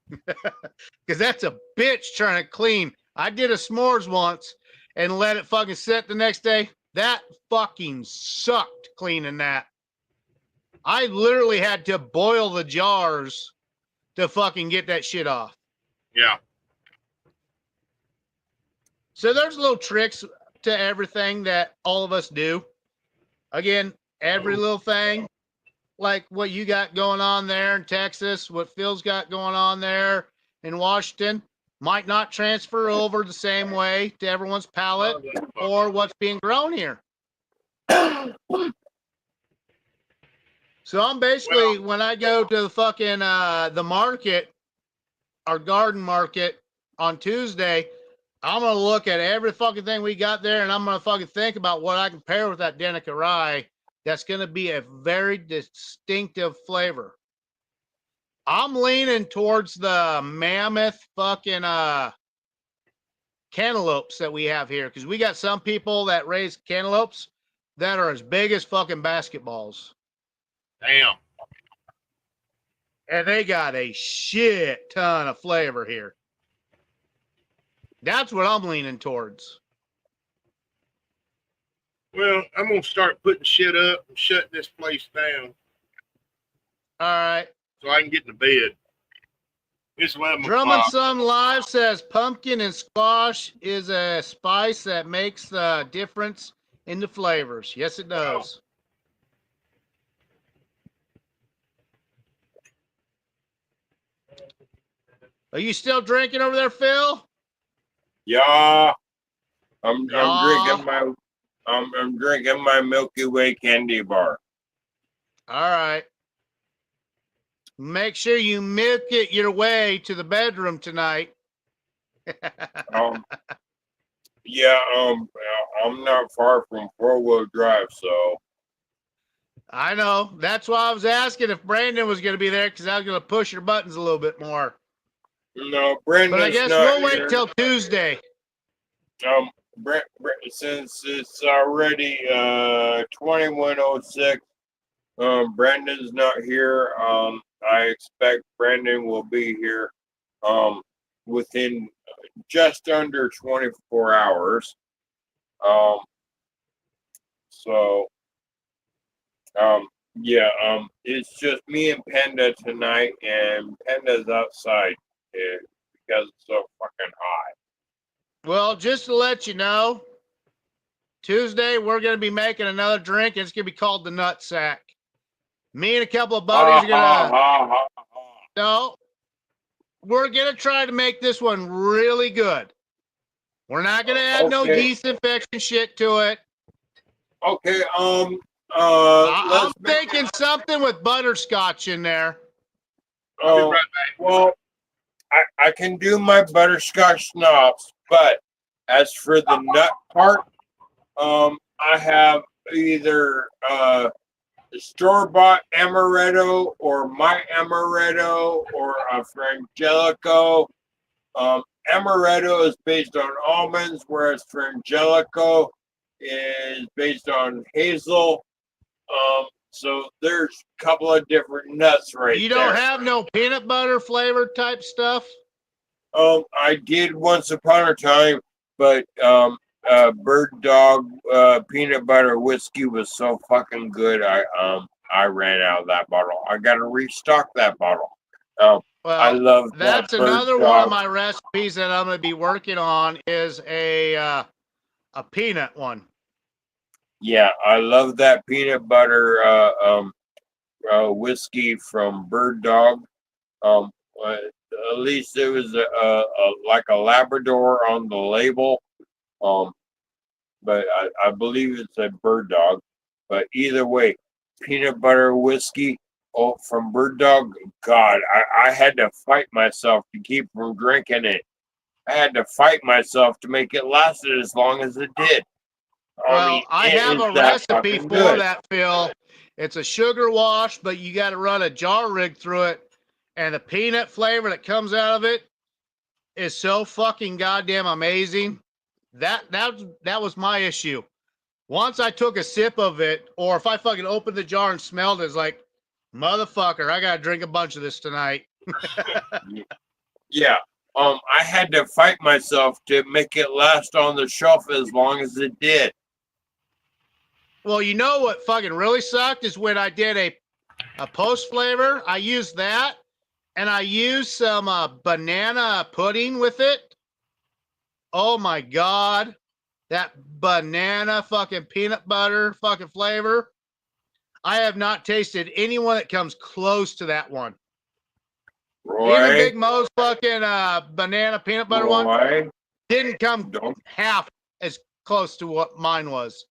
Because that's a bitch trying to clean. I did a s'mores once and let it fucking sit the next day. That fucking sucked cleaning that. I literally had to boil the jars to fucking get that shit off. Yeah. So there's little tricks to everything that all of us do. Again, every little thing, like what you got going on there in Texas, what Phil's got going on there in Washington, might not transfer over the same way to everyone's palate or what's being grown here. So I'm basically, when I go to the fucking the market, our garden market on Tuesday, I'm gonna look at every fucking thing we got there, and I'm gonna fucking think about what I can pair with that Danica rye. That's gonna be a very distinctive flavor. I'm leaning towards the mammoth fucking cantaloupes that we have here, because we got some people that raise cantaloupes that are as big as fucking basketballs. Damn. And they got a shit ton of flavor here. That's what I'm leaning towards. Well, I'm going to start putting shit up and shutting this place down. All right. So I can get in the bed. It's 11 Drummond o'clock. Sun Live says pumpkin and squash is a spice that makes the difference in the flavors. Yes, it does. Are you still drinking over there, Phil? Yeah, I'm Yeah. drinking my Milky Way candy bar. All right. Make sure you milk it your way to the bedroom tonight. Um, yeah, I'm not far from 4-wheel drive, so I know. That's why I was asking if Brandon was going to be there because I was going to push your buttons a little bit more. no, But I Brenda's guess not we'll wait here. till Tuesday. Since it's already 21:06, Brandon's not here. I expect Brandon will be here within just under 24 hours. Um, so yeah, it's just me and Panda tonight, and Panda's outside because it's so fucking hot. Well, just to let you know, Tuesday we're going to be making another drink, and it's going to be called the Nut Sack. Me and a couple of buddies are going to. No, we're going to try to make this one really good. We're not going to add no Okay. yeast infection shit to it. Okay, I'm let's make thinking something with butterscotch in there. I'll be right back. well, I can do my butterscotch schnapps, but as for the nut part, I have either store-bought amaretto or my amaretto or a frangelico. Amaretto is based on almonds, whereas frangelico is based on hazel. So there's a couple of different nuts right You there. don't have no peanut butter flavor type stuff? I did once upon a time, but Bird Dog peanut butter whiskey was so fucking good. I ran out of that bottle. I got to restock that bottle. Well, I love that's that Bird another Dog. one of my recipes that I'm going to be working on is a peanut one. Yeah, I love that peanut butter whiskey from Bird Dog. At least it was like a Labrador on the label. But I believe it's a Bird Dog. But either way, peanut butter whiskey from Bird Dog. God, I had to fight myself to keep from drinking it. I had to fight myself to make it last as long as it did. Well, I have a recipe for good. that, Phil. It's a sugar wash, but you got to run a jar rig through it. And the peanut flavor that comes out of it is so fucking goddamn amazing. That was my issue. Once I took a sip of it, or if I fucking opened the jar and smelled it, it's like, motherfucker, I gotta drink a bunch of this tonight. Yeah. I had to fight myself to make it last on the shelf as long as it did. Well, you know what fucking really sucked is when I did a post flavor. I used that, and I used some banana pudding with it. Oh my god, that banana fucking peanut butter fucking flavor. I have not tasted anyone that comes close to that one. Roy, Even Big Mo's fucking banana peanut butter one didn't come half as close to what mine was.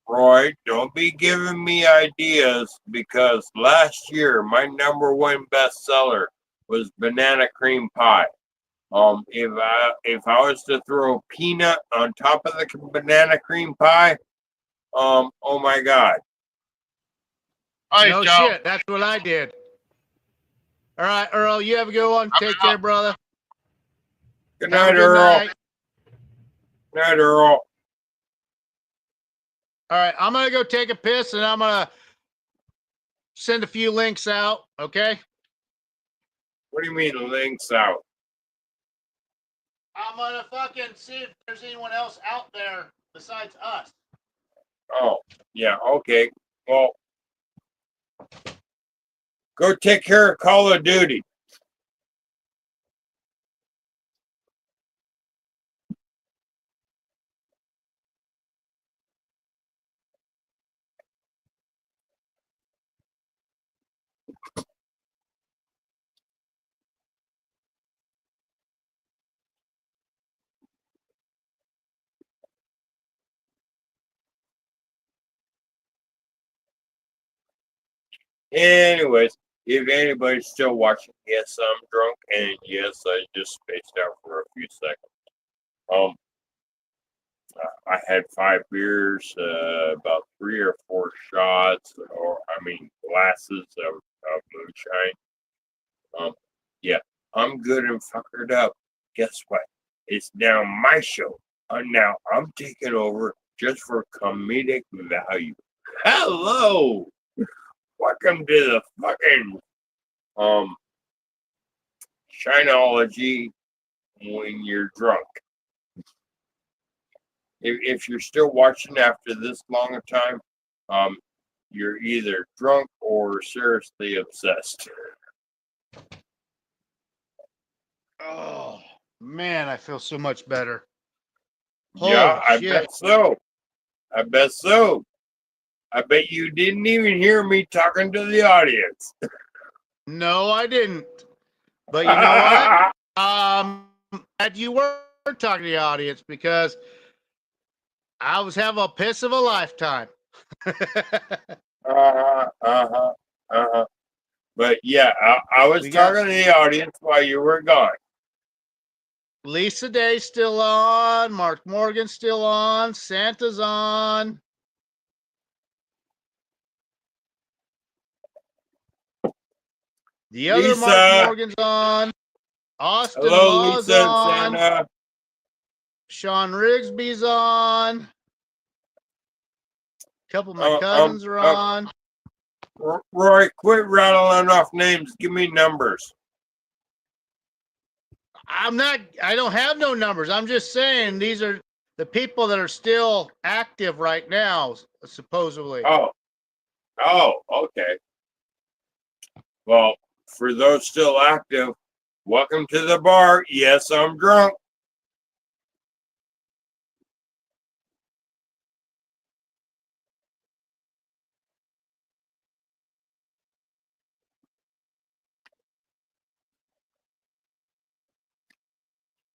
Roy, don't be giving me ideas because last year my #1 bestseller was banana cream pie. If I was to throw peanut on top of the banana cream pie, oh my god. All No right, y'all. shit, that's what I did. All right, Earl, you have a good one. Take care, brother. Good Have a night, good Earl. night. Good night, Earl. All right, I'm gonna go take a piss and I'm gonna send a few links out. Okay. What do you mean links out? I'm gonna fucking see if there's anyone else out there besides us. Oh, yeah, okay. Well, go take care of Call of Duty. Anyways, if anybody's still watching, yes, I'm drunk, and yes, I just spaced out for a few seconds. I had 5 beers, about 3 or 4 shots, or glasses of moonshine. Yeah, I'm good and fuckered up. Guess what? It's now my show. Now I'm taking over just for comedic value. Hello, welcome to the fucking Shineology when you're drunk. If you're still watching after this long a time, you're either drunk or seriously obsessed. Oh man, I feel so much better. Yeah, Holy I shit. bet so. I bet so. I bet you didn't even hear me talking to the audience. No, I didn't. But you know what? Glad you were talking to the audience because I was having a piss of a lifetime. But yeah, I was talking to the audience while you were gone. Lisa Day's still on. Mark Morgan's still on. Santa's on. The other Lisa. Mark Morgan's on. Austin Hello, Law's Lisa and on. Santa. Sean Rigsby's on. A couple of my cousins are on. Roy, quit rattling off names. Give me numbers. I don't have no numbers. I'm just saying these are the people that are still active right now, supposedly. Oh, okay. Well, for those still active, welcome to the bar. Yes, I'm drunk.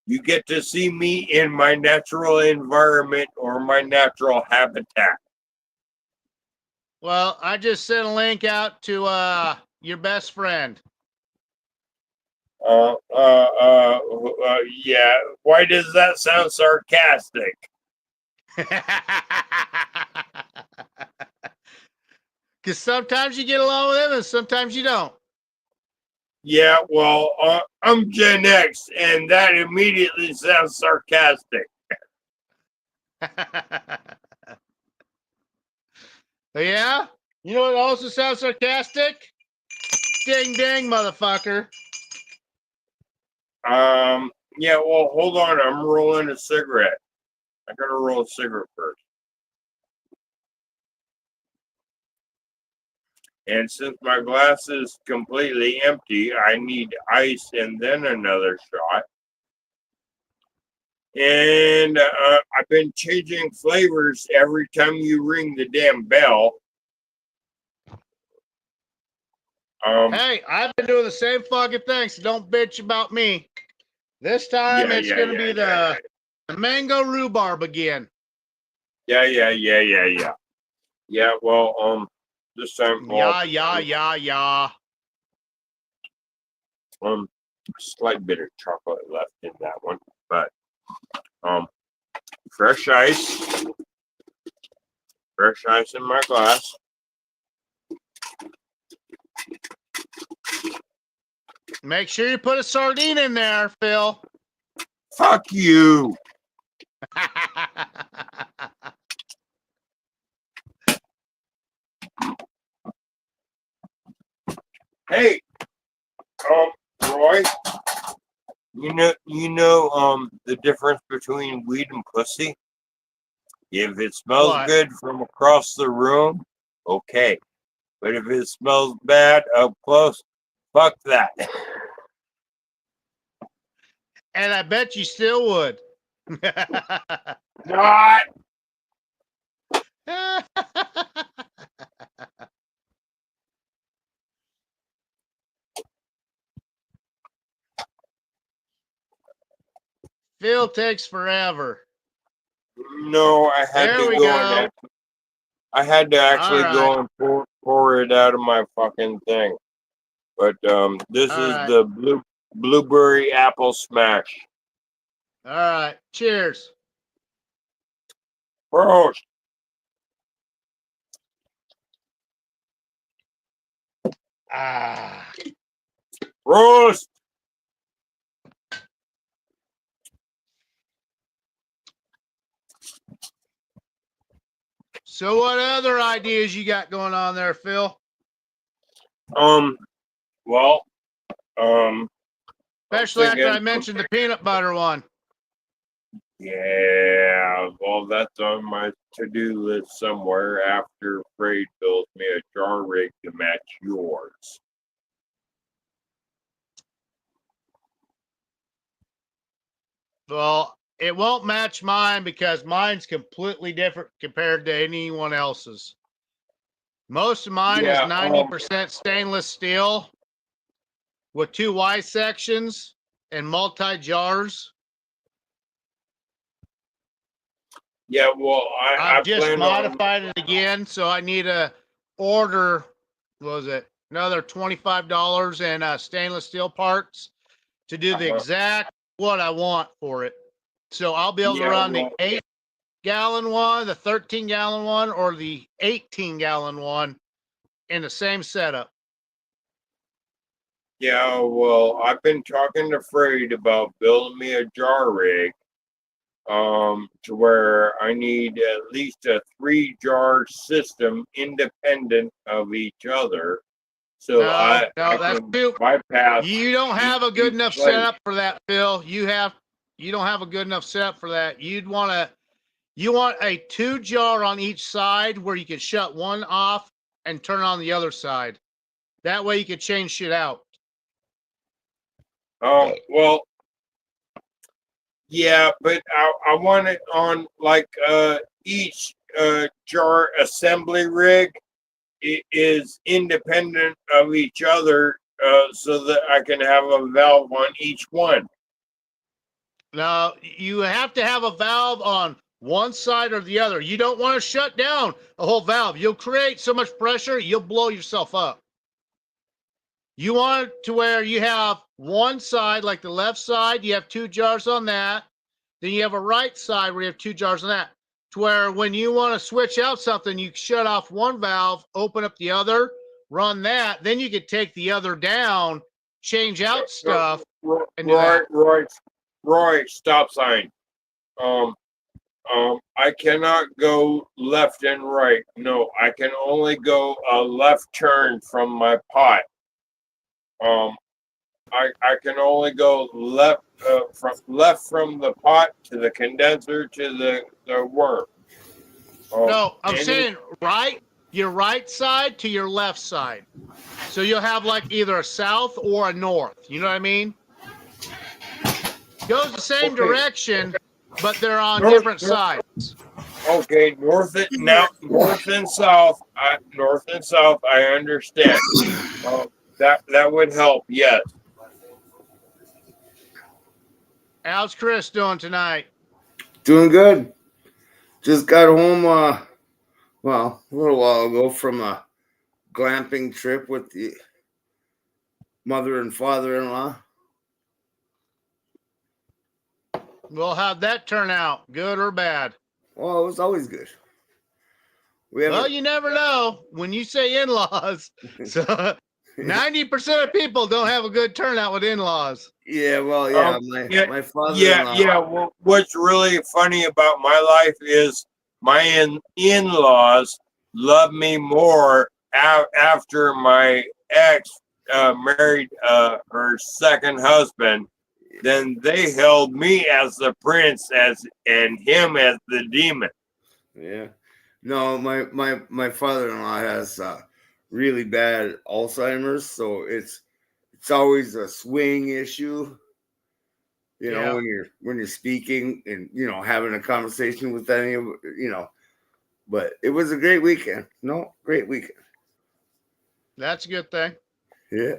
You get to see me in my natural environment or my natural habitat. Well, I just sent a link out to your best friend. Yeah. Why does that sound sarcastic? Because sometimes you get along with him and sometimes you don't. Yeah, well, I'm Gen X, and that immediately sounds sarcastic. Yeah? You know what also sounds sarcastic? Ding ding, motherfucker. Yeah, well, hold on. I'm rolling a cigarette. I gotta roll a cigarette first. And since my glass is completely empty, I need ice and then another shot. And I've been changing flavors every time you ring the damn bell. Hey, I've been doing the same fucking thing, so don't bitch about me. This time it's going to be the mango rhubarb again. Yeah. Yeah, well, this time, Yeah. Slight bit of chocolate left in that one, but fresh ice in my glass. Make sure you put a sardine in there, Phil. Fuck you. Hey, Roy, you know the difference between weed and pussy? If it smells good from across the room, okay. But if it smells bad up close, fuck that. And I bet you still would. Not. Phil takes forever. No, I had There to we go go. and I had to actually All go right. and pour it out of my fucking thing. But this All is right. the blueberry apple smash. All right. Cheers. Prost. Ah. Prost. So what other ideas you got going on there, Phil? Well, I'm Especially after I thinking, mentioned the peanut butter one. yeah, well, that's on my to-do list somewhere after Freight builds me a jar rig to match yours. Well, it won't match mine because mine's completely different compared to anyone else's. Most of mine is Yeah, 90% stainless steel with 2 Y sections and multi-jars. yeah, well, I I've just plan on, modified it again, so I need to order, what was it, another $25 in stainless steel parts to do the exact what I want for it. So I'll be able to yeah, run the well, 8-gallon one, the 13-gallon one, or the 18-gallon one in the same setup. yeah, well, I've been talking to Freight about building me a jar rig, to where I need at least a 3-jar system independent of each other. So No, I that's can too. bypass You don't have a good each enough place. setup for that, Phil. You don't have a good enough setup for that. You want a 2-jar on each side where you can shut one off and turn on the other side. That way you can change shit out. Oh, well, yeah, but I want it on like each jar assembly rig is independent of each other, so that I can have a valve on each one. Now, you have to have a valve on one side or the other. You don't want to shut down a whole valve. You'll create so much pressure, you'll blow yourself up. You want it to where you have one side, like the left side, you have 2 jars on that. Then you have a right side where you have 2 jars on that. To where when you want to switch out something, you shut off one valve, open up the other, run that. Then you could take the other down, change out stuff, and do that. Roy, stop sign. Um, I cannot go left and right. No, I can only go a left turn from my pot. I can only go left, from the pot to the condenser to the worm. No, I'm Any saying right, your right side to your left side. So you'll have like either a south or a north. You know what I mean? Goes the same okay, direction, but they're on north, different north sides. okay, north and south. North and south. I understand. That would help. Yes. How's Chris doing tonight? Doing good. Just got home, well, a little while ago from a glamping trip with the mother and father-in-law. Well, how'd that turn out? Good or bad? Well, it was always good. Well, you never know when you say in-laws. So 90% of people don't have a good turnout with in-laws. Yeah, well, yeah, my father-in-law. Yeah. Well, what's really funny about my life is my in-laws love me more after my ex married her second husband than they held me as the prince and him as the demon. Yeah. No, my father-in-law has really bad Alzheimer's, so it's always a swing issue. You know, when you're speaking and having a conversation with any of but it was a great weekend. No, great weekend. That's a good thing. Yeah.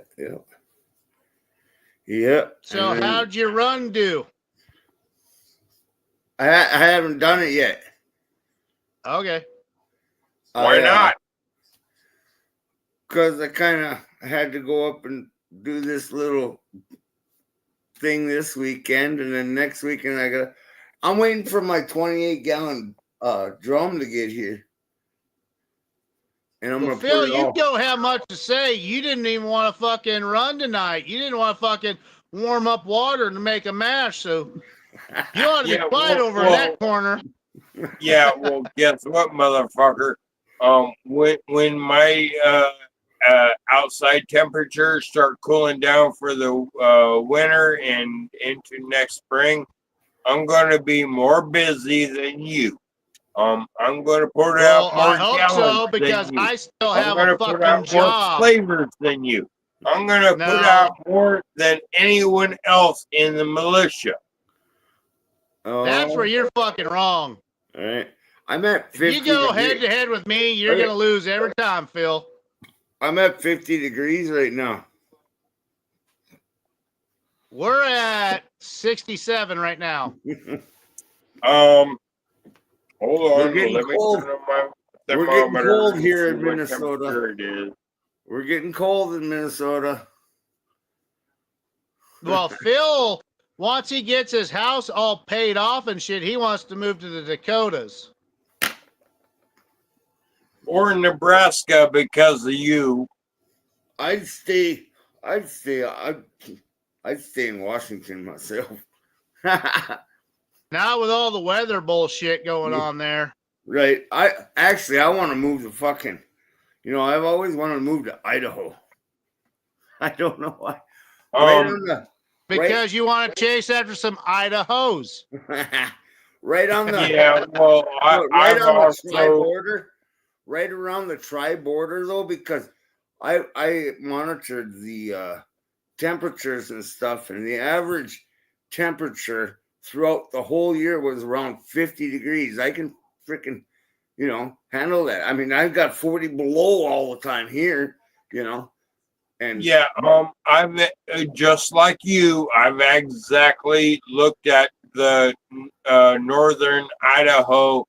So how'd your run do? I haven't done it yet. Okay. Why not? Because I kind of had to go up and do this little thing this weekend, and then next weekend I'm waiting for my 28-gallon drum to get here. And I'm Well, gonna Phil, put it you all. don't have much to say. You didn't even want to fucking run tonight. You didn't want to fucking warm up water to make a mash. So you ought to be Yeah, quiet over in that corner. Yeah, well, guess what, motherfucker? When my outside temperatures start cooling down for the winter and into next spring, I'm gonna be more busy than you. I'm gonna put Well, out I more hope gallons so, because than you. I still I'm have a gonna put fucking out more job. flavors than you. I'm gonna put No. out more than anyone else in the militia. That's where you're fucking wrong. All right. I'm at If 50 you go degrees. head to head with me, you're Okay. gonna lose every time, Phil. I'm at 50 degrees right now. We're at 67 right now. Hold We're on, getting let me cold. turn on my We're getting thermometer cold and here see in what Minnesota. temperature it is. We're getting cold in Minnesota. Well, Phil, once he gets his house all paid off and shit, he wants to move to the Dakotas. Or Nebraska because of you. I'd stay in Washington myself. Now with all the weather bullshit going on there. Right. I want to move to fucking, I've always wanted to move to Idaho. I don't know why. Because you want to chase after some Idahos. Right on the Yeah, well, right I've on the also tri-border. Right around the tri-border though, because I monitored the temperatures and stuff, and the average temperature throughout the whole year was around 50 degrees. I can freaking, handle that. I mean, I've got 40 below all the time here, and yeah, I've just like you, I've exactly looked at the northern Idaho,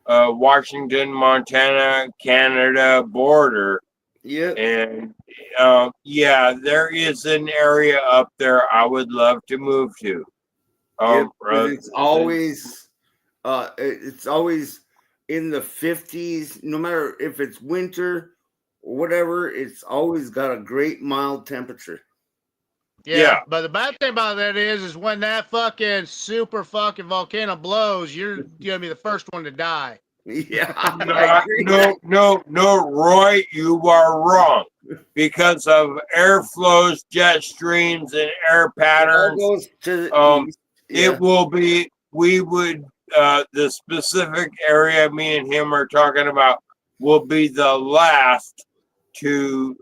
Washington, Montana, Canada border. Yeah. And yeah, there is an area up there I would love to move to. It's always in the 50s, no matter if it's winter or whatever. It's always got a great mild temperature. Yeah, but the bad thing about that is when that fucking super fucking volcano blows, you're gonna be the first one to die. Yeah, no, Roy, you are wrong. Because of airflows, jet streams, and air patterns, it will be. We would the specific area me and him are talking about will be the last to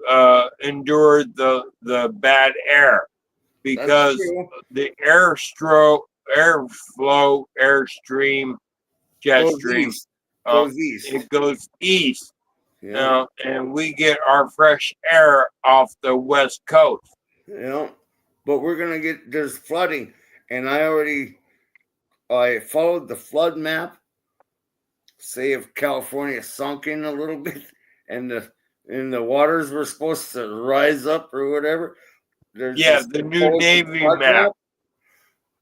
endure the bad air, because the airflow, airstream, jet stream, it goes east. And we get our fresh air off the west coast. But we're gonna there's flooding, and I followed the flood map. Say if California sunk in a little bit, and the waters were supposed to rise up or whatever. Yeah, the new Navy map.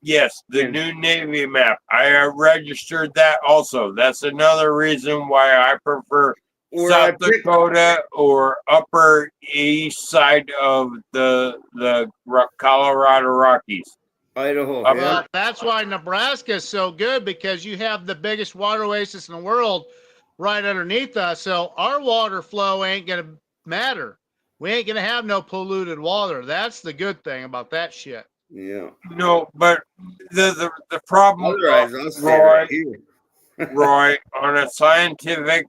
Yes, the new Navy map. I registered that also. That's another reason why I prefer South Dakota or upper east side of the Colorado Rockies. Idaho. Well, that's why Nebraska is so good, because you have the biggest water oasis in the world right underneath us. So our water flow ain't going to matter. We ain't going to have no polluted water. That's the good thing about that shit. Yeah. No, but the problem, Roy, on a scientific,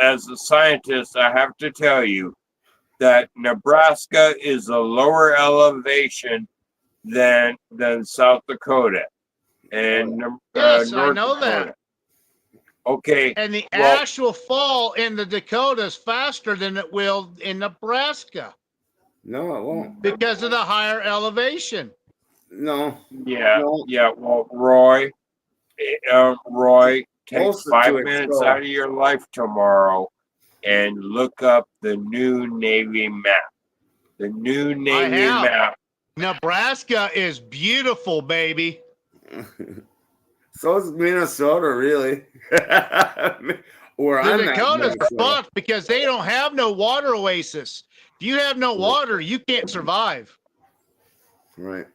as a scientist, I have to tell you that Nebraska is a lower elevation than South Dakota and yes, North I know Dakota. that. Okay. And the ash will fall in the Dakotas faster than it will in Nebraska. No, it won't. Because of the higher elevation. No. Yeah. Yeah. Well, Roy, Roy, take Closer 5 to it, minutes so out of your life tomorrow and look up the new Navy map. The new Navy have. map. Nebraska is beautiful, baby. so is Minnesota, really. Where The I'm at, Dakotas are Minnesota. fucked because they don't have no water oasis. If you have no water, you can't survive. Right.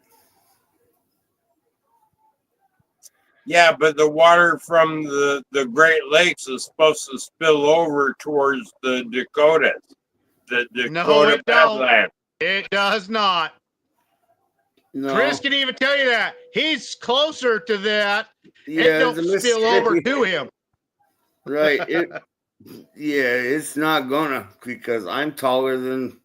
Yeah, but the water from the Great Lakes is supposed to spill over towards the Dakotas, the No, Dakota it don't. Badlands. It does not. No. Chris can even tell you that. He's closer to that. Yeah, It don't the spill over Mississippi. to him. Right. It's not gonna, because I'm taller than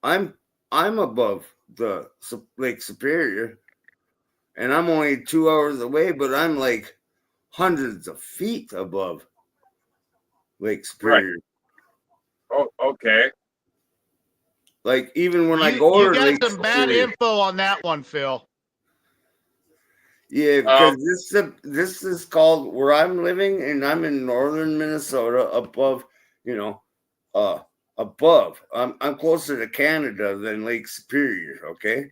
I'm above the Lake Superior, and I'm only 2 hours away, but I'm like hundreds of feet above Lake Superior. Oh, okay. Like even when I You go to got Lake some bad Superior. info on that one, Phil. Yeah, because this is called where I'm living, and I'm in northern Minnesota, above, above. I'm closer to Canada than Lake Superior. Okay,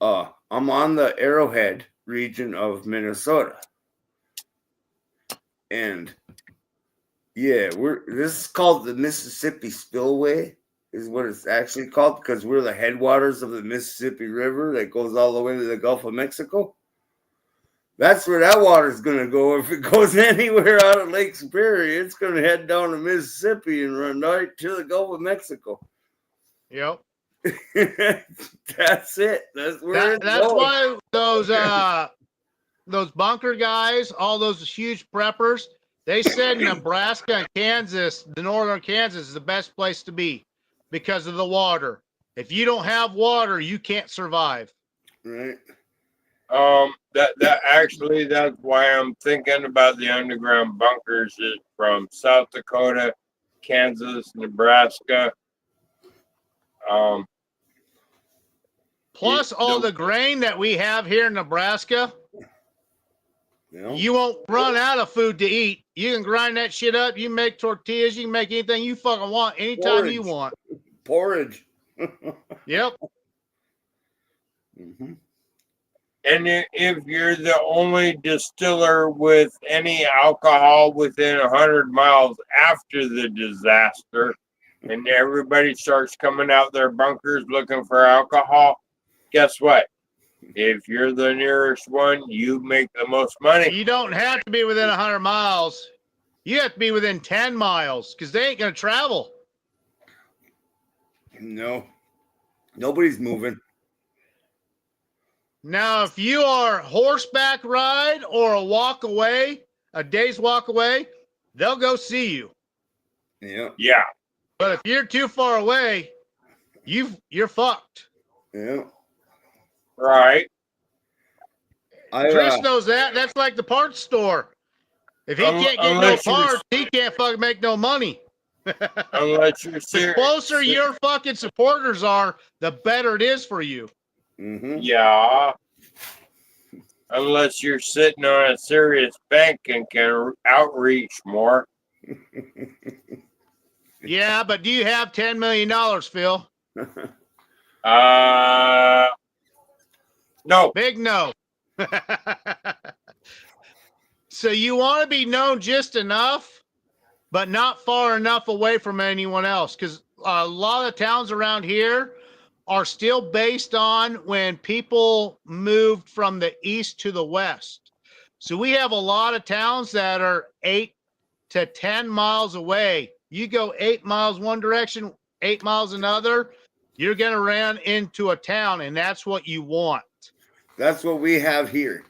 I'm on the Arrowhead region of Minnesota, and yeah, this is called the Mississippi Spillway, is what it's actually called, because we're the headwaters of the Mississippi River that goes all the way to the Gulf of Mexico. That's where that water's going to go. If it goes anywhere out of Lake Superior, it's going to head down to Mississippi and run right to the Gulf of Mexico. Yep. That's it. That's where it's That's going. why those bunker guys, all those huge preppers, they said Nebraska and Kansas, the northern Kansas, is the best place to be because of the water. If you don't have water, you can't survive. Right. That's why I'm thinking about the underground bunkers is from South Dakota, Kansas, Nebraska. Plus all the grain that we have here in Nebraska, you won't run out of food to eat. You can grind that shit up. You make tortillas. You can make anything you fucking want anytime you want. Porridge. Yep. Mm-hmm. And if you're the only distiller with any alcohol within 100 miles after the disaster, and everybody starts coming out their bunkers looking for alcohol, guess what? If you're the nearest one, you make the most money. You don't have to be within 100 miles. You have to be within 10 miles because they ain't going to travel. No. Nobody's moving. Now, if you are horseback ride or a walk away, a day's walk away, they'll go see you. Yeah. Yeah. But if you're too far away, you're fucked. Yeah. Right. Chris knows that. That's like the parts store. If he can't get no parts, he can't fucking make no money. Unless you're The closer your fucking supporters are, the better it is for you. Mm-hmm. Yeah. Unless you're sitting on a serious bank and can outreach more. Yeah, but do you have $10 million, Phil? No. Big no. So you want to be known just enough, but not far enough away from anyone else. Because a lot of towns around here are still based on when people moved from the east to the west. So we have a lot of towns that are 8 to 10 miles away. You go 8 miles one direction, 8 miles another, you're going to run into a town, and that's what you want. That's what we have here.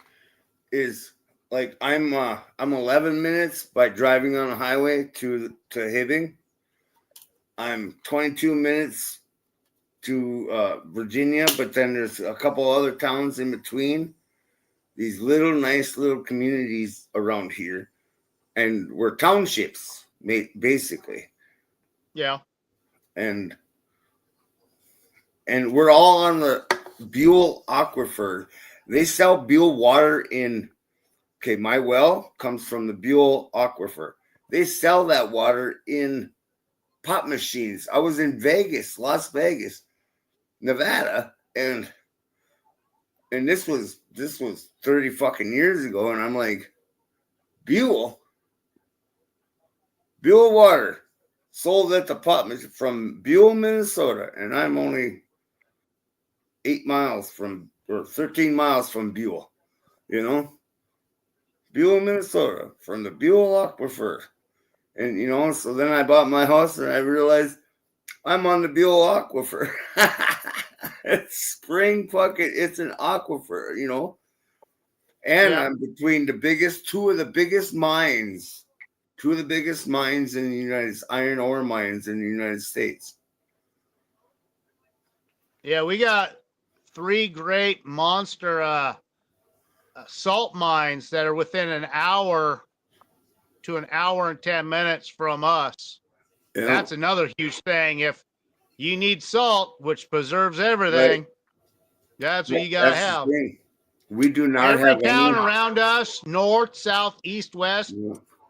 Is like I'm 11 minutes by driving on a highway to Hibbing. I'm 22 minutes to Virginia, but then there's a couple other towns in between. These nice little communities around here, and we're townships, basically. Yeah. And we're all on the Buell Aquifer. They sell Buell water in Okay, my well comes from the Buell Aquifer. They sell that water in pop machines. I was in Vegas, Las Vegas, Nevada, and this was 30 fucking years ago, and I'm like, Buell water sold at the pop machine from Buell, Minnesota, and I'm only 13 miles from Buell, Buell, Minnesota, from the Buell Aquifer. And, so then I bought my house and I realized I'm on the Buell Aquifer. It's spring fucking, it's an aquifer, And I'm between two of the biggest mines in the iron ore mines in the United States. Yeah, we got 3 great monster salt mines that are within an hour to an hour and 10 minutes from us. Yeah. That's another huge thing. If you need salt, which preserves everything, that's what you got to have. We do not Every have town any around us, north, south, east, west,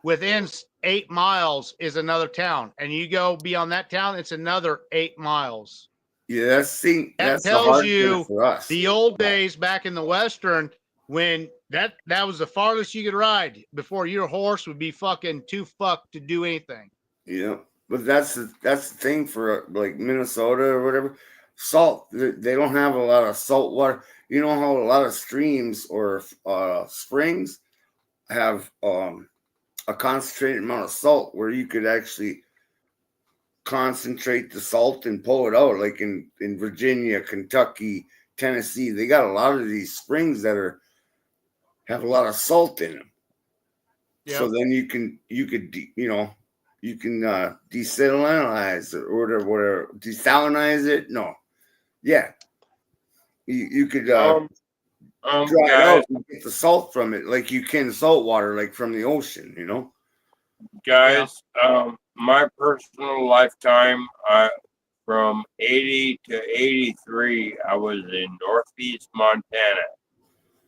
within 8 miles is another town. And you go beyond that town, it's another 8 miles. Yeah, that's the tells hard you thing for us. The old days back in the Western, when that was the farthest you could ride before your horse would be fucking too fucked to do anything. Yeah, but that's the thing for like Minnesota or whatever. Salt, they don't have a lot of salt water. You know how a lot of streams or springs have a concentrated amount of salt where you could actually concentrate the salt and pull it out, like in Virginia, Kentucky, Tennessee. They got a lot of these springs that have a lot of salt in them. Yep. So then you can desalinize it or whatever. Desalinize it? No. Yeah. You could dry it out and get the salt from it like you can salt water, like from the ocean, Guys, my personal lifetime, from 80 to 83, I was in Northeast Montana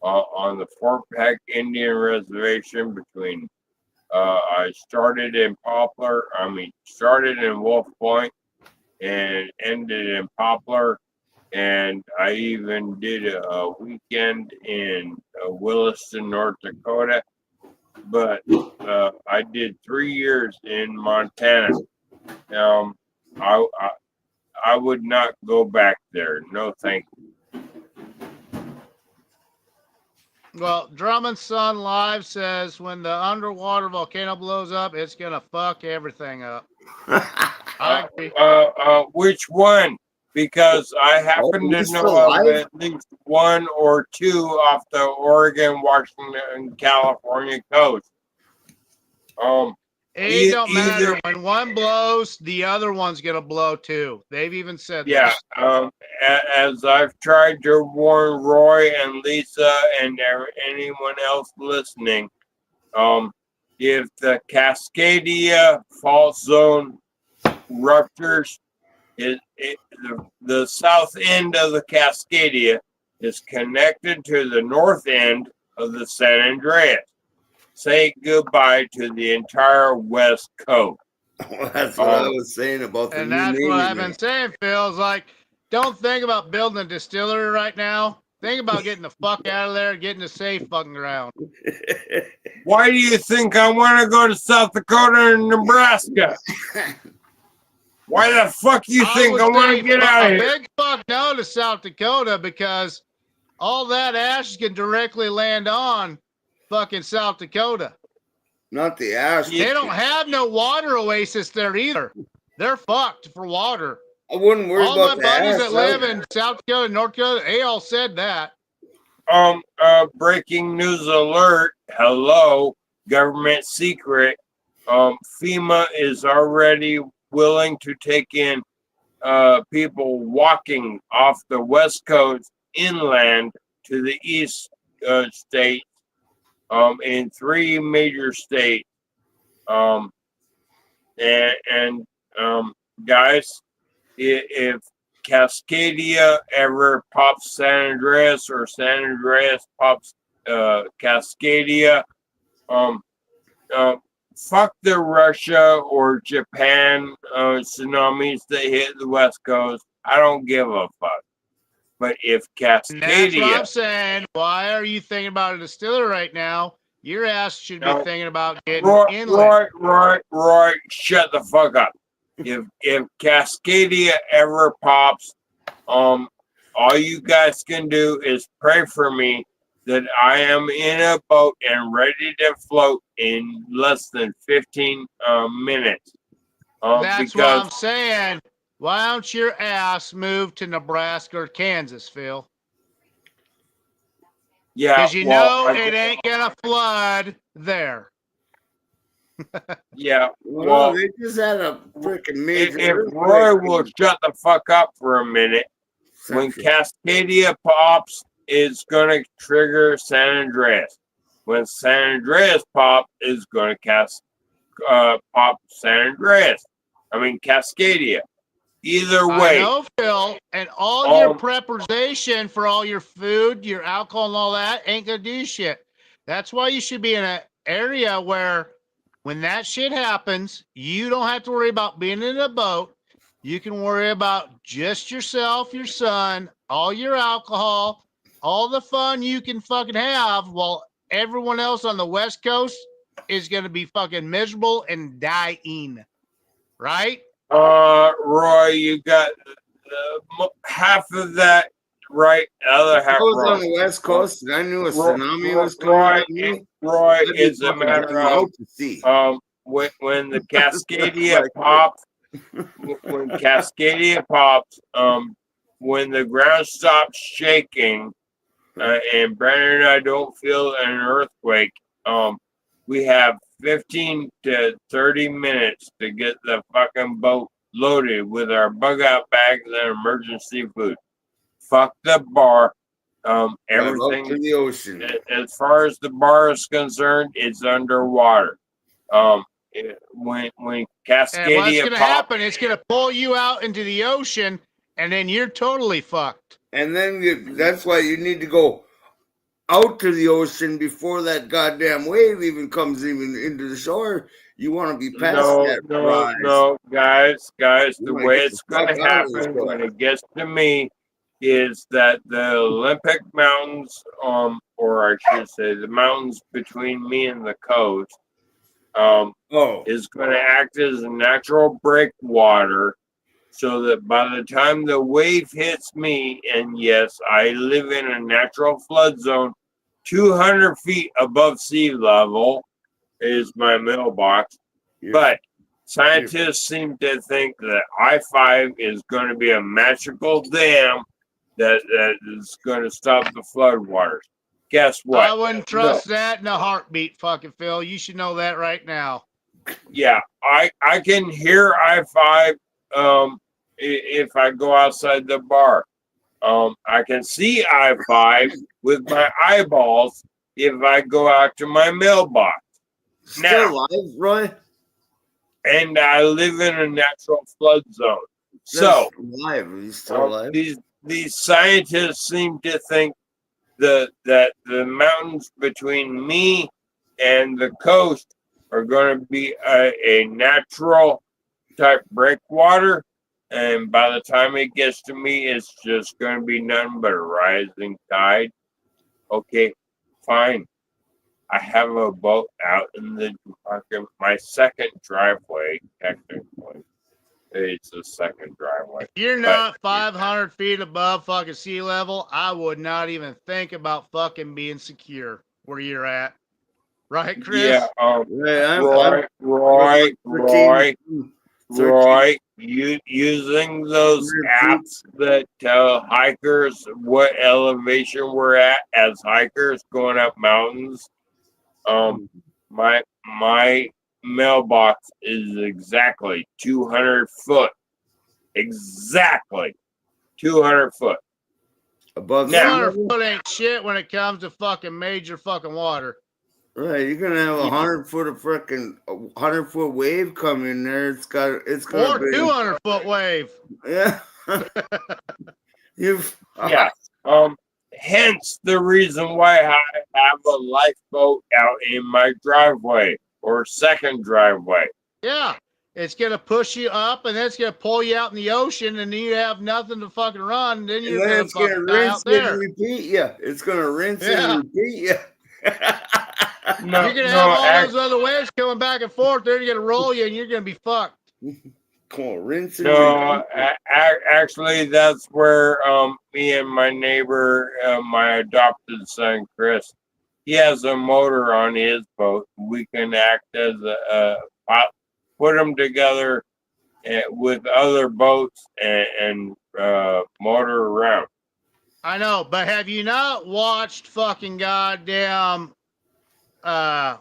on the Fort Peck Indian Reservation between I started in Wolf Point and ended in Poplar, and I even did a weekend in Williston, North Dakota. But I did 3 years in Montana. I would not go back there. No, thank you. Well, Drummond's Son Live says when the underwater volcano blows up, it's gonna fuck everything up. I agree. Which one? Because I happen to know of at least 1 or 2 off the Oregon, Washington, and California coast. It don't matter. When one blows, the other one's gonna blow too. They've even said that. Yeah. As I've tried to warn Roy and Lisa and anyone else listening, if the Cascadia fault zone ruptures, the south end of the Cascadia is connected to the north end of the San Andreas. Say goodbye to the entire West Coast. Well, that's what I was saying about the and that's what I've been saying, Phil. Is like, don't think about building a distillery right now. Think about getting the fuck out of there, getting to safe fucking ground. Why do you think I want to go to South Dakota and Nebraska? Why the fuck you think I want to get out of here? Big fuck no to South Dakota, because all that ash can directly land on fucking South Dakota. Not the ash. They don't have no water oasis there either. They're fucked for water. I wouldn't worry about all my buddies that live in South Dakota, North Dakota, they all said that. Breaking news alert. Hello, government secret. FEMA is already willing to take in people walking off the West Coast inland to the east states, in 3 major states. Guys, if Cascadia ever pops San Andreas or San Andreas pops Cascadia, Fuck the Russia or Japan tsunamis that hit the West Coast. I don't give a fuck. But if And that's what Cascadia, I'm saying. Why are you thinking about a distiller right now? Your ass should be thinking about getting inland. Roy, shut the fuck up. If Cascadia ever pops, all you guys can do is pray for me that I am in a boat and ready to float in less than 15 minutes. That's what I'm saying. Why don't your ass move to Nebraska or Kansas, Phil? Yeah, because you know it ain't gonna flood there. Yeah, Well, they just had a freaking major if earthquake. Roy will shut the fuck up for a minute, when Cascadia pops, it's going to trigger San Andreas. When San Andreas pop, is going to pop San Andreas. I mean Cascadia. Either way. I know, Phil, and all your preparation for all your food, your alcohol, and all that ain't gonna do shit. That's why you should be in an area where, when that shit happens, you don't have to worry about being in a boat. You can worry about just yourself, your son, all your alcohol, all the fun you can fucking have, while everyone else on the West Coast is gonna be fucking miserable and dying. Right? Roy, you got half of that right. The other half I was wrong. on the West Coast and I knew a tsunami was coming at me. Roy, I'd be it's a fucking matter getting of out to sea. when the Cascadia pops, when Cascadia pops, when the ground stops shaking, and Brandon and I don't feel an earthquake, we have 15 to 30 minutes to get the fucking boat loaded with our bug out bags and emergency food. Fuck the bar. Everything to the ocean. As far as the bar is concerned, it's underwater. When Cascadia and what's gonna pops, happen? It's gonna pull you out into the ocean, and then you're totally fucked. And then that's why you need to go out to the ocean before that goddamn wave even comes into the shore. You want to be past that rise. No, guys, You the might way get it's the going fuck to out of this happen when shore. it gets to me is that the Olympic Mountains, or I should say the mountains between me and the coast, is going to act as a natural breakwater, so that by the time the wave hits me, and yes, I live in a natural flood zone, 200 feet above sea level is my mailbox. But scientists seem to think that I-5 is going to be a magical dam that is going to stop the floodwaters. Guess what? I wouldn't trust that in a heartbeat, fucking Phil. You should know that right now. Yeah, I can hear I-5 if I go outside the bar. I can see I-5 with my eyeballs if I go out to my mailbox. Still alive, Roy? And I live in a natural flood zone. So alive. Are you still alive? These scientists seem to think that the mountains between me and the coast are going to be a natural type breakwater, and by the time it gets to me, it's just going to be nothing but a rising tide. Okay, fine. I have a boat out in the my second driveway, technically. It's the second driveway. If you're not 500 feet above fucking sea level, I would not even think about fucking being secure where you're at. Right, Chris? Yeah, Roy, using those apps that tell hikers what elevation we're at as hikers going up mountains. My mailbox is exactly 200 foot. Exactly 200 foot. Above 200 foot ain't shit when it comes to fucking major fucking water. Right, you're gonna have 100-foot of freaking 100-foot wave come in there. It's gonna Or be 200-foot wave. Yeah. Yeah. Hence the reason why I have a lifeboat out in my driveway or second driveway. Yeah. It's gonna push you up, and then it's gonna pull you out in the ocean, and then you have nothing to fucking run, and then And you're then gonna it's gonna fucking die rinse out it and there. repeat you. It's gonna rinse Yeah. and repeat you. No, You're gonna no, have all those other waves coming back and forth. They're gonna roll you, and you're gonna be fucked. Come on, rinse and no. repeat. Actually, that's where me and my neighbor, my adopted son Chris, he has a motor on his boat. We can act as a put them together with other boats and motor around. I know, but have you not watched fucking goddamn the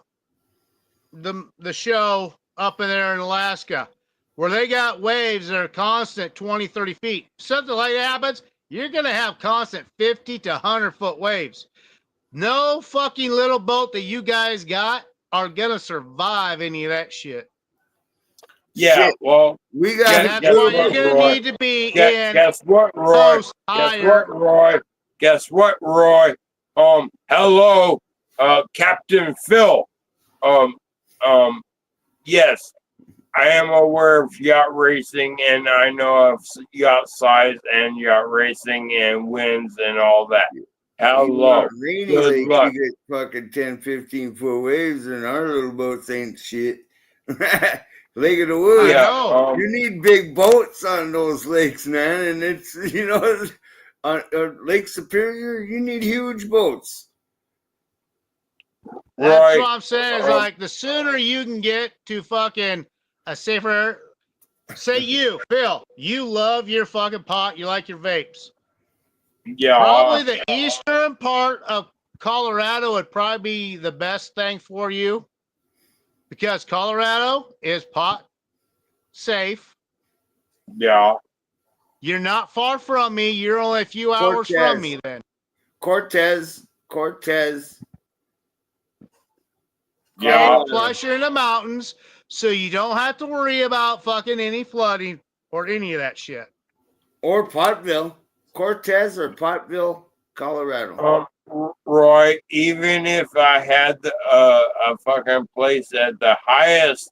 show up in there in Alaska where they got waves that are constant 20, 30 feet? Something like that happens, you're gonna have constant 50 to 100-foot waves. No fucking little boat that you guys got are gonna survive any of that shit. Yeah, Shit. well, We got That's why you're gonna need to be in guess what, Roy? post Guess higher. what, Roy? Guess what, Roy? Hello, Captain Phil. Yes, I am aware of yacht racing, and I know of yacht size and yacht racing and winds and all that. Hello. Rainy Good lakes, luck. you get fucking 10, 15-foot waves, and our little boats ain't shit. Lake of the Woods. I know. You need big boats on those lakes, man. And it's, you know, on Lake Superior, you need huge boats. That's what I'm saying. Is like the sooner you can get to fucking a safer. Say you, Phil, you love your fucking pot. You like your vapes. Yeah. Probably the eastern part of Colorado would probably be the best thing for you because Colorado is pot safe. Yeah. You're not far from me. You're only a few hours from me then. Cortez. Yeah. Plus you're in the mountains, so you don't have to worry about fucking any flooding or any of that shit. Or Pottville. Cortez or Pottville, Colorado. Roy, even if I had a fucking place at the highest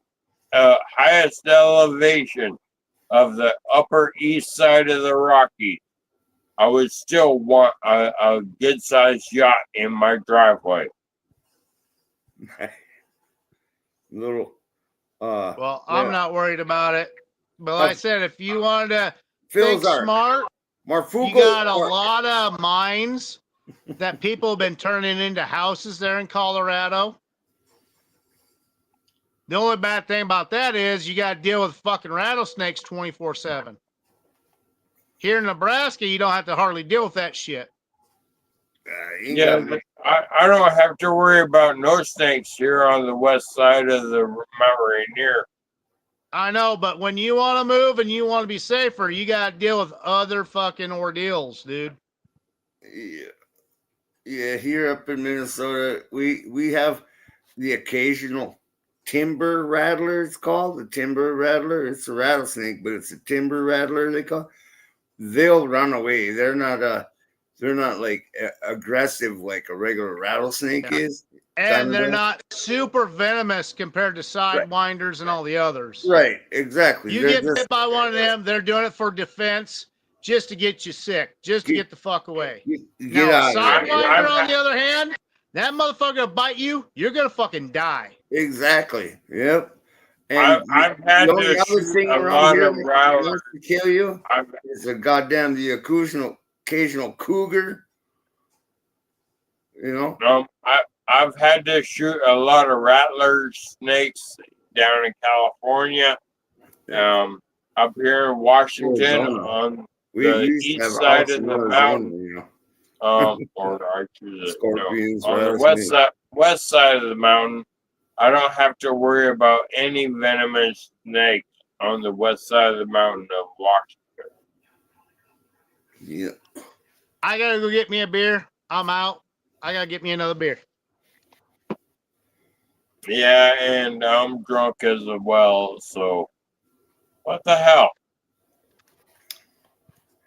elevation of the upper east side of the Rockies, I would still want a good sized yacht in my driveway. Well, I'm not worried about it. But like I said, if you wanted to think Arc. smart, Marfugo you got a lot of mines that people have been turning into houses there in Colorado. The only bad thing about that is you got to deal with fucking rattlesnakes 24/7. Here in Nebraska, you don't have to hardly deal with that shit. Yeah, I don't have to worry about no snakes here on the west side of the Mount Rainier. I know, but when you want to move and you want to be safer, you got to deal with other fucking ordeals, dude. Yeah, here up in Minnesota, we have the occasional timber rattler. It's called the timber rattler. It's a rattlesnake, but it's a timber rattler. They call. They'll run away. They're not like aggressive like a regular rattlesnake is. And they're not super venomous compared to sidewinders and all the others. Right, exactly. You get bit by one of them, they're doing it for defense, just to get you sick, just to get the fuck away. Now, a sidewinder, on the other hand, that motherfucker will bite you, you're going to fucking die. Exactly. Yep. And I've had the only to other shoot thing a around lot here of that rattlers. wants to kill you is the goddamn the occasional cougar. You know. I've had to shoot a lot of rattlers, snakes down in California, up here in Washington on the east side of the mountain, or I choose Scorpions, on the west side of the mountain. I don't have to worry about any venomous snakes on the west side of the mountain of Washington. Yeah. I gotta go get me a beer. I'm out. I gotta get me another beer. Yeah, and I'm drunk as well, so what the hell?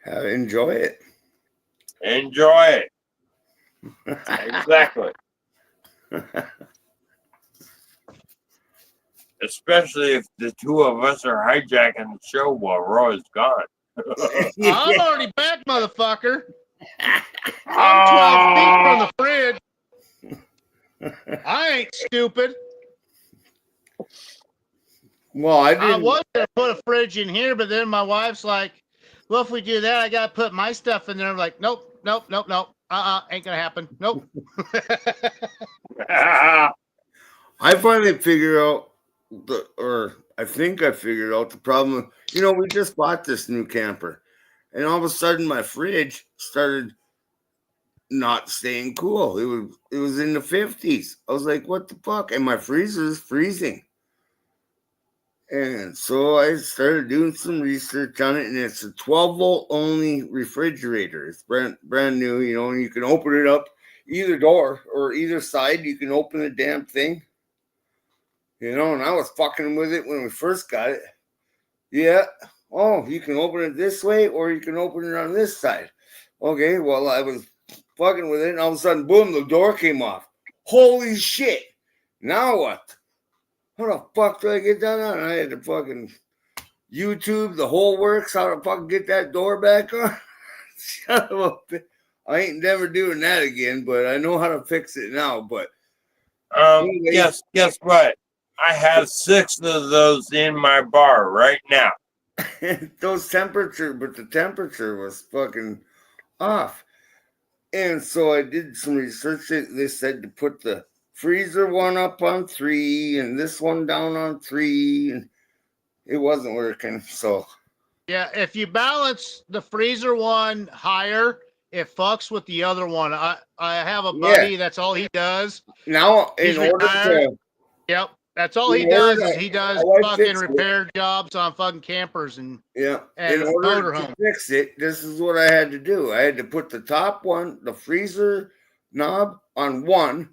Enjoy it. Enjoy it. Exactly. Especially if the two of us are hijacking the show while Roy's gone. I'm already back, motherfucker. I'm 12 feet from the fridge. I ain't stupid. Well, I I didn't. was gonna put a fridge in here, but then my wife's like, "Well, if we do that, I gotta put my stuff in there." I'm like, "Nope, nope, nope, nope. Ain't gonna happen. Nope." I finally figured out I think I figured out the problem. You know, we just bought this new camper, and all of a sudden my fridge started not staying cool. It was in the 50s. I was like, what the fuck? And my freezer's freezing. And so I started doing some research on it, and it's a 12-volt only refrigerator. It's brand new, you know, and you can open it up either door or either side. You can open the damn thing, you know. And I was fucking with it when we first got it. Yeah. Oh, you can open it this way or you can open it on this side. Okay, well, I was fucking with it, and all of a sudden, boom, the door came off. Holy shit. Now what? How the fuck do I get that on? I had to fucking YouTube the whole works, how to fucking get that door back on. Shut up. I ain't never doing that again, but I know how to fix it now. But anyway, guess what? I have 6 of those in my bar right now. the temperature was fucking off. And so I did some research. They said to put the freezer one up on 3 and this one down on 3, and it wasn't working. So Yeah, if you balance the freezer one higher, it fucks with the other one. I have a buddy. That's all he does. Now, He's in order retired. to Yep. That's all he does is he does fucking repair jobs on fucking campers and in order to fix it, this is what I had to do. I had to put the top one, the freezer knob, on one,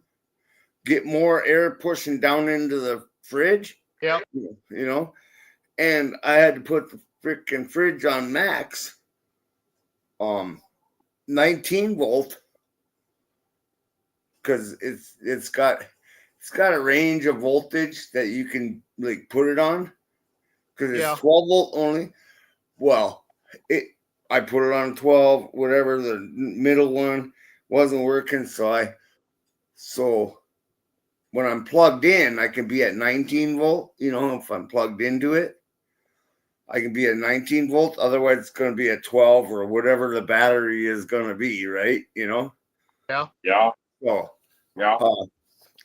get more air pushing down into the fridge. Yep. You know, and I had to put the freaking fridge on max, 19 volt, because it's got a range of voltage that you can like put it on, because it's 12 volt only. Well, I put it on 12, whatever, the middle one wasn't working, so when I'm plugged in, I can be at 19 volt, you know, if I'm plugged into it. I can be at 19 volt, otherwise it's going to be at 12 or whatever the battery is going to be, right? You know? Yeah. Yeah. So, yeah.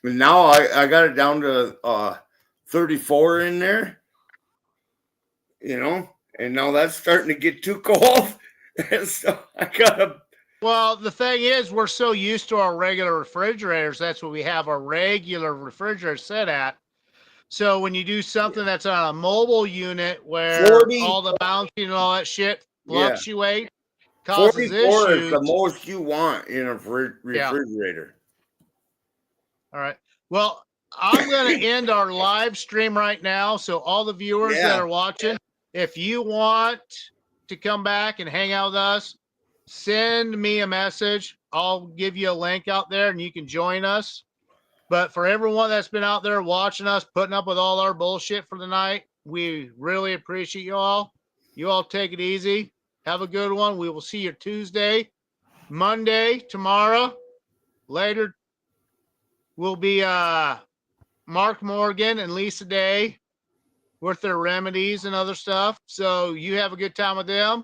Now I got it down to 34 in there, you know, and now that's starting to get too cold. And so I got to. Well, the thing is, we're so used to our regular refrigerators. That's what we have our regular refrigerator set at. So when you do something that's on a mobile unit where 40, all the bouncing and all that shit fluctuate, causes 44 issues. is the most you want in a refrigerator. All right. Well, I'm going to end our live stream right now. So all the viewers that are watching, if you want to come back and hang out with us, send me a message. I'll give you a link out there and you can join us. But for everyone that's been out there watching us, putting up with all our bullshit for the night, we really appreciate you all. You all take it easy. Have a good one. We will see you Tuesday, Monday, tomorrow. Later will be Mark Morgan and Lisa Day with their remedies and other stuff. So you have a good time with them.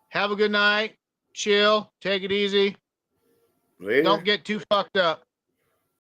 Have a good night. Chill. Take it easy. Later. Don't get too fucked up.